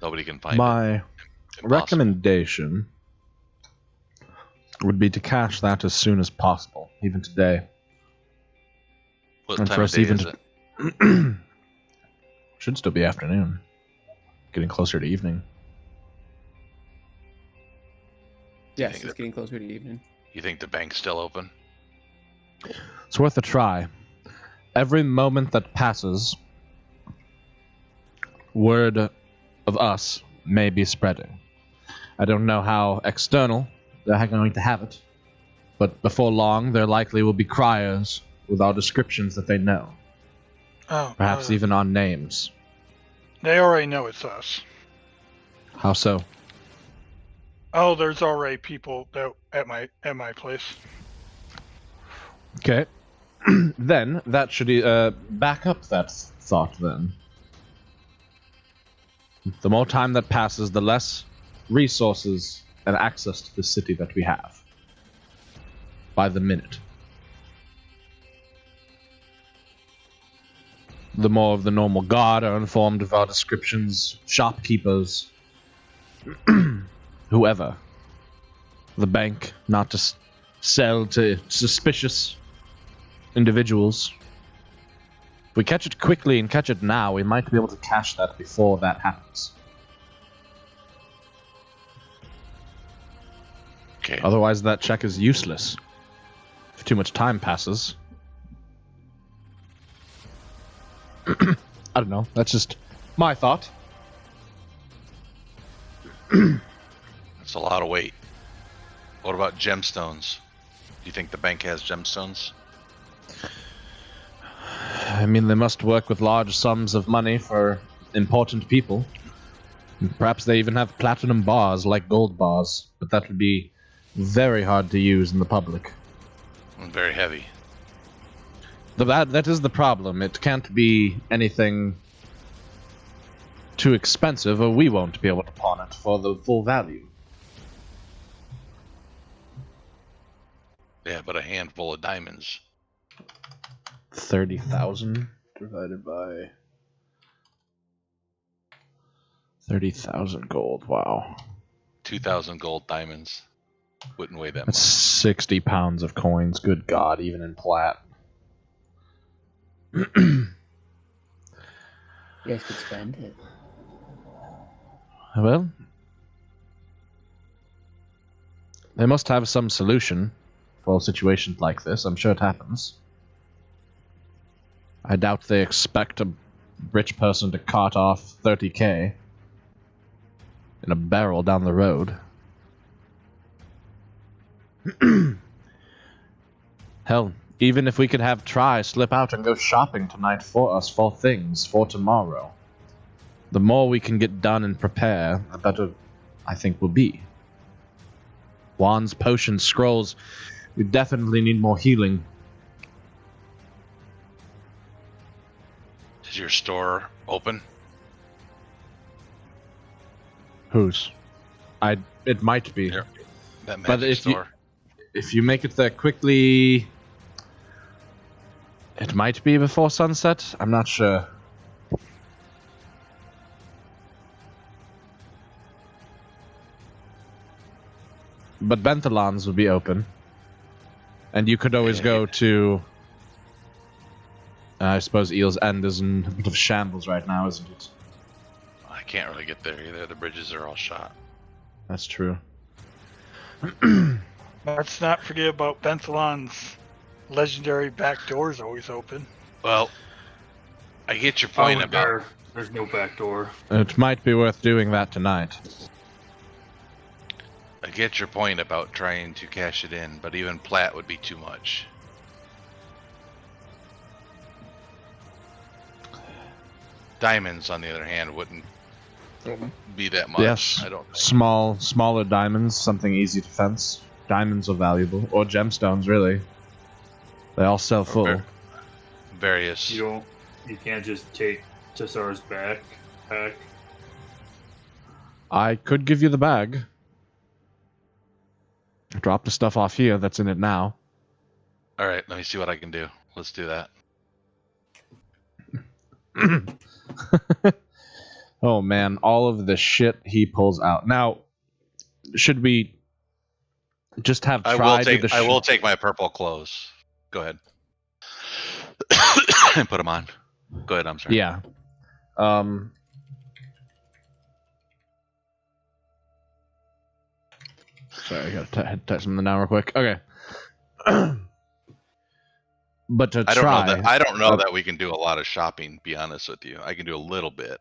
Speaker 4: Nobody can find it.
Speaker 1: My
Speaker 4: Impossible.
Speaker 1: recommendation would be to cash that as soon as possible, even today.
Speaker 4: What
Speaker 1: and
Speaker 4: time
Speaker 1: for
Speaker 4: of
Speaker 1: us
Speaker 4: day
Speaker 1: even
Speaker 4: is
Speaker 1: to-
Speaker 4: it?
Speaker 1: Should still be afternoon. Getting closer to evening.
Speaker 2: Yes,
Speaker 4: think
Speaker 2: it's
Speaker 4: that-
Speaker 2: getting closer to evening.
Speaker 4: You think the bank's still open?
Speaker 1: It's worth a try. Every moment that passes, word of us may be spreading. I don't know how external they're going to have it, but before long there likely will be criers with our descriptions that they know.
Speaker 5: Oh,
Speaker 1: Perhaps even on names.
Speaker 5: They already know it's us.
Speaker 1: How so?
Speaker 5: Oh, there's already people that at my place.
Speaker 1: Okay. Then, that should back up that thought, then. The more time that passes, the less resources and access to the city that we have. By the minute. The more of the normal guard are informed of our descriptions, shopkeepers, whoever. The bank, not to sell to suspicious individuals. If we catch it quickly and catch it now, we might be able to cash that before that happens.
Speaker 4: Okay.
Speaker 1: Otherwise, that check is useless. If too much time passes. I don't know. That's just my thought.
Speaker 4: That's a lot of weight. What about gemstones? Do you think the bank has gemstones?
Speaker 1: I mean, they must work with large sums of money for important people. And perhaps they even have platinum bars like gold bars, but that would be very hard to use in the public.
Speaker 4: And very heavy.
Speaker 1: That is the problem. It can't be anything too expensive, or we won't be able to pawn it for the full value.
Speaker 4: Yeah, but a handful of diamonds.
Speaker 1: 30,000 divided by 30,000 gold. Wow.
Speaker 4: 2,000 gold diamonds. Wouldn't weigh that
Speaker 1: That's
Speaker 4: much.
Speaker 1: 60 pounds of coins. Good God, even in plat.
Speaker 2: You guys could spend it.
Speaker 1: Well, they must have some solution for situations like this. I'm sure it happens. I doubt they expect a rich person to cart off 30k in a barrel down the road. Hell, even if we could have Try slip out and go shopping tonight for us for things for tomorrow. The more we can get done and prepare, the better I think, will be. Wands, potions, scrolls. We definitely need more healing.
Speaker 4: Is your store open?
Speaker 1: Whose? It might be.
Speaker 4: Here. That
Speaker 1: But
Speaker 4: magic store.
Speaker 1: If you make it there quickly, it might be before sunset. I'm not sure. But Benthalon's will be open. And you could always go to... I suppose Eel's End is in a bit of shambles right now, isn't it?
Speaker 4: I can't really get there either. The bridges are all shot.
Speaker 1: That's true.
Speaker 5: Let's not forget about Benthalon's legendary back door is always open.
Speaker 4: Well, I get your point about...
Speaker 3: There's no back door.
Speaker 1: It might be worth doing that tonight.
Speaker 4: I get your point about trying to cash it in, but even plat would be too much. Diamonds, on the other hand, wouldn't be that much.
Speaker 1: Yes,
Speaker 4: I don't think.
Speaker 1: smaller diamonds, something easy to fence. Diamonds are valuable, or gemstones, really. They all sell full.
Speaker 4: Various.
Speaker 3: You can't just take Tassar's backpack.
Speaker 1: I could give you the bag. Drop the stuff off here that's in it now.
Speaker 4: All right, let me see what I can do. Let's do that.
Speaker 1: Oh man, all of the shit he pulls out. Now, should we just have tried
Speaker 4: I will take my purple clothes. Go ahead. And put them on. Go ahead, I'm sorry.
Speaker 1: Yeah. Sorry, I gotta touch something now real quick. Okay. But to
Speaker 4: I don't know that we can do a lot of shopping, be honest with you. I can do a little bit.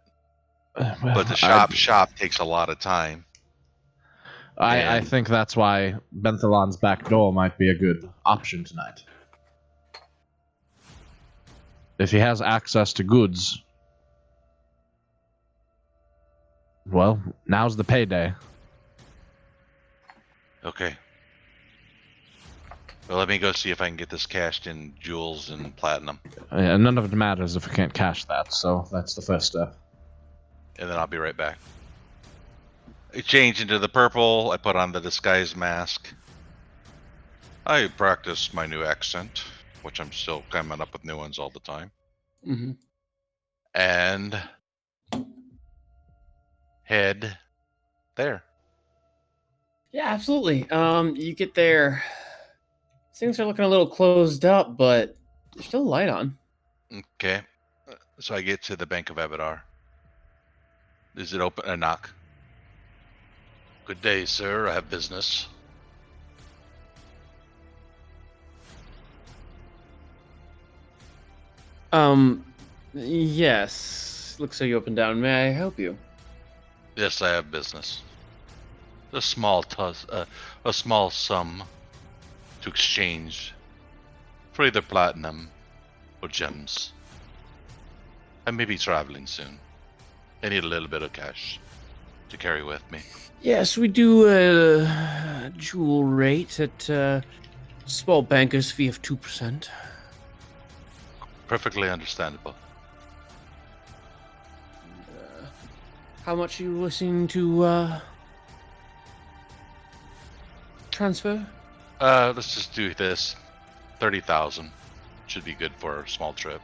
Speaker 4: But the shop takes a lot of time.
Speaker 1: I think that's why Benthalon's back door might be a good option tonight. If he has access to goods, well, now's the payday.
Speaker 4: Okay. Well, let me go see if I can get this cashed in jewels and platinum.
Speaker 1: Yeah, none of it matters if we can't cash that, so that's the first step.
Speaker 4: And then I'll be right back. I change into the purple. I put on the disguise mask. I practice my new accent, which I'm still coming up with new ones all the time.
Speaker 2: Mm-hmm.
Speaker 4: And head there.
Speaker 2: Yeah, absolutely. You get there. Things are looking a little closed up, but there's still light on.
Speaker 4: Okay. So I get to the Bank of Abadar. Is it open? A knock. Good day, sir. I have business.
Speaker 2: Yes. Looks like you opened down. May I help you?
Speaker 4: Yes, I have business. A small sum to exchange for either platinum or gems. I may be traveling soon. I need a little bit of cash to carry with me.
Speaker 6: Yes, we do a jewel rate at small banker's fee of 2%.
Speaker 4: Perfectly understandable.
Speaker 6: How much are you listening to transfer?
Speaker 4: Let's just do this. 30,000 should be good for a small trip.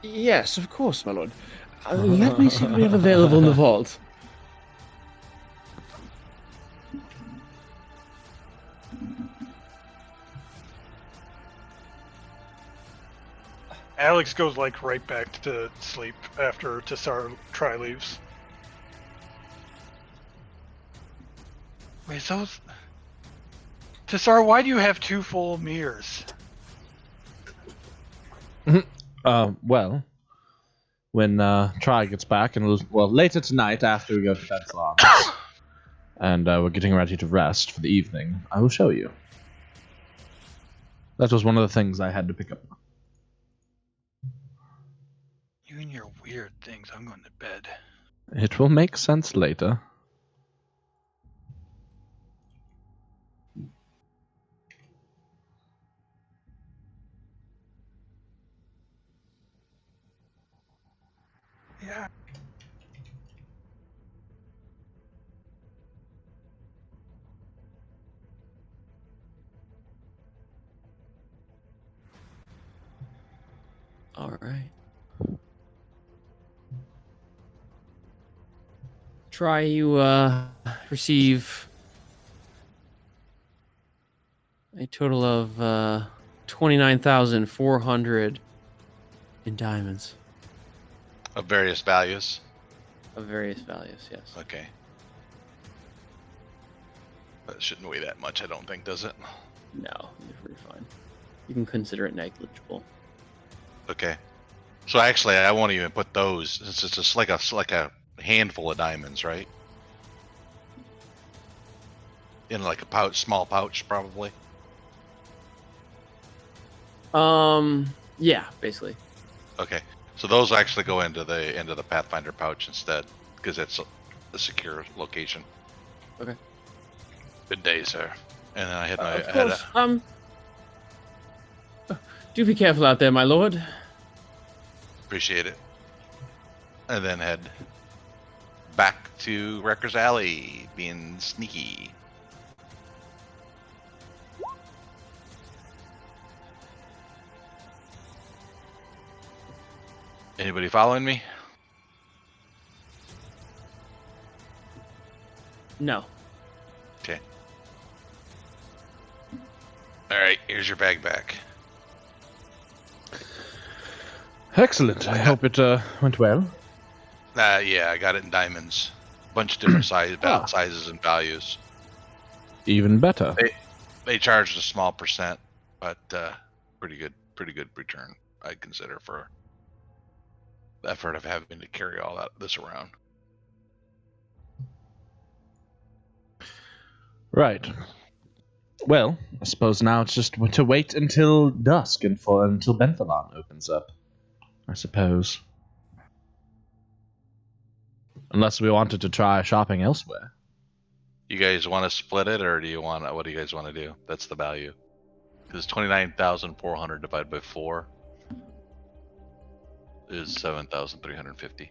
Speaker 6: Yes, of course, my lord. Let me see what we have available in the vault.
Speaker 5: Alex goes like right back to sleep after Tassar leaves. Wait, those... Tassar, why do you have two full mirrors?
Speaker 1: Well, when Tri gets back, and later tonight after we go to Benthalon, and we're getting ready to rest for the evening, I will show you. That was one of the things I had to pick up.
Speaker 5: You and your weird things. I'm going to bed.
Speaker 1: It will make sense later.
Speaker 5: Yeah.
Speaker 6: All right. Try you receive a total of 29,400 in diamonds
Speaker 4: Of various values.
Speaker 6: of various values. Yes.
Speaker 4: Okay. That shouldn't weigh that much, I don't think, does it?
Speaker 6: No, you're fine. You can consider it negligible.
Speaker 4: Okay. So actually, I won't even put those. It's just like a handful of diamonds, right? In like a pouch, small pouch, probably.
Speaker 6: Yeah, basically.
Speaker 4: Okay. So those actually go into the Pathfinder pouch instead, because it's a secure location.
Speaker 6: Okay.
Speaker 4: Good day, sir. And then I had my.
Speaker 6: Of course. Do be careful out there, my lord.
Speaker 4: Appreciate it. And then head back to Wrecker's Alley, being sneaky. Anybody following me?
Speaker 6: No.
Speaker 4: Okay. All right, here's your bag back.
Speaker 1: Excellent. I hope it went well.
Speaker 4: Yeah, I got it in diamonds. Bunch of different sizes and values.
Speaker 1: Even better.
Speaker 4: They charged a small percent, but pretty good return, I'd consider, for the effort of having to carry all this around.
Speaker 1: Right. Well, I suppose now it's just to wait until dusk and until Benthalon opens up. I suppose. Unless we wanted to try shopping elsewhere.
Speaker 4: You guys want to split it, or what do you guys want to do? That's the value. Because 29,400 divided by 4 is 7,350.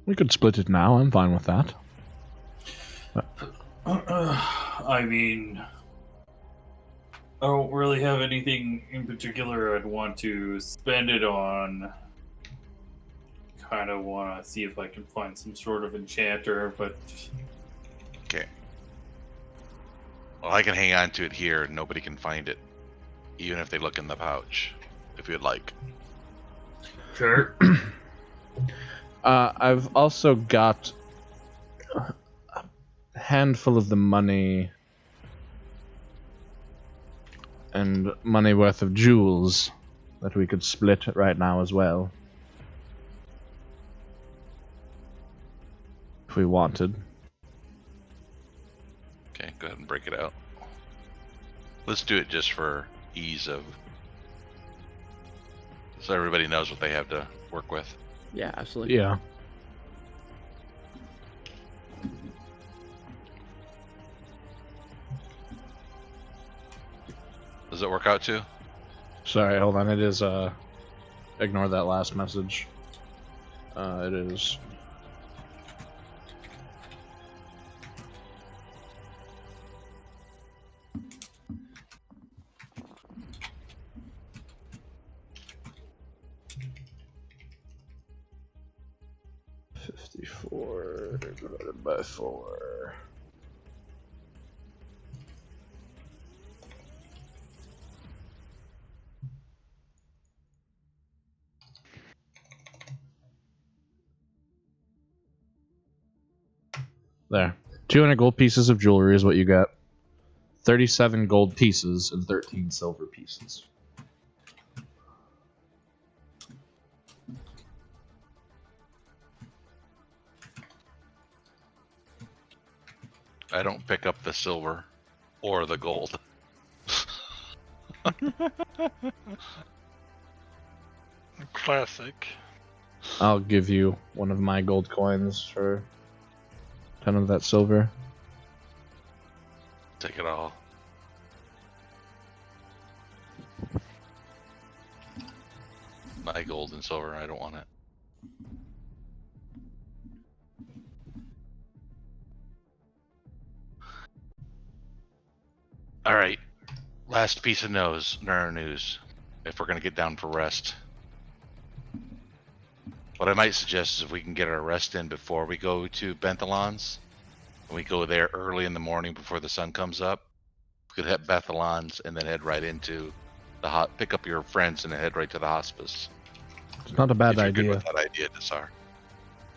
Speaker 1: We could split it now. I'm fine with that.
Speaker 3: I mean, I don't really have anything in particular I'd want to spend it on. Kind of want to see if I can find some sort of enchanter, but
Speaker 4: Okay. Well, I can hang on to it here, and nobody can find it, even if they look in the pouch, if you'd like.
Speaker 3: sure.
Speaker 1: I've also got a handful of the money and money worth of jewels that we could split right now as well. If we wanted.
Speaker 4: Okay, go ahead and break it out. Let's do it just for ease of... so everybody knows what they have to work with.
Speaker 6: Yeah, absolutely.
Speaker 1: Yeah.
Speaker 4: Does it work out too?
Speaker 1: Sorry, hold on. It is, ignore that last message. It is... $54 divided by 4. There. 200 gold pieces of jewelry is what you got. 37 gold pieces and 13 silver pieces.
Speaker 4: I don't pick up the silver or the gold.
Speaker 5: Classic.
Speaker 1: I'll give you one of my gold coins for 10 of that silver.
Speaker 4: Take it all. My gold and silver, I don't want it. Alright. Last piece of news. If we're gonna get down for rest. What I might suggest is if we can get our rest in before we go to Benthalon's, and we go there early in the morning before the sun comes up, we could hit Benthalon's and then head right into the pick up your friends and head right to the hospice.
Speaker 1: It's not a bad
Speaker 4: If you're
Speaker 1: idea.
Speaker 4: good with that idea, Desar.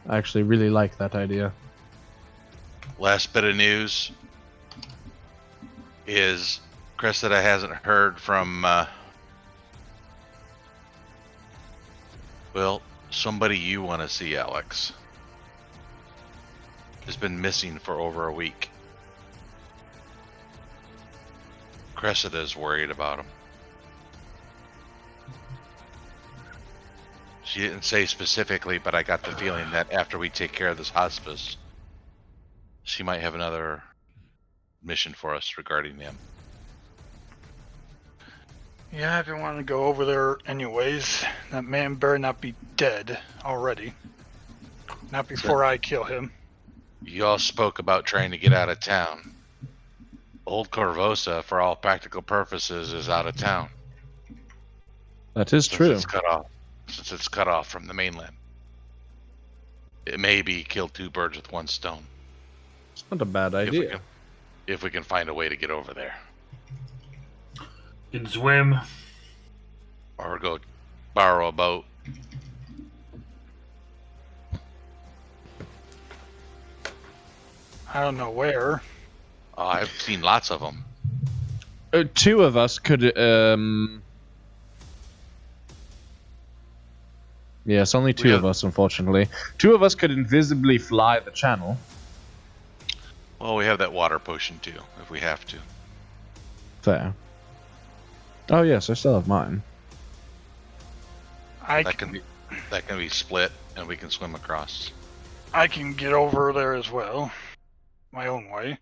Speaker 1: I actually really like that idea.
Speaker 4: Last bit of news is Cressida hasn't heard from, well, somebody you want to see, Alex. Has been missing for over a week. Cressida's worried about him. She didn't say specifically, but I got the feeling that after we take care of this hospice, she might have another mission for us regarding them.
Speaker 5: Yeah, I've been wanting to go over there anyways. That man better not be dead already. Not before I kill him.
Speaker 4: You all spoke about trying to get out of town. Old Corvosa, for all practical purposes, is out of town.
Speaker 1: That is
Speaker 4: Since
Speaker 1: true.
Speaker 4: it's cut off from the mainland. It may be kill two birds with one stone.
Speaker 1: It's not a bad idea.
Speaker 4: If we can find a way to get over there.
Speaker 3: You can swim.
Speaker 4: Or go borrow a boat.
Speaker 5: I don't know where.
Speaker 4: Oh, I've seen lots of them.
Speaker 1: Two of us could. Yes, only two of us, unfortunately. Two of us could invisibly fly the channel.
Speaker 4: Well, we have that water potion too, if we have to.
Speaker 1: Fair. Oh yes, I still have mine.
Speaker 4: That can be split, and we can swim across.
Speaker 5: I can get over there as well. My own way.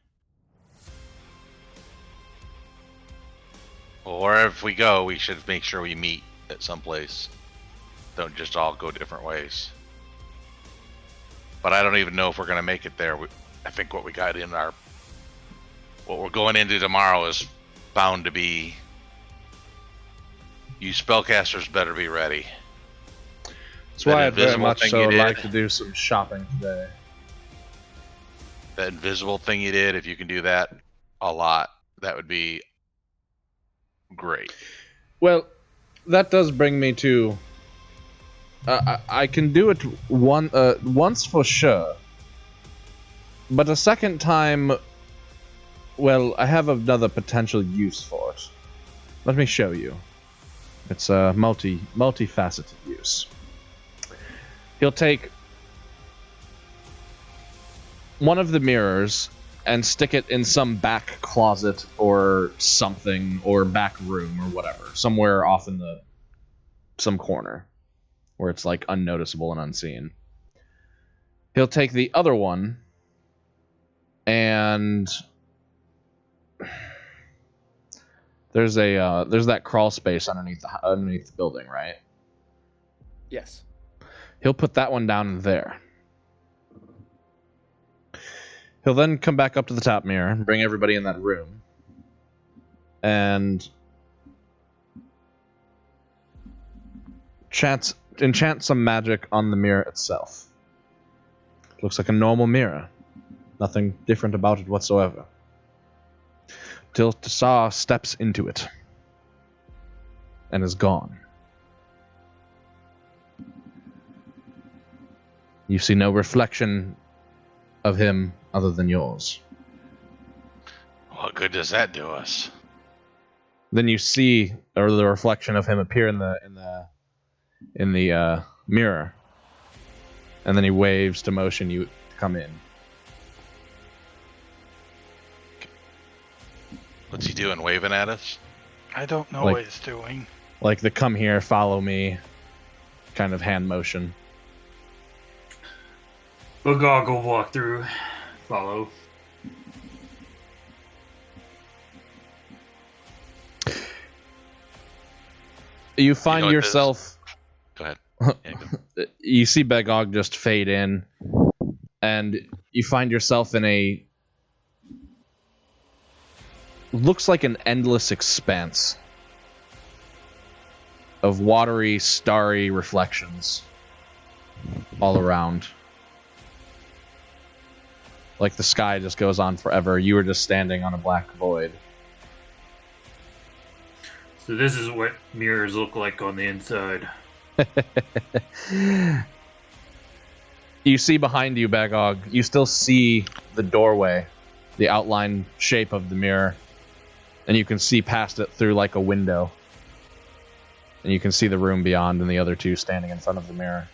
Speaker 4: Well, wherever if we go, we should make sure we meet at some place. Don't just all go different ways. But I don't even know if we're gonna make it there. I think what we're going into tomorrow is bound to be. You spellcasters better be ready.
Speaker 1: That's why I'd very
Speaker 4: invisible
Speaker 1: much
Speaker 4: thing
Speaker 1: so
Speaker 4: you did.
Speaker 1: like to do some shopping today.
Speaker 4: That invisible thing you did, if you can do that a lot, that would be great.
Speaker 1: Well, that does bring me to. I can do it once for sure, but a second time. Well, I have another potential use for it. Let me show you. It's a multifaceted use. He'll take one of the mirrors and stick it in some back closet or something, or back room or whatever, somewhere off in some corner where it's like unnoticeable and unseen. He'll take the other one and there's that crawl space underneath the building, right?
Speaker 2: Yes.
Speaker 1: He'll put that one down there. He'll then come back up to the top mirror and bring everybody in that room. And enchant some magic on the mirror itself. It looks like a normal mirror. Nothing different about it whatsoever. Till Tsar steps into it. And is gone. You see no reflection of him other than yours.
Speaker 4: What good does that do us?
Speaker 1: Then you see the reflection of him appear in the mirror, and then he waves to motion you to come in.
Speaker 4: What's he doing, waving at us?
Speaker 5: I don't know
Speaker 1: Like-
Speaker 5: what it's doing.
Speaker 1: Like the come here, follow me kind of hand motion.
Speaker 3: Bagog will walk through. Follow.
Speaker 1: You find
Speaker 4: know what this-
Speaker 1: yourself.
Speaker 4: Go ahead. Yeah, go.
Speaker 1: You see Begog just fade in, and you find yourself in a. Looks like an endless expanse of watery, starry reflections all around. Like the sky just goes on forever. You were just standing on a black void.
Speaker 3: So this is what mirrors look like on the inside.
Speaker 1: You see behind you, Bagog, you still see the doorway, the outline shape of the mirror, and you can see past it through like a window. And you can see the room beyond and the other two standing in front of the mirror.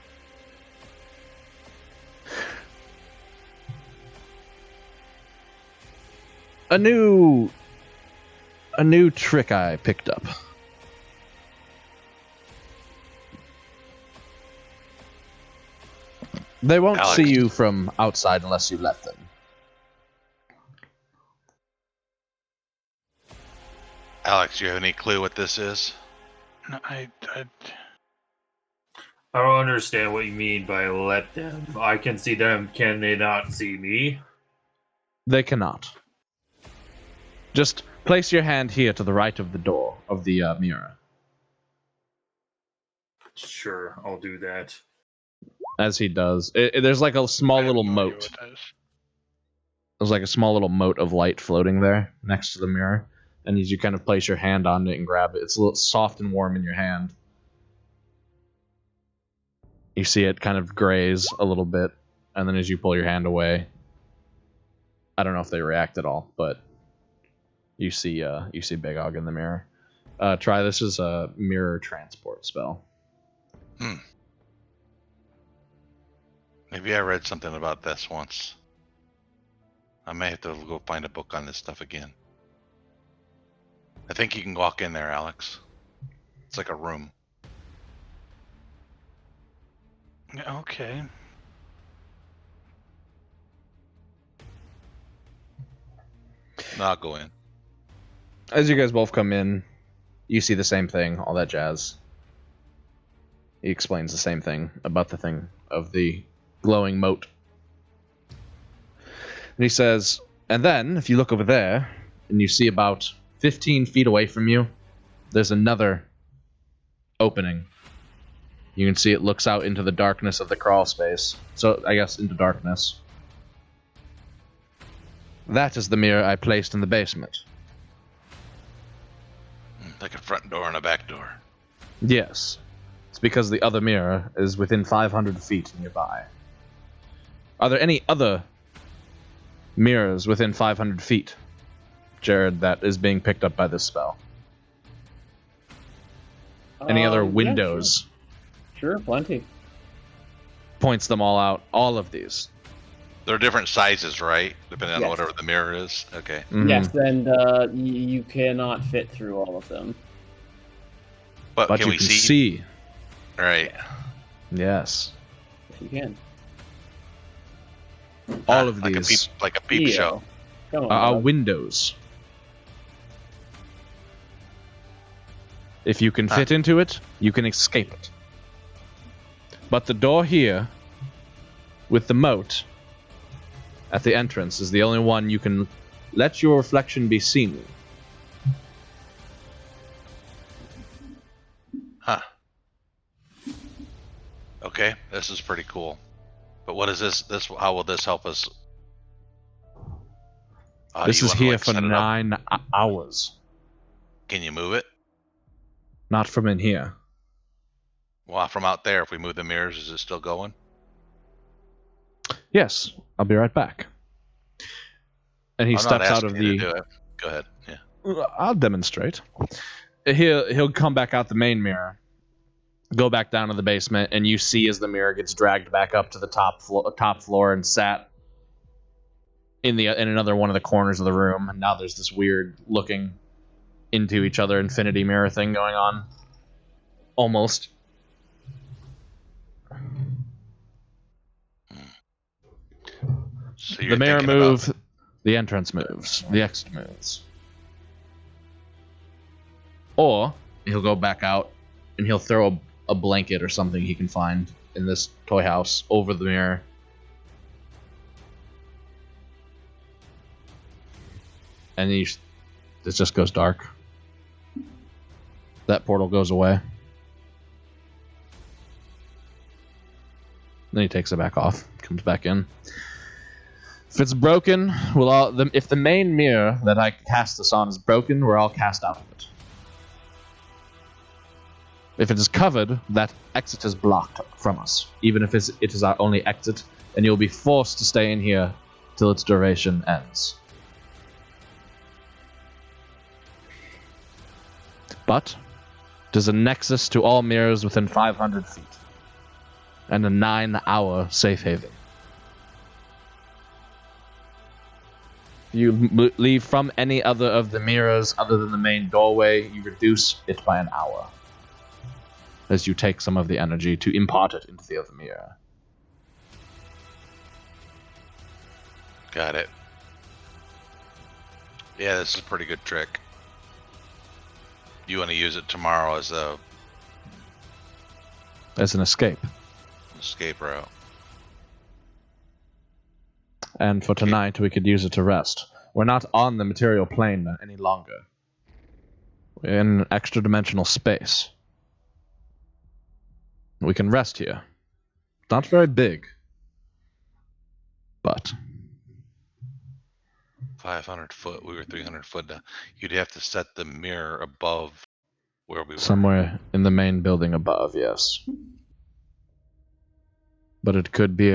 Speaker 1: A new trick I picked up. They won't
Speaker 4: Alex.
Speaker 1: see you from outside unless you let them.
Speaker 4: Alex, you have any clue what this is?
Speaker 5: No, I
Speaker 3: I don't understand what you mean by let them. I can see them. Can they not see me?
Speaker 1: They cannot. Just place your hand here to the right of the door of the mirror.
Speaker 3: Sure, I'll do that.
Speaker 1: As he does, there's like a small
Speaker 5: I have
Speaker 1: little
Speaker 5: no idea
Speaker 1: moat.
Speaker 5: what that is.
Speaker 1: There's like a small little moat of light floating there next to the mirror. And as you kind of place your hand on it and grab it, it's a little soft and warm in your hand. You see it kind of graze a little bit, and then as you pull your hand away, I don't know if they react at all, but you see Big Og in the mirror. Try this as a mirror transport spell.
Speaker 4: Maybe I read something about this once. I may have to go find a book on this stuff again. I think you can walk in there, Alex. It's like a room.
Speaker 5: Yeah, okay.
Speaker 4: No, I'll go in.
Speaker 1: As you guys both come in, you see the same thing, all that jazz. He explains the same thing about the thing of the glowing moat. And he says, and then, if you look over there, and you see about 15 feet away from you, there's another opening. You can see it looks out into the darkness of the crawl space. So, I guess, into darkness. That is the mirror I placed in the basement.
Speaker 4: Like a front door and a back door.
Speaker 1: Yes. It's because the other mirror is within 500 feet nearby. Are there any other mirrors within 500 feet, Jared, that is being picked up by this spell? Any other
Speaker 2: Yeah,
Speaker 1: windows?
Speaker 2: Sure, plenty.
Speaker 1: Points them all out. All of these.
Speaker 4: They're different sizes, right? Depending on
Speaker 2: Yes.
Speaker 4: whatever the mirror is. Okay.
Speaker 1: Mhm.
Speaker 2: Yes, and you cannot fit through all of them.
Speaker 4: But,
Speaker 1: But
Speaker 4: can
Speaker 1: you
Speaker 4: we
Speaker 1: can
Speaker 4: see?
Speaker 1: see.
Speaker 4: Right.
Speaker 1: Yes.
Speaker 2: If you can.
Speaker 1: All of
Speaker 4: like
Speaker 1: these
Speaker 4: like a peep
Speaker 2: Theo,
Speaker 4: show.
Speaker 2: Come on.
Speaker 1: are
Speaker 2: bud.
Speaker 1: windows. If you can fit into it, you can escape it. But the door here, with the moat at the entrance, is the only one you can let your reflection be seen.
Speaker 4: Huh. Okay, this is pretty cool. But what is this? How will this help us?
Speaker 1: This
Speaker 4: you
Speaker 1: is
Speaker 4: wanna,
Speaker 1: here
Speaker 4: like,
Speaker 1: for
Speaker 4: set it up?
Speaker 1: 9 hours.
Speaker 4: Can you move it?
Speaker 1: Not from in here.
Speaker 4: Well, from out there, if we move the mirrors, is it still going?
Speaker 1: Yes, I'll be right back. And he
Speaker 4: I'm not
Speaker 1: steps out
Speaker 4: asking
Speaker 1: of
Speaker 4: you
Speaker 1: the...
Speaker 4: to do it. Go ahead. Yeah.
Speaker 1: I'll demonstrate. He'll come back out the main mirror, go back down to the basement, and you see as the mirror gets dragged back up to the top floor and sat in another one of the corners of the room. And now there's this weird looking into each other infinity mirror thing going on. Almost.
Speaker 4: So you're
Speaker 1: The mirror
Speaker 4: thinking
Speaker 1: moves, the entrance moves, the exit moves. Or he'll go back out and he'll throw a blanket or something he can find in this toy house over the mirror. And it just goes dark. That portal goes away. Then he takes it back off, comes back in. If it's broken, if the main mirror that I cast this on is broken, we're all cast out of it. If it is covered, that exit is blocked from us, even if it is our only exit, and you'll be forced to stay in here till its duration ends. But there's a nexus to all mirrors within 500 feet, and a 9-hour safe haven. You leave from any other of the mirrors other than the main doorway, you reduce it by an hour, as you take some of the energy to impart it into the other mirror.
Speaker 4: Got it. Yeah, this is a pretty good trick. You want to use it tomorrow as an
Speaker 1: escape.
Speaker 4: Escape route.
Speaker 1: And for tonight, we could use it to rest. We're not on the material plane any longer. We're in extra-dimensional space. We can rest here. Not very big. But
Speaker 4: 500 foot. We were 300 foot down. You'd have to set the mirror above where we were.
Speaker 1: Somewhere in the main building above, yes. But it could be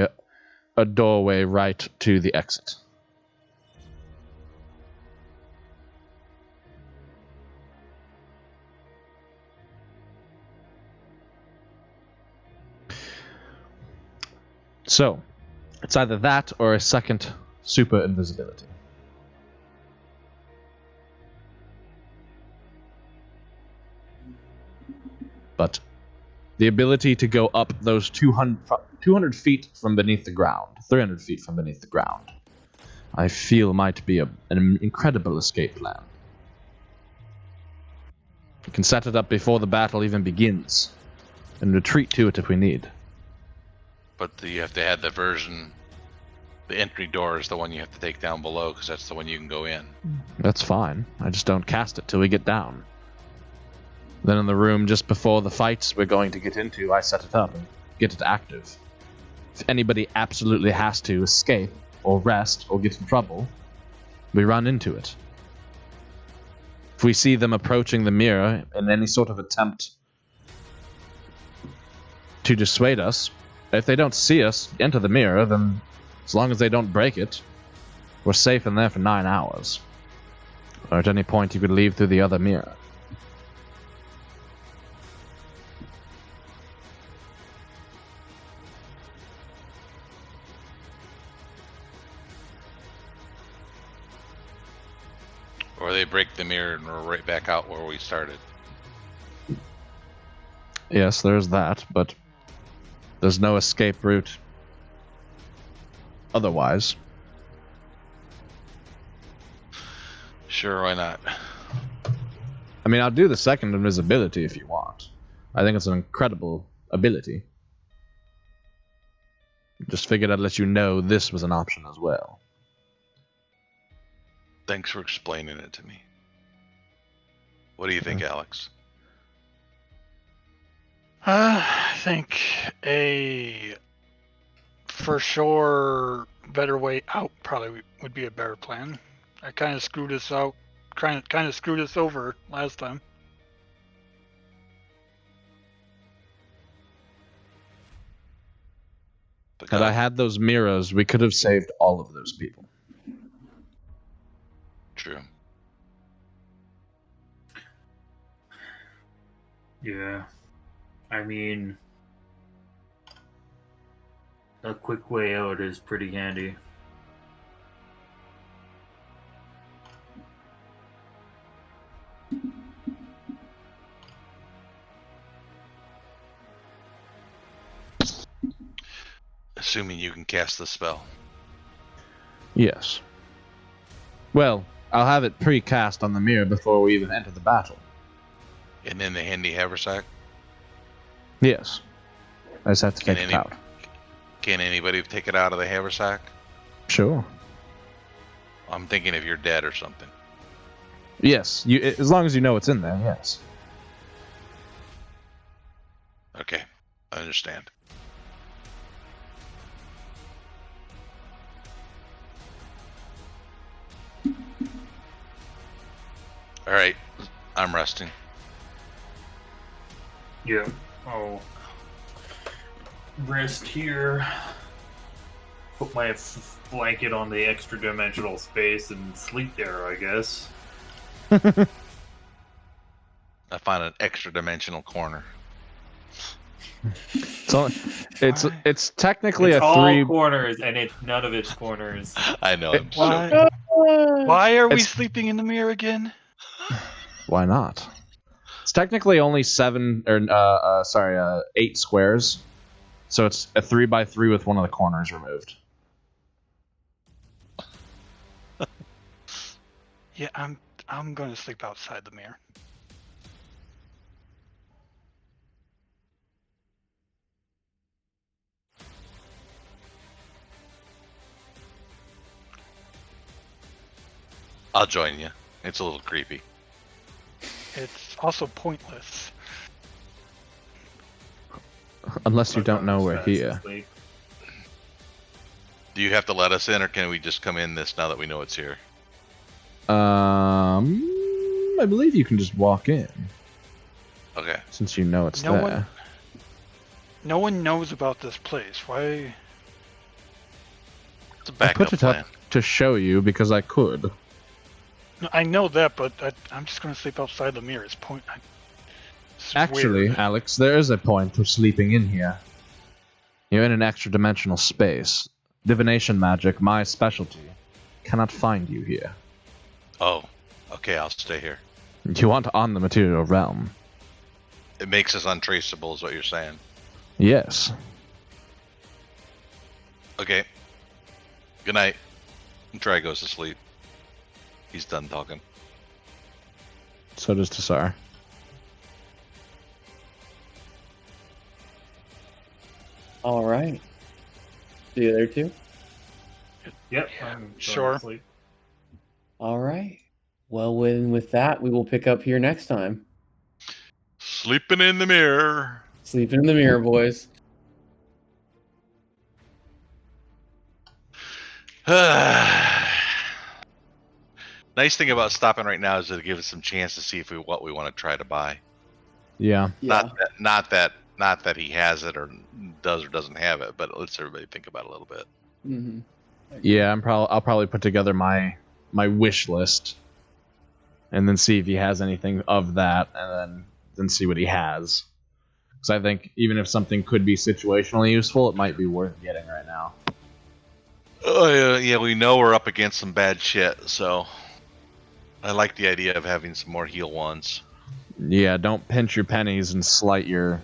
Speaker 1: a doorway right to the exit. So, it's either that or a second super invisibility. But the ability to go up those 200 feet from beneath the ground, 300 feet from beneath the ground, I feel might be an incredible escape plan. We can set it up before the battle even begins, and retreat to it if we need.
Speaker 4: But you have to have the version. The entry door is the one you have to take down below, because that's the one you can go in.
Speaker 1: That's fine. I just don't cast it till we get down. Then in the room just before the fights we're going to get into, I set it up and get it active. If anybody absolutely has to escape, or rest, or get in trouble, we run into it. If we see them approaching the mirror in any sort of attempt to dissuade us, if they don't see us enter the mirror, then as long as they don't break it, we're safe in there for 9 hours. Or at any point you could leave through the other mirror.
Speaker 4: Or they break the mirror and we're right back out where we started.
Speaker 1: Yes, there's that, but there's no escape route otherwise.
Speaker 4: Sure, why not?
Speaker 1: I mean, I'll do the second invisibility if you want. I think it's an incredible ability. Just figured I'd let you know this was an option as well.
Speaker 4: Thanks for explaining it to me. What do you think, Alex?
Speaker 5: I think a for sure better way out probably would be a better plan. I kind of screwed us out, kind of screwed us over last time.
Speaker 1: Had I had those mirrors, we could have saved all of those people.
Speaker 4: True.
Speaker 3: Yeah. I mean, a quick way out is pretty handy.
Speaker 4: Assuming you can cast the spell.
Speaker 1: Yes. Well, I'll have it pre-cast on the mirror before we even enter the battle.
Speaker 4: And then the handy haversack.
Speaker 1: Yes. I just have to
Speaker 4: Can
Speaker 1: take it out.
Speaker 4: Can anybody take it out of the haversack?
Speaker 1: Sure.
Speaker 4: I'm thinking if you're dead or something.
Speaker 1: Yes, as long as you know what's in there, yes.
Speaker 4: Okay, I understand. All right, I'm resting.
Speaker 3: Yeah. I'll rest here. Put my blanket on the extra dimensional space and sleep there, I guess.
Speaker 4: I find an extra dimensional corner.
Speaker 1: It's technically
Speaker 3: It's
Speaker 1: a
Speaker 3: all
Speaker 1: 3.
Speaker 3: corners, and none of it's corners.
Speaker 4: I know. I'm
Speaker 5: Why? Why are we
Speaker 1: It's-
Speaker 5: sleeping in the mirror again?
Speaker 1: Why not? It's technically only 8 squares, so it's a 3x3 with one of the corners removed.
Speaker 5: Yeah, I'm going to sleep outside the mirror.
Speaker 4: I'll join you. It's a little creepy.
Speaker 5: It's also pointless.
Speaker 1: Unless you
Speaker 3: But
Speaker 1: don't know
Speaker 3: I'm
Speaker 1: we're
Speaker 3: fast
Speaker 1: here.
Speaker 3: asleep.
Speaker 4: Do you have to let us in, or can we just come in this now that we know it's here?
Speaker 1: I believe you can just walk in,
Speaker 4: Okay.
Speaker 1: since you know it's
Speaker 5: No
Speaker 1: there.
Speaker 5: one- No one knows about this place. Why?
Speaker 4: It's a
Speaker 1: I
Speaker 4: backup
Speaker 1: put it
Speaker 4: plan.
Speaker 1: up to show you because I could.
Speaker 5: No, I know that, but I'm just going to sleep outside the mirror. It's
Speaker 1: Actually,
Speaker 5: weird.
Speaker 1: Alex, there is a point to sleeping in here. You're in an extra dimensional space. Divination magic, my specialty, cannot find you here.
Speaker 4: Oh, okay. I'll stay here.
Speaker 1: You want on the material realm.
Speaker 4: It makes us untraceable, is what you're saying.
Speaker 1: Yes.
Speaker 4: Okay. Good night. Try goes to sleep. He's done talking.
Speaker 1: So does Tassar.
Speaker 2: All right. See you there too.
Speaker 3: Yep.
Speaker 5: Yeah,
Speaker 3: I'm going to
Speaker 5: sure.
Speaker 3: sleep.
Speaker 2: All right. Well, with that, we will pick up here next time.
Speaker 4: Sleeping in the mirror.
Speaker 2: Sleeping in the mirror, boys.
Speaker 4: Nice thing about stopping right now is that it gives us some chance to see if what we want to try to buy.
Speaker 1: Yeah.
Speaker 2: Yeah.
Speaker 4: Not that he has it or does or doesn't have it, but let's everybody think about it a little bit.
Speaker 2: Mm-hmm.
Speaker 1: Yeah, I'll probably put together my wish list, and then see if he has anything of that, and then see what he has. Because I think even if something could be situationally useful, it might be worth getting right now.
Speaker 4: Oh yeah, we know we're up against some bad shit, so I like the idea of having some more heal ones.
Speaker 1: Yeah, don't pinch your pennies and slight your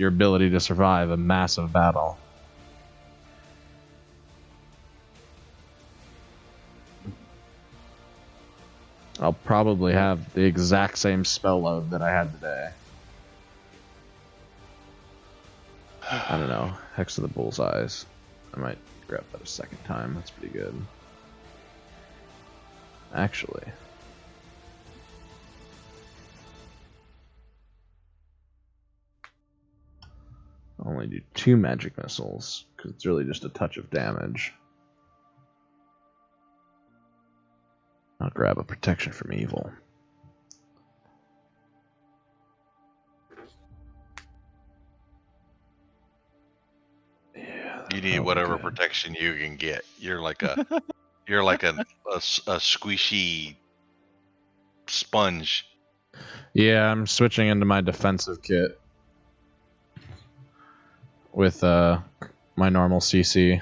Speaker 1: ability to survive a massive battle. I'll probably have the exact same spell load that I had today. I don't know. Hex of the Bullseyes. I might grab that a second time. That's pretty good. Actually. I'll only do 2 magic missiles, because it's really just a touch of damage. I'll grab a protection from evil. Yeah,
Speaker 4: You need
Speaker 1: that'll be
Speaker 4: whatever
Speaker 1: good.
Speaker 4: protection you can get. You're like a a squishy sponge.
Speaker 1: Yeah, I'm switching into my defensive kit with my normal CC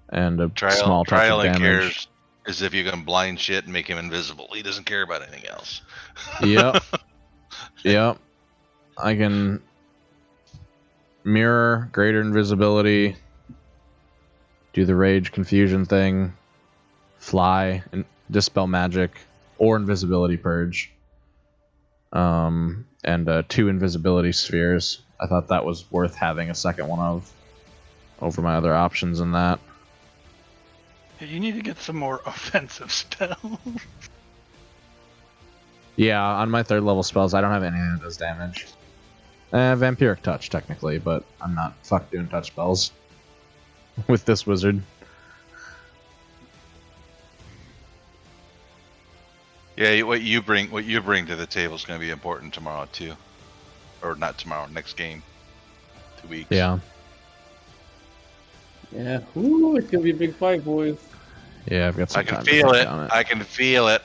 Speaker 1: and a small touch
Speaker 4: Trial
Speaker 1: of
Speaker 4: and
Speaker 1: damage.
Speaker 4: cares as if you can blind shit and make him invisible. He doesn't care about anything else.
Speaker 1: Yep. Yep. I can mirror, greater invisibility, do the rage confusion thing, fly, and dispel magic, or invisibility purge. And 2 invisibility spheres. I thought that was worth having a second one of over my other options in that.
Speaker 5: You need to get some more offensive spells.
Speaker 1: Yeah, on my 3rd level spells, I don't have anything that does damage. Vampiric touch, technically, but I'm not doing touch spells with this wizard.
Speaker 4: Yeah, what you bring to the table is going to be important tomorrow too, or not tomorrow, next game, 2 weeks.
Speaker 1: Yeah.
Speaker 6: Yeah. Ooh, it's gonna be a big fight, boys.
Speaker 1: Yeah, I've got some
Speaker 4: I can
Speaker 1: time
Speaker 4: feel
Speaker 1: to
Speaker 4: it.
Speaker 1: think on
Speaker 4: I can feel it.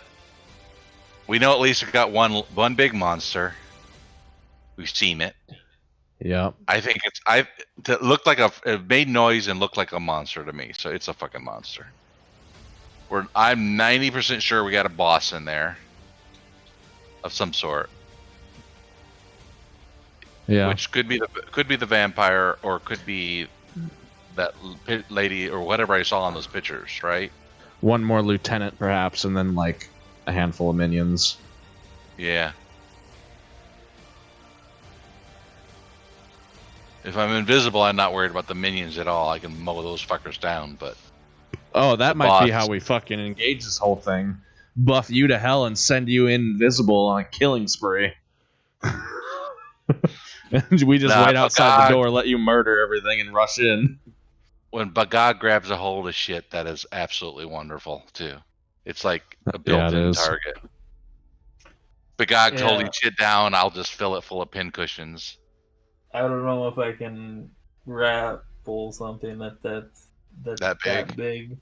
Speaker 4: We know at least we got one big monster. We've seen it.
Speaker 1: Yeah.
Speaker 4: I think it looked like it made noise and looked like a monster to me. So it's a fucking monster. I'm 90% sure we got a boss in there of some sort.
Speaker 1: Yeah.
Speaker 4: Which could be the vampire, or could be that lady or whatever I saw on those pictures, right?
Speaker 1: One more lieutenant, perhaps, and then like a handful of minions.
Speaker 4: Yeah. If I'm invisible, I'm not worried about the minions at all. I can mow those fuckers down, but...
Speaker 1: Oh, that
Speaker 4: The
Speaker 1: might be
Speaker 4: boss.
Speaker 1: how we fucking engage this whole thing. Buff you to hell and send you invisible on a killing spree. And we just
Speaker 4: Nah,
Speaker 1: wait outside
Speaker 4: Bagog-
Speaker 1: the door, let you murder everything, and rush in.
Speaker 4: When Bagog grabs a hold of shit, that is absolutely wonderful, too. It's like a
Speaker 1: Yeah, it
Speaker 4: built-in
Speaker 1: is.
Speaker 4: target. Bagog's
Speaker 3: Yeah.
Speaker 4: holding shit down, I'll just fill it full of pin cushions.
Speaker 3: I don't know if I can grapple something that's
Speaker 4: That
Speaker 3: big.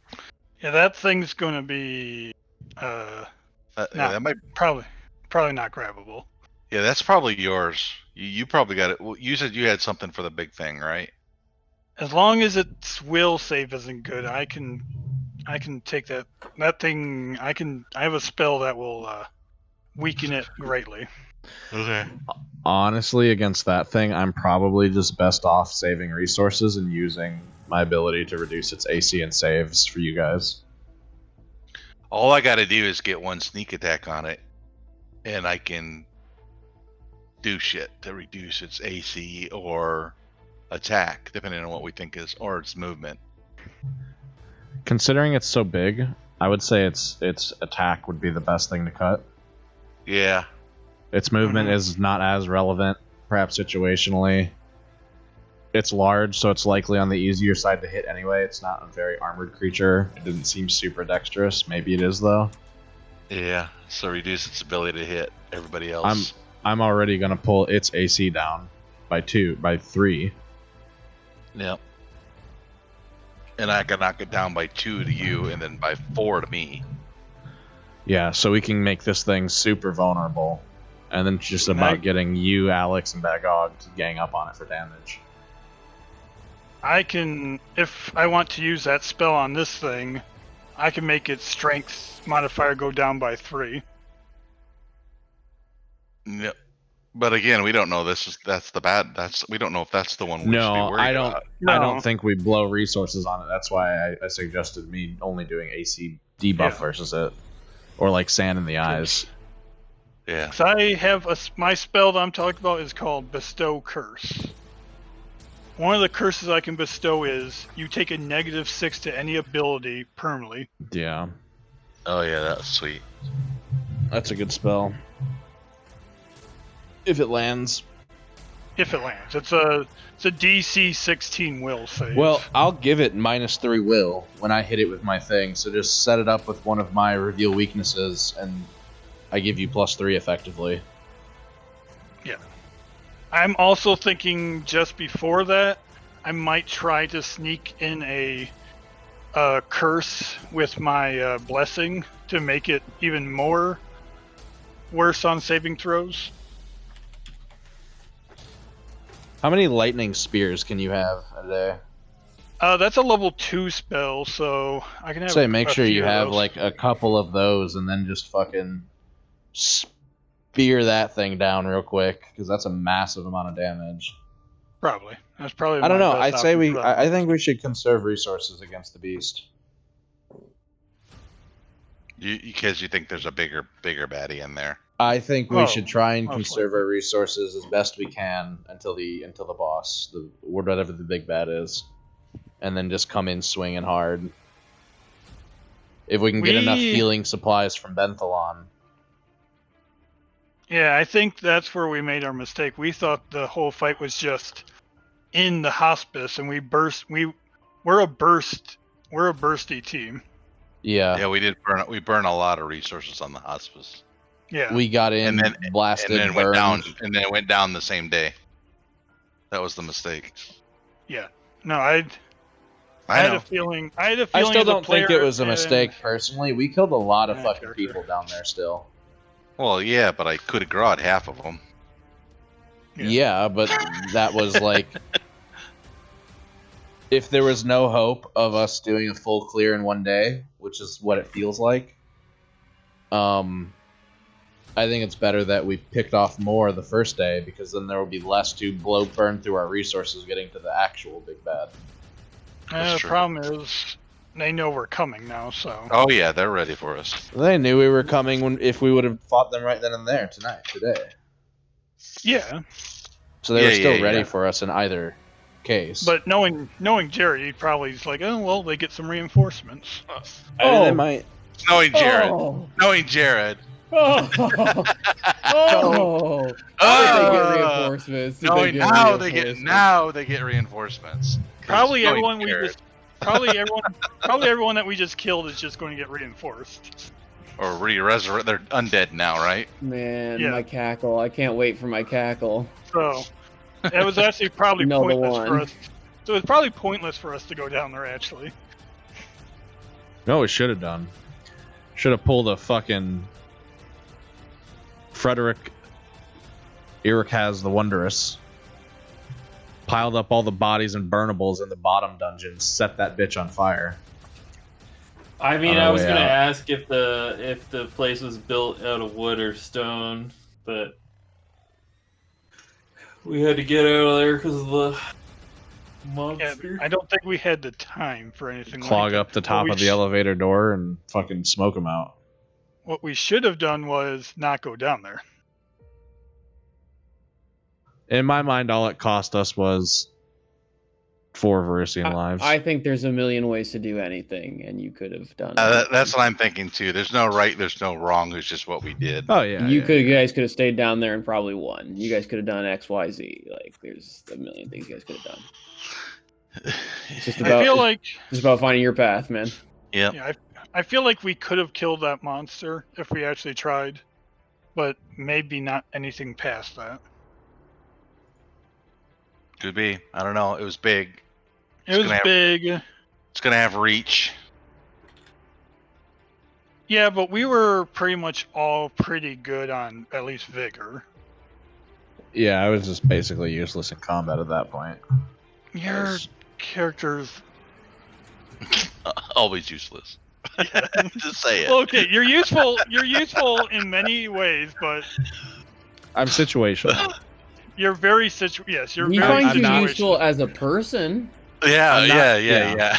Speaker 5: Yeah, that thing's gonna be
Speaker 4: That might...
Speaker 5: probably not grabbable.
Speaker 4: Yeah, that's probably yours. You probably got it. Well, you said you had something for the big thing, right?
Speaker 5: As long as its will save isn't good, I can take that thing. I have a spell that will weaken it greatly.
Speaker 4: Okay.
Speaker 1: Honestly, against that thing, I'm probably just best off saving resources and using my ability to reduce its AC and saves for you guys.
Speaker 4: All I gotta do is get one sneak attack on it, and I can do shit to reduce its AC or attack, depending on what we think is, or its movement.
Speaker 1: Considering it's so big, I would say its attack would be the best thing to cut.
Speaker 4: Yeah.
Speaker 1: Its movement is not as relevant, perhaps situationally. It's large, so it's likely on the easier side to hit anyway. It's not a very armored creature. It didn't seem super dexterous. Maybe it is, though.
Speaker 4: Yeah. So reduce its ability to hit everybody else.
Speaker 1: I'm already going to pull its AC down by 3.
Speaker 4: Yep. And I can knock it down by 2 to you, and then by 4 to me.
Speaker 1: Yeah, so we can make this thing super vulnerable. And then it's just about getting you, Alex, and Bagog to gang up on it for damage.
Speaker 5: I can, if I want to use that spell on this thing, I can make its strength modifier go down by 3.
Speaker 4: Yep. But again, we don't know we don't know if that's the one we should be worried about.
Speaker 5: No.
Speaker 1: I don't think we blow resources on it. That's why I suggested me only doing AC debuff versus it. Or like sand in the eyes.
Speaker 4: Yeah.
Speaker 5: So I have my spell that I'm talking about is called Bestow Curse. One of the curses I can bestow is you take a -6 to any ability permanently.
Speaker 1: Yeah.
Speaker 4: Oh yeah, that's sweet.
Speaker 1: That's a good spell. If it lands.
Speaker 5: If it lands. It's a DC 16 will save.
Speaker 1: Well, I'll give it -3 will when I hit it with my thing. So just set it up with one of my reveal weaknesses, and I give you +3 effectively.
Speaker 5: Yeah. I'm also thinking just before that, I might try to sneak in a curse with my blessing to make it even more worse on saving throws.
Speaker 1: How many lightning spears can you have a day?
Speaker 5: That's a level 2 spell, so I can have.
Speaker 1: Say, make
Speaker 5: a
Speaker 1: sure
Speaker 5: few
Speaker 1: you
Speaker 5: of
Speaker 1: have
Speaker 5: those.
Speaker 1: like a couple of those, and then just fucking spear that thing down real quick, because that's a massive amount of damage.
Speaker 5: Probably. That's probably.
Speaker 1: I don't
Speaker 5: my
Speaker 1: know.
Speaker 5: best
Speaker 1: I'd say
Speaker 5: option for that.
Speaker 1: I think we should conserve resources against the beast.
Speaker 4: Because you think there's a bigger baddie in there.
Speaker 1: I think we
Speaker 5: Oh,
Speaker 1: should try and
Speaker 5: most
Speaker 1: conserve our resources as best we can until the boss, whatever the big bad is, and then just come in swinging hard. If we can get enough healing supplies from Benthalon.
Speaker 5: Yeah, I think that's where we made our mistake. We thought the whole fight was just in the hospice, and we burst. We're a bursty team.
Speaker 1: Yeah,
Speaker 4: Yeah, we burn a lot of resources on the hospice.
Speaker 5: Yeah,
Speaker 1: we got in, blasted,
Speaker 4: and then
Speaker 1: burned.
Speaker 4: went down, and then it went down the same day. That was the mistake.
Speaker 5: yeah. No, I
Speaker 4: I
Speaker 5: had
Speaker 4: know.
Speaker 5: a feeling.
Speaker 1: I still
Speaker 5: as a
Speaker 1: don't think it
Speaker 5: player,
Speaker 1: was a mistake,
Speaker 5: and-
Speaker 1: personally. We killed a lot of
Speaker 5: Yeah,
Speaker 1: fucking
Speaker 5: sure.
Speaker 1: people down there still.
Speaker 4: Well, yeah, but I could have grawed half of them.
Speaker 1: Yeah, but that was like... if there was no hope of us doing a full clear in one day, which is what it feels like, I think it's better that we picked off more the first day, because then there will be less to burn through our resources getting to the actual big bad.
Speaker 5: The
Speaker 4: true.
Speaker 5: problem is they know we're coming now, so.
Speaker 4: Oh yeah, they're ready for us.
Speaker 1: They knew we were coming if we would have fought them right then and there today.
Speaker 5: Yeah,
Speaker 1: So they were still
Speaker 4: yeah,
Speaker 1: ready
Speaker 4: yeah.
Speaker 1: for us in either case.
Speaker 5: but knowing Jerry, he probably is like, oh well, they get some reinforcements.
Speaker 1: They might.
Speaker 4: Knowing Jared.
Speaker 2: Oh.
Speaker 4: Knowing Jared.
Speaker 2: Oh.
Speaker 4: Oh!
Speaker 2: They get reinforcements.
Speaker 4: Knowing now they get reinforcements. 'Cause
Speaker 5: Probably
Speaker 4: knowing
Speaker 5: everyone
Speaker 4: Jared,
Speaker 5: probably everyone that we just killed is just going to get reinforced.
Speaker 4: or resurrect. They're undead now, right?
Speaker 2: Man,
Speaker 5: Yeah.
Speaker 2: my cackle. I can't wait for my cackle.
Speaker 5: So it was actually probably
Speaker 2: Another
Speaker 5: pointless for
Speaker 2: one.
Speaker 5: us. So it's probably pointless for us to go down there. Actually,
Speaker 1: No, we should have done. Should have pulled a fucking Frederick Irikaz the Wondrous. Piled up all the bodies and burnables in the bottom dungeon. Set that bitch on fire.
Speaker 3: I mean,
Speaker 1: On our
Speaker 3: I was
Speaker 1: way
Speaker 3: gonna
Speaker 1: out.
Speaker 3: ask if the place was built out of wood or stone, but we had to get out of there because of the
Speaker 5: yeah,
Speaker 3: monster.
Speaker 5: I don't think we had the time for anything.
Speaker 1: Clog
Speaker 5: like
Speaker 1: up the
Speaker 5: that.
Speaker 1: top
Speaker 5: What
Speaker 1: of
Speaker 5: we
Speaker 1: the elevator door and fucking smoke them out.
Speaker 5: What we should have done was not go down there.
Speaker 1: In my mind, all it cost us was 4 Verusian lives.
Speaker 2: I think there's a million ways to do anything, and you could have done.
Speaker 4: That's what I'm thinking too. There's no right, there's no wrong. It's just what we did.
Speaker 1: oh yeah,
Speaker 2: You
Speaker 1: yeah.
Speaker 2: you guys could have stayed down there and probably won. You guys could have done X, Y, Z. Like, there's a million things you guys could have done. It's just
Speaker 5: I feel like
Speaker 2: just about finding your path, man.
Speaker 4: Yep.
Speaker 5: yeah, I feel like we could have killed that monster if we actually tried, but maybe not anything past that.
Speaker 4: Could be. I don't know. It was big.
Speaker 5: It was big.
Speaker 4: It's gonna have reach.
Speaker 5: Yeah, but we were pretty much all pretty good on at least vigor.
Speaker 1: Yeah, I was just basically useless in combat at that point.
Speaker 5: Your
Speaker 1: Yes.
Speaker 5: characters.
Speaker 4: Always useless. Just say it.
Speaker 5: Well, okay, you're useful. You're useful in many ways, but
Speaker 1: I'm situational.
Speaker 5: you're very Yes, you're
Speaker 2: We
Speaker 5: very
Speaker 2: find you
Speaker 1: not-
Speaker 2: useful as a person.
Speaker 4: Yeah,
Speaker 1: I'm not-
Speaker 4: yeah.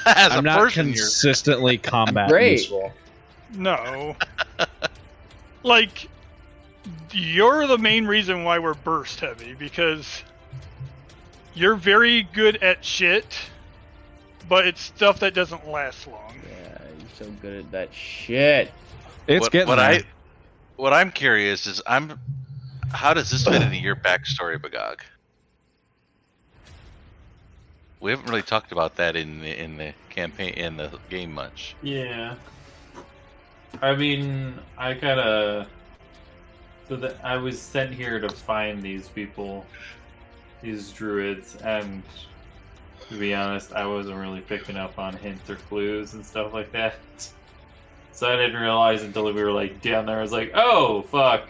Speaker 4: As
Speaker 1: I'm
Speaker 4: a
Speaker 1: not
Speaker 4: person, you're
Speaker 1: consistently combat
Speaker 2: Great.
Speaker 1: useful.
Speaker 5: No. Like, you're the main reason why we're burst heavy, because you're very good at shit, but it's stuff that doesn't last long.
Speaker 2: Yeah, you're so good at that shit.
Speaker 1: It's getting there.
Speaker 4: What I'm curious is how does this fit into your backstory, Bagog? We haven't really talked about that in the campaign in the game much.
Speaker 3: Yeah. I mean, I gotta. I was sent here to find these people, these druids, and to be honest, I wasn't really picking up on hints or clues and stuff like that. So I didn't realize until we were like down there. I was like, "Oh fuck,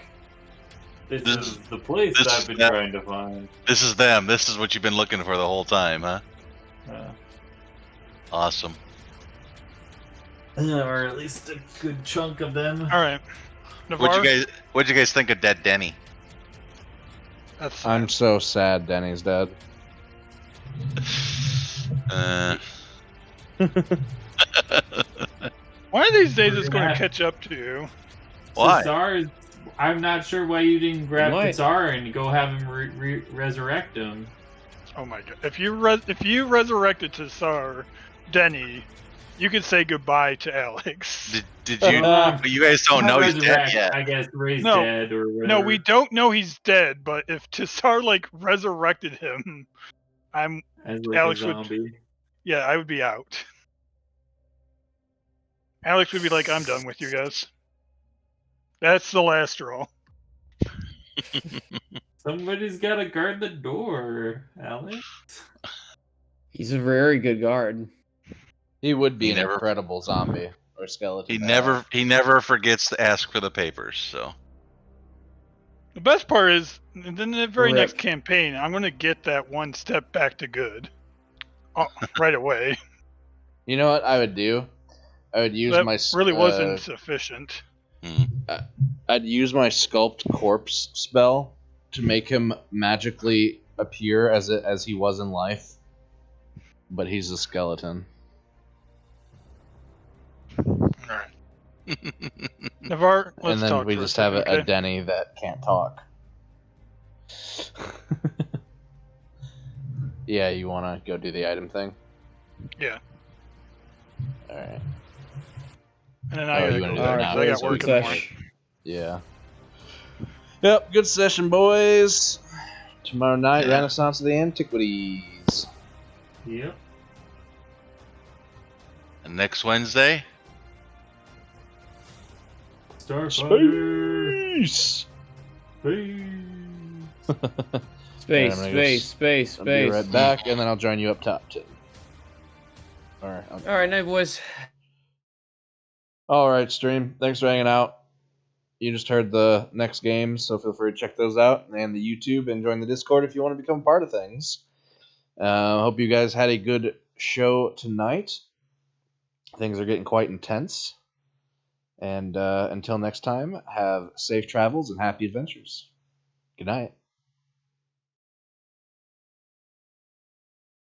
Speaker 3: this is the place
Speaker 4: this
Speaker 3: I've
Speaker 4: is
Speaker 3: been
Speaker 4: that-
Speaker 3: trying to find."
Speaker 4: This is them. This is what you've been looking for the whole time, huh? Awesome.
Speaker 3: Or at least a good chunk of them.
Speaker 5: All right, Navarre.
Speaker 4: What'd you guys think of Dead Denny?
Speaker 5: That's
Speaker 1: I'm so sad Denny's dead.
Speaker 5: One of these days
Speaker 3: We're
Speaker 5: it's
Speaker 3: gonna
Speaker 5: going to
Speaker 3: have-
Speaker 5: catch up to you.
Speaker 4: Why?
Speaker 3: Tsar, I'm not sure why you didn't grab
Speaker 2: Why?
Speaker 3: Tsar and go have him resurrect him.
Speaker 5: Oh my god! If you resurrected Tsar, Denny, you could say goodbye to Alex.
Speaker 4: Did you? But you guys don't know he's dead
Speaker 3: Resurrect,
Speaker 4: yet.
Speaker 3: I guess Ray's
Speaker 5: No.
Speaker 3: dead or whatever.
Speaker 5: No, we don't know he's dead. But if Tsar resurrected him, I'm
Speaker 3: As like
Speaker 5: Alex
Speaker 3: a
Speaker 5: would-
Speaker 3: zombie.
Speaker 5: yeah, I would be out. Alex would be like, I'm done with you guys. That's the last straw.
Speaker 3: Somebody's got to guard the door, Alex.
Speaker 2: He's a very good guard.
Speaker 1: He would be
Speaker 4: He
Speaker 1: an
Speaker 4: never-
Speaker 1: incredible zombie or skeleton.
Speaker 4: He never forgets to ask for the papers. So
Speaker 5: The best part is, in the very next
Speaker 2: Rip.
Speaker 5: campaign, I'm going to get that one step back to good. Right away.
Speaker 1: You know what I would do? I would use
Speaker 5: That
Speaker 1: my
Speaker 5: really wasn't sufficient.
Speaker 1: I'd use my sculpt corpse spell to make him magically appear as he was in life, but he's a skeleton.
Speaker 5: Alright. Navar, let's
Speaker 1: And then
Speaker 5: talk
Speaker 1: we
Speaker 5: for
Speaker 1: just
Speaker 5: a
Speaker 1: have
Speaker 5: second,
Speaker 1: a
Speaker 5: okay?
Speaker 1: Denny that can't talk. Yeah, you want to go do the item thing?
Speaker 5: Yeah.
Speaker 1: Alright.
Speaker 5: And then
Speaker 1: Oh,
Speaker 5: I gotta
Speaker 1: you
Speaker 5: go
Speaker 1: wanna do
Speaker 5: back,
Speaker 1: that
Speaker 5: 'cause
Speaker 1: now?
Speaker 5: I got
Speaker 1: That's
Speaker 5: work
Speaker 1: good
Speaker 5: in the morning.
Speaker 2: Sesh.
Speaker 1: Yeah. Yep, good session, boys. Tomorrow night,
Speaker 4: Yeah.
Speaker 1: Renaissance of the Antiquities.
Speaker 3: Yep.
Speaker 4: and next Wednesday,
Speaker 3: Starfighter.
Speaker 1: Space!
Speaker 2: Space,
Speaker 1: I'm gonna go
Speaker 2: space, space,
Speaker 1: I'll be
Speaker 2: space.
Speaker 1: right back, and then I'll join you up top, too. Alright,
Speaker 2: All right, night, boys.
Speaker 1: Alright, stream. Thanks for hanging out. You just heard the next games, so feel free to check those out, and the YouTube, and join the Discord if you want to become part of things. Hope you guys had a good show tonight. Things are getting quite intense. And until next time, have safe travels and happy adventures. Good night.